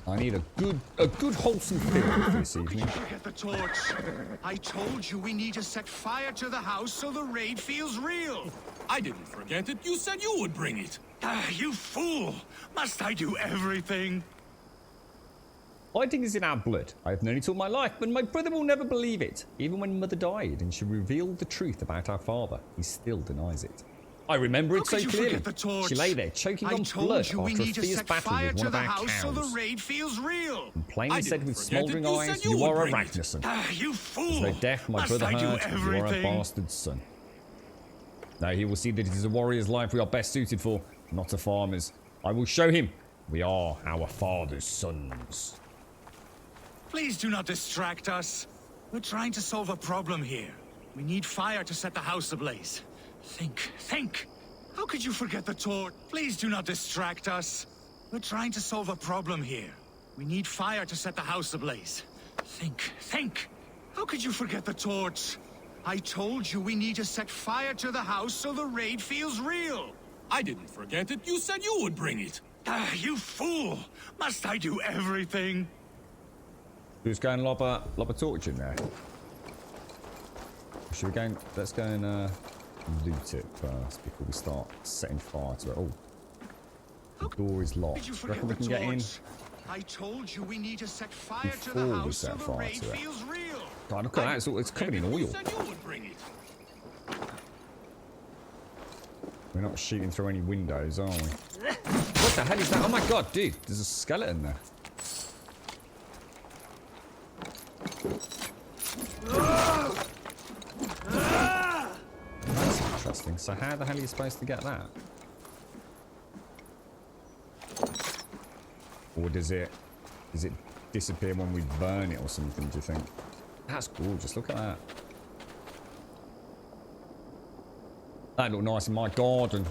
I need a good wholesome film for this evening. Forget the torch. I told you we need to set fire to the house so the raid feels real. I didn't forget it. You said you would bring it. Ah, you fool! Must I do everything? Fighting is in our blood. I have known it all my life, but my brother will never believe it. Even when Mother died and she revealed the truth about our father, he still denies it. I remember it so clearly. She lay there, choking on blood after a fierce battle with one of our cows. So the raid feels real. And plainly said with smouldering eyes, you are a Ragnarsson. Ah, you fool! As though death, my brother heard, you are a bastard son. Now he will see that it is a warrior's life we are best suited for, not a farmer's. I will show him we are our father's sons. Please do not distract us. We're trying to solve a problem here. We need fire to set the house ablaze. Think. How could you forget the torch? Please do not distract us. We're trying to solve a problem here. We need fire to set the house ablaze. Think. How could you forget the torch? I told you we need to set fire to the house so the raid feels real. I didn't forget it. You said you would bring it. Ah, you fool! Must I do everything? Who's going to lob a torch in there? Should we go? Let's go and loot it first before we start setting fire to it. Oh, the door is locked. Do you reckon we can get in? I told you we need to set fire to the house so the raid feels real. God, look at that! It's covered in oil. We're not shooting through any windows, are we? What the hell is that? Oh my god, dude! There's a skeleton there. That's interesting. So how the hell are you supposed to get that? Or does it disappear when we burn it or something, do you think? That's gorgeous, look at that. That look nice in my garden.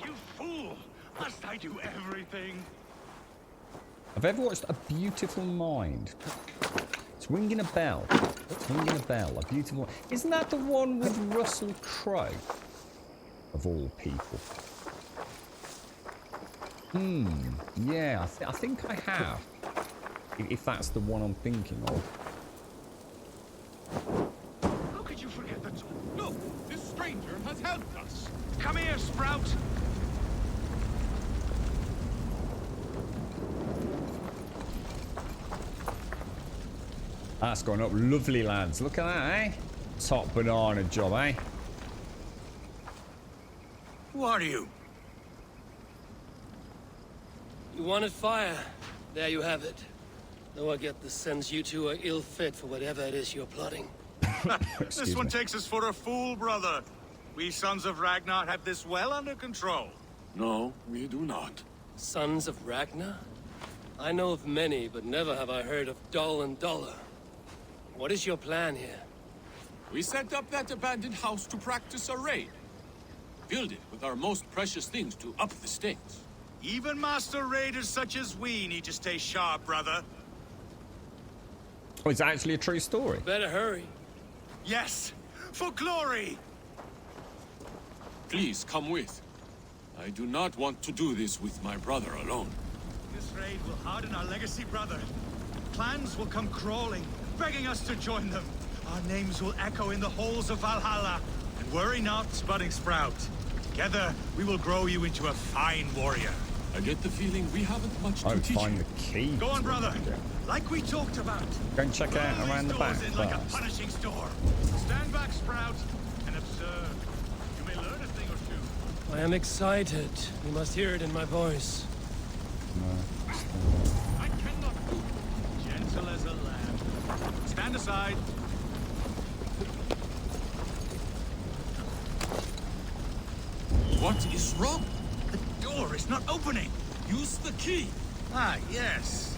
You fool! Must I do everything? Have you ever watched A Beautiful Mind? It's ringing a bell. It's ringing a bell. A Beautiful... Isn't that the one with Russell Crowe? Of all people. Yeah, I think I have. If that's the one I'm thinking of. How could you forget the... Look, this stranger has helped us. Come here, Sprout. That's gone up lovely, lads. Look at that, eh? Top banana job, eh? Who are you? You wanted fire. There you have it. Though I get the sense you two are ill fit for whatever it is you're plotting. This one takes us for a fool, brother. We sons of Ragnar have this well under control. No, we do not. Sons of Ragnar? I know of many, but never have I heard of Dull and Duller. What is your plan here? We set up that abandoned house to practice a raid. Filled it with our most precious things to up the stakes. Even master raiders such as we need to stay sharp, brother. Oh, it's actually a true story. Better hurry. Yes, for glory! Please come with. I do not want to do this with my brother alone. This raid will harden our legacy, brother. Clans will come crawling, begging us to join them. Our names will echo in the halls of Valhalla. And worry not, budding Sprout. Together, we will grow you into a fine warrior. I get the feeling we haven't much to teach find you. the key. Go on, brother. Like we talked about. Go and check out around the back Like a first. punishing storm. Stand back, Sprout, and observe. You may learn a thing or two. I am excited. You must hear it in my voice. I cannot do it. Gentle as a lamb. Stand aside. What is wrong? The door is not opening. Use the key. Ah, yes.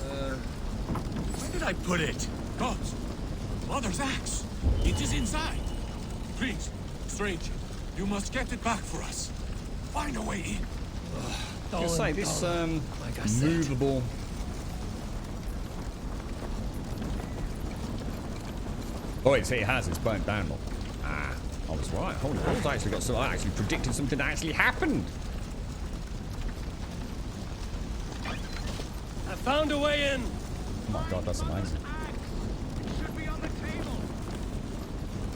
Where did I put it? Gods. Mother's axe. It is inside. Please, stranger, you must get it back for us. Find a way in. I was gonna say, this movable... Oh, it has. It's burnt down. Ah, I was right. Holy balls, I actually got some... I actually predicted something that actually happened. I found a way in. Oh my god, that's amazing. Should be on the table.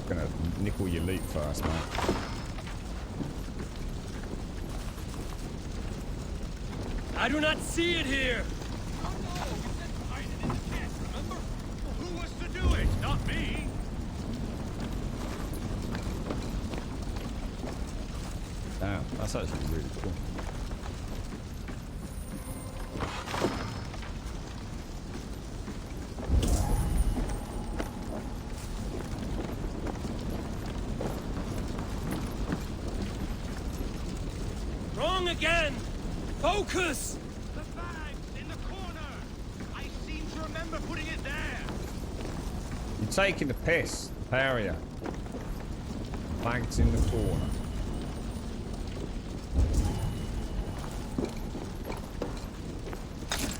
Gonna nickel your loot first, man. I do not see it here. Oh no! You said hide it in the chest, remember? Well, who was to do it? Not me. Damn, that's actually really cool. Wrong again. Focus. The bag's in the corner. I seem to remember putting it there. You're taking the piss, Paria. Bag's in the corner.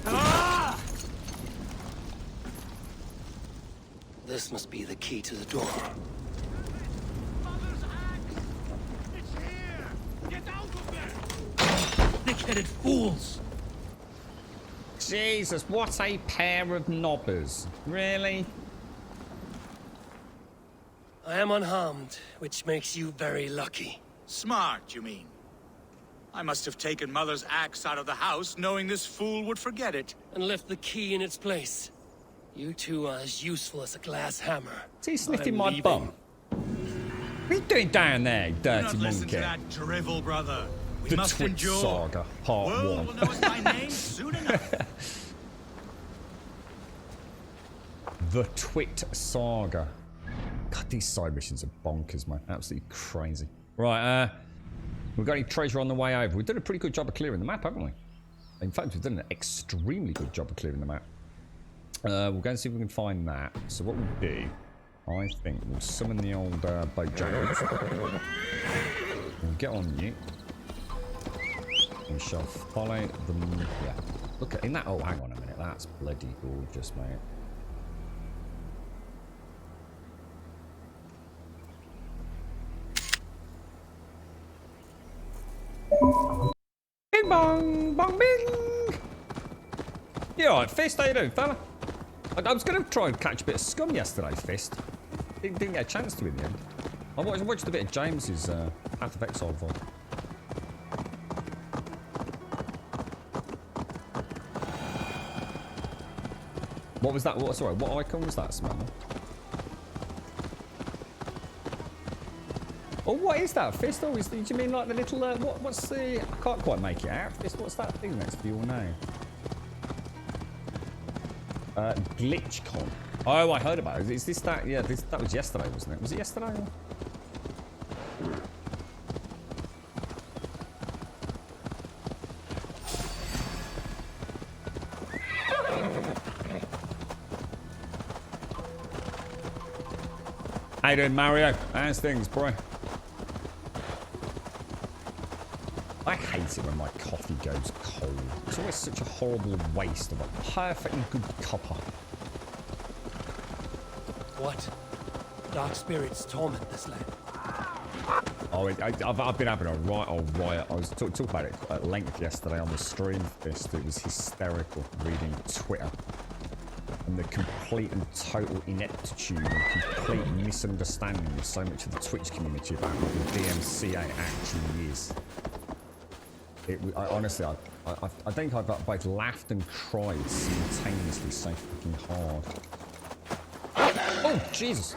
Ah! This must be the key to the door. Mother's axe. It's here. Get out of there. Thick-headed fools. Jesus, what a pair of knobbers. Really? I am unharmed, which makes you very lucky. Smart, you mean? I must have taken Mother's axe out of the house, knowing this fool would forget it. And left the key in its place. You two are as useful as a glass hammer. Is he sniffing I'm my leaving. bum? What are you doing down there, you Do dirty not listen monkey? to that drivel, brother. We The must Twitch endure. Saga, Part World 1. will know us by name soon enough. The Twit Saga. God, these side missions are bonkers, man. Absolutely crazy. Right, we've got any treasure on the way over. We've done a pretty good job of clearing the map, haven't we? In fact, we've done an extremely good job of clearing the map. We'll go and see if we can find that. So what we'll do, I think we'll summon the old Bojangles. We'll get on you. We shall follow the... Yeah. Look at... In that... Oh, hang on a minute. That's bloody gorgeous, mate. Bing bong! Bong bing! You alright, Fist? How you doing, fella? I was going to try and catch a bit of scum yesterday, Fist. Didn't get a chance to in the end. I watched a bit of James's Path of Exile VOD. What was that? Sorry, what icon was that, Smell? Oh, what is that, Fist? Oh, do you mean like the little, what's the... I can't quite make it out, Fist. What's that thing next to your name? GlitchCon. Oh, I heard about it. Is this that? Yeah, that was yesterday, wasn't it? Was it yesterday? How you doing, Mario? How's things, bro? I hate it when my coffee goes cold. It's always such a horrible waste of a perfectly good cuppa. What? Dark spirits torment this land. Oh, I've been having a right old riot. I was talking about it at length yesterday on the stream. It was hysterical reading Twitter. And the complete and total ineptitude and complete misunderstanding of so much of the Twitch community about what the DMCA actually is. Honestly, I think I've both laughed and cried simultaneously so fucking hard. Oh, Jesus!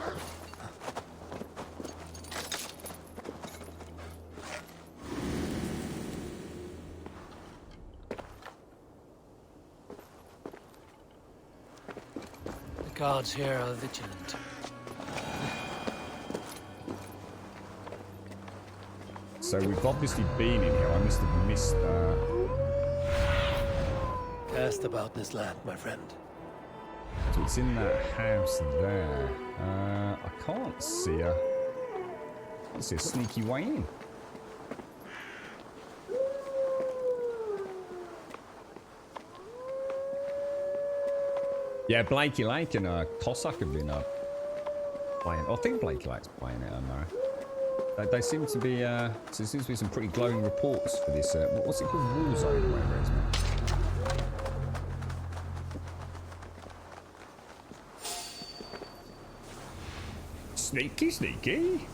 The guards here are vigilant. So we've obviously been in here. I must have missed Cast about this land, my friend. So it's in that house there. I can't see a... I see a sneaky way in. Yeah, Blakey Lake and Cossack have been playing. I think Blakey Lake's playing it, they seem to be. There seems to be some pretty glowing reports for this. What's it called? Warzone or whatever it is, man. Sneaky, sneaky.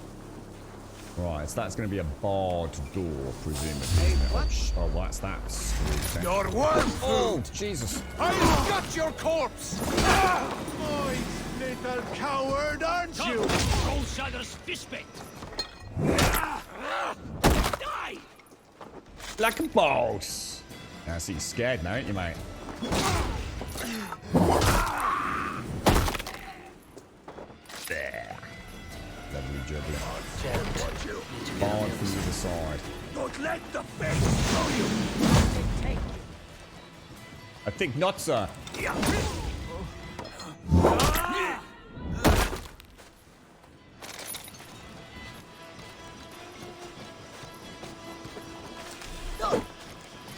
Right, so that's going to be a barred door, presumably. Hey, what? Oh, what's that? Your worm! Oh, Jesus! I've got your corpse! Oh, little coward, aren't you? Goldshadow's fistbait! Die! Like a boss. I see you're scared now, aren't you, mate? There. Lovely jubbly. Barred from the other side. Don't let the face show you! I think not, sir.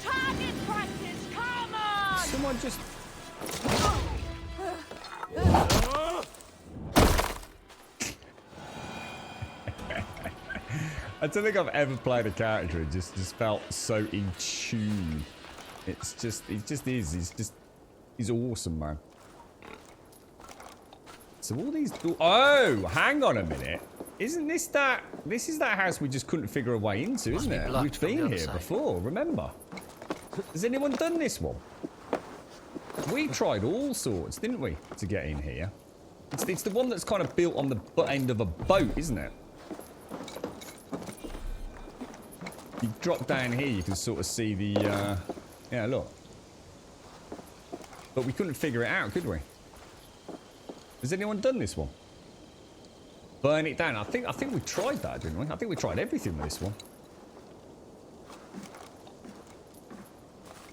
Target practice, come on! Someone just... I don't think I've ever played a character and just felt so in tune. He just is. He's awesome, man. So all these oh, hang on a minute. Isn't this that? This is that house we just couldn't figure a way into, isn't it? We've been here before, remember? Has anyone done this one? We tried all sorts, didn't we, to get in here? It's the one that's kind of built on the butt end of a boat, isn't it? You drop down here, you can sort of see the, yeah, look. But we couldn't figure it out, could we? Has anyone done this one? Burn it down. I think we tried that, didn't we? I think we tried everything with this one.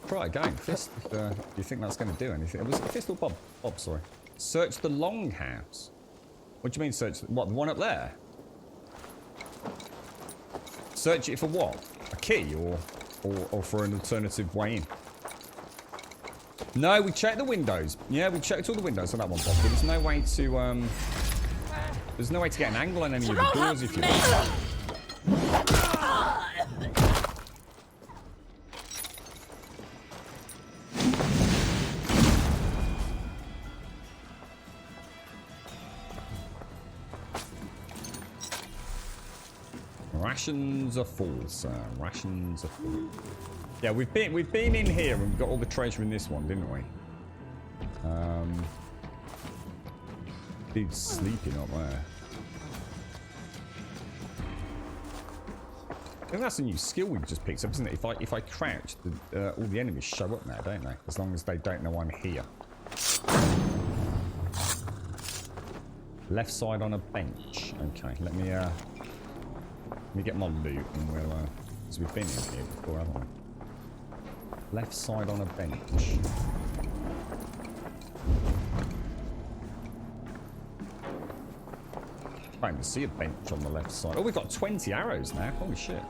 Try again, Fist, if you think that's going to do anything. Was it Fist or Bob? Bob, sorry. Search the longhouse. What do you mean search? What, the one up there? Search it for what? A key or or for an alternative way in. No, we checked the windows. Yeah, we checked all the windows on that one, Bob. There's no way to there's no way to get an angle on any of the doors if you want. Rations are full, sir. Rations are full. Yeah, we've been in here and we've got all the treasure in this one, didn't we? Dude's sleeping up there. I think that's a new skill we've just picked up, isn't it? If I crouch, all the enemies show up now, don't they? As long as they don't know I'm here. Left side on a bench. Okay, let me get my loot and we'll because we've been in here before, haven't we? Left side on a bench. I can see a bench on the left side. Oh, we've got 20 arrows now. Holy shit.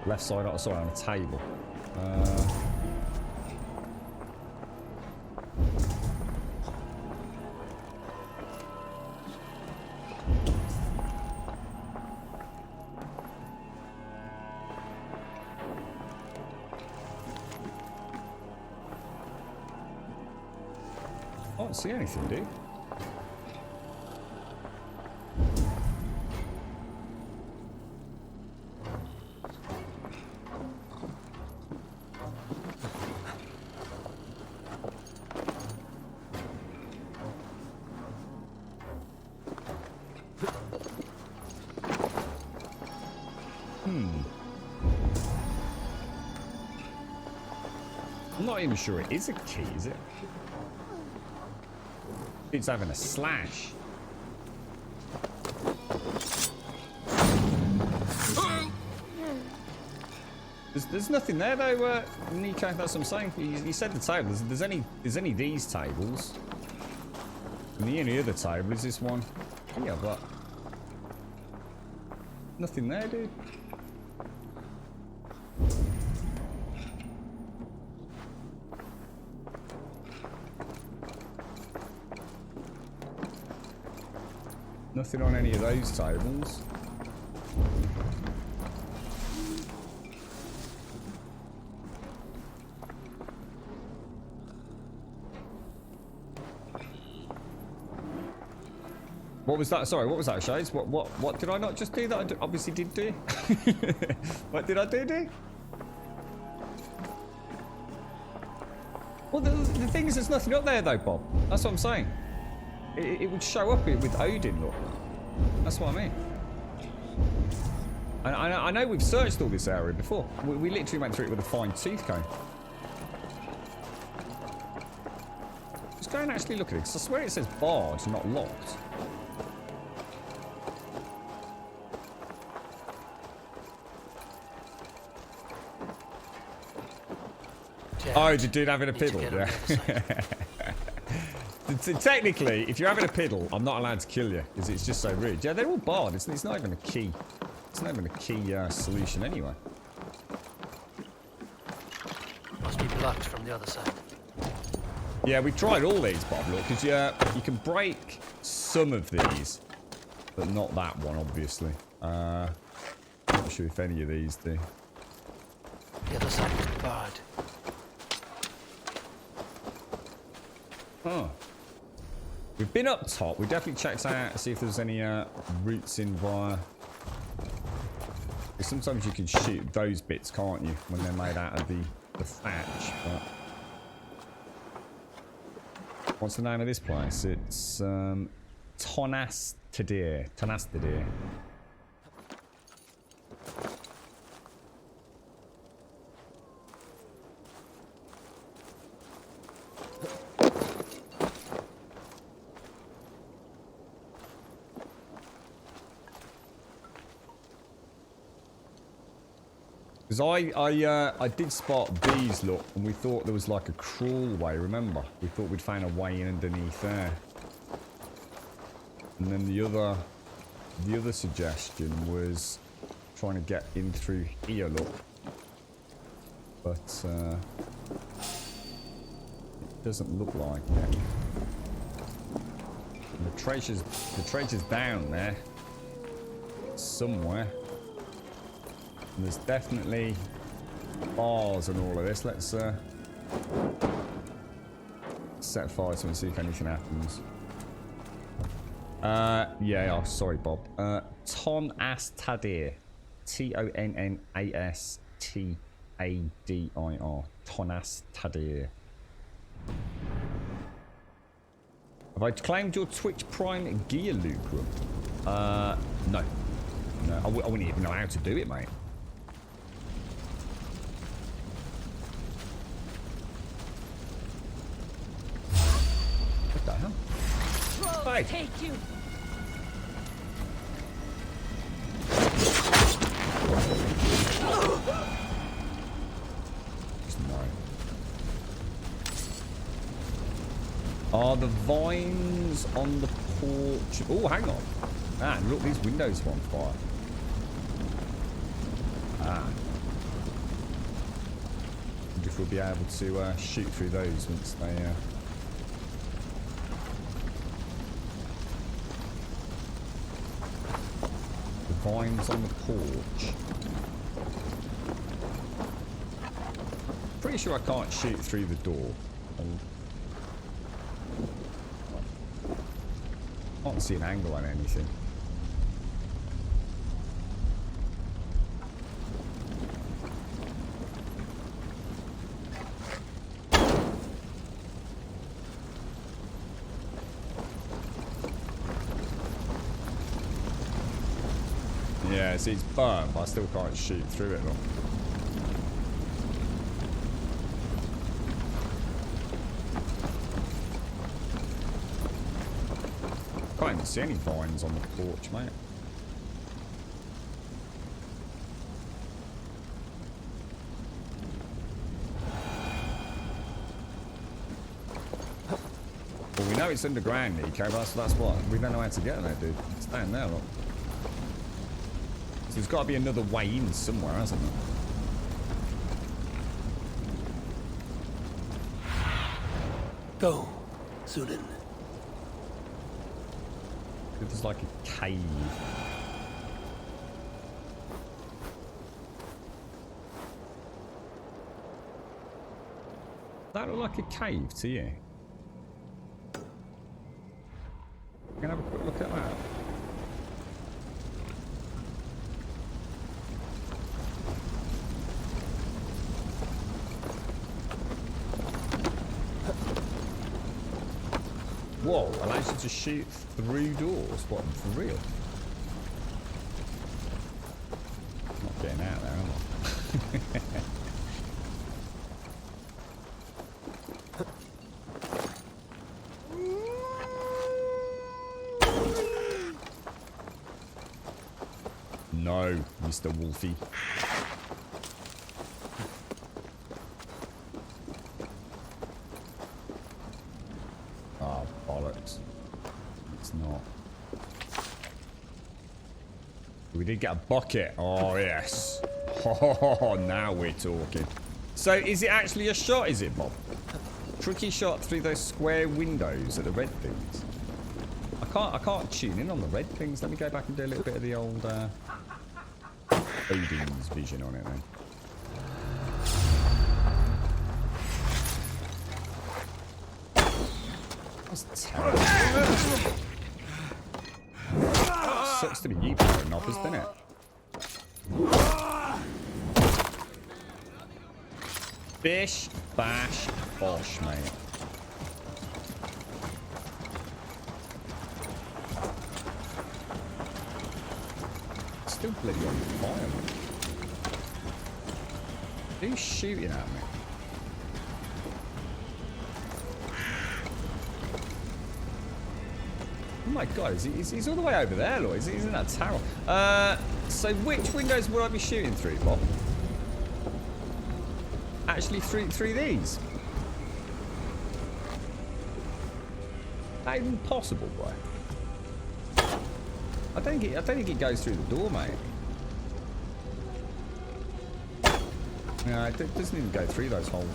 Left side, oh, sorry, on a table. I don't see anything, dude. I'm not even sure it is a key, is it? It's having a slash. There's nothing there though, Nico. That's what I'm saying. You said the table. There's any these tables. And the only other table is this one. Yeah, but nothing there, dude. Nothing on any of those tables. What was that? Sorry, what was that, Shades? What did I not just do that I obviously did do? What did I do? Well, the thing is, there's nothing up there though, Bob. That's what I'm saying. It would show up with Odin, look. That's what I mean. I know we've searched all this area before. We literally went through it with a fine-tooth comb. Let's go and actually look at it, because I swear it says barred, not locked. Oh, the dude having a piddle, yeah. Technically, if you're having a piddle, I'm not allowed to kill you because it's just so rude. Yeah, they're all barred. It's not even a key. It's not even a key solution anyway. Must be blocked from the other side. Yeah, we tried all these, Bob. Look, because you can break some of these, but not that one, obviously. Not sure if any of these do. The other side is barred. Huh. We've been up top. We definitely checked out to see if there's any routes in via. Because sometimes you can shoot those bits, can't you, when they're made out of the thatch. But what's the name of this place? It's Tonastadir. Tonastadir. Because I did spot these, look, and we thought there was like a crawl way, remember? We thought we'd found a way in underneath there. And then the other the other suggestion was trying to get in through here, look. But it doesn't look like it. And the treasure's down there somewhere. And there's definitely bars and all of this. Let's set fire to it and see if anything happens. Yeah, oh, sorry, Bob. Tonastadir. Tonnastadir. Tonastadir. Have I claimed your Twitch Prime gear, Lucrum? No. No, I wouldn't even know how to do it, mate. What the hell? Hey. Take you. Are the vines on the porch? Oh, hang on. Ah, look, these windows are on fire. Ah. Wonder if we'll be able to shoot through those once they... The vines on the porch. Pretty sure I can't shoot through the door. Can't see an angle on anything. Yeah, see, it's burnt, but I still can't shoot through it though. Can't even see any vines on the porch, mate. Well, we know it's underground, Nico, but that's what. We don't know how to get there, dude. It's down there, look. So there's got to be another way in somewhere, hasn't there? Go, Sudan. There's like a cave. That look like a cave to you? Can I have a quick look at that? Whoa, allows you to shoot through doors. What, for real? I'm not getting out there, am I? No, Mr. Wolfie. Oh, bollocks. It's not. We did get a bucket. Oh, yes. Oh, now we're talking. So, is it actually a shot, is it, Bob? Tricky shot through those square windows at the red things. I can't tune in on the red things. Let me go back and do a little bit of the old Odin's vision on it then. That's terrible. Sucks to be you power knobbers, doesn't it? Bish, bash, bosh, mate. Still bloody on fire, man. Who's shooting at me? Oh my god, he's all the way over there, Lloyd. He's in that tower. So which windows would I be shooting through, Bob? Actually through these? That even possible, bro? I don't think it goes through the door, mate. No, it doesn't even go through those holes.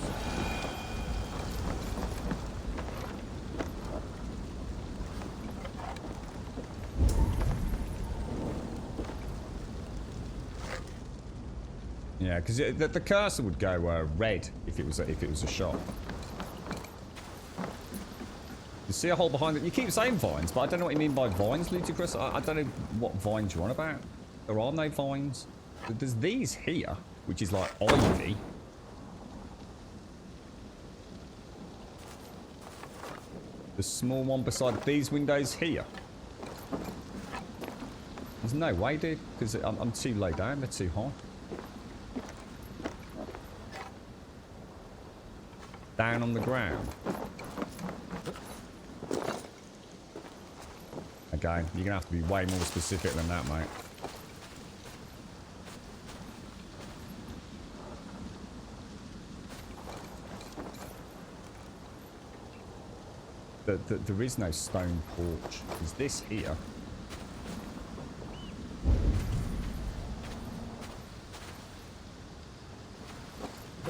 Yeah, because the cursor would go red if it was a shot. You see a hole behind it. You keep saying vines, but I don't know what you mean by vines, Ludicrous. I don't know what vines you're on about. There are no vines. There's these here, which is like ivy. The small one beside these windows here. There's no way, dude, because I'm too low down. They're too high. Down on the ground. Okay, you're gonna have to be way more specific than that, mate. There is no stone porch. Is this here?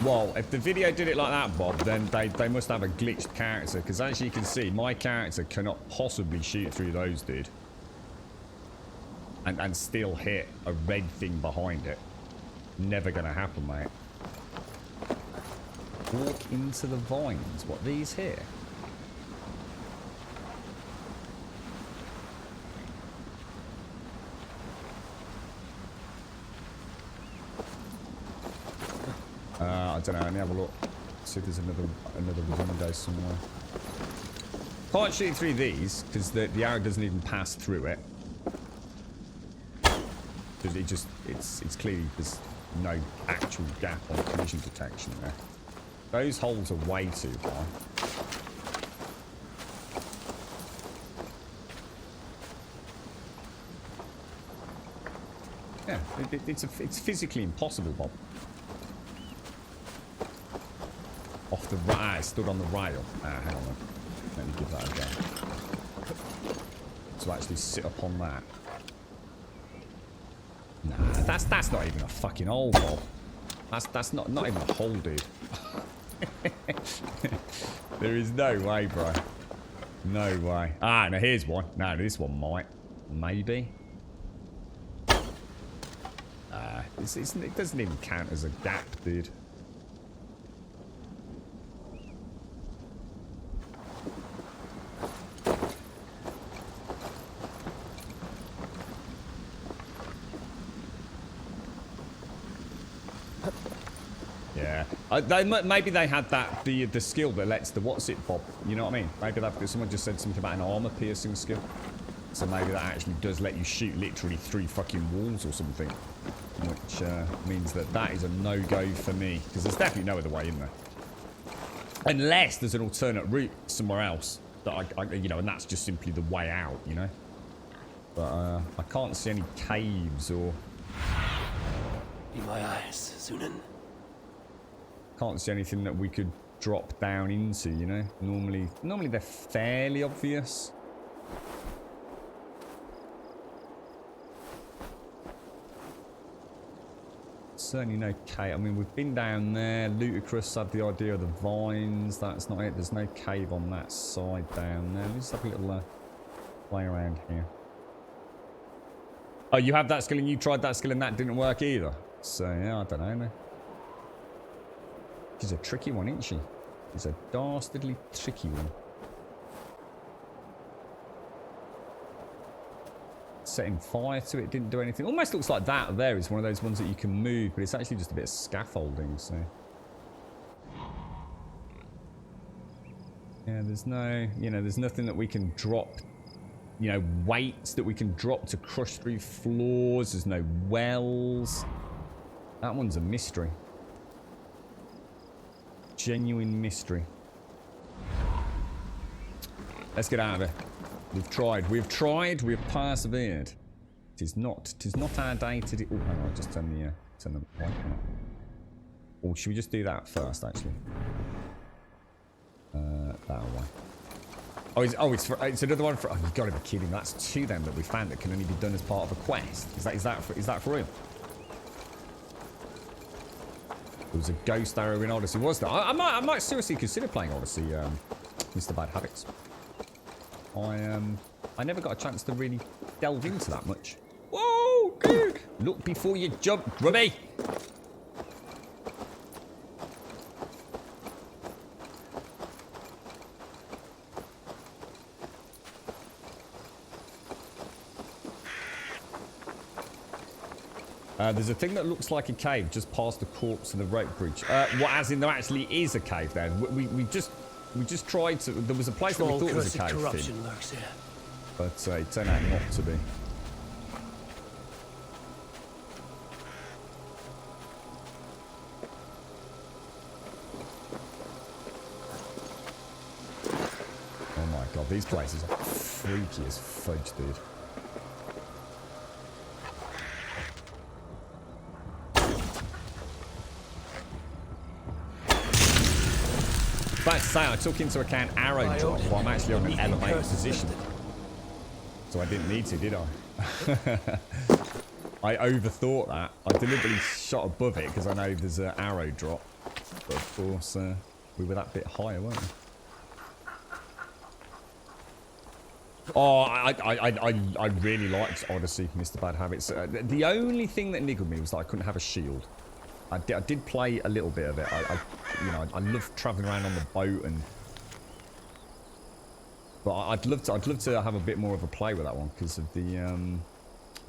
Well, if the video did it like that, Bob, then they must have a glitched character, because as you can see, my character cannot possibly shoot through those, dude. And still hit a red thing behind it. Never gonna happen, mate. Walk into the vines. What, these here? I don't know, let me have a look. See if there's another window somewhere. Can't shoot through these, because the arrow doesn't even pass through it. It's clearly there's no actual gap on collision detection there. Those holes are way too high. Yeah, it's physically impossible, Bob. Off the right, stood on the rail. Hang on then. Let me give that a go. To actually sit upon that. Nah, that's not even a fucking hole, Bob. That's not even a hole, dude. There is no way, bro. No way. Ah, now here's one. No, this one might. Maybe. It doesn't even count as a gap, dude. Maybe they had that the skill that lets the what's it Bob. You know what I mean? Maybe that someone just said something about an armor piercing skill. So maybe that actually does let you shoot literally through fucking walls or something, which means that is a no-go for me, because there's definitely no other way in there, unless there's an alternate route somewhere else that I you know, and that's just simply the way out, you know. But I can't see any caves or. Be my eyes, Zunin. Can't see anything that we could drop down into, you know. Normally they're fairly obvious. Certainly no cave. I mean, we've been down there. Ludicrous had the idea of the vines. That's not it. There's no cave on that side down there. Let's have a little play around here. Oh, you have that skill and you tried that skill and that didn't work either. So, yeah, I don't know, man. She's a tricky one, isn't she? She's a dastardly tricky one. Setting fire to it didn't do anything. Almost looks like that there is one of those ones that you can move, but it's actually just a bit of scaffolding, so. Yeah, there's no, you know, there's nothing that we can drop, you know, weights that we can drop to crush through floors. There's no wells. That one's a mystery. Genuine mystery. Let's get out of here. We've tried, we've persevered. Tis not our day to do. Oh, hang on, just turn the light on. Or should we just do that first, actually? That way. Oh, it's another one for... Oh, you've got to be kidding. That's 2 then that we found that can only be done as part of a quest. Is that for real? There was a ghost arrow in Odyssey, was there? I might seriously consider playing Odyssey, Mr. Bad Habits. I never got a chance to really delve into that much. Whoa, dude! Look before you jump, Grubby! There's a thing that looks like a cave just past the corpse of the rope bridge. What, as in there actually is a cave there? We just tried to... There was a place that we thought was a cave corruption lurks here. But it turned out not to be. Oh my god, these places are freaky as fudge, dude. About to say, I took into account arrow drop while I'm actually on an elevated position. So I didn't need to, did I? I overthought that. I deliberately shot above it because I know there's an arrow drop. But of course, we were that bit higher, weren't we? Oh, I really liked Odyssey, Mr. Bad Habits. The only thing that niggled me was that I couldn't have a shield. I did play a little bit of it. I love traveling around on the boat, and but I'd love to have a bit more of a play with that one because of the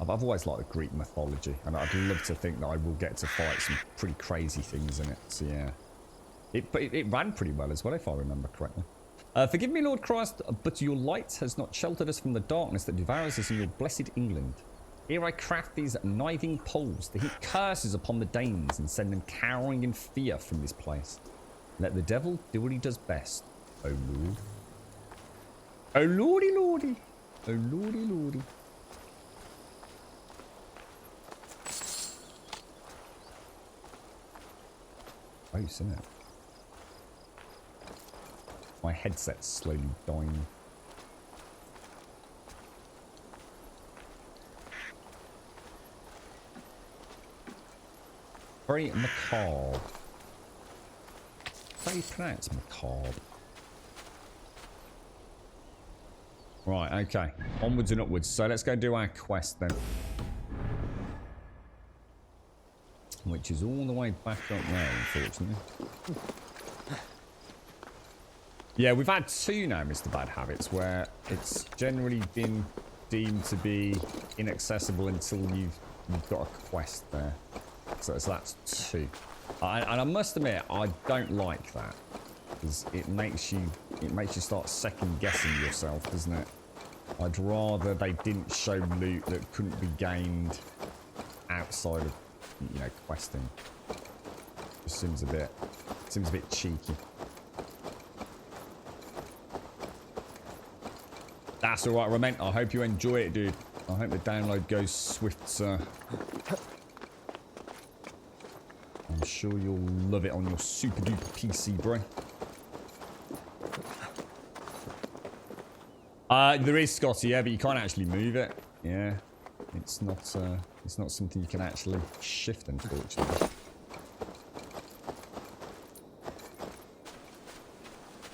I've always liked the Greek mythology, and I'd love to think that I will get to fight some pretty crazy things in it. So yeah, it ran pretty well as well, if I remember correctly. Forgive me, Lord Christ, but your light has not sheltered us from the darkness that devours us in your blessed England. Here I craft these kniving poles to heap curses upon the Danes and send them cowering in fear from this place. Let the devil do what he does best, O Lord. Oh lordy lordy. Oh lordy lordy. Oh, isn't it? My headset's slowly dying. Very macabre. How do you pronounce macabre? Right, okay. Onwards and upwards. So let's go do our quest then. Which is all the way back up there, unfortunately. Yeah, we've had 2 now, Mr. Bad Habits, where it's generally been deemed to be inaccessible until you've got a quest there. So that's 2. And I must admit, I don't like that. Because it makes you start second guessing yourself, doesn't it? I'd rather they didn't show loot that couldn't be gained outside of, you know, questing. It seems a bit cheeky. That's alright, Rament. I hope you enjoy it, dude. I hope the download goes swift, sir. I'm sure you'll love it on your super duper PC, bro. There is, Scotty, yeah, but you can't actually move it. Yeah, it's not something you can actually shift, unfortunately.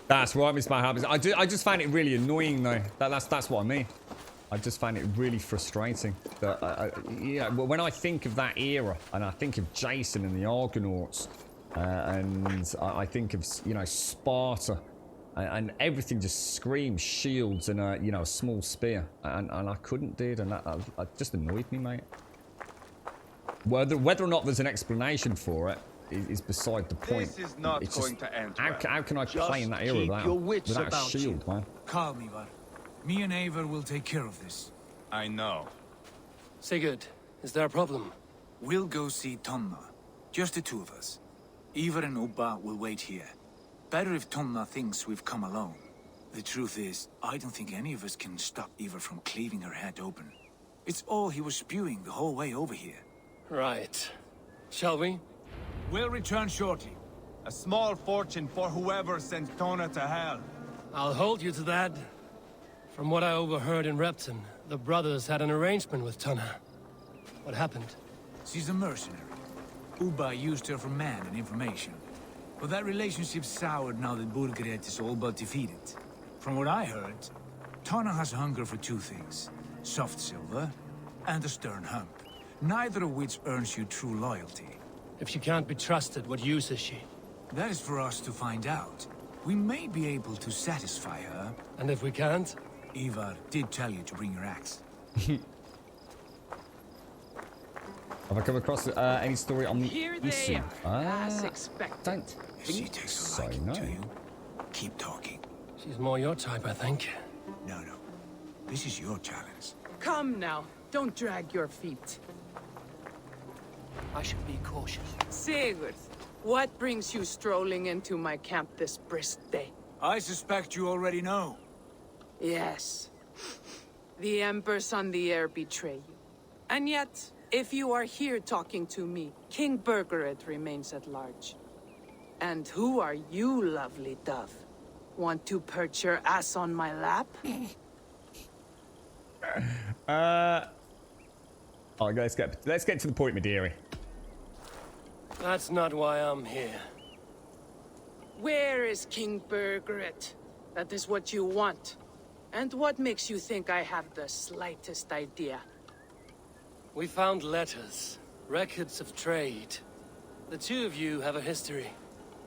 That's right, Miss Bad Habits. I just find it really annoying, though. That's what I mean. I just find it really frustrating that yeah, when I think of that era and I think of Jason and the Argonauts and I think of, you know, Sparta and everything just screams shields and you know, a small spear, and I couldn't, dude, and that just annoyed me, mate. Whether or not there's an explanation for it is beside the point. This is not it's going just, to end how can I play in that era without a shield, man? Calm, Ivar. Me and Eivor will take care of this. I know. Sigurd, is there a problem? We'll go see Tonna. Just the 2 of us. Ivar and Ubba will wait here. Better if Tonna thinks we've come alone. The truth is, I don't think any of us can stop Ivar from cleaving her head open. It's all he was spewing the whole way over here. Right. Shall we? We'll return shortly. A small fortune for whoever sends Tona to hell. I'll hold you to that. From what I overheard in Repton, the brothers had an arrangement with Tunna. What happened? She's a mercenary. Uba used her for man and information. But that relationship soured now that Burgred is all but defeated. From what I heard, Tunna has hunger for two things. Soft silver and a stern hump. Neither of which earns you true loyalty. If she can't be trusted, what use is she? That is for us to find out. We may be able to satisfy her. And if we can't? Ivar did tell you to bring your axe. Have I come across any story on the Here they issue? are, as expected. Don't If she takes a liking to you, keep talking. She's more your type, I think. No. This is your challenge. Come now, don't drag your feet. I should be cautious. Sigurd, what brings you strolling into my camp this brisk day? I suspect you already know. Yes. The Embers on the air betray you. And yet, if you are here talking to me, King Burgred remains at large. And who are you, lovely dove? Want to perch your ass on my lap? Oh, let's get to the point, my dearie. That's not why I'm here. Where is King Burgred? That is what you want. And what makes you think I have the slightest idea? We found letters, records of trade. The two of you have a history.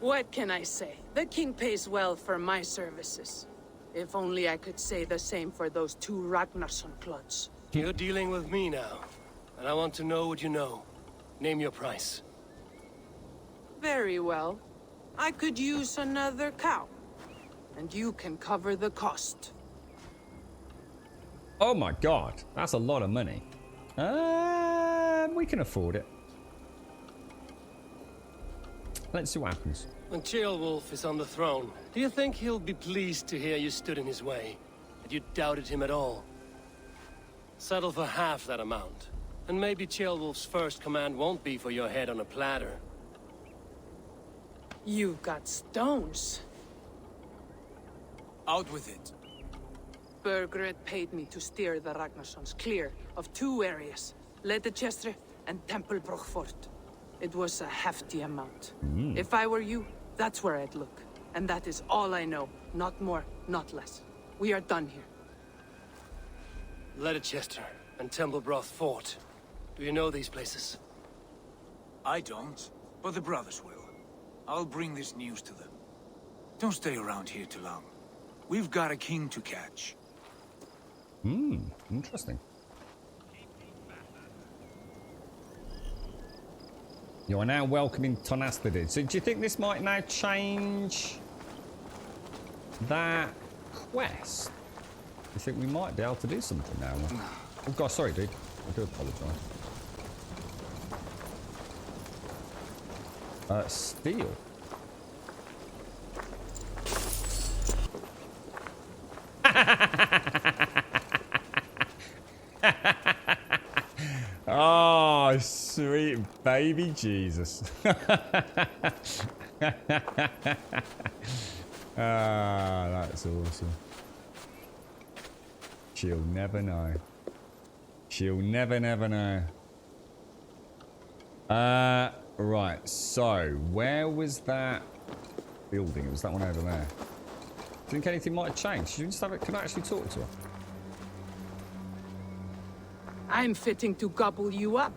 What can I say? The king pays well for my services. If only I could say the same for those two Ragnarsson clods. You're dealing with me now, and I want to know what you know. Name your price. Very well. I could use another cow. And you can cover the cost. Oh my god, that's a lot of money. We can afford it. Let's see what happens. When Ceolwulf is on the throne, do you think he'll be pleased to hear you stood in his way? That you doubted him at all? Settle for half that amount. And maybe Ceolwulf's first command won't be for your head on a platter. You've got stones. Out with it. Burgred paid me to steer the Ragnarssons clear of two areas, Leitechester and Templebroch Fort. It was a hefty amount. If I were you, that's where I'd look. And that is all I know. Not more, not less. We are done here. Leitechester and Templebroch Fort. Do you know these places? I don't, but the brothers will. I'll bring this news to them. Don't stay around here too long. We've got a king to catch. Interesting. You are now welcoming Tonastadid. So do you think this might now change that quest? You think we might be able to do something now? Oh god, sorry dude. I do apologise. Steel. Oh, sweet baby Jesus. That's awesome. She'll never know. She'll never know. Right, so where was that building? It was that one over there. Do you think anything might have changed? Should we just have it? Can I actually talk to her? I'm fitting to gobble you up.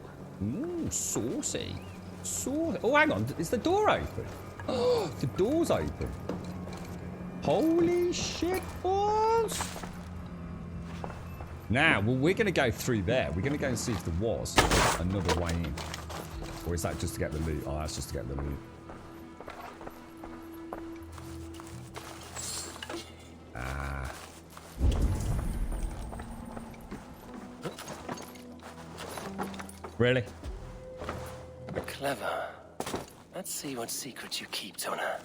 Saucy. Saucy. Oh, hang on. Is the door open? Oh, the door's open. Holy shit, balls. Now, well, we're going to go through there. We're going to go and see if there was another way in. Or is that just to get the loot? Oh, that's just to get the loot. Ah. Really? Clever. Let's see what secrets you keep, Tona.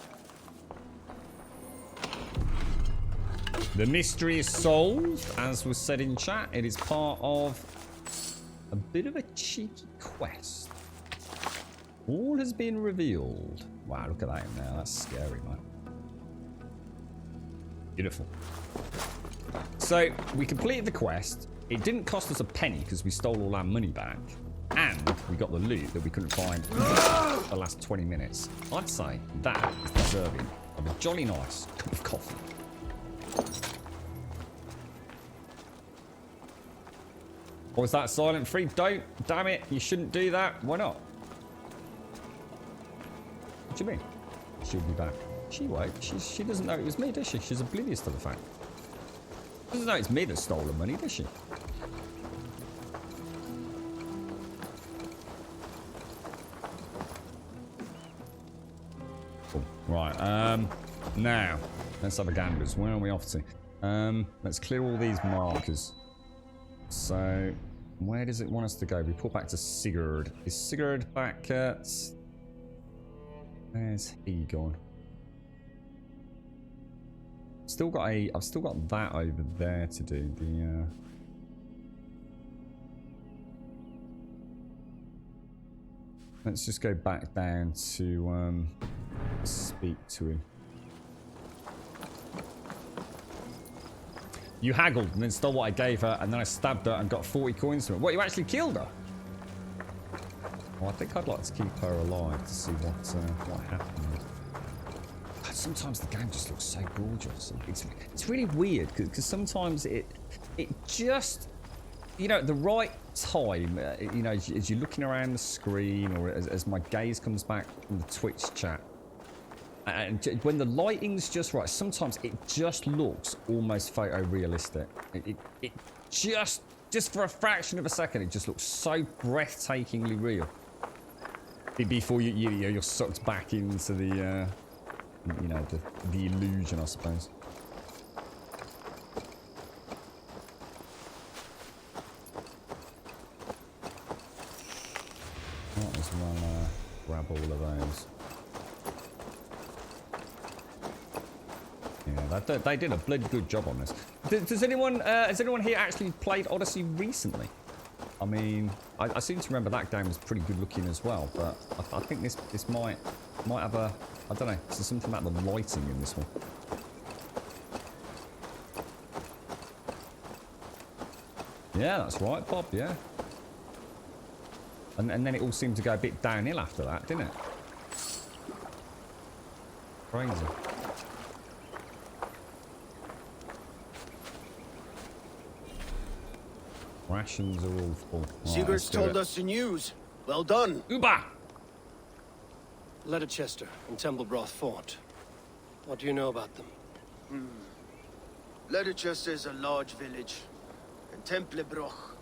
The mystery is solved, as was said in chat. It is part of a bit of a cheeky quest. All has been revealed. Wow, look at that in there. That's scary, man. Beautiful. So we completed the quest. It didn't cost us a penny because we stole all our money back. And we got the loot that we couldn't find for the last 20 minutes. I'd say that is deserving of a jolly nice cup of coffee. What was that, Silent Free? Don't. Damn it. You shouldn't do that. Why not? What do you mean? She'll be back. She won't. She doesn't know it was me, does she? She's oblivious to the fact. She doesn't know it's me that stole the money, does she? Cool. Right. Now, let's have a ganders. Where are we off to? Let's clear all these markers. So, where does it want us to go? We pull back to Sigurd. Is Sigurd back at... Where's he gone? I've still got that over there to do. The let's just go back down to speak to him. You haggled and then stole what I gave her, and then I stabbed her and got 40 coins from her. What, you actually killed her? Well, I think I'd like to keep her alive to see what happened. God, sometimes the game just looks so gorgeous. It's really weird because sometimes it just, you know, at the right time, you know, as you're looking around the screen or as my gaze comes back from the Twitch chat, and when the lighting's just right, sometimes it just looks almost photorealistic. It just for a fraction of a second, it just looks so breathtakingly real. Before you're sucked back into the, you know, the illusion, I suppose. Might as well grab all of those. Yeah, they did a bloody good job on this. Has anyone here actually played Odyssey recently? I mean, I seem to remember that game was pretty good looking as well, but I think this might have a, I don't know, there's something about the lighting in this one. Yeah, that's right, Bob, yeah. And then it all seemed to go a bit downhill after that, didn't it? Crazy. Rations are all full. Sigurd's told us the news. Well done. Uba! Leicester and Templebroth fought. What do you know about them? Leicester is a large village. And Templebroch,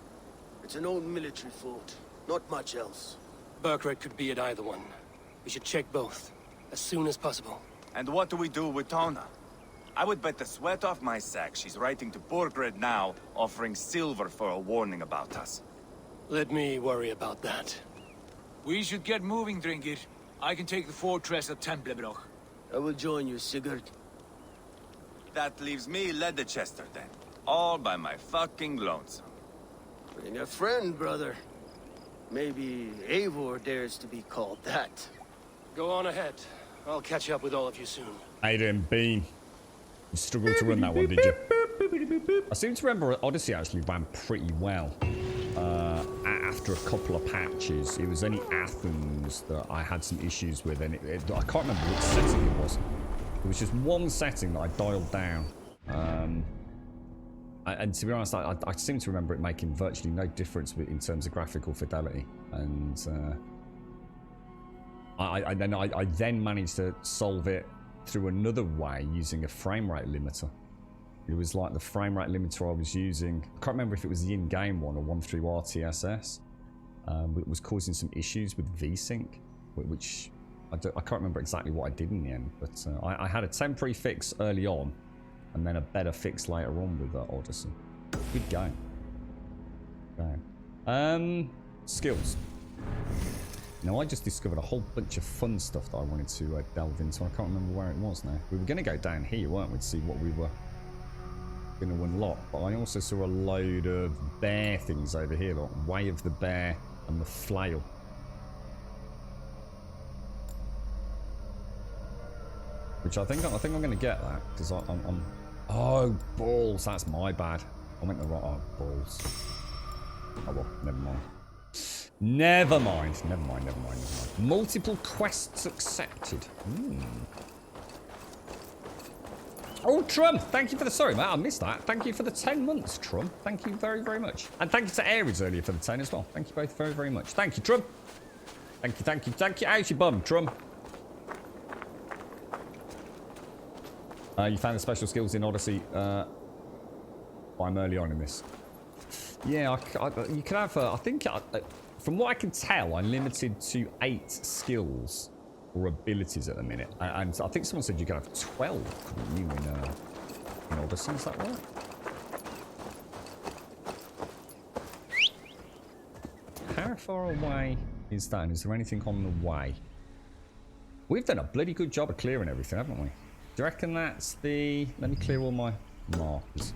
it's an old military fort. Not much else. Burkred could be at either one. We should check both, as soon as possible. And what do we do with Tona? I would bet the sweat off my sack she's writing to Burkred now, offering silver for a warning about us. Let me worry about that. We should get moving, Drinkir. I can take the fortress of Templebroch. I will join you, Sigurd. That leaves me Leicester then. All by my fucking lonesome. Bring a friend, brother. Maybe Eivor dares to be called that. Go on ahead. I'll catch up with all of you soon. Aiden Bean. You struggled to run that one, did you? I seem to remember Odyssey actually ran pretty well. After a couple of patches, it was only Athens that I had some issues with, and I can't remember which setting it was. It was just one setting that I dialed down. And to be honest, I seem to remember it making virtually no difference in terms of graphical fidelity. And I then managed to solve it through another way using a frame rate limiter. It was like the frame rate limiter I was using. I can't remember if it was the in-game one or one through RTSS. It was causing some issues with VSync, which I can't remember exactly what I did in the end. But I had a temporary fix early on, and then a better fix later on with Odyssey. Good game. Okay. Skills. Now, I just discovered a whole bunch of fun stuff that I wanted to delve into. I can't remember where it was now. We were going to go down here, weren't we, to see what we were going to unlock. But I also saw a load of bear things over here, like Way of the Bear and the Flail. Which I think I'm going to get that, because I'm Oh, balls. That's my bad. I meant the right. Oh, balls. Oh, well, never mind. Never mind. Never mind. Never mind. Never mind. Multiple quests accepted. Oh, Trum, thank you for the... Sorry, mate, I missed that. Thank you for the 10 months, Trum. Thank you very, very much. And thank you to Aries earlier for the 10 as well. Thank you both very, very much. Thank you, Trum. Thank you, thank you, thank you. How's your bum, Trum? You found the special skills in Odyssey. I'm early on in this. Yeah, you can have... I think... from what I can tell, I'm limited to 8 skills. Or abilities at the minute, and I think someone said you could have 12, couldn't you, in Odyssey? Is that right? How far away is that? And is there anything on the way? We've done a bloody good job of clearing everything, haven't we? Do you reckon that's the... Let me clear all my markers.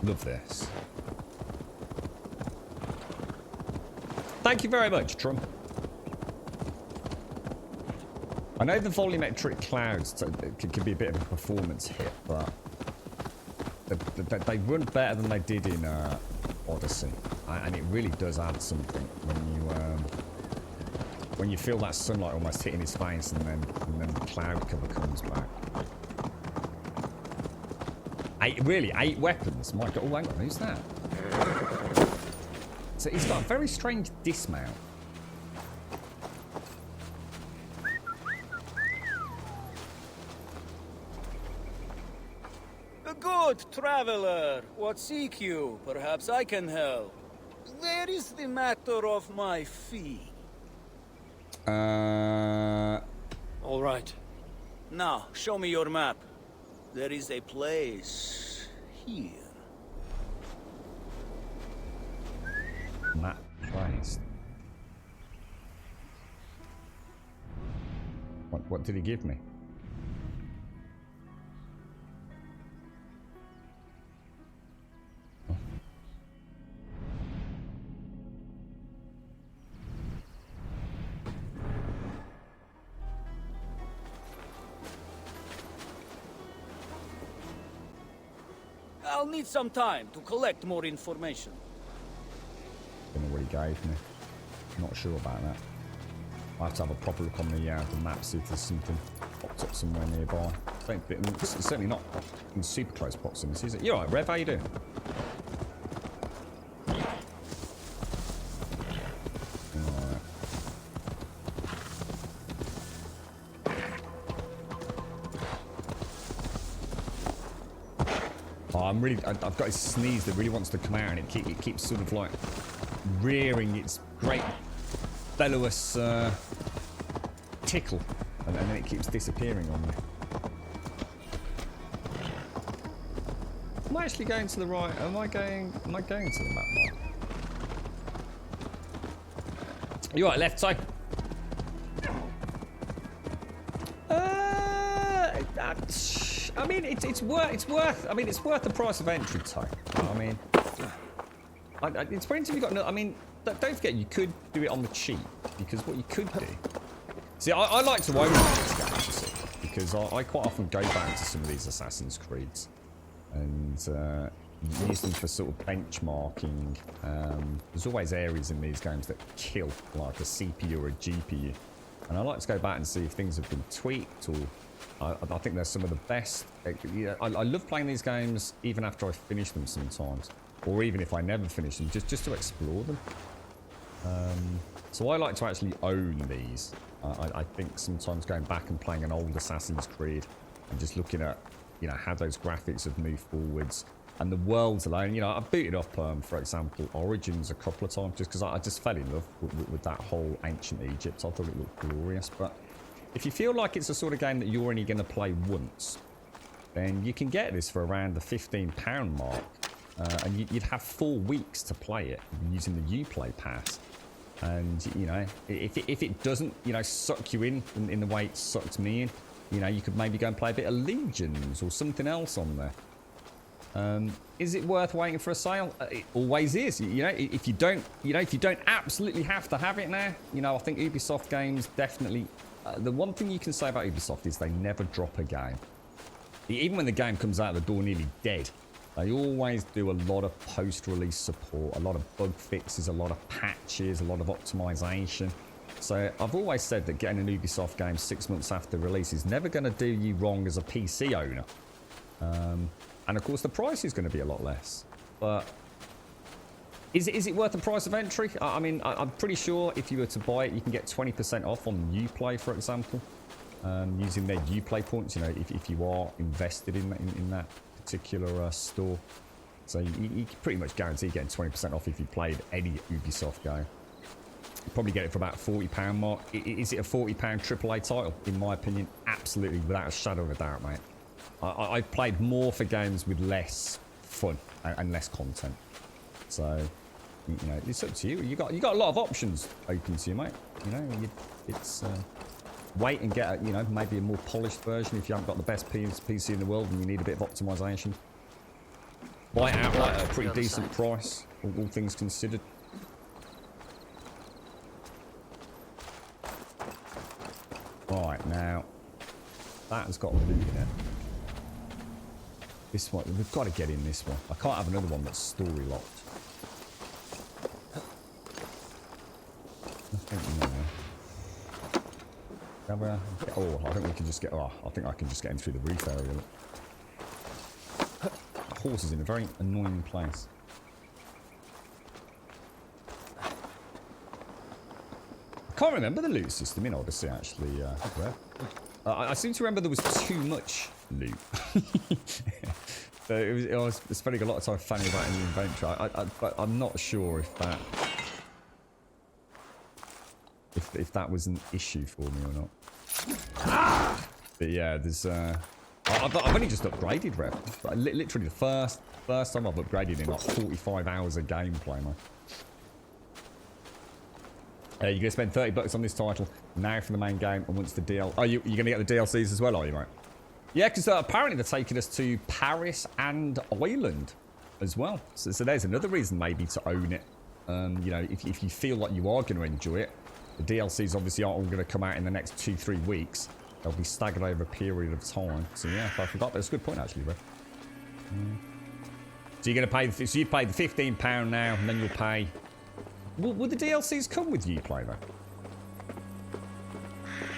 Love this. Thank you very much, Trum. I know the volumetric clouds can be a bit of a performance hit, but they run better than they did in Odyssey, and it really does add something when you feel that sunlight almost hitting his face, and then the cloud cover comes back. 8 weapons. My God! Oh, hang on, who's that? So he's got a very strange dismount. A good traveler. What seek you? Perhaps I can help. Where is the matter of my fee? All right. Now, show me your map. There is a place here. Map placed. What did he give me? Oh. I'll need some time to collect more information. Don't know what he gave me. Not sure about that. I have to have a proper look on the map, see if there's something popped up somewhere nearby. It's certainly not in super close proximity, is it? You alright, Rev? How you doing? I've got a sneeze that really wants to come out, and it keeps sort of like rearing its great bellowous tickle, and then it keeps disappearing on me. Am I actually going to the right? Am I going to the map mark? You right, left side? I mean, it's worth. I mean, it's worth the price of entry, Ty. I mean, it's pretty until you got. I mean, don't forget you could do it on the cheap, because what you could do. See, I like to own these games because I quite often go back to some of these Assassin's Creeds and use them for sort of benchmarking. There's always areas in these games that kill, like a CPU or a GPU, and I like to go back and see if things have been tweaked or. I think they're some of the best. I love playing these games even after I finish them sometimes, or even if I never finish them, just to explore them. So I like to actually own these. I think sometimes going back and playing an old Assassin's Creed and just looking at, how those graphics have moved forwards and the worlds alone. I've booted up, for example, Origins a couple of times just because I just fell in love with that whole ancient Egypt. I thought it looked glorious, but. If you feel like it's the sort of game that you're only going to play once, then you can get this for around the £15 mark, and you'd have 4 weeks to play it using the Uplay Pass. And if it doesn't suck you in the way it sucked me in, you could maybe go and play a bit of Legions or something else on there. Is it worth waiting for a sale? It always is. If you don't absolutely have to have it now, I think Ubisoft games definitely the one thing you can say about Ubisoft is they never drop a game. Even when the game comes out the door nearly dead, they always do a lot of post-release support, a lot of bug fixes, a lot of patches, a lot of optimization. So I've always said that getting an Ubisoft game 6 months after release is never going to do you wrong as a PC owner. And of course the price is going to be a lot less. But is it worth the price of entry? I mean, I'm pretty sure if you were to buy it, you can get 20% off on Uplay, for example, using their Uplay points, you know, if you are invested in that particular store. So you can pretty much guarantee getting 20% off if you played any Ubisoft game. You probably get it for about £40 mark. Is it a £40 AAA title? In my opinion, absolutely, without a shadow of a doubt, mate. I've played more for games with less fun and less content. So, you know, it's up to you. You got a lot of options open to you, mate. You know, it's wait and get you know, maybe a more polished version if you haven't got the best PC in the world and you need a bit of optimization. Buy it outright at a pretty decent price, all things considered. Right, now that has got loot in it. This one, we've got to get in this one. I can't have another one that's story locked. Oh, I think we can just get. Oh, I think I can just get in through the roof area. The horse is in a very annoying place. I can't remember the loot system in Odyssey actually. I seem to remember there was too much loot. So I was spending a lot of time fanning about in the inventory. But I'm not sure if that. If that was an issue for me or not. But yeah, there's I've only just upgraded Rev. Literally the first time I've upgraded in like 45 hours of gameplay, man. You're gonna spend $30 on this title now for the main game, and once the DL. Oh, you're gonna get the DLCs as well, are you, mate? Yeah, because apparently they're taking us to Paris and Ireland as well. So there's another reason maybe to own it. You know, if you feel like you are going to enjoy it. The DLCs obviously aren't all going to come out in the next 2-3 weeks. They'll be staggered over a period of time. So yeah, I forgot. That's a good point actually, bro. So you're going to pay. So you paid the £15 now, and then you'll pay. Will the DLCs come with Uplay though?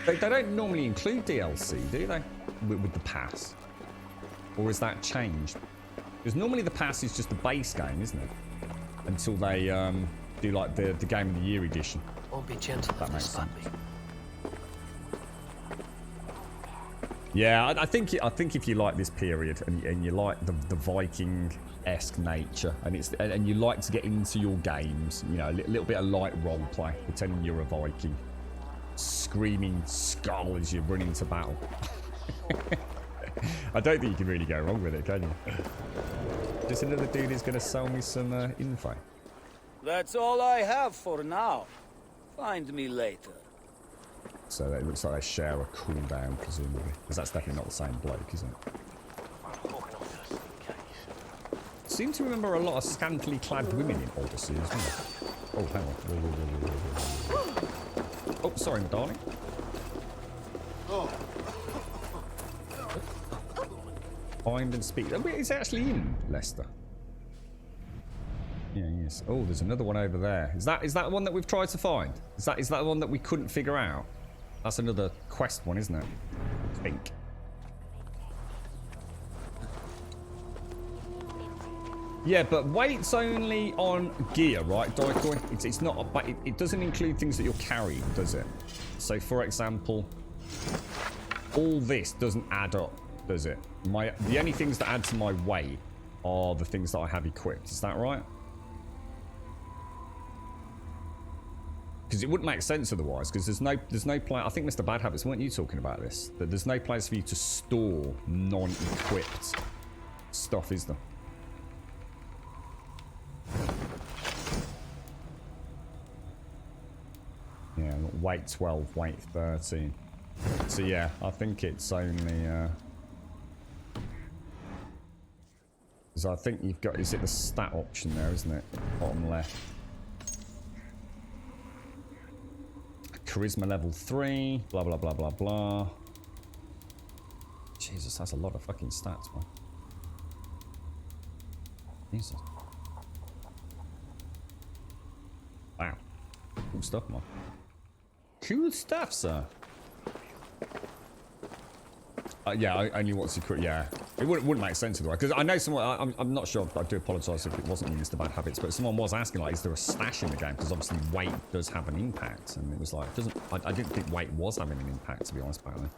They don't normally include DLC, do they? With the pass, or is that changed? Because normally the pass is just the base game, isn't it? Until they do like the Game of the Year edition. Won't be gentle. That makes sense. Yeah, I think if you like this period and you like the Viking-esque nature and you like to get into your games, you know, a little bit of light role play, pretending you're a Viking, screaming skull as you run into battle. I don't think you can really go wrong with it, can you? Just another dude who's going to sell me some info. That's all I have for now. Find me later. So it looks like they share a cooldown, presumably. Because that's definitely not the same bloke, isn't it? Seem to remember a lot of scantily clad women in Odyssey as well. Oh, hang on. Oh, sorry, my darling. Find and speak. Oh, it's actually in Leicester. Yeah, yes. Oh, there's another one over there. Is that the one that we've tried to find? Is that the one that we couldn't figure out? That's another quest one, isn't it? I think. Yeah, but weight's only on gear, right, Daicoy? It's not, but it doesn't include things that you're carrying, does it? So, for example, all this doesn't add up, does it? The only things that add to my weight are the things that I have equipped. Is that right? Because it wouldn't make sense otherwise. Because there's no place. I think Mr. Bad Habits, weren't you talking about this? That there's no place for you to store non-equipped stuff, is there? Yeah, weight 12, weight 13. So yeah, I think it's only. So I think you've got. Is it the stat option there, isn't it? Bottom left. I charisma level 3. Blah, blah, blah, blah, blah. Jesus, that's a lot of fucking stats, man. Jesus. Wow. Cool stuff, man. Cool stuff, sir. Yeah, I only want secret. Yeah, it wouldn't make sense otherwise. Because I know someone. I'm not sure. I do apologise if it wasn't me, Mr. Bad Habits. But someone was asking, like, is there a stash in the game? Because obviously weight does have an impact, and it was like, doesn't. I didn't think weight was having an impact, to be honest, apparently.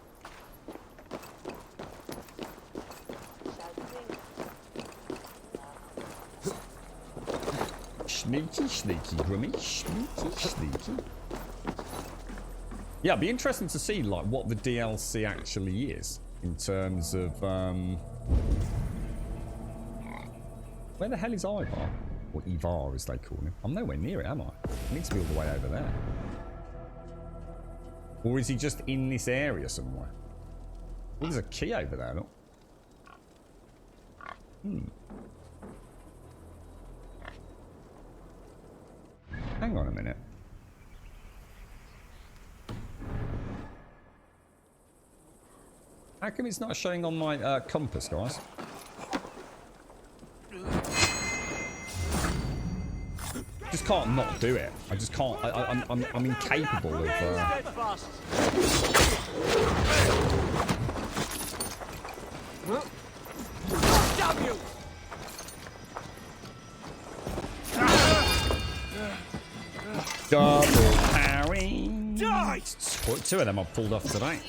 Sneaky, sneaky, Grummy. Sneaky, sneaky. Yeah, it'd be interesting to see, like, what the DLC actually is. In terms of, where the hell is Ivar? Or Ivar, as they call him. I'm nowhere near it, am I? I need to be all the way over there. Or is he just in this area somewhere? Oh, there's a key over there, look. Hang on a minute. How come it's not showing on my compass, guys? Just can't not do it. I just can't. I'm incapable of. Double parry. Two of them I've pulled off today.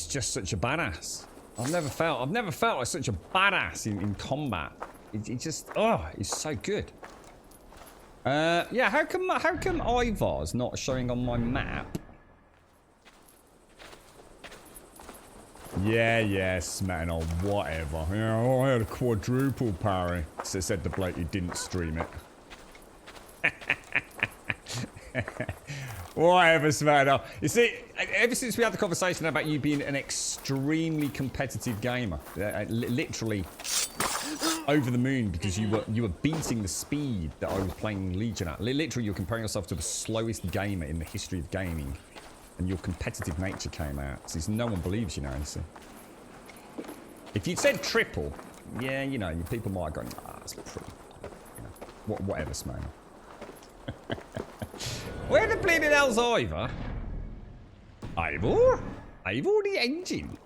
Just such a badass. I've never felt like such a badass in combat. It just, oh, it's so good. Yeah, how come Ivar's not showing on my map? Yeah, smacking on whatever. Yeah, oh, I had a quadruple parry. So said the bloke who didn't stream it. Whatever, Smatter. You see, ever since we had the conversation about you being an extremely competitive gamer, literally over the moon because you were beating the speed that I was playing Legion at. Literally, you're comparing yourself to the slowest gamer in the history of gaming, and your competitive nature came out. Since no one believes you now, you see. If you'd said triple, yeah, you know, people might have gone, ah, that's pretty. You know, whatever, Smatter. Where the bleeding hell's Ivor? Ivor? Ivor the engine.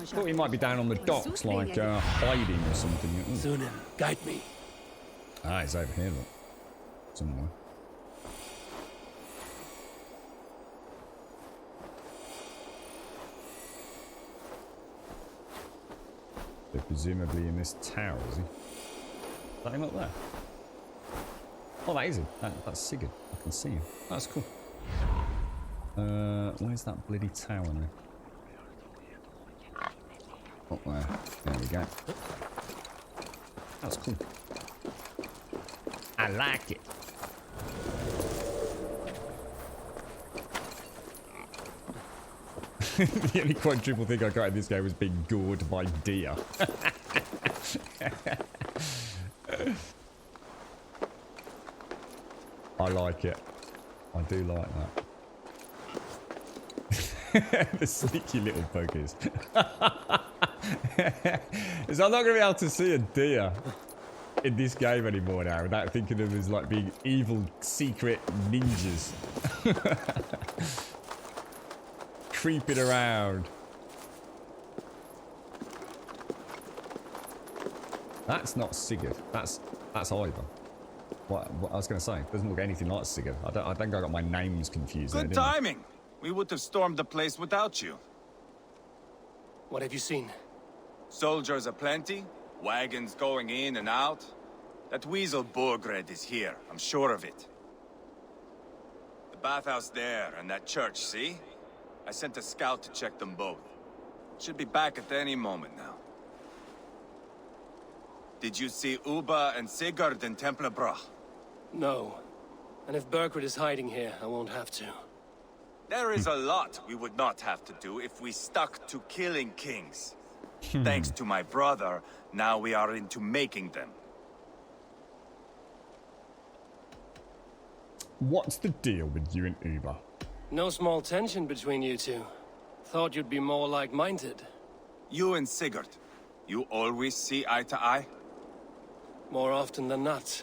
Thought he might be down on the docks, like hiding or something. Sunan, guide me. Ah, he's over here, look. Somewhere. They're presumably in this tower, is he? Is that him up there? Oh, that is him. That's Sigurd. I can see him. That's cool. Where's that bloody tower now? Up there. There we go. That's cool. I like it. The only quadruple thing I got in this game was being gored by deer. I like it. I do like that. The sneaky little buggers. So I'm not going to be able to see a deer in this game anymore now without thinking of them as like being evil secret ninjas. Creeping around. That's not Sigurd. That's Ivor. What I was going to say, doesn't look anything like Sigurd. I think I got my names confused. Good timing. We would have stormed the place without you. What have you seen? Soldiers aplenty, wagons going in and out. That weasel Borgred is here, I'm sure of it. The bathhouse there and that church, see? I sent a scout to check them both. Should be back at any moment now. Did you see Uba and Sigurd in Templebroch? No. And if Berkred is hiding here, I won't have to. There is a lot we would not have to do if we stuck to killing kings. Thanks to my brother, now we are into making them. What's the deal with you and Uba? No small tension between you two. Thought you'd be more like-minded. You and Sigurd, you always see eye to eye? More often than not.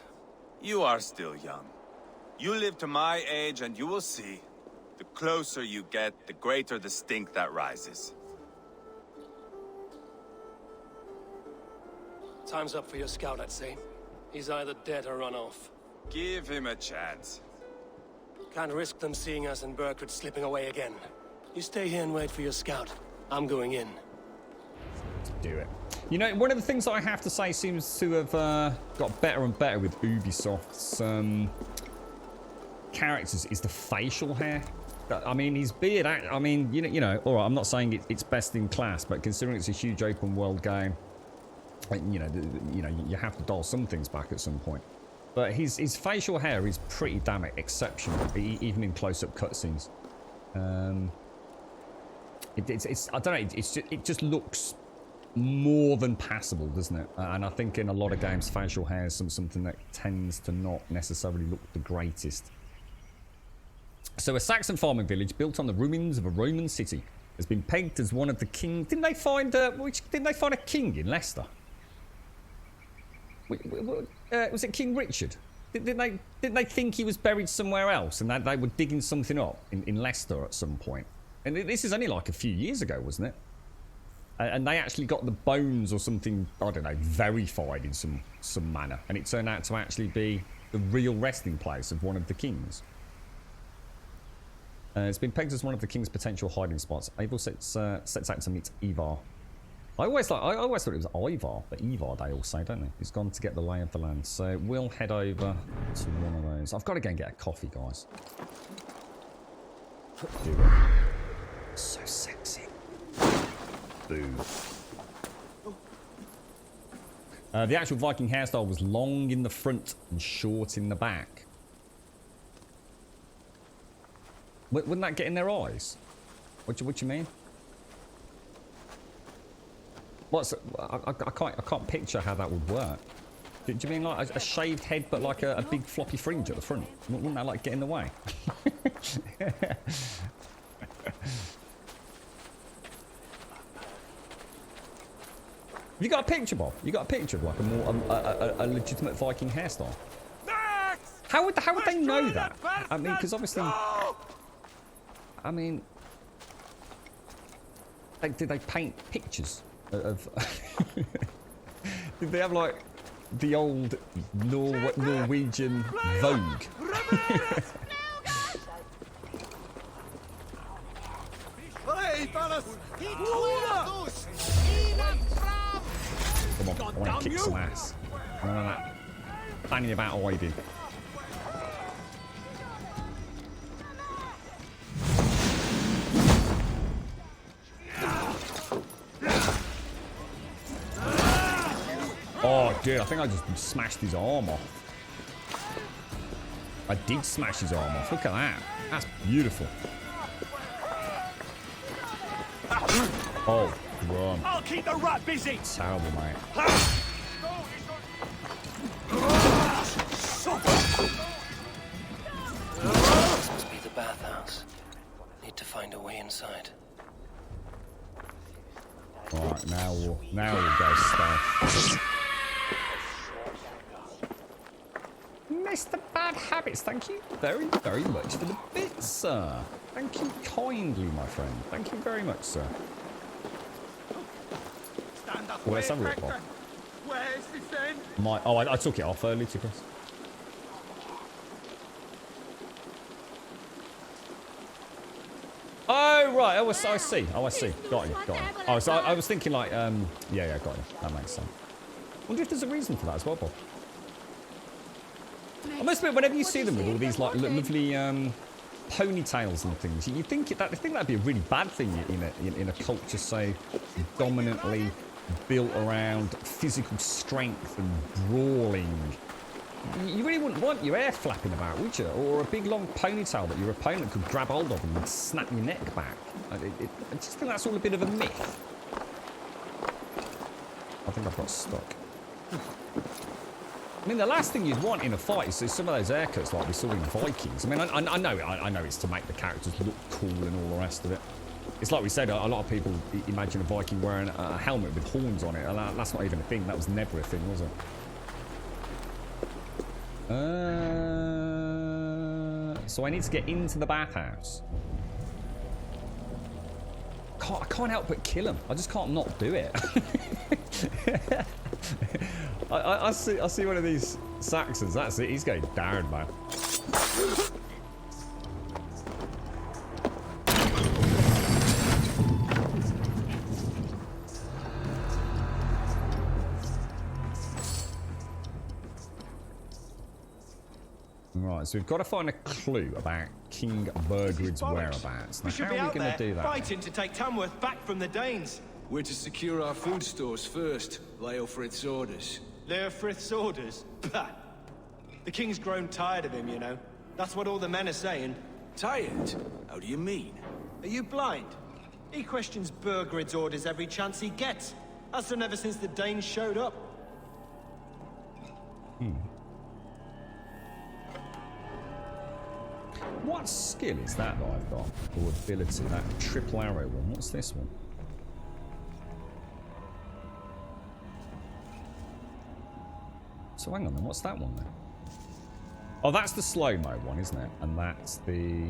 You are still young. You live to my age and you will see. The closer you get, the greater the stink that rises. Time's up for your scout, I'd say. He's either dead or run off. Give him a chance. Can't risk them seeing us and Berkred slipping away again. You stay here and wait for your scout. I'm going in. Do it. You know, one of the things I have to say seems to have got better and better with Ubisoft's characters is the facial hair. I mean, his beard. I mean, you know. All right, I'm not saying it's best in class, but considering it's a huge open world game, you know, you have to dial some things back at some point. But his facial hair is pretty damn exceptional, even in close-up cutscenes. It's I don't know. It just looks more than passable, doesn't it? And I think in a lot of games, facial hair is something that tends to not necessarily look the greatest. So a Saxon farming village built on the ruins of a Roman city has been pegged as one of the kings. Didn't they find a king in Leicester? Was it King Richard? Didn't they think he was buried somewhere else, and that they were digging something up in Leicester at some point? And this is only like a few years ago, wasn't it? And they actually got the bones or something, I don't know, verified in some manner, and it turned out to actually be the real resting place of one of the kings. It's been pegged as one of the king's potential hiding spots. Abel sets out to meet Ivar. I always thought it was Ivar, but Ivar they all say, don't they? He's gone to get the lay of the land. So we'll head over to one of those. I've got to go and get a coffee, guys. Do it. So sexy. Boo. The actual Viking hairstyle was long in the front and short in the back. Wouldn't that get in their eyes? What you mean? I can't picture how that would work. Do you mean like a shaved head but like a big floppy fringe at the front? Wouldn't that like get in the way? You got a picture, Bob? You got a picture of like a more a legitimate Viking hairstyle? How would they know that? I mean, because obviously, I mean, did they paint pictures of? Did they have like the old Norwegian Vogue? Come on, I want to kick some ass. None of that fanning about hiding. Oh, dude, I think I just smashed his arm off. I did smash his arm off. Look at that. That's beautiful. Oh, run. I'll keep the rat busy. Terrible, mate. This must be the bathhouse. Need to find a way inside. Alright, now we'll go stealth. Mr. Bad Habits, thank you very, very much for the bits, sir. Thank you kindly, my friend. Thank you very much, sir. Well, let's have a look, Bob. Where's this end? I took it off early, Chris. Oh, right. Oh, I see. Oh, I see. Got you. Oh, so I was thinking like, yeah, got you. That makes sense. Wonder if there's a reason for that as well, Bob. I must admit, whenever you see them with all these like lovely ponytails and things. You think that'd be a really bad thing in a culture so dominantly built around physical strength and brawling. You really wouldn't want your hair flapping about, would you? Or a big long ponytail that your opponent could grab hold of and snap your neck back. I just think that's all a bit of a myth. I think I've got stuck. I mean, the last thing you'd want in a fight is some of those haircuts like we saw in Vikings. I mean, I know it's to make the characters look cool and all the rest of it. It's like we said, a lot of people imagine a Viking wearing a helmet with horns on it. And that's not even a thing. That was never a thing, was it? So I need to get into the bathhouse. I can't help but kill him. I just can't not do it. I see one of these Saxons. That's it. He's going down, man. Right, so we've got to find a clue about King Burgred's whereabouts. Now, how are we going to do that? Fighting to take Tamworth back from the Danes. We're to secure our food stores first. Leofrith's orders. Leofrith's orders? Bah! The king's grown tired of him, you know. That's what all the men are saying. Tired? How do you mean? Are you blind? He questions Burgred's orders every chance he gets. Has done ever since the Danes showed up. What skill is that I've got? Or ability? That triple arrow one. What's this one? So hang on then, what's that one then? Oh, that's the slow-mo one, isn't it? And that's the...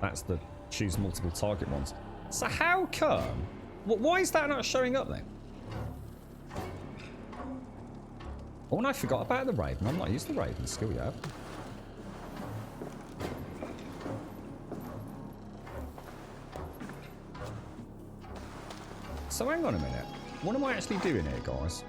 That's the choose multiple target ones. So how come... Why is that not showing up then? Oh, and I forgot about the Raven. I've not used the Raven skill yet. So hang on a minute. What am I actually doing here, guys?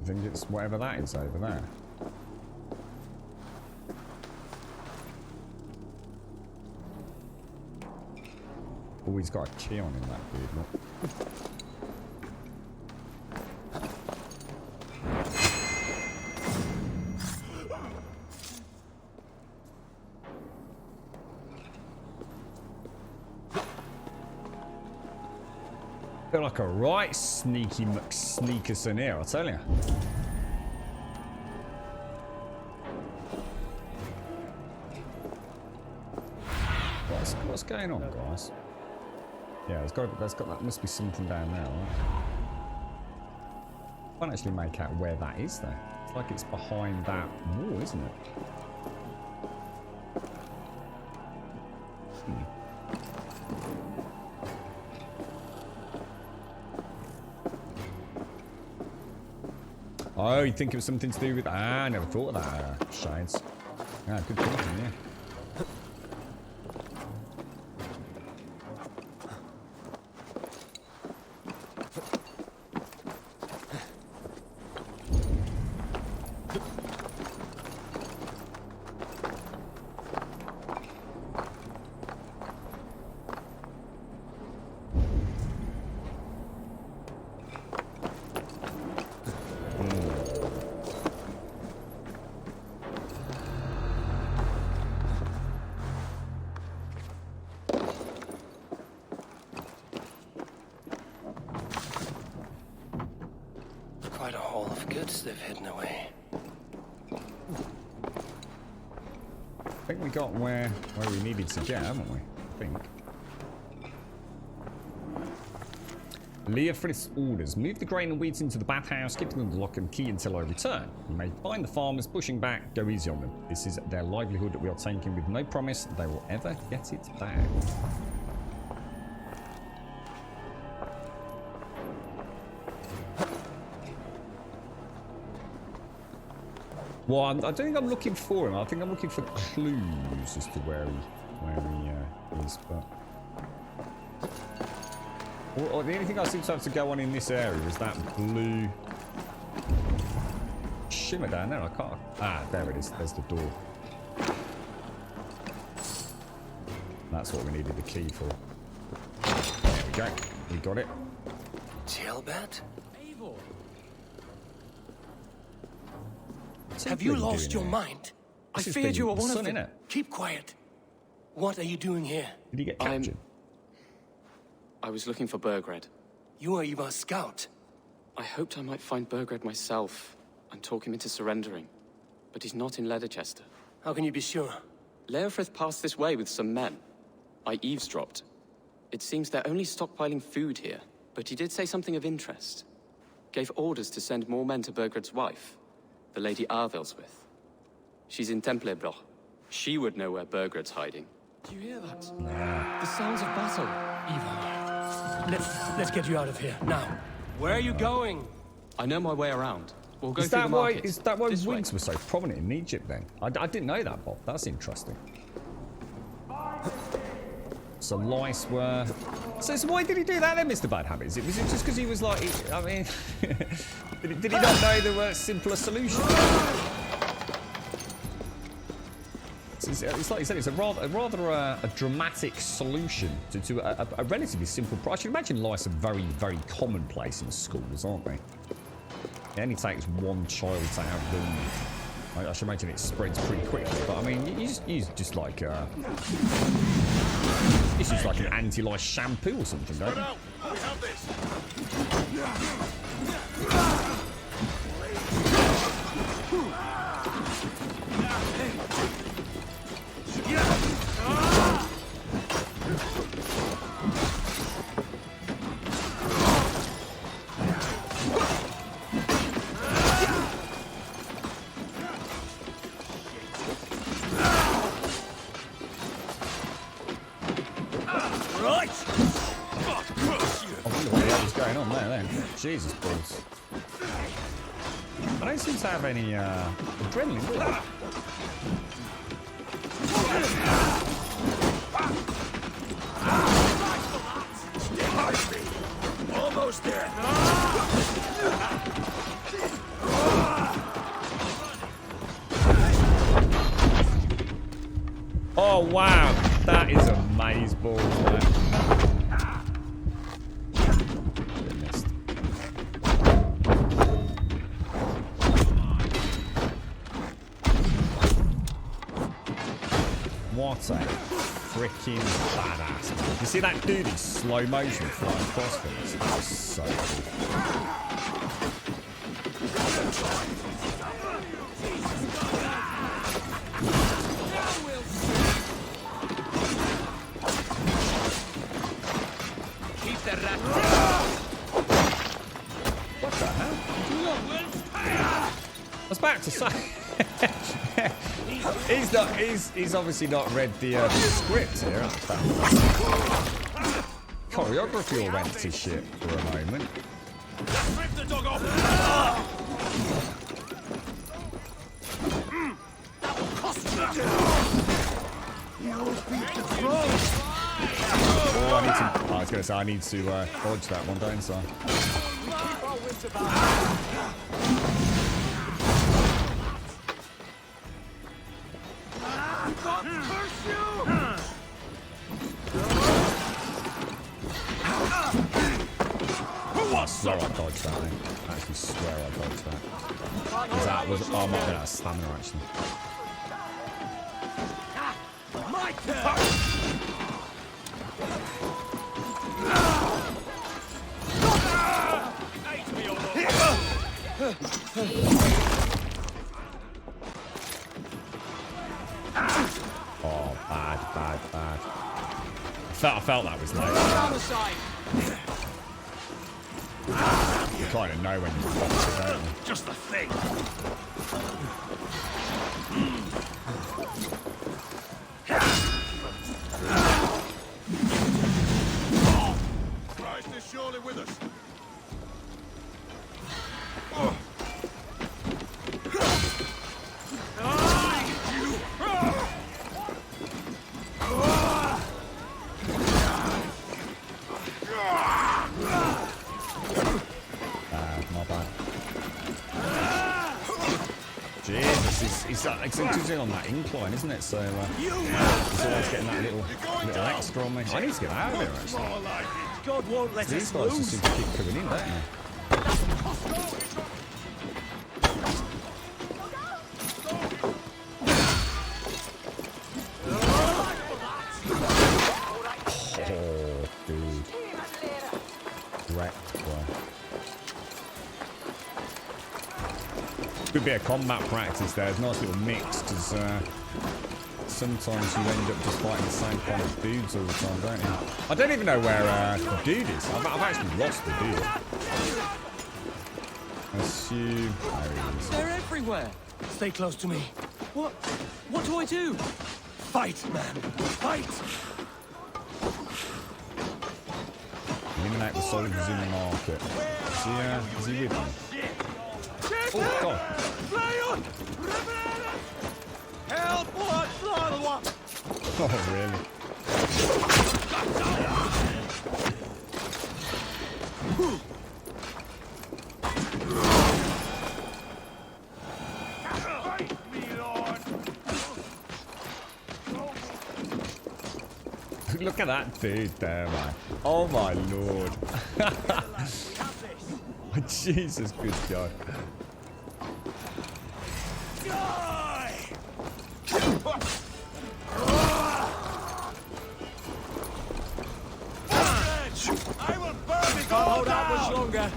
I think it's whatever that is over there. Oh, he's got a key on him, that dude. Look. Feel like a right sneaky McSneakerson here, I'll tell you. What's going on, guys? Yeah, that must be something down there, right? Can't actually make out where that is there. It's like it's behind that wall, isn't it? Oh, you think it was something to do with... I never thought of that, Shades. Ah, good thinking, yeah. Quite a haul of goods they've hidden away. I think we got where we needed to get, haven't we? I think. Leofrith's orders. Move the grain and wheat into the bathhouse, give them the lock and key until I return. You may find the farmers pushing back. Go easy on them. This is their livelihood that we are taking with no promise they will ever get it back. Well, I don't think I'm looking for him. I think I'm looking for clues as to where he is. But or the only thing I seem to have to go on in this area is that blue shimmer down there. I can't. Ah, there it is. There's the door. That's what we needed the key for. There we go. We got it. Tailbat? Eivor. Have you lost your mind? I feared you were one of them. Innit? Keep quiet. What are you doing here? Did he get captured? I was looking for Burgred. You are Ivar's scout. I hoped I might find Burgred myself and talk him into surrendering. But he's not in Leatherchester. How can you be sure? Leofrith passed this way with some men. I eavesdropped. It seems they're only stockpiling food here, but he did say something of interest. Gave orders to send more men to Burgred's wife, the Lady Arvel's with. She's in Templebroch. She would know where Burgred's hiding. Do you hear that? The sounds of battle. Ivar, let's get you out of here, now. Where are you going? I know my way around. We'll go Is through that the market. Is that why This way. wigs were so prominent in Egypt then? I didn't know that, Bob. That's interesting. So lice were... So why did he do that then, Mr. Bad Habits? Was it just because he was like... I mean... did he not know there were simpler solutions? It's like you said, it's a rather dramatic solution to a relatively simple problem. I should imagine lice are very, very commonplace in schools, aren't they? It only takes one child to have them. I should imagine it spreads pretty quickly. But I mean, you just like this is like an anti-lice shampoo or something, don't you? We have this. Jesus balls. I don't seem to have any adrenaline, do I? Almost there. Oh wow, that is amazeballs, man. What a freaking badass. You see that dude in slow motion flying across things? That's so cool. Keep the rat. What the hell? I was about to say. He's obviously not read the script here. Choreography all went to shit for a moment. Rip the dog off. That will cost you. You'll beat the throne. Oh, I was going to say I need to dodge that one, don't I? Keep our wits about. I swear I dodged that thing. I actually swear I dodged that. That was... Oh, I might have been out of stamina, actually. My turn. Oh, bad. I felt that was low. You kind of know when you box it, don't you? Just the thing. Christ is surely with us. It's interesting on that incline, isn't it? So he's always getting that little extra on me. I need to get out of here, actually. God won't let These us guys just lose. seem to keep coming in, don't they? Oh, dude. Wrecked, boy. Good bit of combat practice there. It's a nice little mix, because sometimes you end up just fighting the same kind of dudes all the time, don't you? I don't even know where the dude is. I've actually lost the dude. Assume... There he is. They're everywhere. Stay close to me. What do I do? Fight, man. Fight! Eliminate the soldiers in the market. Is he with me? Oh, God. Help! What? Oh, really? Look at that dude there, man. Oh, my Lord. Jesus, good God. I will burn it all hold out much longer.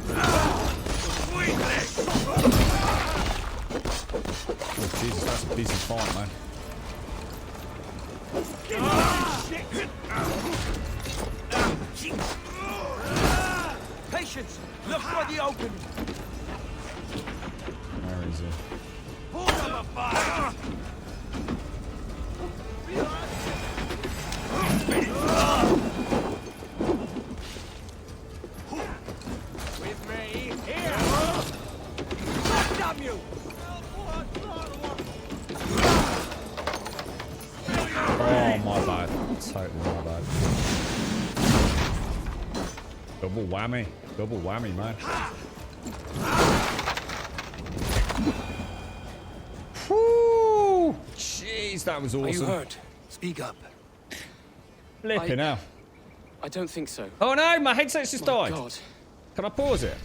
Oh, Jesus, that's a busy fight, man. Patience! Look for the open! Where is he? Pull them apart! With me, here! Damn you! Oh, my bad. Totally my bad. Double whammy. Double whammy, man. Whew! Jeez, that was awesome. Are you hurt? Speak up. Flipping out. I don't think so. Oh no, my headset's just died. God. Can I pause it?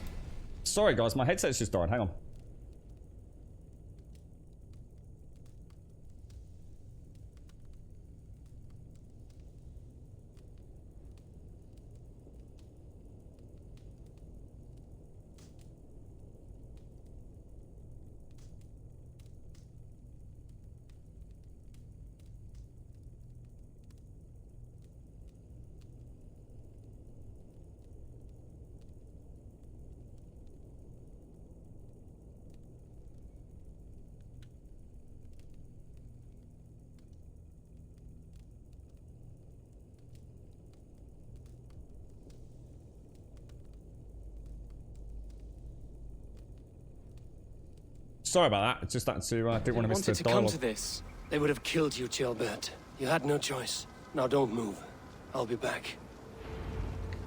Sorry guys, my headset's just died. Hang on. Sorry about that. It's just that to didn't want to miss the dialogue. Come to this. They would have killed you, Chilbert. You had no choice. Now don't move. I'll be back.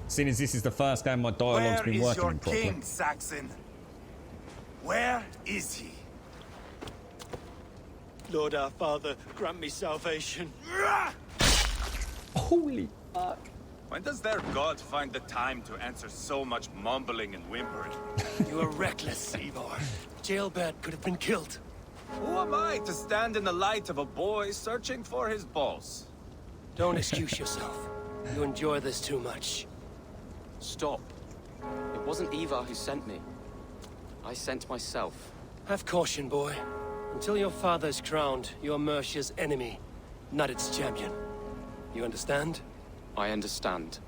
Seeing as this is the first game my dialogue's been working Where is properly. your king, Saxon? Where is he? Lord our Father, grant me salvation. Holy fuck. When does their god find the time to answer so much mumbling and whimpering? You are reckless, Eivor. Jailbird could have been killed. Who am I to stand in the light of a boy searching for his balls? Don't excuse yourself. You enjoy this too much. Stop. It wasn't Ivar who sent me. I sent myself. Have caution, boy. Until your father's crowned, you're Mercia's enemy, not its champion. You understand? I understand.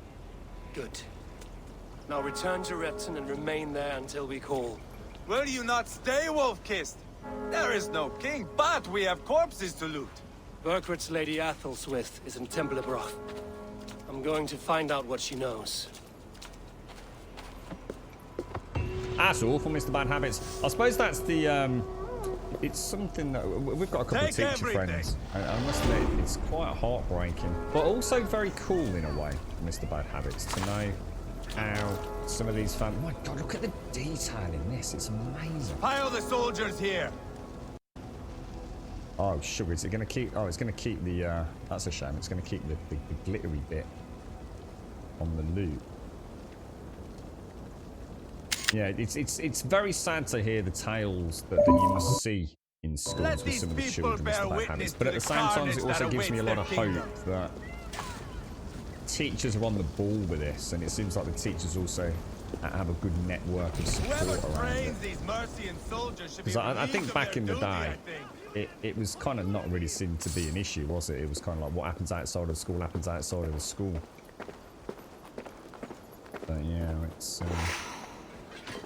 Good. Now return to Repton and remain there until we call. Will you not stay, Wolf-Kissed? There is no king, but we have corpses to loot. Burkred's Lady Athelstwith is in Templebroch. I'm going to find out what she knows. That's awful, Mr. Bad Habits. I suppose that's the, it's something that... We've got a couple of teacher friends. And I must admit, it's quite heartbreaking. But also very cool in a way, Mr. Bad Habits, to know how some of these families... Oh my God, look at the detail in this. It's amazing. Pile the soldiers here. Oh, sugar, is it going to keep... Oh, it's going to keep the... that's a shame. It's going to keep the glittery bit on the loot. Yeah, it's very sad to hear the tales that you must see in schools with some of the children with bad habits. But at the same time, it also gives me a lot of hope that teachers are on the ball with this, and it seems like the teachers also have a good network of support around it. Because I think back in the day, it was kind of not really seemed to be an issue, was it? It was kind of like what happens outside of school happens outside of the school. But yeah, it's...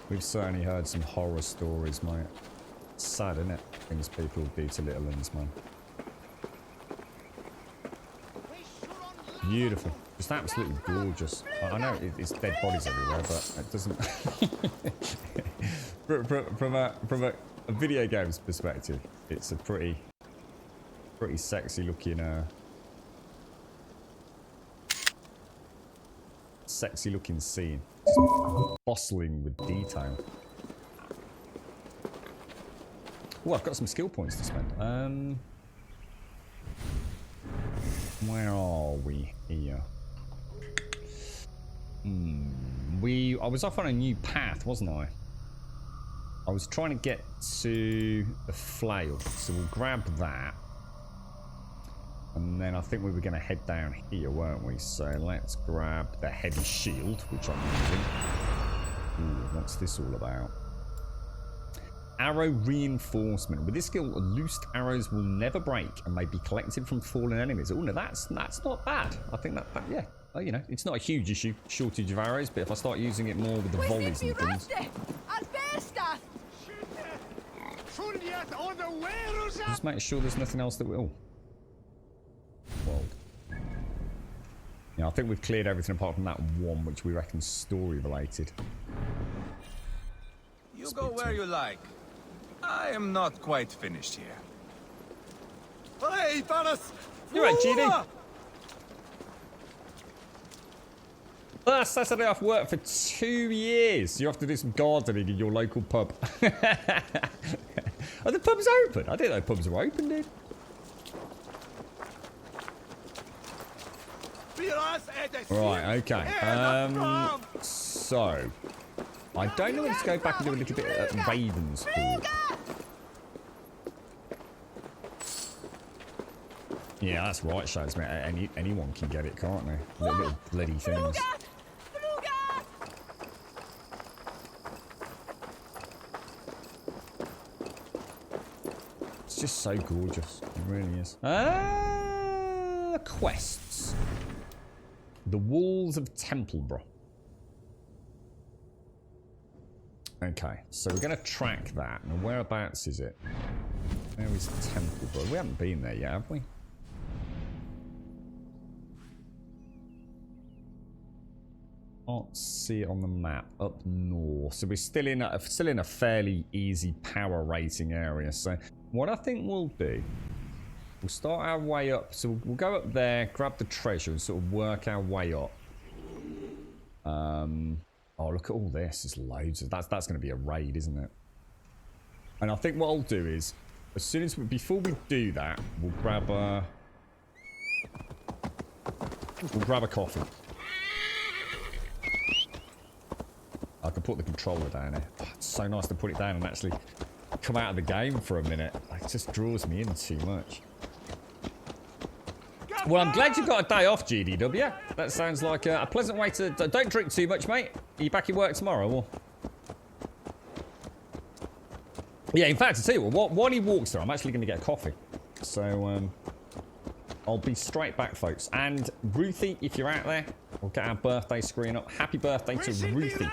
we've certainly heard some horror stories, mate. It's sad, isn't it? Things people do to little ones, man. Beautiful. Just absolutely gorgeous. I know it's dead bodies everywhere, but it doesn't... from a video games perspective, it's a pretty sexy looking... sexy looking scene. Just bustling with detail. Oh, I've got some skill points to spend. Where are we here? I was off on a new path, wasn't I? I was trying to get to the flail, so we'll grab that. And then I think we were going to head down here, weren't we? So let's grab the heavy shield, which I'm using. Ooh, what's this all about? Arrow reinforcement. With this skill, loosed arrows will never break and may be collected from fallen enemies. Oh, no, that's not bad. I think that yeah. Well, you know, it's not a huge issue, shortage of arrows, but if I start using it more with the volleys and things... Just make sure there's nothing else that will... Well, yeah, I think we've cleared everything apart from that one, which we reckon story related. You go where you like. I am not quite finished here. Hey, Thanos! You're right, GD. Last Saturday off work for 2 years. You have to do some gardening in your local pub. Are the pubs open? I didn't know pubs were open, dude. Right, okay. So, I don't know whether to go back and do a little bit at Raven's Hall. Yeah, that's right, shows me. Anyone can get it, can't they? Little bloody things. It's just so gorgeous. It really is. Quests. The Walls of Templebroch. Okay, so we're going to track that. Now, whereabouts is it? Where is Templebroch? We haven't been there yet, have we? Can't see it on the map. Up north. So we're still in a fairly easy power rating area. So what I think we'll do, we'll start our way up. So we'll go up there, grab the treasure, and sort of work our way up. Oh, look at all this. There's loads of... That's going to be a raid, isn't it? And I think what I'll do is, as soon as before we do that, we'll grab a coffee. I can put the controller down here. Oh, it's so nice to put it down and actually come out of the game for a minute. It just draws me in too much. Well, I'm glad you got a day off, GDW. That sounds like a pleasant way to... Don't drink too much, mate. Are you back in work tomorrow, or...? Yeah, in fact, I tell you what, while he walks there, I'm actually going to get a coffee. So, I'll be straight back, folks. And Ruthie, if you're out there, we'll get our birthday screen up. Happy birthday to Ruthie.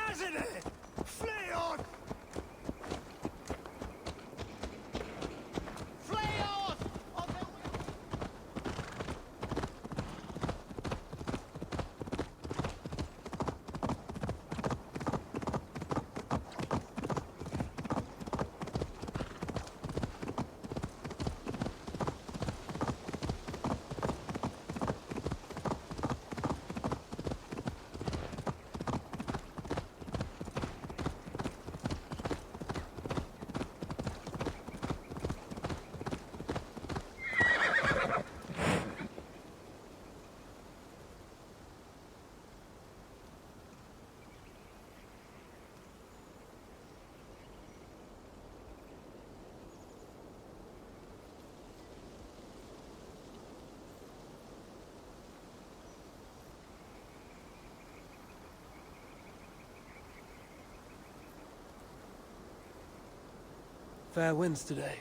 Fair winds today.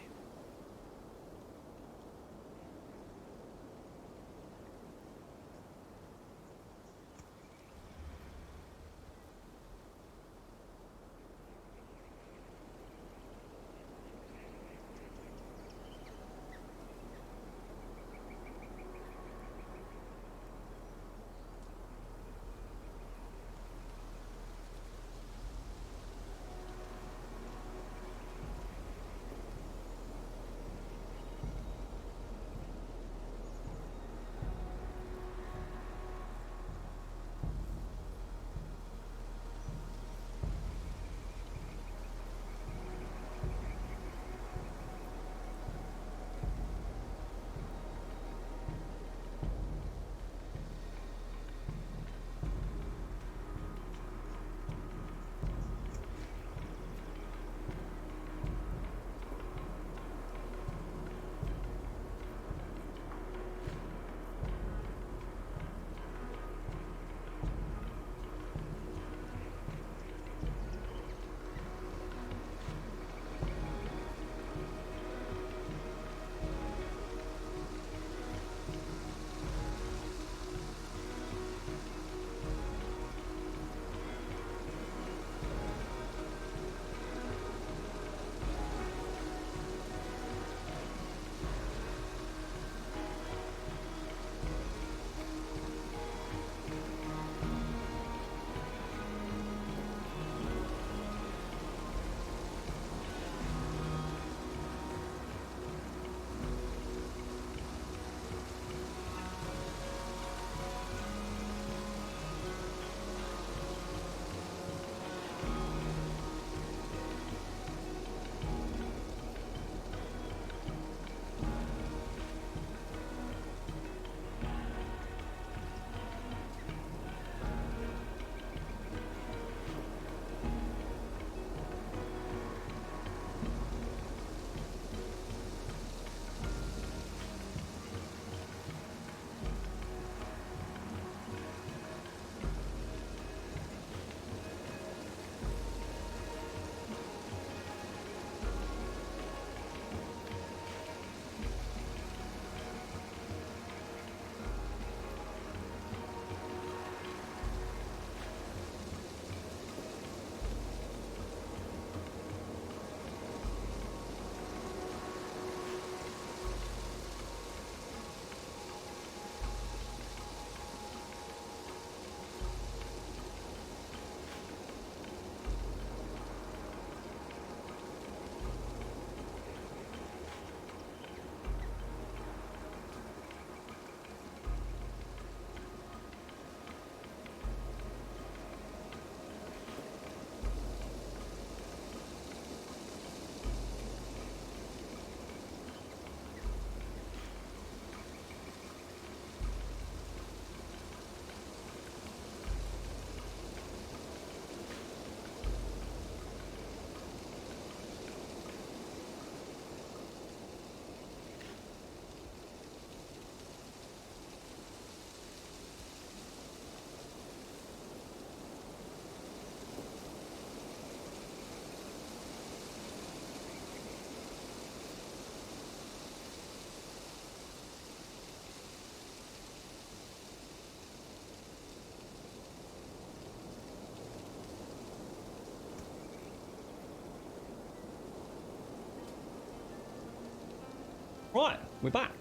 Right, we're back.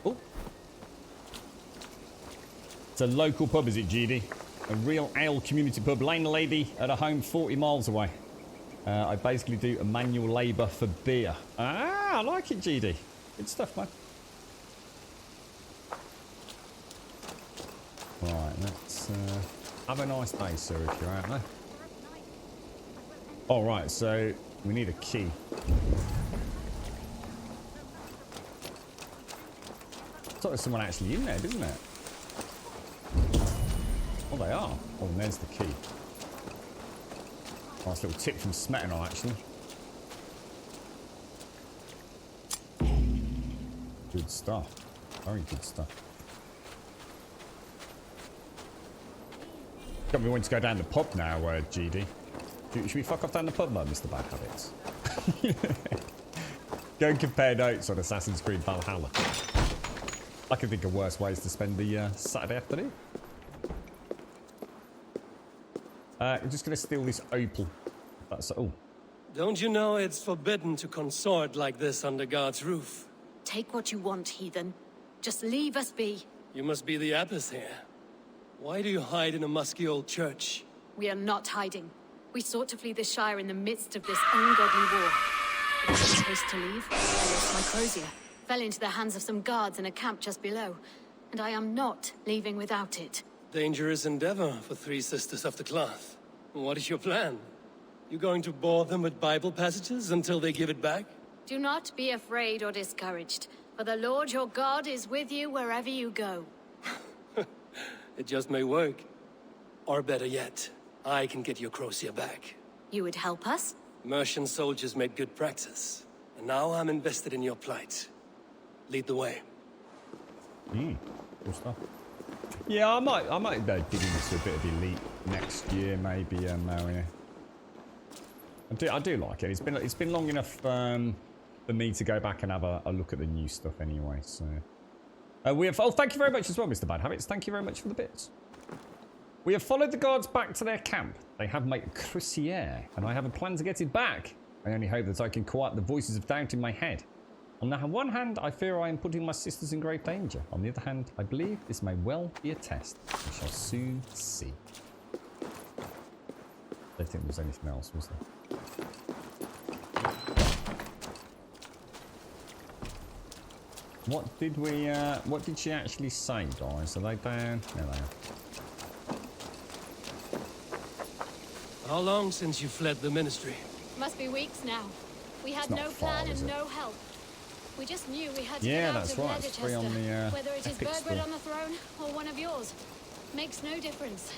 Oh. It's a local pub, is it, GD? A real ale community pub. Lane lady at a home 40 miles away. I basically do a manual labour for beer. Ah, I like it, GD. Good stuff, man. Right, let's have a nice day, sir, if you're out there. All right, so we need a key. It's like there's someone actually in there, doesn't it? Oh, they are. Oh, and there's the key. Nice little tip from Smetana, actually. Good stuff. Very good stuff. Got me wanting to go down the pub now, GD. Should we fuck off down the pub, Mr. Bad Habits? Go and compare notes on Assassin's Creed Valhalla. I can think of worse ways to spend the Saturday afternoon. I'm just going to steal this opal. That's all. Don't you know it's forbidden to consort like this under God's roof? Take what you want, heathen. Just leave us be. You must be the abbess here. Why do you hide in a musky old church? We are not hiding. We sought to flee the Shire in the midst of this ungodly war. I was supposed to leave. I lost my crozier. Fell into the hands of some guards in a camp just below. And I am not leaving without it. Dangerous endeavor for three sisters of the cloth. What is your plan? You going to bore them with Bible passages until they give it back? Do not be afraid or discouraged, for the Lord your God is with you wherever you go. It just may work. Or better yet, I can get your crozier back. You would help us? Mercian soldiers made good practice. And now I'm invested in your plight. Lead the way. Good stuff. Yeah, I might dig into a bit of Elite next year, maybe, Mario. I do like it. It's been long enough for me to go back and have a look at the new stuff anyway. So we have. Oh, thank you very much as well, Mr. Bad Habits. Thank you very much for the bits. We have followed the guards back to their camp. They have my crucier, and I have a plan to get it back. I only hope that I can quiet the voices of doubt in my head. On the one hand, I fear I am putting my sisters in great danger. On the other hand, I believe this may well be a test. We shall soon see. I don't think there was anything else, was there? What did we, what did she actually say, guys? Are they down? There they are. How long since you fled the ministry? Must be weeks now. We had not no far, plan is and it? no help. We just knew we had to Yeah, get out that's of right. It's free on Leicester, the, whether it is Epic Burgred Store. on the throne or one of yours. Makes no difference.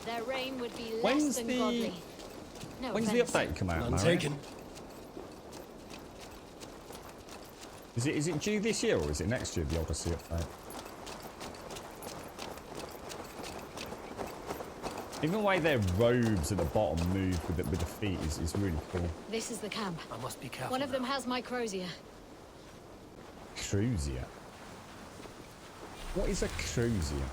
Their reign would be less When's than the- godly. No When's the offense. update come out, None Mario? taken. Is it due this year or is it next year, the Odyssey update? Even the way their robes at the bottom move with the feet is really cool. This is the camp. I must be careful. One of them has my crozier. Cruzier. What is a cruzier?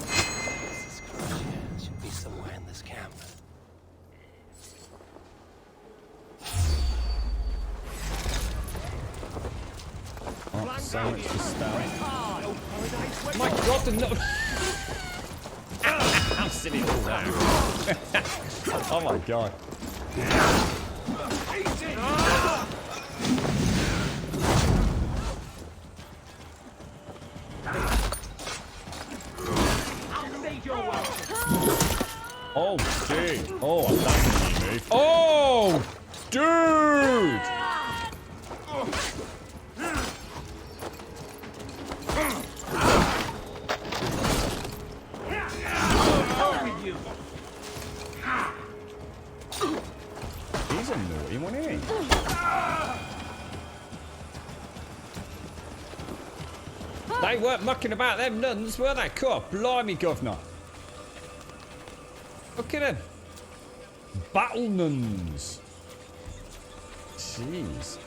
This crozier should be somewhere in this camp. Oh, so much for stuff. My god, the no. I'm sitting all round. Oh my god. Oh, dude. Oh, that's a new move. Oh, dude. He's a naughty one, isn't he? They weren't mucking about them nuns, were they? God, blimey, governor. Look at them. Battle nuns. Jeez.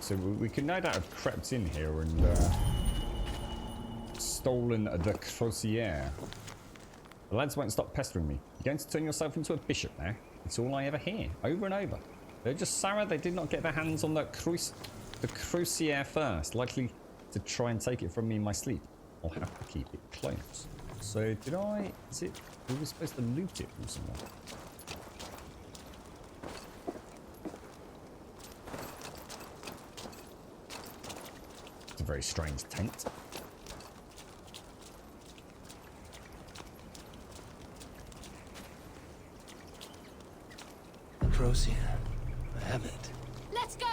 So we could no doubt have crept in here and stolen the crozier. The lads won't stop pestering me. You're going to turn yourself into a bishop now? It's all I ever hear, over and over. They're just sour they did not get their hands on the crucier first, likely to try and take it from me in my sleep. I'll have to keep it close. So did I... Is it... We were supposed to loot it from somewhere. It's a very strange tent. The crozier. I have it. Let's go!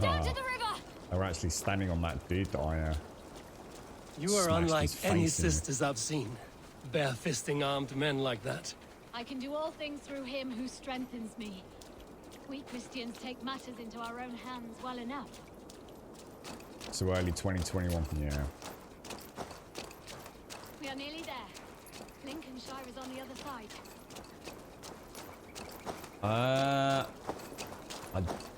Down to the river! They were actually standing on that dude that I You are unlike any sisters I've seen. Bare-fisting armed men like that. I can do all things through him who strengthens me. We Christians take matters into our own hands well enough. So early 2021, yeah. We are nearly there. Lincolnshire is on the other side. I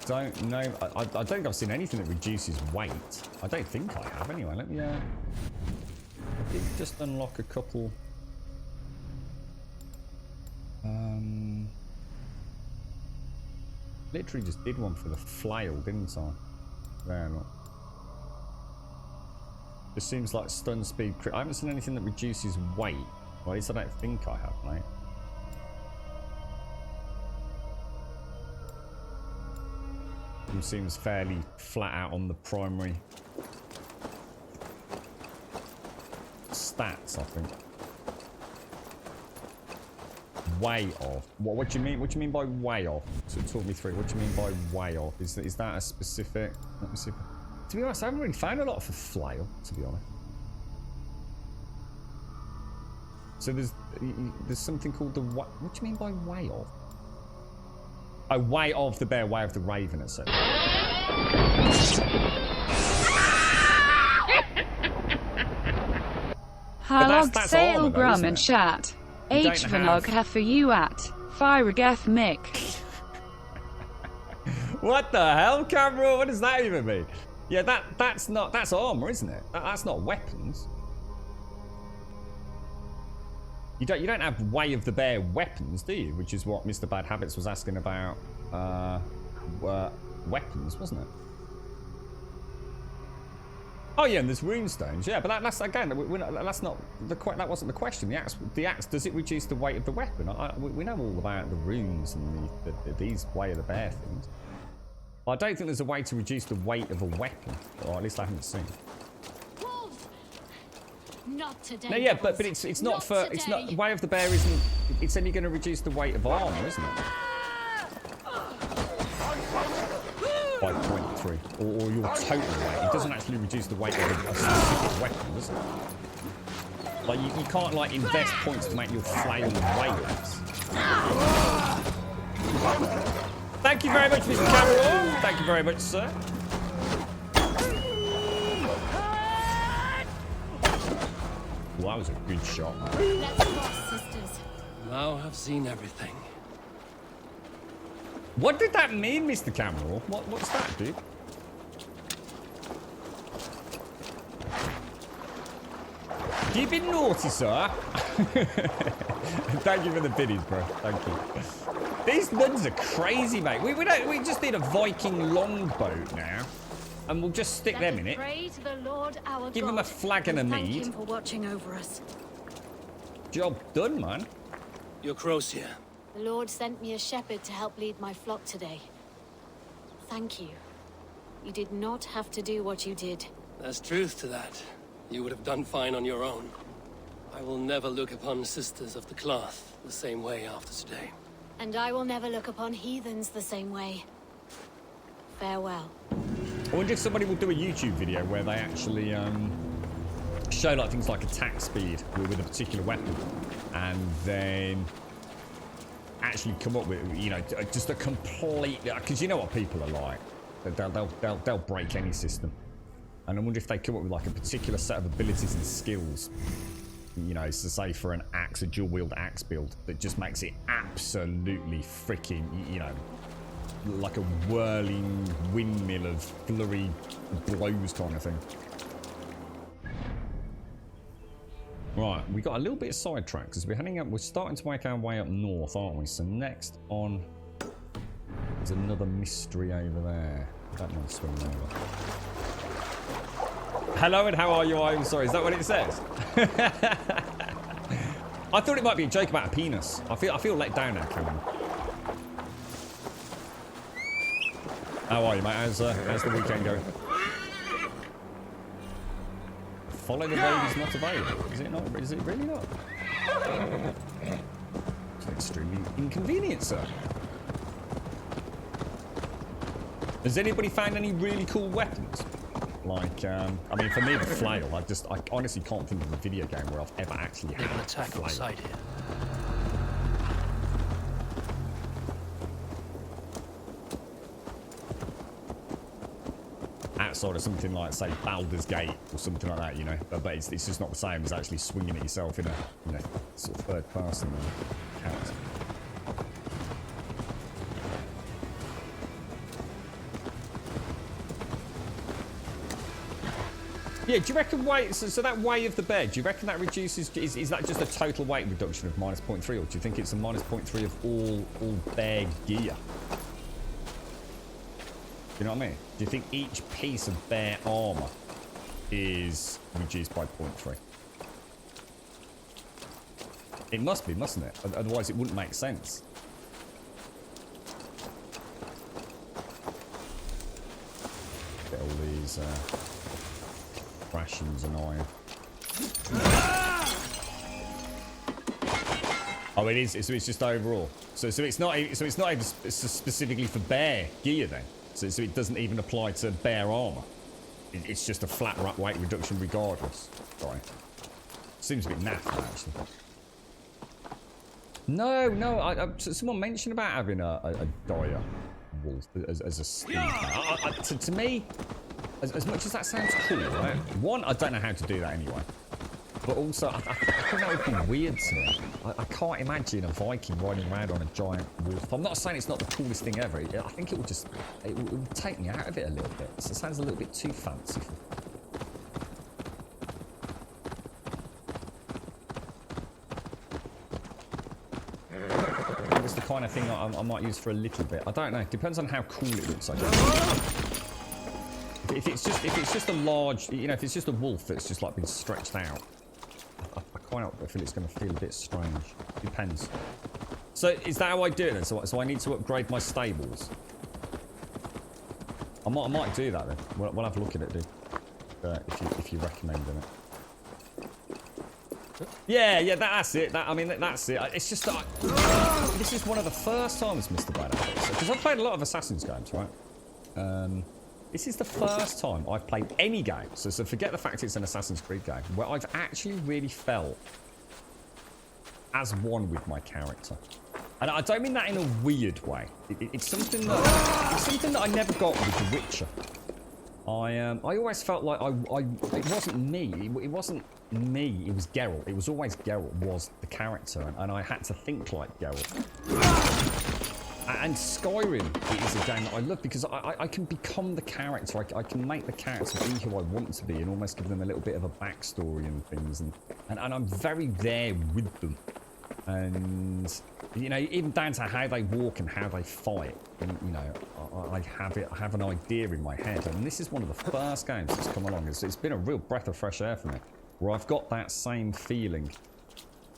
don't know. I don't think I've seen anything that reduces weight. I don't think I have anyway. Let me I did just unlock a couple. Literally just did one for the flail, didn't I? There, look. Just seems like stun speed. I haven't seen anything that reduces weight. Well, at least I don't think I have, mate. It seems fairly flat out on the primary stats, I think. Way off. What do you mean? What do you mean by way off? So talk me through. What do you mean by way off? Is that a specific? Let me see. To be honest, I haven't really found a lot for flail. To be honest. So there's something called the what? What do you mean by way off? Oh, way of the bear, way of the raven, it said. Halog Sailbrum and chat. H Vanog for you at Firageth Mick. What the hell, Cameron? What does that even mean? Yeah, that's armor, isn't it? That's not weapons. You don't have way of the bear weapons, do you? Which is what Mr. Bad Habits was asking about. Weapons, wasn't it? Oh yeah, and there's runestones. Yeah, but that's again, that's not that wasn't the question. The axe, does it reduce the weight of the weapon? We know all about the runes and these way of the bear things. But I don't think there's a way to reduce the weight of a weapon, or at least I haven't seen. Wolves! Not today. No, yeah, but it's not for today. It's not way of the bear isn't. It's only going to reduce the weight of armor, isn't it? By 0.3, or your total weight. It doesn't actually reduce the weight of a specific weapon, does it? Like you can't like invest points to make your flail way less. Thank you very much, Mr. Cameron. Thank you very much, sir. Well, that was a good shot. Let's cross, sisters. Now I've seen everything. What did that mean, Mr. Cameron? What's that, dude? You've been naughty, sir. Thank you for the biddies, bro. Thank you. These nuns are crazy, mate. We just need a Viking longboat now, and we'll just stick them in it. Pray to the Lord our Give them a flag and a thank mead. him for watching over us. Job done, man. Your Crozier. The Lord sent me a shepherd to help lead my flock today. Thank you. You did not have to do what you did. There's truth to that. You would have done fine on your own. I will never look upon sisters of the cloth the same way after today. And I will never look upon heathens the same way. Farewell. I wonder if somebody will do a YouTube video where they actually show like things like attack speed with a particular weapon, and then actually come up with, you know, just a complete, because you know what people are like. They'll break any system. And I wonder if they come up with like a particular set of abilities and skills, you know, so say for an axe, a dual wield axe build that just makes it absolutely freaking, you know, like a whirling windmill of flurry blows kind of thing. Right, we got a little bit sidetracked because we're heading up. We're starting to make our way up north, aren't we? So next on, there's another mystery over there. I don't mind swinging over. Hello and how are you? I'm sorry. Is that what it says? I thought it might be a joke about a penis. I feel let down now, Cameron. How are you, mate? How's the weekend going? Follow the road is not available. Is it not? Is it really not? It's extremely inconvenient, sir. Has anybody found any really cool weapons? Like, I mean, for me, the flail. I honestly can't think of a video game where I've ever actually had an attack on the side here. Outside of something like, say, Baldur's Gate or something like that, you know. But it's just not the same as actually swinging at yourself in a, you know, sort of third person character. Yeah, do you reckon weight, so that weight of the bed, do you reckon that reduces, is that just a total weight reduction of -0.3, or do you think it's a -0.3 of all bear gear? You know what I mean? Do you think each piece of bear armor is reduced by 0.3? It must be, mustn't it? Otherwise it wouldn't make sense. Get all these rations and iron. Oh, it is. So it's just overall. So it's not even specifically for bear gear then. So it doesn't even apply to bear armor. It's just a flat weight reduction regardless. Sorry. Seems a bit naff actually. No. Someone mentioned about having a dire wolf as a steed. To me, as much as that sounds cool, right? One, I don't know how to do that anyway. But also, I think that would be weird to me. I can't imagine a Viking riding around on a giant wolf. I'm not saying it's not the coolest thing ever. I think it would just, it would take me out of it a little bit. So it sounds a little bit too fanciful. It's the kind of thing I might use for a little bit. I don't know. It depends on how cool it looks, I guess. If it's just a large, you know, if it's just a wolf that's just like been stretched out, I quite feel it's going to feel a bit strange. Depends. So is that how I do it then? So I need to upgrade my stables. I might do that then. We'll have a look at it, dude. If you recommend it. Yeah, that's it. That's it. It's just that this is one of the first times, Mr. Bad, because I've played a lot of Assassin's games, right? This is the first time I've played any game, so forget the fact it's an Assassin's Creed game, where I've actually really felt as one with my character. And I don't mean that in a weird way. It's something that I never got with The Witcher. I always felt like it wasn't me. It wasn't me. It was Geralt. It was always Geralt was the character, and I had to think like Geralt. And Skyrim is a game that I love because I can become the character. I can make the character be who I want to be and almost give them a little bit of a backstory and things. And I'm very there with them. And, you know, even down to how they walk and how they fight. And, you know, I have an idea in my head. And this is one of the first games that's come along. It's been a real breath of fresh air for me. Where I've got that same feeling.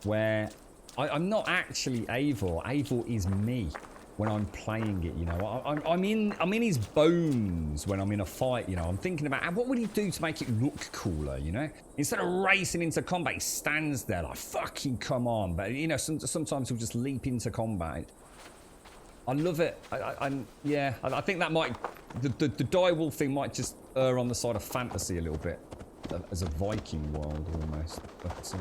Where I'm not actually Eivor. Eivor is me. When I'm playing it, you know, I'm in his bones when I'm in a fight, you know. I'm thinking about what would he do to make it look cooler, you know. Instead of racing into combat, he stands there like, fucking come on. But you know, sometimes he'll just leap into combat. I love it. I think that might the direwolf thing might just err on the side of fantasy a little bit, as a Viking world almost. But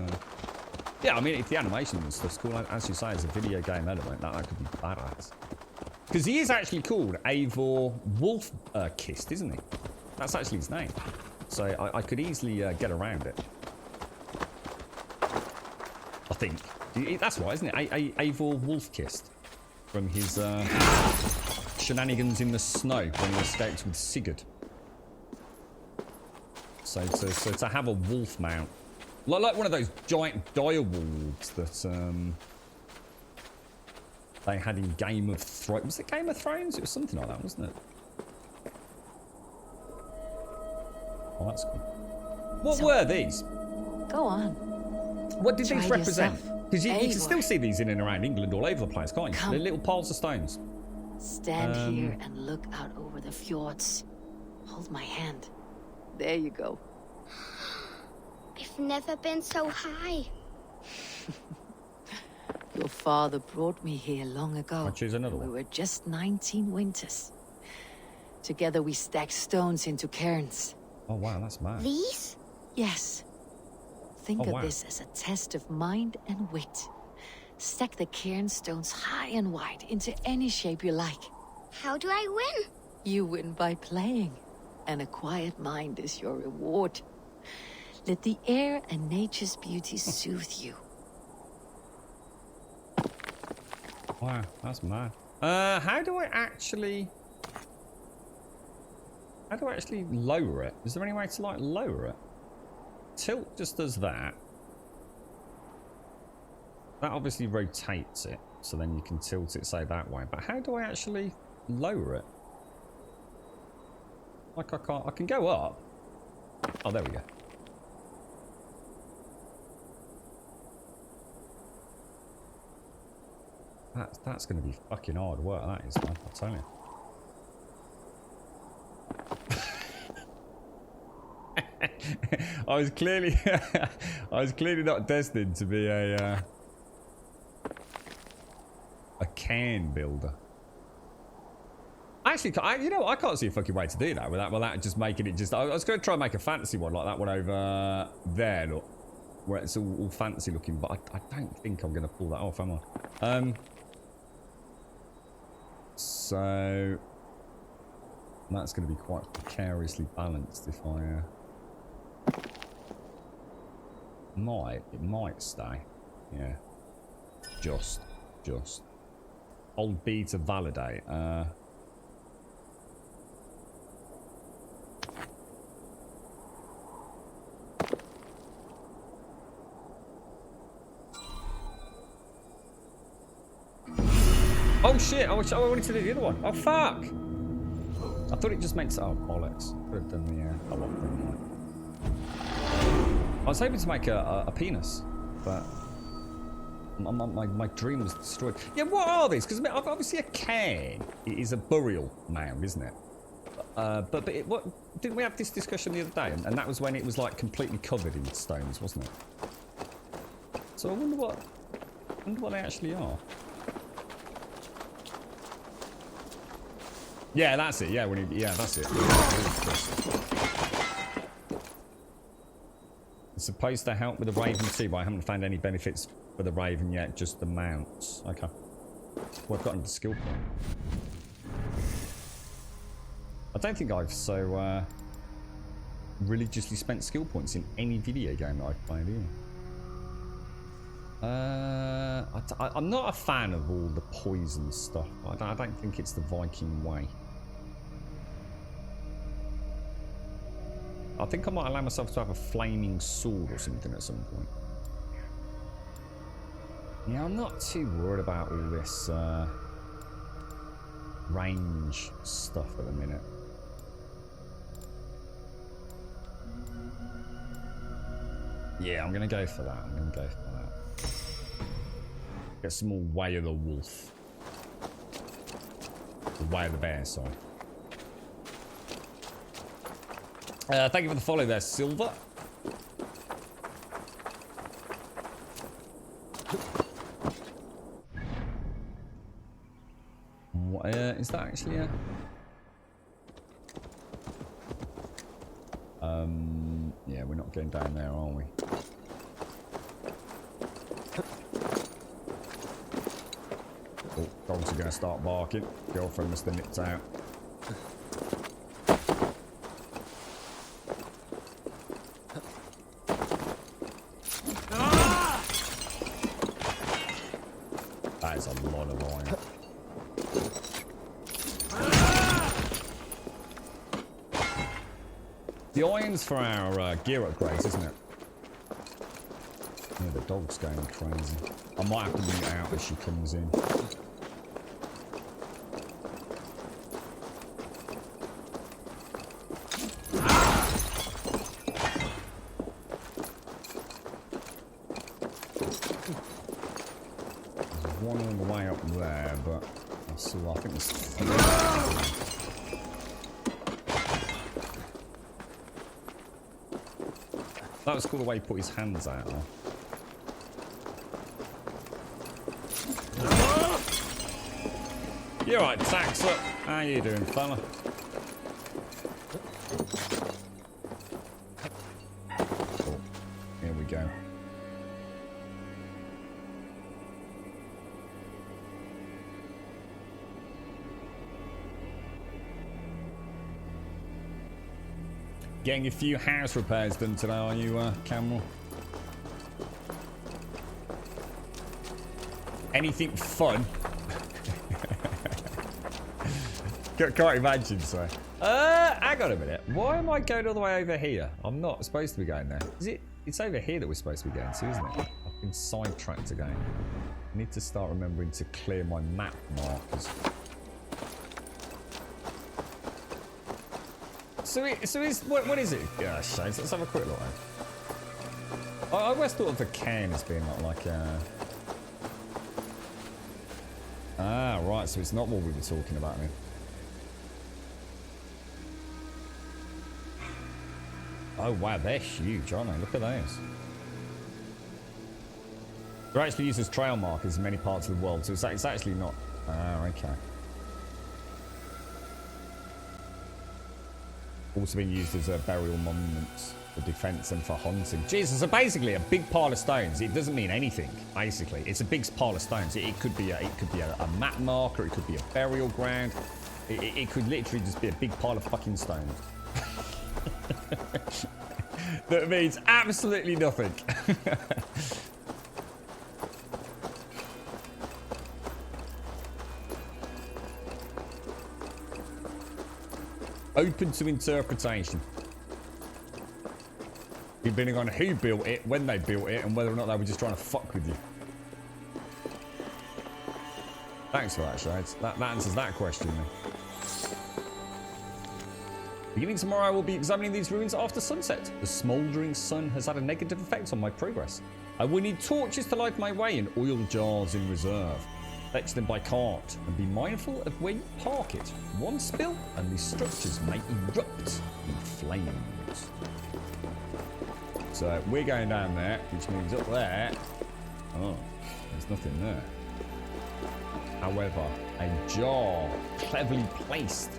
yeah, I mean, if the animation and stuff's cool, as you say, as a video game element, that could be badass. Because he is actually called Eivor Wolf-Kissed, isn't he? That's actually his name. So I could easily get around it. I think. That's right, isn't it? Eivor Wolf-Kissed. From his shenanigans in the snow when he escaped with Sigurd. So to have a wolf mount, like one of those giant dire wolves that they had in Game of Thrones. Was it Game of Thrones? It was something like that, wasn't it? Oh, that's cool. What were these? Go on. What did these represent? Because you can Eivor. still see these in and around England all over the place, can't you? Come. They're little piles of stones. Stand here and look out over the fjords. Hold my hand. There you go. I've never been so high. Your father brought me here long ago. I'll choose another We one. were just 19 winters. Together we stacked stones into cairns. Oh wow, that's mad. These? Yes. Think Oh, of wow. this as a test of mind and wit. Stack the cairn stones high and wide into any shape you like. How do I win? You win by playing, and a quiet mind is your reward. Let the air and nature's beauty soothe you. Wow, that's mad. How do I actually lower it? Is there any way to like lower it? Tilt just does that. That obviously rotates it, so then you can tilt it, say, that way. But how do I actually lower it? Like I can't. I can go up. Oh, there we go. That's going to be fucking hard work. That is, man. I'll tell you. I was clearly not destined to be a cairn builder. Actually, I can't see a fucking way to do that without just making it just. I was going to try and make a fantasy one like that one over there, look, where it's all fancy looking, but I don't think I'm going to pull that off, am I? So that's going to be quite precariously balanced if I. It might stay. Yeah. Just. Hold B to validate. Oh shit, I wanted to do the other one. Oh fuck! I thought it just meant to, oh bollocks. Could have done the, oh well, never mind. I was hoping to make a penis, but my dream was destroyed. Yeah, what are these? Because obviously a cairn is a burial mound, isn't it? But what didn't we have this discussion the other day? And that was when it was like completely covered in stones, wasn't it? So I wonder what they actually are. Yeah, that's it. Yeah, that's it. It's supposed to help with the Raven too, but I haven't found any benefits for the Raven yet, just the mounts. Okay. Well, I've gotten the skill point. I don't think I've so religiously spent skill points in any video game that I've played either. I'm not a fan of all the poison stuff. I don't think it's the Viking way. I think I might allow myself to have a flaming sword or something at some point. Yeah, I'm not too worried about all this range stuff at the minute. Yeah, I'm going to go for that. Get some more Way of the Wolf. The Way of the Bear, sorry. Thank you for the follow there, Silver. What, is that actually a... yeah, we're not going down there, are we? Oh, dogs are going to start barking. Girlfriend must have nipped out. That is a lot of iron. The iron's for our gear upgrades, isn't it? Yeah, the dog's going crazy. I might have to mute out as she comes in. There's one all the way up there, but I think there's three. That was cool the way he put his hands out. You're right, Tax. Look, how you doing, fella? Oh, here we go. Getting a few house repairs done today, are you, Cameron? Anything fun? Can't imagine, so. Hang on a minute. Why am I going all the way over here? I'm not supposed to be going there. Is it? It's over here that we're supposed to be going to, isn't it? I've been sidetracked again. I need to start remembering to clear my map markers. So what is it? Yeah, shades. Let's have a quick look. I always thought of the can as being like a. Ah, right. So it's not what we were talking about then. Oh wow, they're huge, aren't they? Look at those. They're actually used as trail markers in many parts of the world, so it's actually not. Ah, okay. Also being used as burial monuments for defense and for hunting. Jesus, so basically a big pile of stones. It doesn't mean anything. Basically, it's a big pile of stones. It could be a map marker. It could be a burial ground. It could literally just be a big pile of fucking stones. That means absolutely nothing. Open to interpretation. Depending on who built it, when they built it, and whether or not they were just trying to fuck with you. Thanks for that, Shades. That answers that question then. Beginning tomorrow, I will be examining these ruins after sunset. The smouldering sun has had a negative effect on my progress. I will need torches to light my way and oil jars in reserve. Fetch them by cart and be mindful of where you park it. One spill and these structures may erupt in flames. So we're going down there, which means up there. Oh, there's nothing there. However, a jar cleverly placed.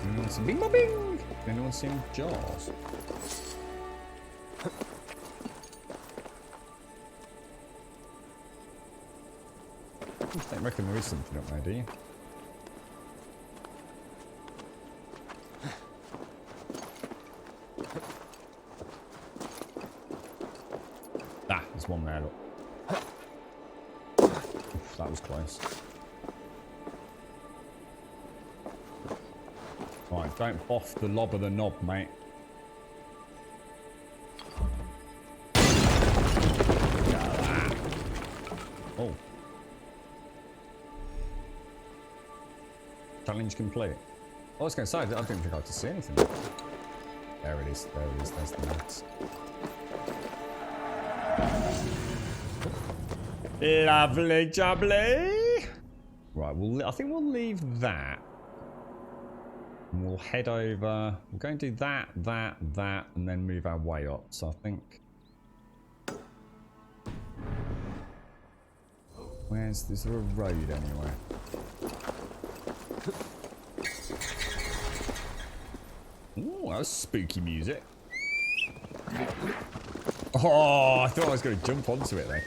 Anyone seen bing bing? Anyone seen jars? I don't reckon there is something up there, do you? Ah, there's one there, look. Oof, that was close. Right, don't boff the lob of the knob, mate. Look at that. Oh. Challenge complete. I was going to say, I didn't think I had to see anything. There it is, there it is, there's the mats. Lovely jubbly. Right, I think we'll leave that. And we'll head over. We're going to do that, and then move our way up. So I think. Is there a road anywhere? Ooh, that was spooky music. Oh, I thought I was going to jump onto it then.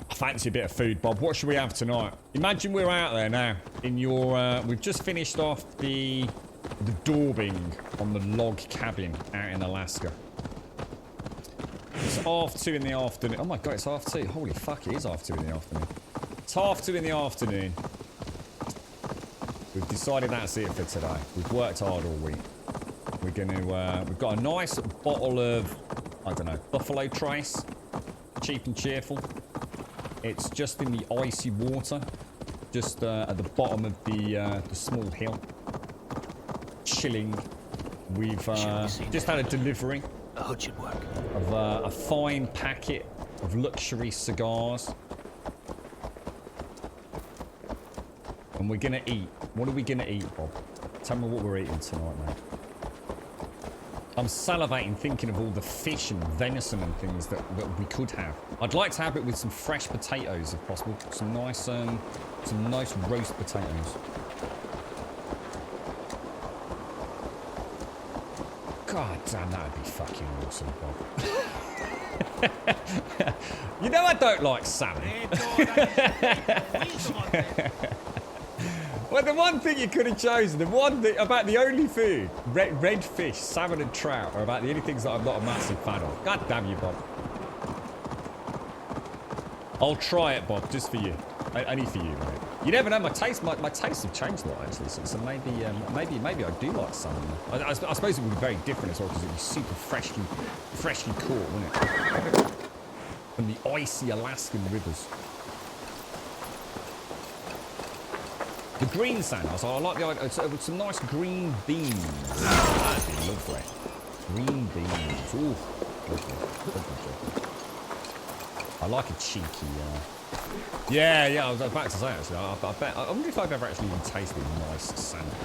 I fancy a bit of food, Bob. What should we have tonight? Imagine we're out there now in your... we've just finished off the daubing on the log cabin out in Alaska. So 2:30 in the afternoon. Oh my god, it's 2:30. Holy fuck, it is 2:30 in the afternoon. It's 2:30 in the afternoon. We've decided that's it for today. We've worked hard all week. We're gonna, we've got a nice bottle of, I don't know, Buffalo Trace. Cheap and cheerful. It's just in the icy water. Just at the bottom of the small hill. Chilling. We've just had a delivery. A hood should work. Of a fine packet of luxury cigars. And we're gonna eat. What are we gonna eat, Bob? Tell me what we're eating tonight, mate. I'm salivating thinking of all the fish and venison and things that we could have. I'd like to have it with some fresh potatoes if possible. Some nice roast potatoes. God damn, that'd be fucking awesome, Bob. You know I don't like salmon. Well, the one thing you could have chosen, the one thing about the only food, red fish, salmon and trout, are about the only things that I'm not a massive fan of. God damn you, Bob. I'll try it, Bob, just for you. Only for you, mate. You never know. My tastes have changed a lot, actually. So maybe I do like salmon. I suppose it would be very different as well because it would be super freshly caught, wouldn't it? From the icy Alaskan rivers. The green sandals, I like the idea. With some nice green beans. That'd be lovely. Green beans. Ooh, lovely. I like a cheeky. Yeah. I was about to say actually. I wonder if I've ever actually even tasted nice salmon.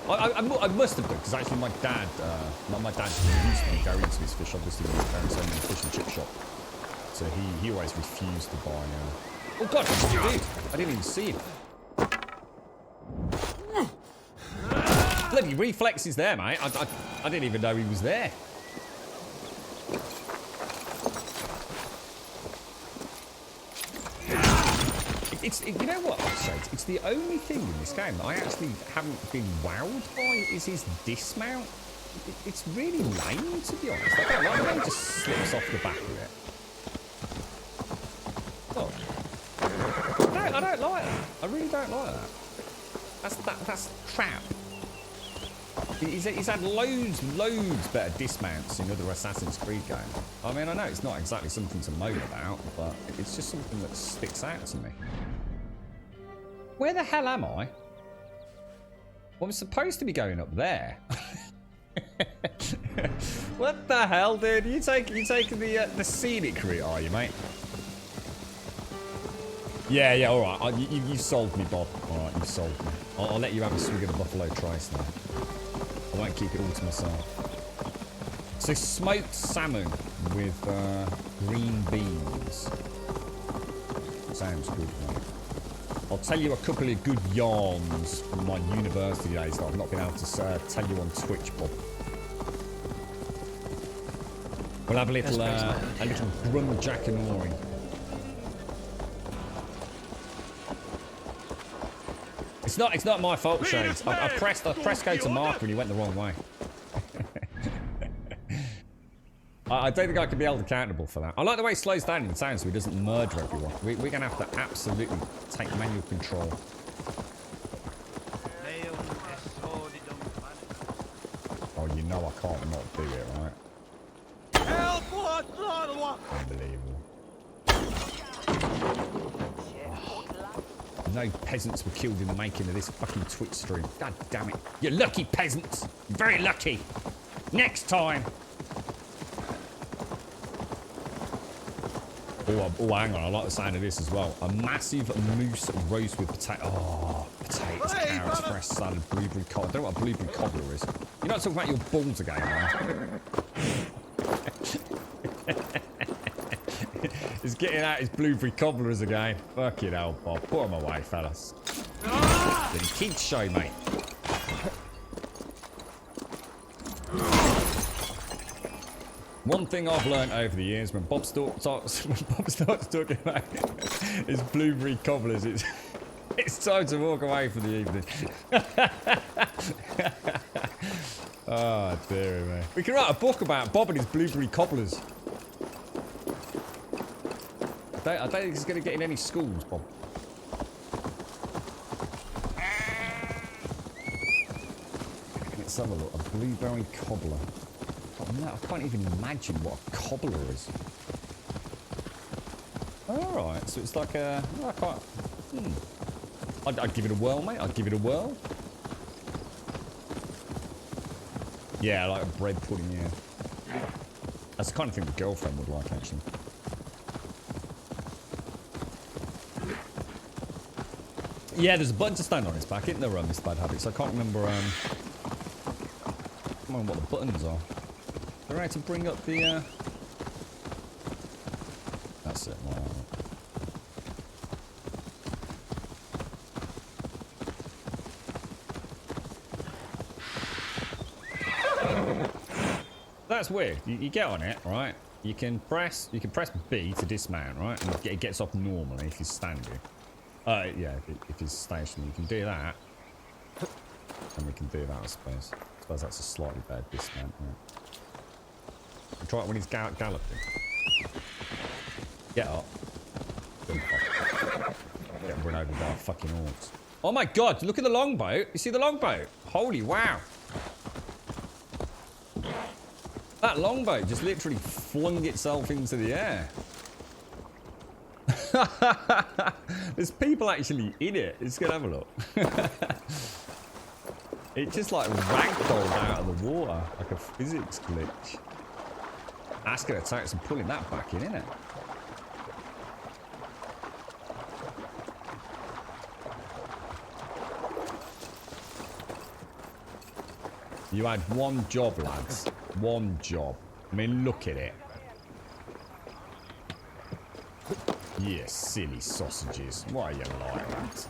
I must have done because actually my dad used to be very into his fish. Obviously, when he was very in a fish and chip shop, so he always refused to buy. Oh God, dude! I didn't even see him. Bloody reflexes there, mate. I didn't even know he was there. You know what, it's the only thing in this game that I actually haven't been wowed by is his dismount. It's really lame, to be honest. I don't like the way he just slips off the back of it. Oh. I don't like that. I really don't like that. That's crap. He's had loads better dismounts in other Assassin's Creed games. I mean, I know it's not exactly something to moan about, but it's just something that sticks out to me. Where the hell am I? Well, I'm supposed to be going up there. What the hell, dude? You taking the scenic route, are you, mate? Yeah, all right. You sold me, Bob. All right, you sold me. I'll let you have a swig of the Buffalo Trace now. I won't keep it all to myself. So smoked salmon with green beans. Sounds good, mate. I'll tell you a couple of good yarns from my university days that I've not been able to tell you on Twitch, Bob. We'll have a little Grum Jackanori. It's not my fault, Shades. I pressed go to marker and you went the wrong way. I don't think I can be held accountable for that. I like the way he slows down in the town so he doesn't murder everyone. We're going to have to absolutely take manual control. Oh, you know I can't not do it, right? Unbelievable. No peasants were killed in the making of this fucking Twitch stream. God damn it. You're lucky, peasants. You're very lucky. Next time. Oh, hang on. I like the sound of this as well. A massive moose roast with potato. Oh, potatoes, carrots, fresh salad, blueberry cobbler. I don't know what a blueberry cobbler is. You're not talking about your balls again, man. He's getting out his blueberry cobblers again. Fucking hell, Bob. Put him away, fellas. The kids show, mate. One thing I've learned over the years, when Bob starts talking about his blueberry cobblers, it's time to walk away for the evening. Oh, dear me. We can write a book about Bob and his blueberry cobblers. I don't think he's going to get in any schools, Bob. Let's have a look. A blueberry cobbler. I can't even imagine what a cobbler is. Alright, so it's like a... I can't... I'd give it a whirl, mate. I'd give it a whirl. Yeah, like a bread pudding, yeah. That's the kind of thing the girlfriend would like, actually. Yeah, there's a button to stand on his back, isn't there, Mr. Bad Habits? I can't remember, what the buttons are. They're right to bring up the, That's it, wow. That's weird. You get on it, right? You can press B to dismount, right? And it gets off normally if he's standing. Yeah, if he's stationary, you can do that. And we can do that, I suppose. I suppose that's a slightly bad dismount, right? We'll try it when he's galloping. Get up. Get run over by fucking orcs. Oh my god, look at the longboat. You see the longboat? Holy wow. That longboat just literally flung itself into the air. There's people actually in it. Let's go have a look. It just like ragdolled out of the water like a physics glitch. That's going to take some pulling that back in, isn't it? You had one job, lads. One job. I mean, look at it. Yeah, silly sausages. Why are you like that?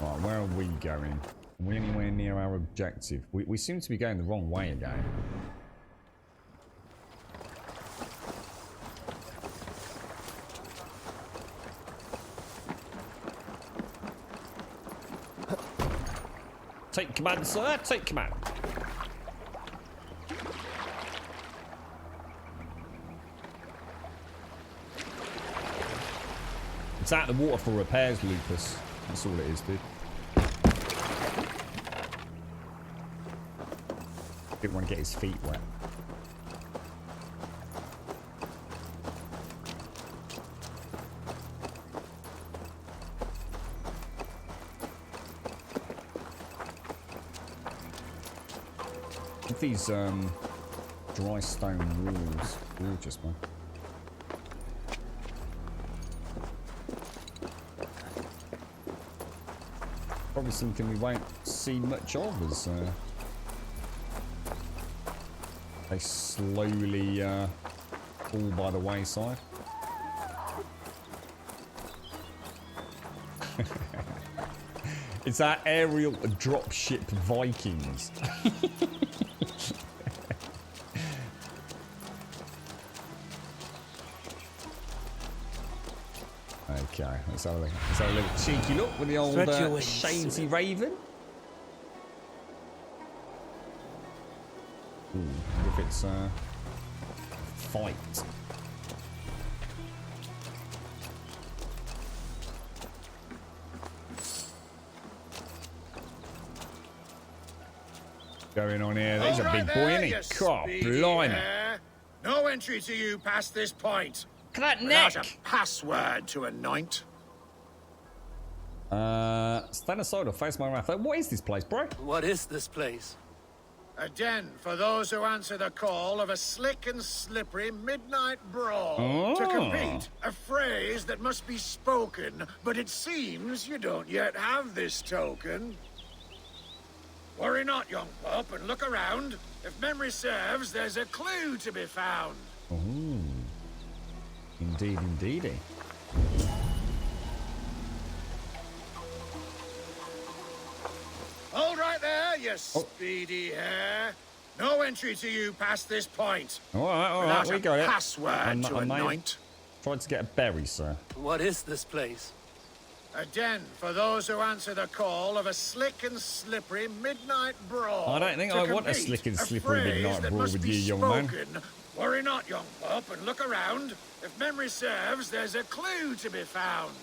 Right, where are we going? Are we anywhere near our objective? We seem to be going the wrong way again. Take command, sir. Take command. It's out of the water for repairs, Lucas. That's all it is, dude. Didn't want to get his feet wet. These dry stone walls, gorgeous, man. Probably something we won't see much of as they slowly fall by the wayside. It's our aerial dropship Vikings. Okay, let's have a little cheeky look with the old Shadesy Raven. Ooh, wonder if it's fight. Going on here, there's a big boy, isn't he? God, blimey. No entry to you past this point. Look at that neck. Without a password to anoint. Stand aside or face my wrath. What is this place, bro? What is this place? A den for those who answer the call of a slick and slippery midnight brawl. To compete, a phrase that must be spoken, but it seems you don't yet have this token. Worry not, young pup, and look around. If memory serves, there's a clue to be found. Ooh. Indeed, indeedy. Hold right there, you speedy hare. No entry to you past this point. All right, we got it. Password to anoint. Tried to get a berry, sir. What is this place? A den for those who answer the call of a slick and slippery midnight brawl. I don't think I want a slick and slippery midnight brawl with you, young man. Worry not, young pup, and look around. If memory serves, there's a clue to be found.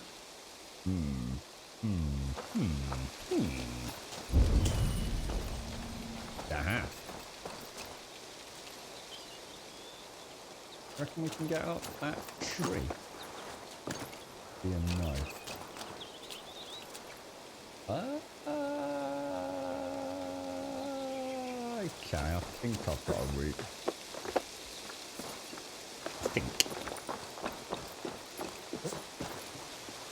Aha. Reckon we can get up that tree? Be a no. Okay, I think I've got a route. I think.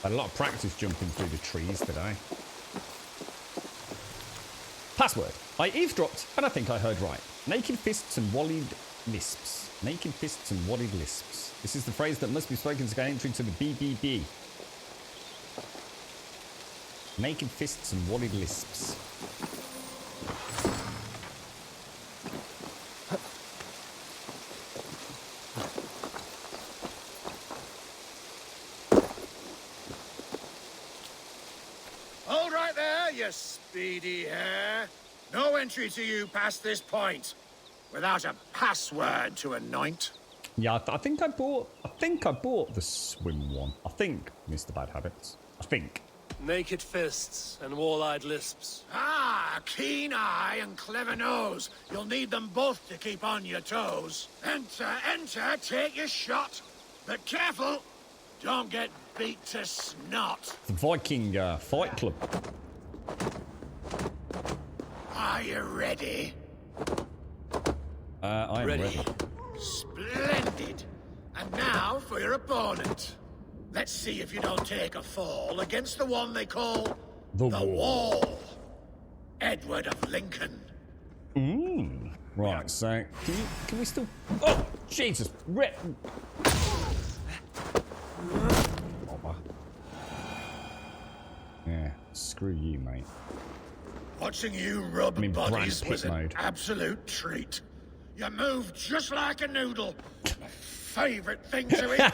Had a lot of practice jumping through the trees today. Password. I eavesdropped, and I think I heard right. Naked fists and walleyed lisps. Naked fists and walleyed lisps. This is the phrase that must be spoken to gain entry to the BBB. Naked fists and walleyed lisps. Hold right there, you speedy hare. No entry to you past this point, without a password to anoint. Yeah, I think I bought the swim one. I think, Mr. Bad Habits. I think. Naked fists and wall-eyed lisps. Ah, keen eye and clever nose. You'll need them both to keep on your toes. Enter, enter, take your shot. But careful, don't get beat to snot. The Viking Fight Club. Are you ready? I'm ready. Splendid. And now for your opponent. Let's see if you don't take a fall against the one they call The Wall. Edward of Lincoln. Right, so can we still... Oh, Jesus. Yeah, screw you, mate. Watching you rub I'm in Brad bodies Pitt was an mode. absolute treat. You moved just like a noodle. My favourite thing to eat.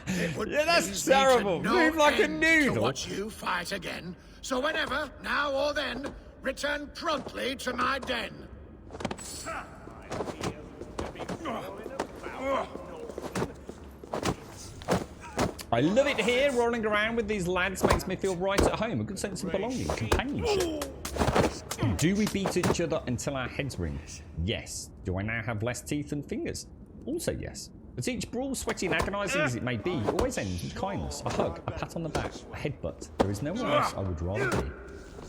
It would Yeah, that's please me to terrible. no Move like a end noodle. To watch you fight again. So whenever, now or then, return promptly to my den. I love it here. Rolling around with these lads makes me feel right at home. A good sense of belonging, companionship. Do we beat each other until our heads ring? Yes. Do I now have less teeth and fingers? Also yes. But each brawl, sweaty and agonising as it may be, always ends with kindness, a hug, a pat on the back, a headbutt. There is no one else I would rather be.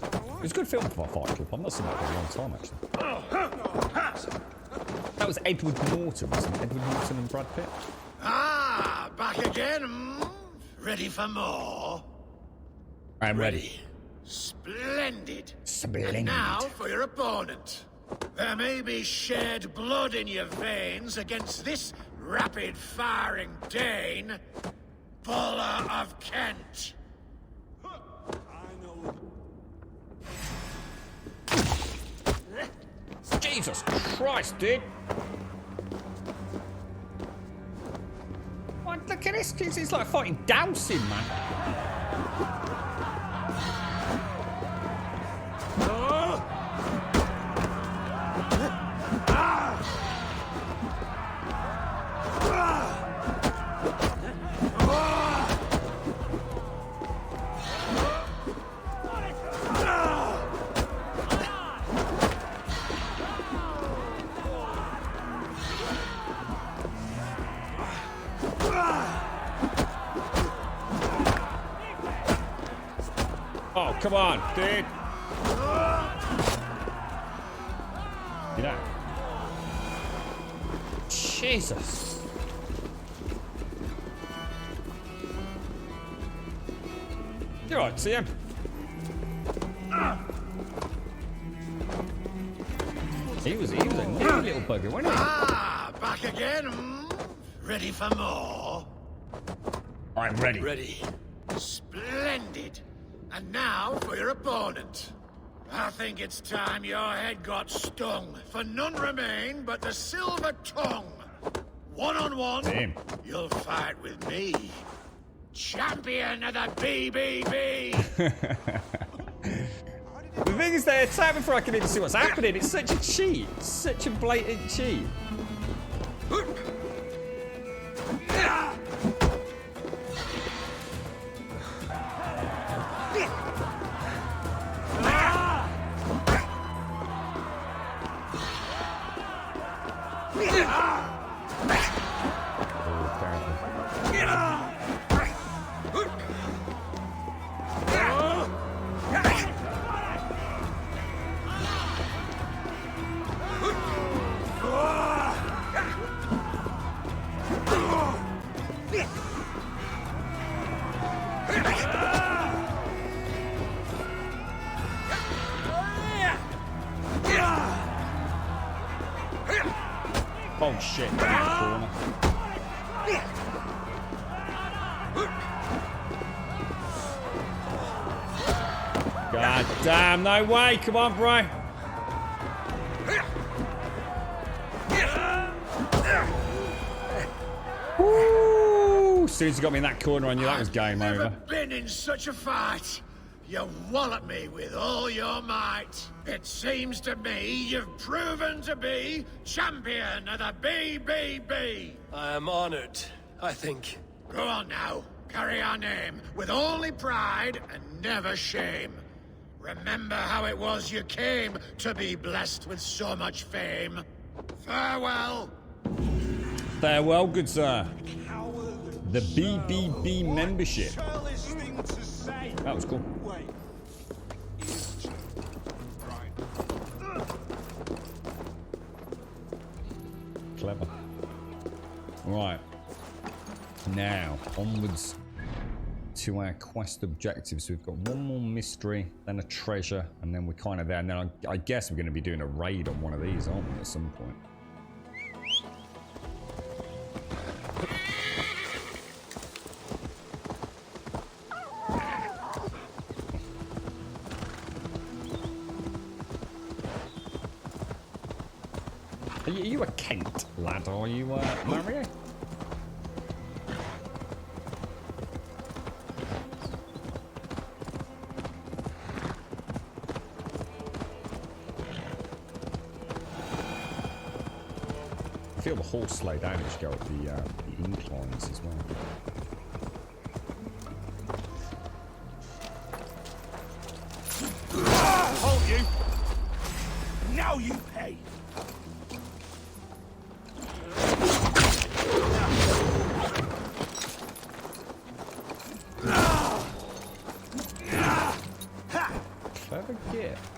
It was a good film for Fight Club. I've not seen that for a long time, actually. That was Edward Norton, wasn't it? Edward Norton and Brad Pitt. Ah, back again. Ready for more? I'm ready. Splendid. Splendid. And now for your opponent. There may be shed blood in your veins against this rapid-firing Dane, Buller of Kent. Jesus Christ, dude! What? Look at this! It's like fighting Dowsing, man. Oh, come on, dude. Get out. Jesus. You're right, TM. He was a new little bugger, wasn't he? Ah, back again. Ready for more? I'm ready. Ready. Splendid. And now for your opponent. I think it's time your head got stung, for none remain but the silver tongue. One-on-one, Damn. You'll fight with me. Champion of the BBB! The thing is, they attack before I can even see what's happening. It's such a cheat. Such a blatant cheat. Oh shit, in the corner. God damn, no way. Come on, bro. Woo! As soon as you got me in that corner, I knew that was game over. Never been in such a fight. You wallop me with all your might. It seems to me you've proven to be champion of the BBB. I am honored, I think. Go on now. Carry our name with only pride and never shame. Remember how it was you came to be blessed with so much fame. Farewell. Farewell, good sir. The BBB membership. That was cool. Clever. Right. Now, onwards to our quest objectives. So we've got one more mystery, then a treasure, and then we're kind of there. Now, I guess we're going to be doing a raid on one of these, aren't we, at some point? Are you a Kent lad, are you, Mario? I feel the horse slow down as you go up the inclines as well. Hold you! Now you pay! Clever gift.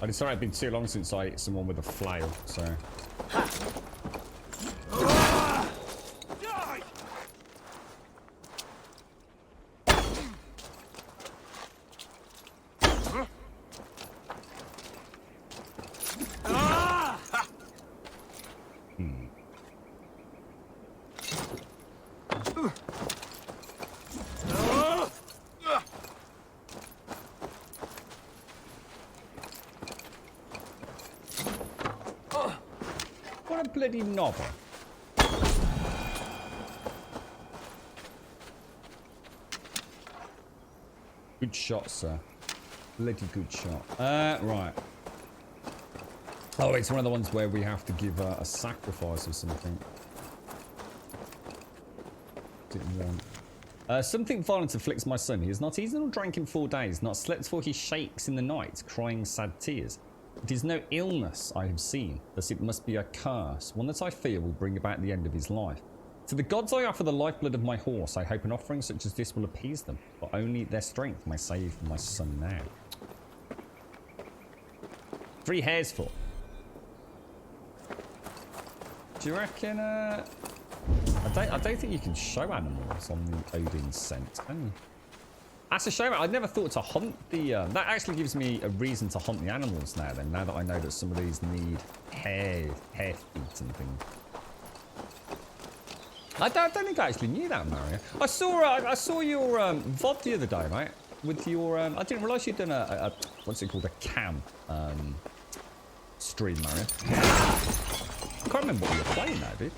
I decided it's been too long since I hit someone with a flail, so. What a bloody novel. Good shot, sir. Bloody good shot. Right. Oh, it's one of the ones where we have to give a sacrifice or something. Didn't want. Something violent afflicts my son. He has not eaten or drank in 4 days, not slept for he shakes in the night, crying sad tears. It is no illness I have seen, thus it must be a curse, one that I fear will bring about the end of his life. To the gods I offer the lifeblood of my horse. I hope an offering such as this will appease them, for only their strength may save my son now. 3 hairs full. Do you reckon, I don't think you can show animals on the Odin scent, can you? That's a shame. I'd never thought to hunt the... that actually gives me a reason to hunt the animals now, then, now that I know that some of these need hair feet and things. I don't think I actually knew that, Mario. I saw your VOD the other day, mate, with your... I didn't realise you'd done a what's it called, a cam stream, Mario. I can't remember what you were playing now, dude.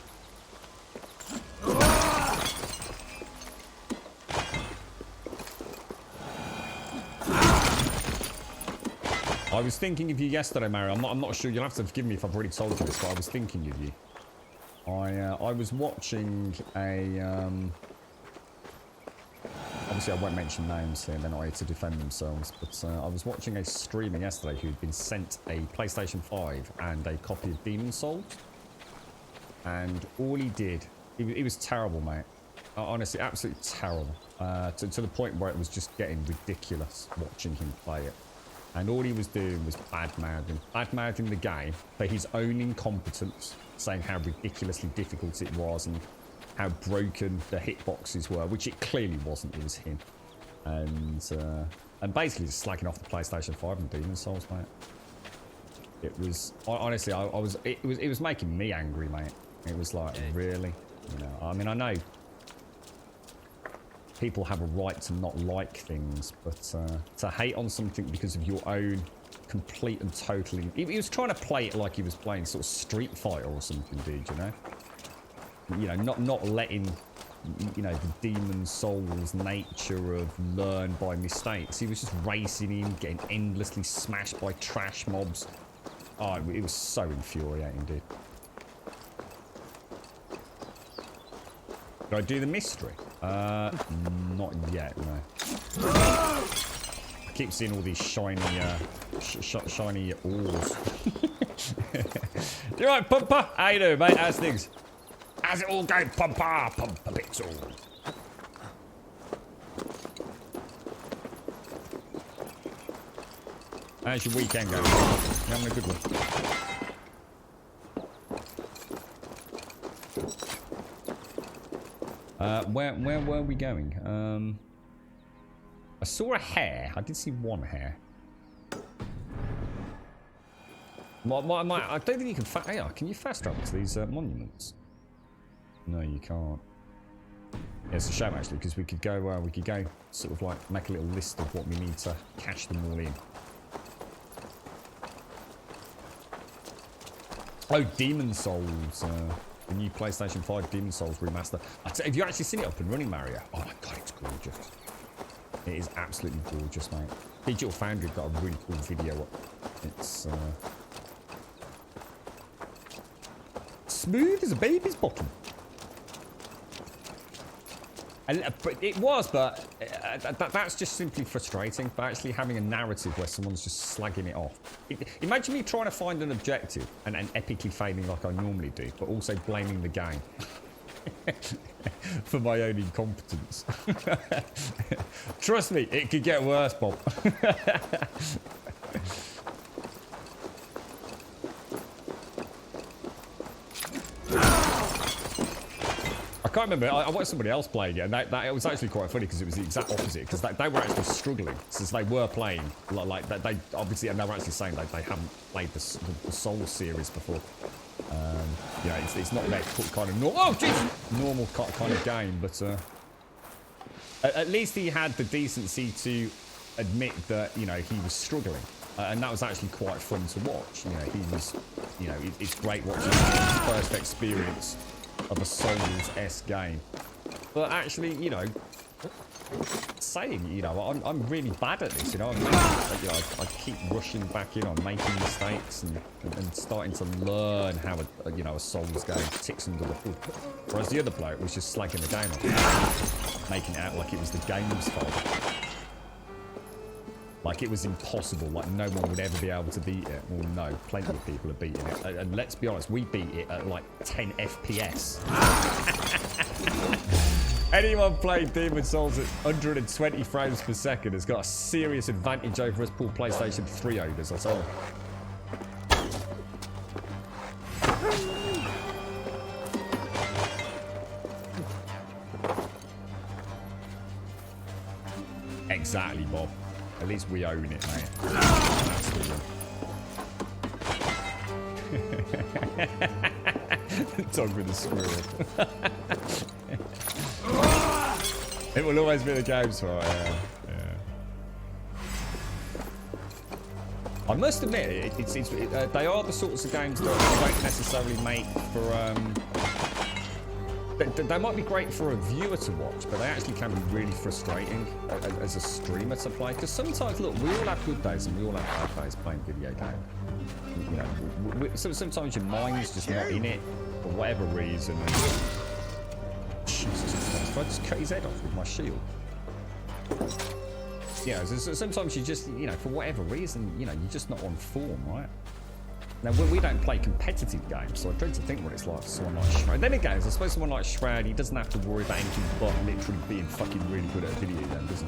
I was thinking of you yesterday, Mario. I'm not sure. You'll have to forgive me if I've already told you this, but I was thinking of you. I was watching a... obviously, I won't mention names here. They're not here to defend themselves. But I was watching a streamer yesterday who'd been sent a PlayStation 5 and a copy of Demon's Souls. And all he did... He was terrible, mate. Honestly, absolutely terrible. To the point where it was just getting ridiculous watching him play it. And all he was doing was bad-mouthing the game for his own incompetence, saying how ridiculously difficult it was and how broken the hitboxes were, which it clearly wasn't. It was him. And basically just slacking off the PlayStation 5 and Demon's Souls, mate. It was honestly, it was making me angry, mate. It was like, really, you know. I mean, I know people have a right to not like things, but to hate on something because of your own complete and totally... He was trying to play it like he was playing sort of Street Fighter or something, dude, you know? You know, not letting, you know, the Demon Souls nature of learn by mistakes. He was just racing in, getting endlessly smashed by trash mobs. Oh, it was so infuriating, dude. Did I do the mystery? Not yet, no. I keep seeing all these shiny, shiny ores. You right, Pumper? How you doing, mate? How's things? How's it all going, Pumper? Pumper Pixel. How's your weekend going? You having a good one? Where were we going? I saw a hare. I did see one hare. I don't think you can can you fast travel to these monuments? No, you can't. Yeah, it's a shame actually, because we could go sort of like make a little list of what we need to cash them all in. Oh, Demon Souls. The new PlayStation 5 Demon Souls remaster. Have you actually seen it up and running, Mario? Oh my god, it's gorgeous. It is absolutely gorgeous, mate. Digital Foundry got a really cool video up. It's smooth as a baby's bottom. But it was, but that's just simply frustrating. But actually having a narrative where someone's just slagging it off. Imagine me trying to find an objective and epically failing like I normally do, but also blaming the game for my own incompetence. Trust me, it could get worse, Bob. I can't remember. I watched somebody else playing it, and it was actually quite funny because it was the exact opposite. Because they were actually struggling since they were playing like they obviously, and they were actually saying that they haven't played the Souls series before. You know, it's not their kind of normal kind of game, but at least he had the decency to admit that, you know, he was struggling, and that was actually quite fun to watch. You know, he was, you know, it's great watching his first experience of a Souls-esque game. But actually, you know, saying, you know, I'm really bad at this, you know. I keep rushing back in on making mistakes and starting to learn how a Souls game ticks under the hood. Whereas the other bloke was just slagging the game off, making it out like it was the game's fault. Like it was impossible, like no one would ever be able to beat it. Well, no, plenty of people are beating it. And let's be honest, we beat it at like 10 FPS. Anyone playing Demon Souls at 120 frames per second has got a serious advantage over us poor PlayStation 3 owners, I tell you. Exactly, Bob. At least we own it, mate. That's the one. Dog with the squirrel. It will always be the game's fault, yeah. I must admit, they are the sorts of games that don't necessarily make for... They might be great for a viewer to watch, but they actually can be really frustrating as a streamer to play. Because sometimes, look, we all have good days and we all have bad days playing video games. You know, sometimes your mind's just not in it for whatever reason. And Jesus Christ! I just cut his head off with my shield. You know, sometimes you just, you know, for whatever reason, you know, you're just not on form, right? Now, we don't play competitive games, so I dread to think what it's like for someone like Shroud. Then again, I suppose someone like Shroud, he doesn't have to worry about anything but literally being fucking really good at a video game, does he?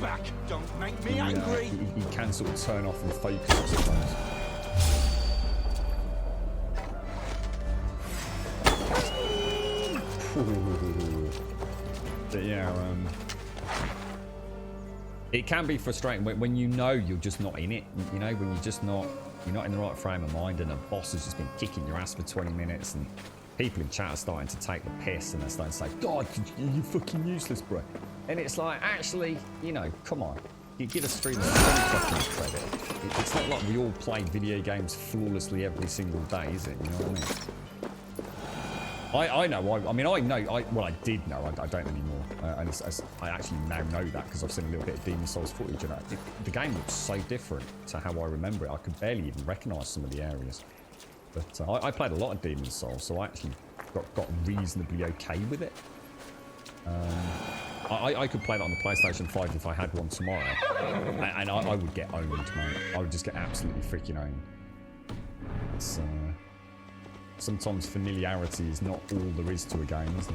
back. Don't make me angry. He can sort of turn off and focus, I suppose. But yeah, it can be frustrating when you know you're just not in it. You know, when you're not in the right frame of mind, and a boss has just been kicking your ass for 20 minutes, and people in chat are starting to take the piss, and they're starting to say, "God, you're fucking useless, bro." And it's like, actually, you know, come on. You give a streamer some fucking credit. It's not like we all play video games flawlessly every single day, is it? You know what I mean? I know. Well, I did know. I don't anymore. And I actually now know that because I've seen a little bit of Demon Souls footage, and the game looks so different to how I remember it. I could barely even recognise some of the areas. But I played a lot of Demon Souls, so I actually got reasonably okay with it. I could play that on the PlayStation 5 if I had one tomorrow, and I would get owned, mate. I would just get absolutely freaking owned. It's, sometimes familiarity is not all there is to a game, is it?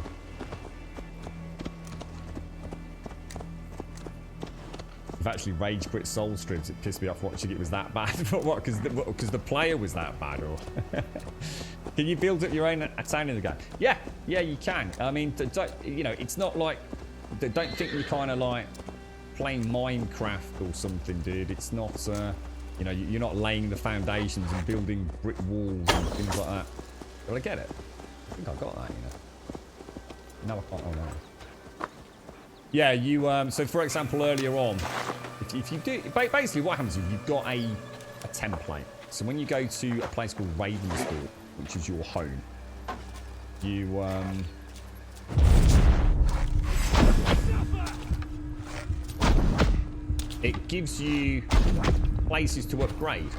I've actually rage quit Soul Strips. It pissed me off watching it was that bad. But what? Because the player was that bad, or can you build up your own town in the game? Yeah, you can. I mean, you know, it's not like, don't think you're kind of like playing Minecraft or something, dude. It's not, you know, you're not laying the foundations and building brick walls and things like that. Well, I get it. I think I got that, you know. No, I can't. Oh, no. Yeah, you, so for example, earlier on, if you do, basically what happens is you've got a template. So when you go to a place called Ravensthorpe, which is your home, you, it gives you places to upgrade.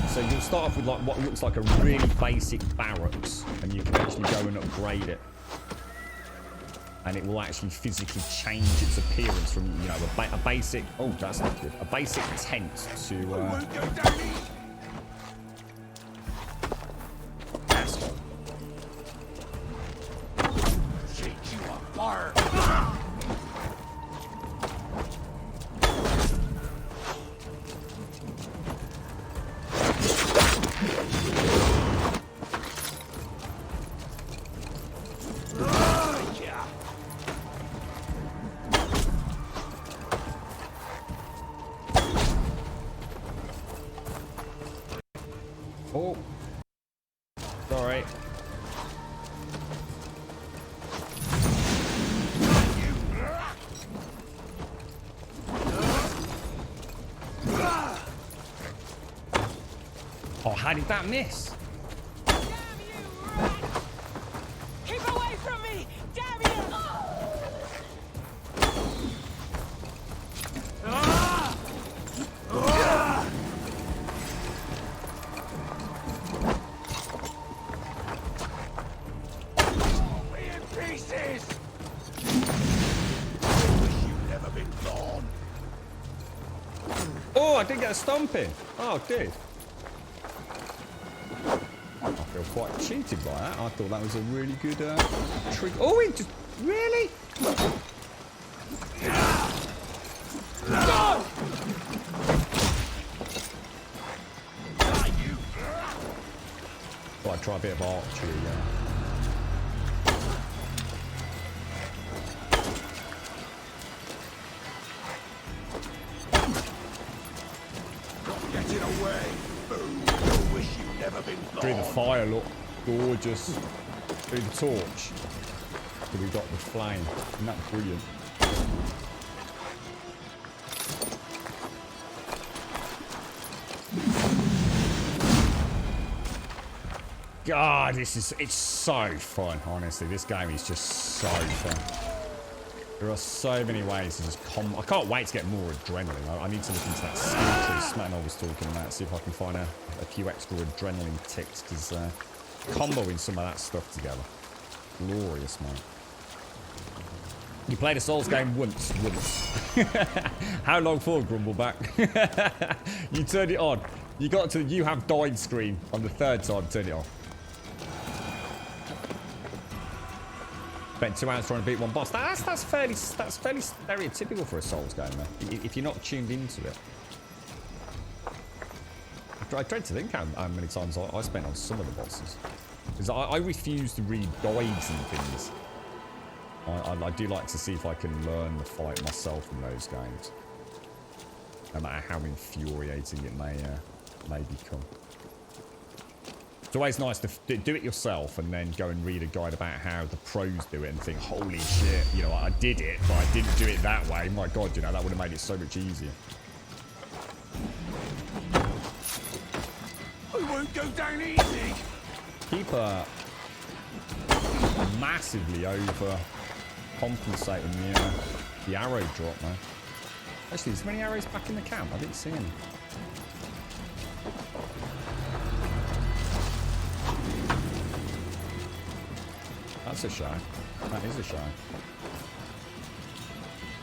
So you'll start off with like what looks like a really basic barracks, and you can actually go and upgrade it, and it will actually physically change its appearance from, you know, a basic, oh, that's not good, a basic tent to oh, sorry. Oh, how did that miss? Damn you, rat! Keep away from me! Damn you! Oh, I did get a stomping. Oh, dude. I feel quite cheated by that. I thought that was a really good trick. Oh, it just... Really? No! Thought I'd try a bit of archery, yeah. Through the fire, look gorgeous. Through the torch, so we got the flame. Isn't that brilliant? God, it's so fun. Honestly, this game is just so fun. There are so many ways to just I can't wait to get more adrenaline. I need to look into that skill tree Smetana was talking about, see if I can find a few extra adrenaline ticks, because comboing some of that stuff together. Glorious, man. You played a Souls game once. How long for, Grumbleback? You turned it on. You got to the "you have died" screen on the third time, turn it off. Spent 2 hours trying to beat one boss. That's fairly stereotypical for a Souls game, though, if you're not tuned into it. I dread to think how many times I spent on some of the bosses. Because I refuse to read guides and things. I do like to see if I can learn the fight myself in those games. No matter how infuriating it may become. It's always nice to do it yourself and then go and read a guide about how the pros do it and think, holy shit, you know, I did it, but I didn't do it that way. My God, you know, that would have made it so much easier. I won't go down easy. Keep massively over compensating the arrow drop, man. Actually, is there many arrows back in the camp? I didn't see any. That's a shame. That is a shame.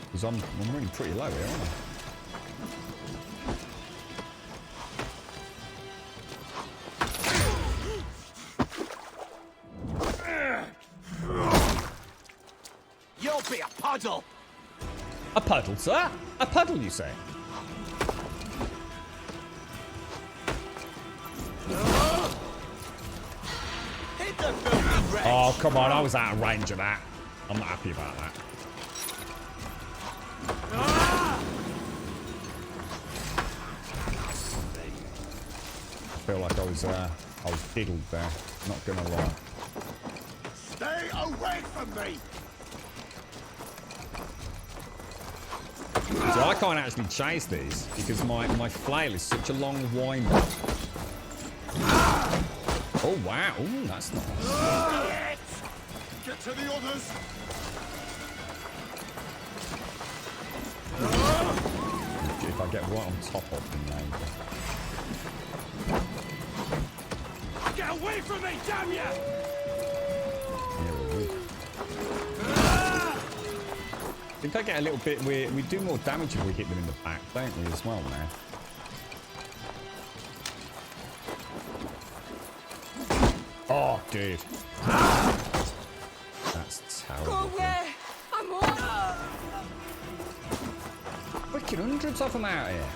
Because I'm running pretty low here, aren't I? You'll be a puddle. A puddle, sir? A puddle, you say? Hit the filthy wretch. Oh, come on. I was out of range of that. I'm not happy about that. I feel like I was diddled there. Not gonna lie. Stay away from me. So I can't actually chase these because my flail is such a long wind up. Oh wow, ooh, that's nice. Get to the others. If I get right on top of them now. Get away from me, damn you! I think I get a little bit. We do more damage if we hit them in the back, don't we, as well, man? Oh, dude. That's terrible. Go away! I'm on. Wicked hundreds of them out here.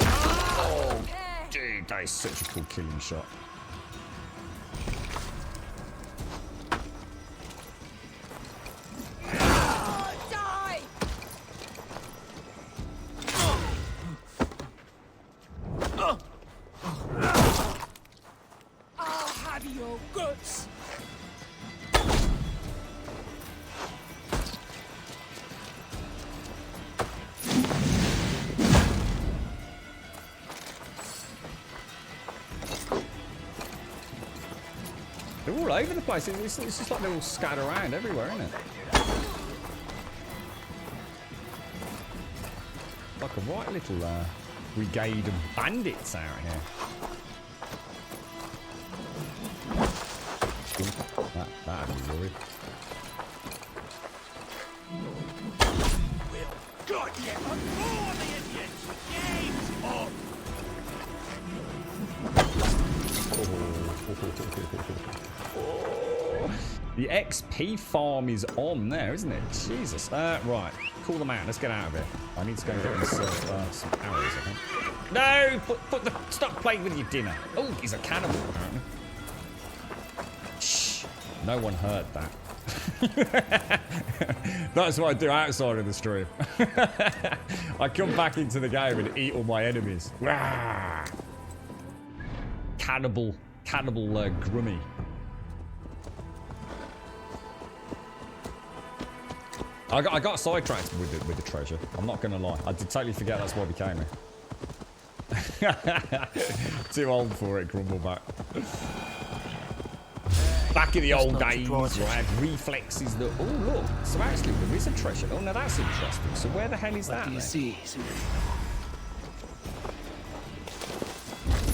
Oh, dude, that is such a cool killing shot. Die! I'll have your guts. They're all over the place. It's just like they're all scattered around everywhere, isn't it? Like a right little brigade of bandits out here. That'd be worried. Got you! More the idiots! Game on! The XP farm is on there, isn't it? Jesus. Right. Call them out. Let's get out of here. I need to go and get myself some arrows, I think. No! Stop playing with your dinner. Oh, he's a cannibal, apparently. Shh. No one heard that. That's what I do outside of the stream. I come back into the game and eat all my enemies. Rah! Cannibal grummy. I got sidetracked with the treasure. I'm not gonna lie. I did totally forget that's why we came here. Too old for it, Grumbleback. Back in the old days, where I had reflexes that. Oh look! So actually, there is a treasure. Oh, now that's interesting. So where the hell is that? What do you see? Is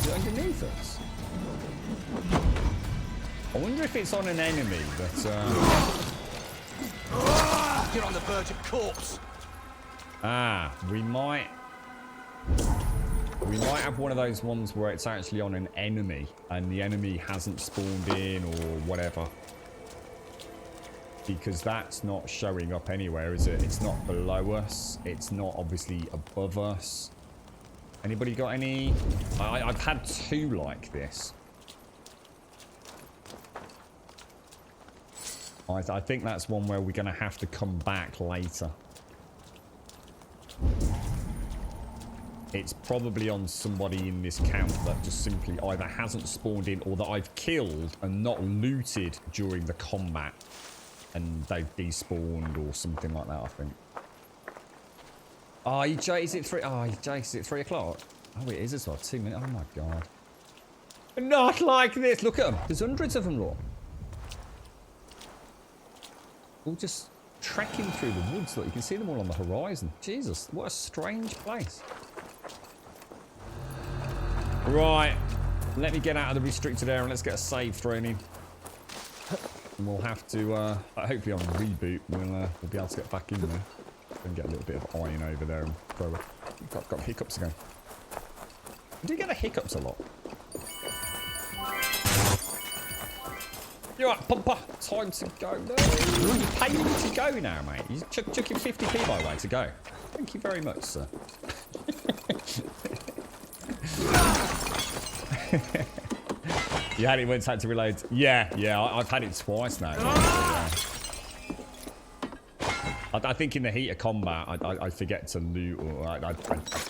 it underneath us? I wonder if it's on an enemy that. You're on the verge of corpse. Ah, we might. We might have one of those ones where it's actually on an enemy and the enemy hasn't spawned in or whatever. Because that's not showing up anywhere, is it? It's not below us. It's not obviously above us. Anybody got any? I've had 2 like this. I think that's one where we're going to have to come back later. It's probably on somebody in this camp that just simply either hasn't spawned in or that I've killed and not looted during the combat. And they've despawned or something like that, I think. Oh, is it 3? Oh, is it 3 o'clock? Oh, it is as well. 2 minutes. Oh my god. Not like this. Look at them. There's hundreds of them, look. All just trekking through the woods. Look, you can see them all on the horizon. Jesus, what a strange place. Right. Let me get out of the restricted area and let's get a save thrown in. And we'll have to, hopefully on reboot, we'll be able to get back in there. And get a little bit of iron over there and throw it. Got hiccups again. Do you get the hiccups a lot? You're right, Pumper. Time to go. No, you pay me to go now, mate. You chuck your 50p by way to go. Thank you very much, sir. You had it when it's had to reload. Yeah, I've had it twice now. I think in the heat of combat, I forget to loot, or I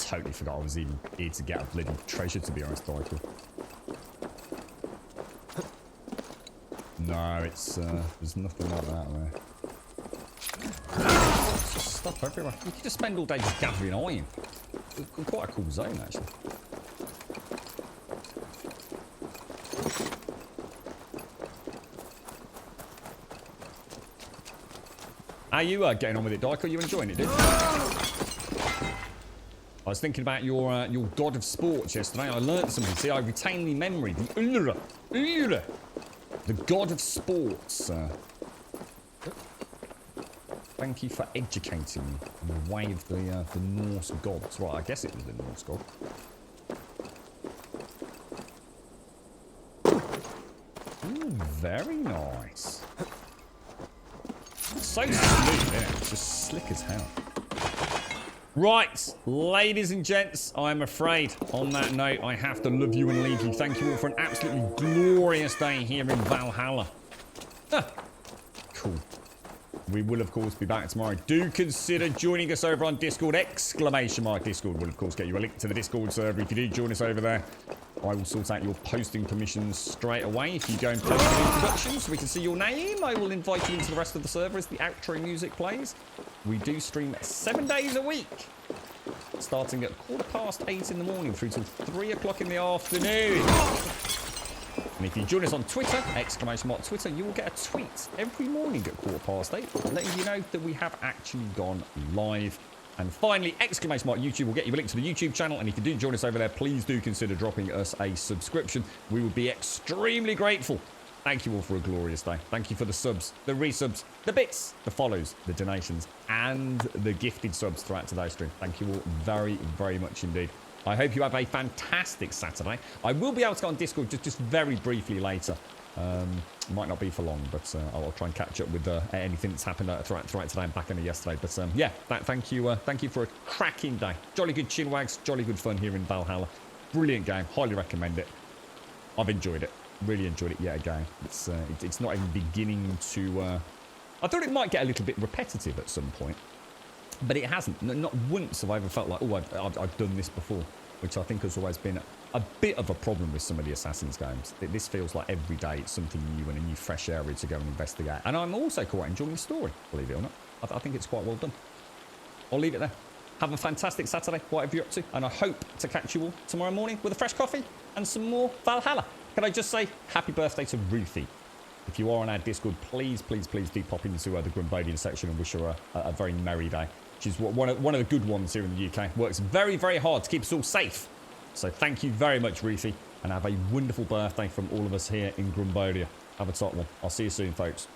totally forgot I was even here to get a bloody treasure, to be honest, Michael. No, it's, there's nothing like that there. Just stuff everywhere. You could just spend all day just gathering iron. It's quite a cool zone, actually. How you getting on with it, Dyke? Are you enjoying it, dude? I was thinking about your god of sports yesterday. I learnt something. See, I retain the memory. The god of sports. Thank you for educating me in the way of the Norse gods. Right, I guess it was the Norse god. Ooh, very nice. So smooth, isn't it? It's just slick as hell. Right, ladies and gents, I'm afraid on that note, I have to love you and leave you. Thank you all for an absolutely glorious day here in Valhalla. Cool. We will, of course, be back tomorrow. Do consider joining us over on Discord. Exclamation mark Discord will, of course, get you a link to the Discord server. If you do join us over there, I will sort out your posting permissions straight away. If you go and post an introduction so we can see your name, I will invite you into the rest of the server as the outro music plays. We do stream 7 days a week, starting at 8:15 in the morning through till 3 o'clock in the afternoon. And if you join us on Twitter, exclamation mark Twitter, you will get a tweet every morning at 8:15, letting you know that we have actually gone live. And finally, exclamation mark YouTube will get you a link to the YouTube channel. And if you do join us over there, please do consider dropping us a subscription. We would be extremely grateful. Thank you all for a glorious day. Thank you for the subs, the resubs, the bits, the follows, the donations, and the gifted subs throughout today's stream. Thank you all very, very much indeed. I hope you have a fantastic Saturday. I will be able to go on Discord just very briefly later. Might not be for long, but I'll try and catch up with anything that's happened throughout today and back into yesterday. But yeah, thank you for a cracking day. Jolly good chinwags, jolly good fun here in Valhalla. Brilliant game, highly recommend it. I've enjoyed it, really enjoyed it yet again. It's not even beginning to. I thought it might get a little bit repetitive at some point, but it hasn't. Not once have I ever felt like, oh, I've done this before, which I think has always been a bit of a problem with some of the Assassin's games. This feels like every day it's something new and a new fresh area to go and investigate. And I'm also quite enjoying the story, believe it or not. I think it's quite well done. I'll leave it there. Have a fantastic Saturday, whatever you're up to. And I hope to catch you all tomorrow morning with a fresh coffee and some more Valhalla. Can I just say happy birthday to Ruthie? If you are on our Discord, please do pop into the Grumbodian section and wish her a very merry day. She's one of the good ones here in the UK. Works very, very hard to keep us all safe. So thank you very much, Ruthie, and have a wonderful birthday from all of us here in Grumbodia. Have a top one. I'll see you soon, folks.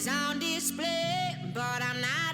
is on display, but I'm not